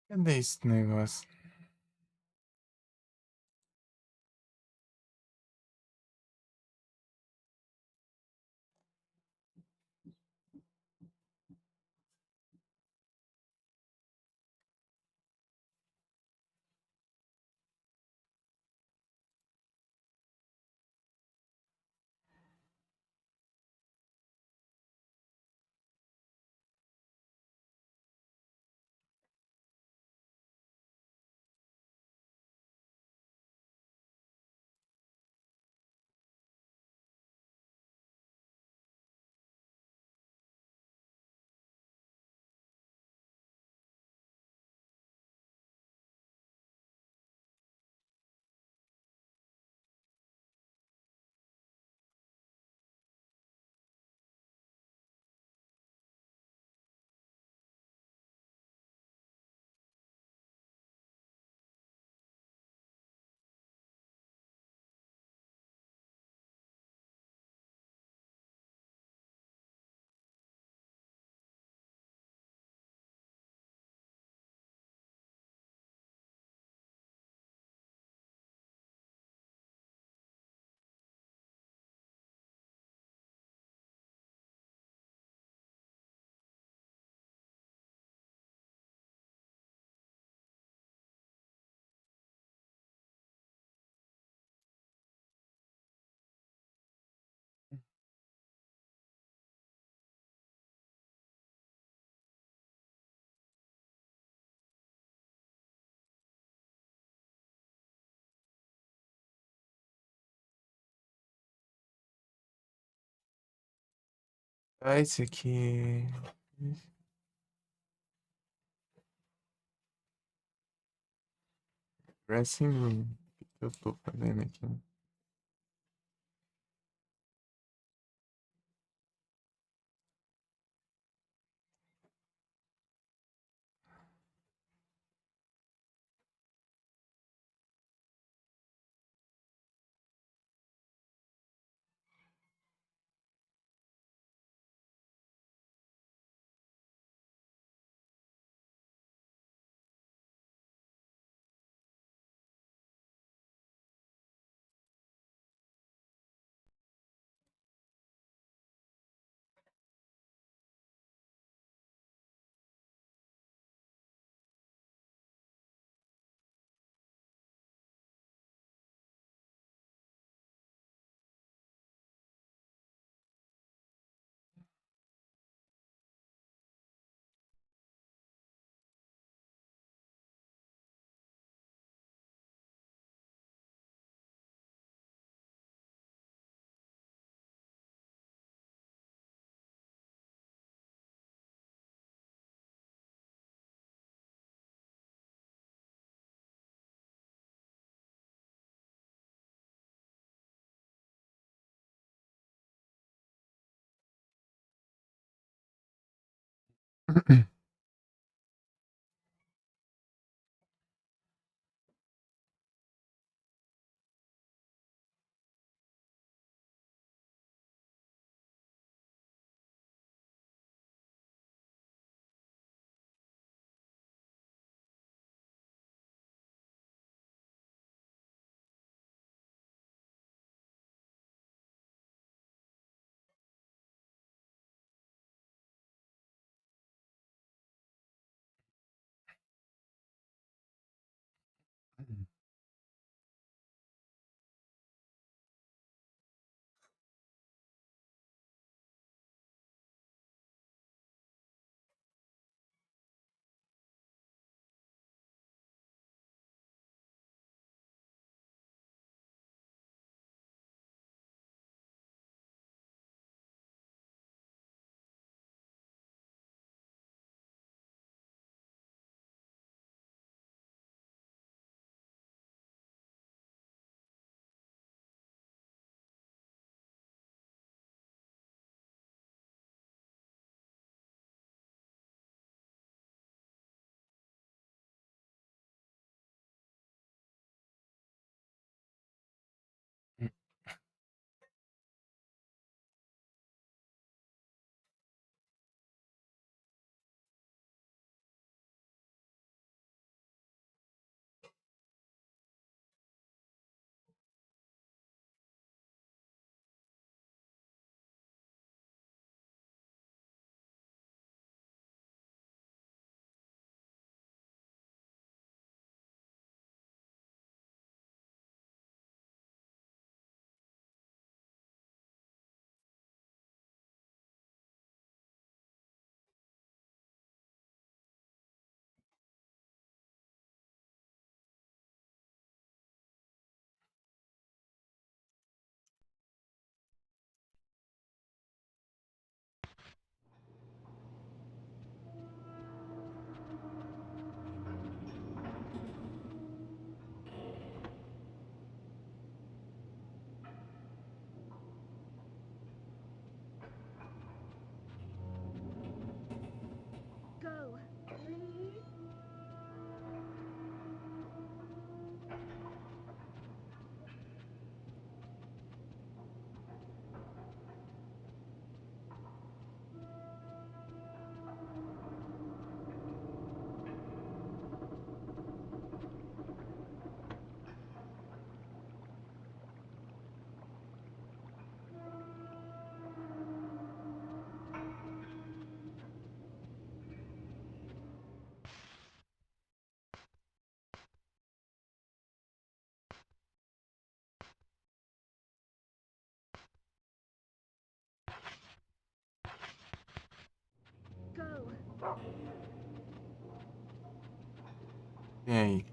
Speaker 1: Cadê esse negócio? Ah, esse aqui. Dressing room. O que eu tô fazendo aqui? E aí?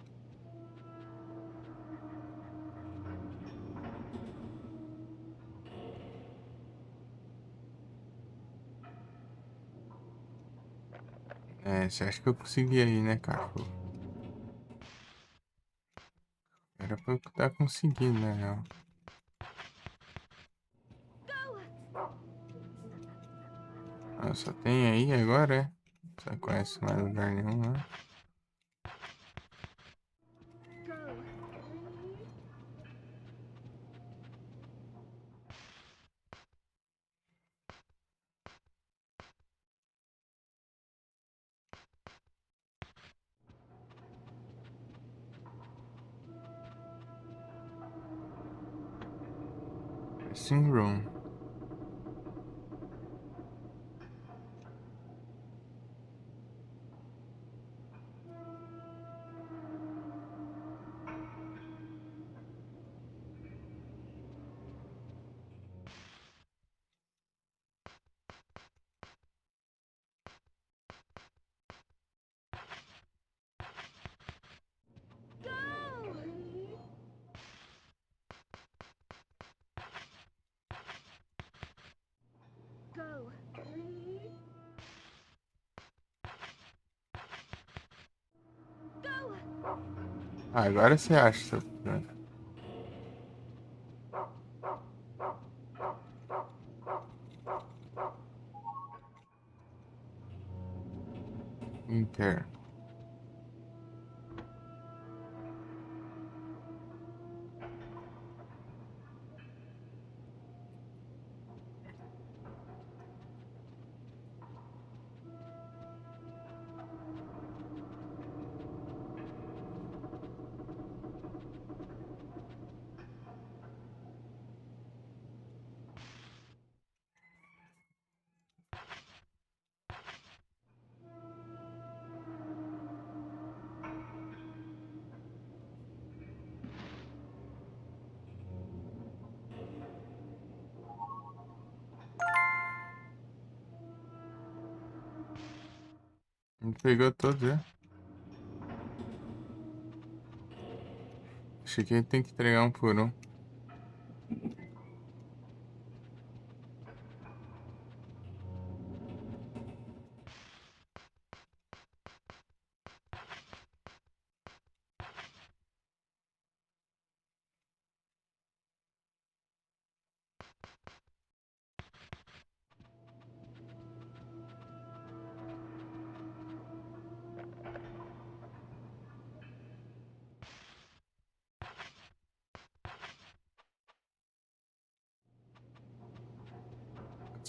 Speaker 1: É, você acha que eu consegui aí, né, cachorro? Era pra eu estar conseguindo, na real. Ah, só tem aí agora, é? Você conhece mais lugar nenhum, né? Dressing room. Ah, agora você acha, seu frango. Inter. Ele pegou todos, já. Achei que ele tem que entregar um por um.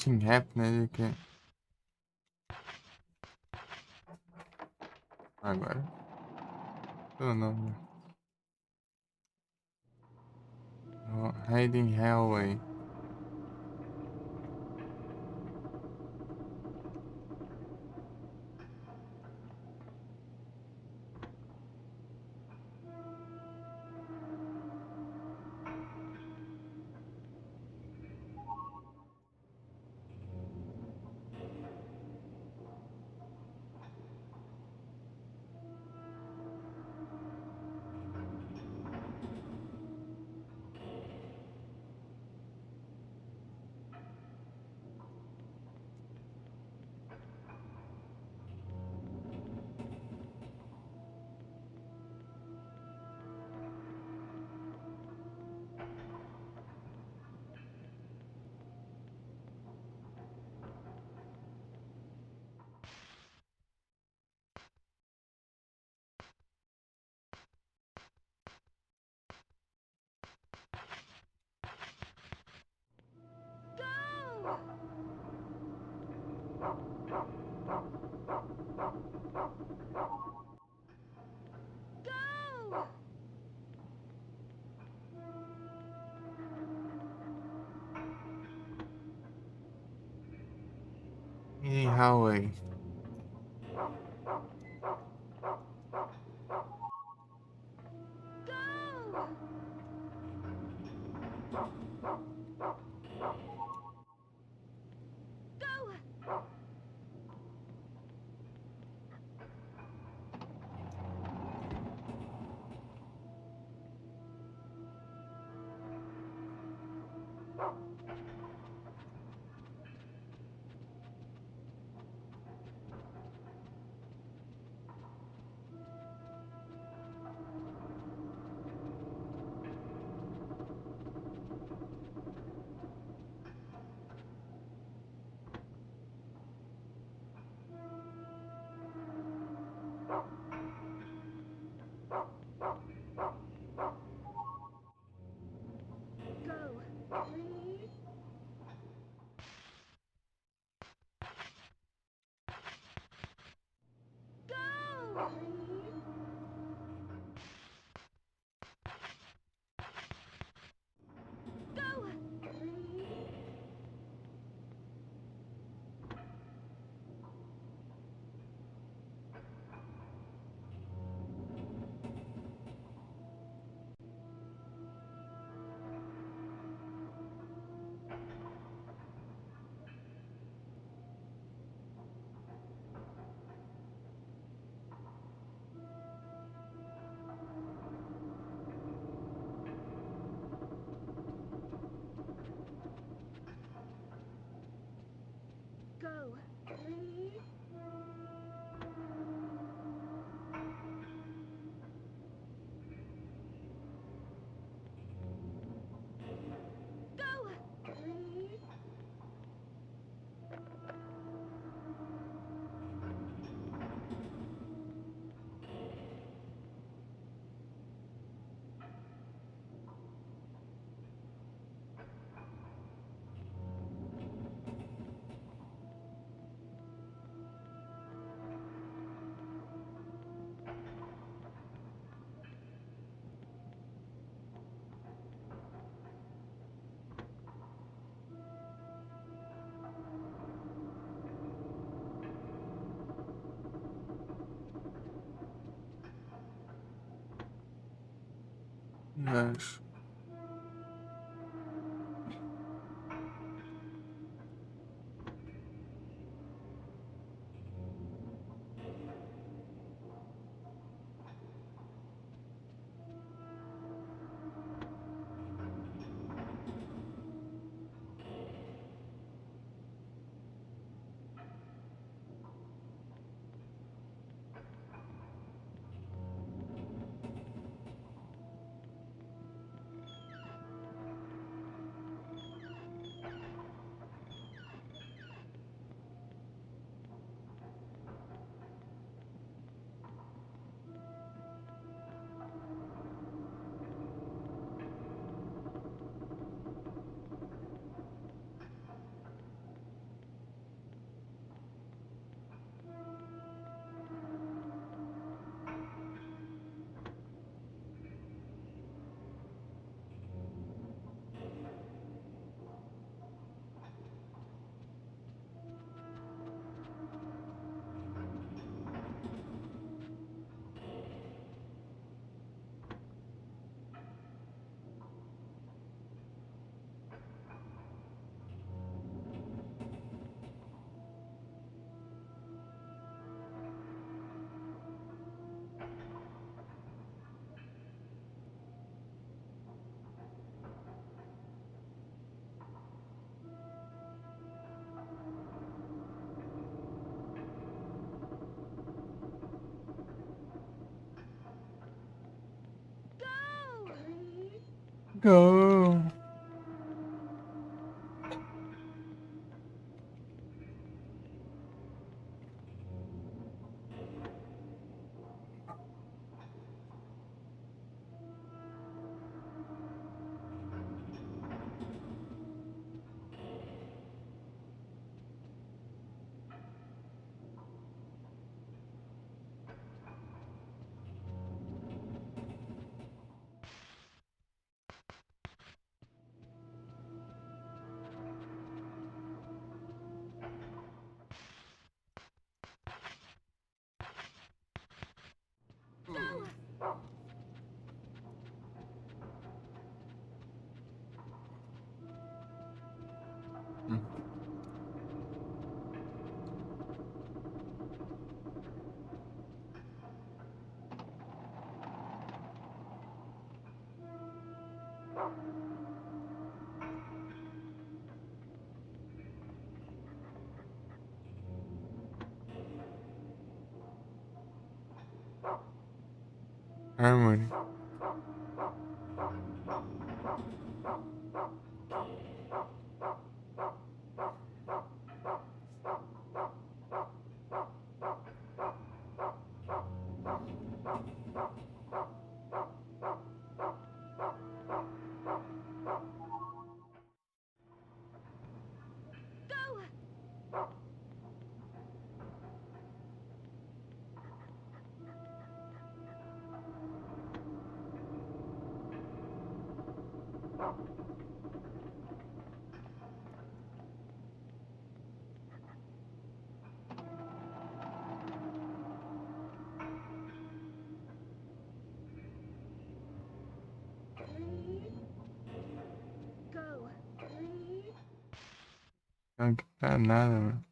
Speaker 1: Team Rap, né? Que... Agora. O nome. Oh, Hiding Hallway. Hiding Hallway.
Speaker 2: Go. Go. Go. Go. Go.
Speaker 1: Mas... Go. Harmony.
Speaker 2: Go.
Speaker 1: Não quer nada, mano.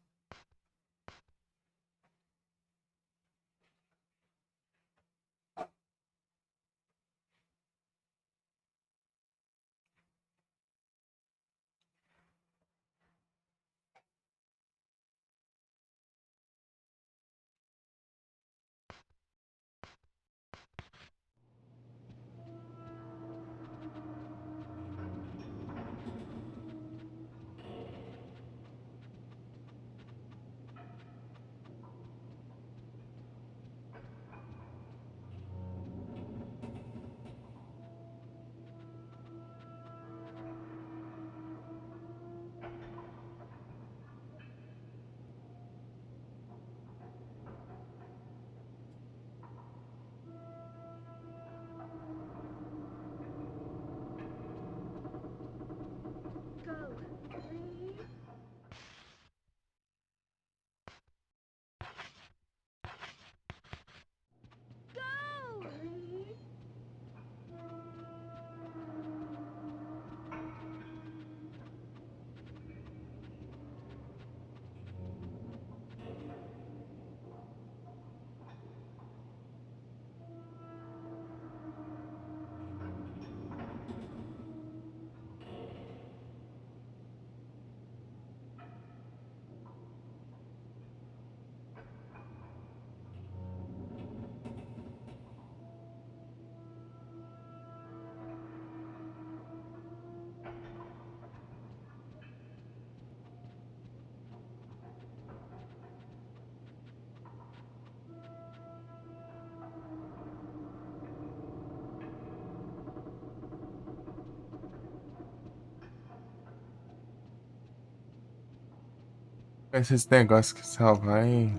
Speaker 1: Esses negócios que salvar aí.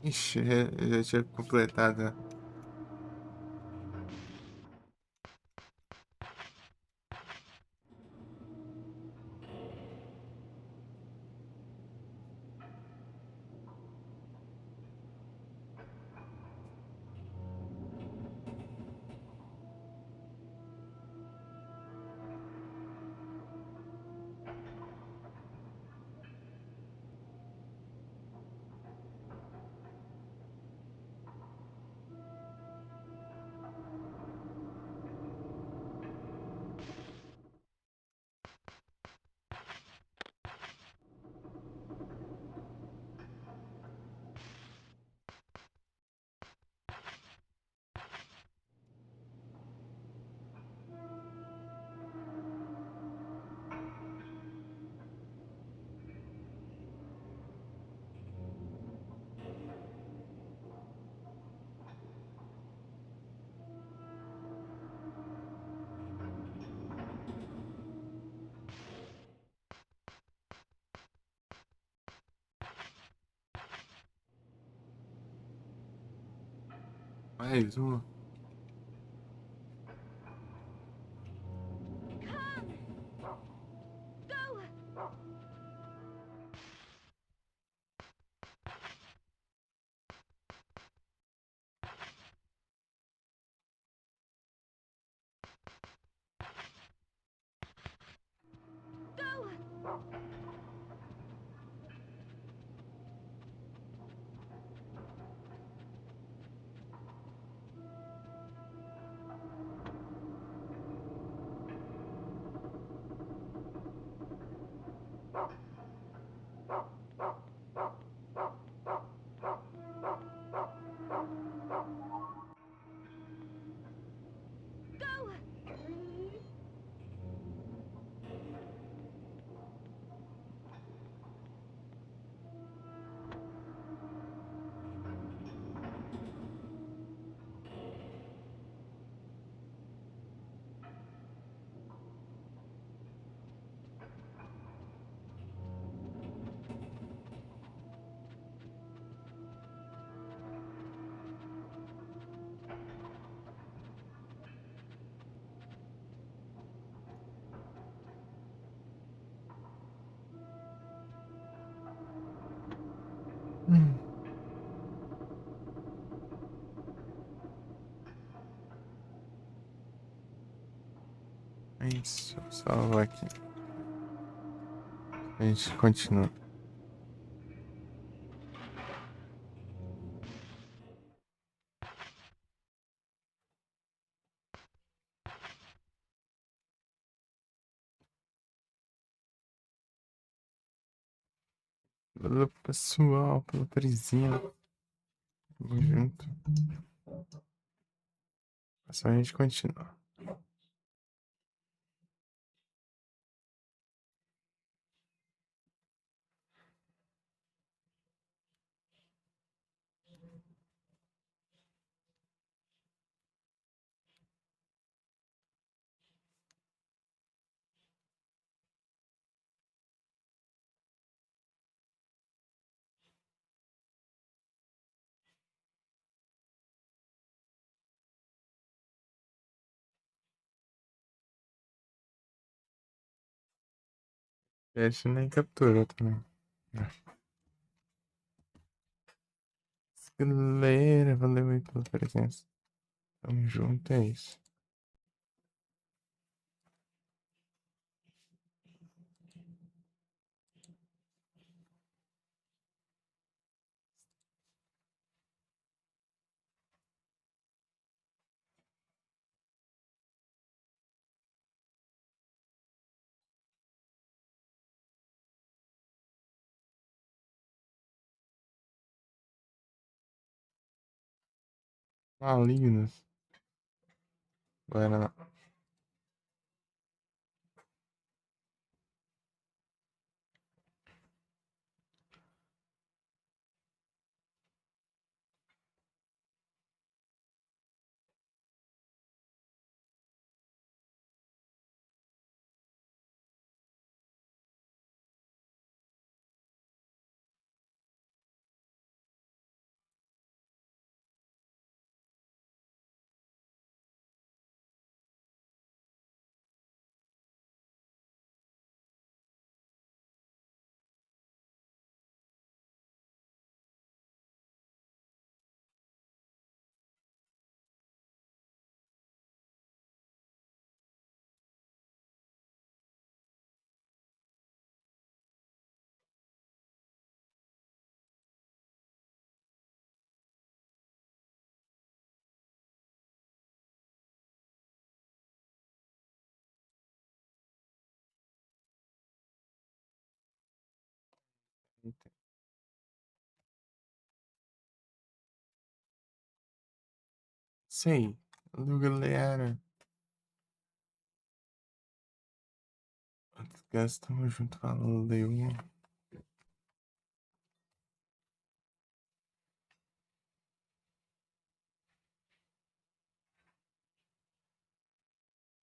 Speaker 1: Ixi, eu já tinha completado. Mais uma. É isso, salvar aqui. A gente continua. Valeu, pessoal, pela presença. Tamo junto. É só a gente continuar. A gente nem capturou também. Galera, valeu aí pela presença. Tamo junto, é isso. Malignos. Agora não. Sei. Valeu, galera. Descanso, tamo junto. Valeu.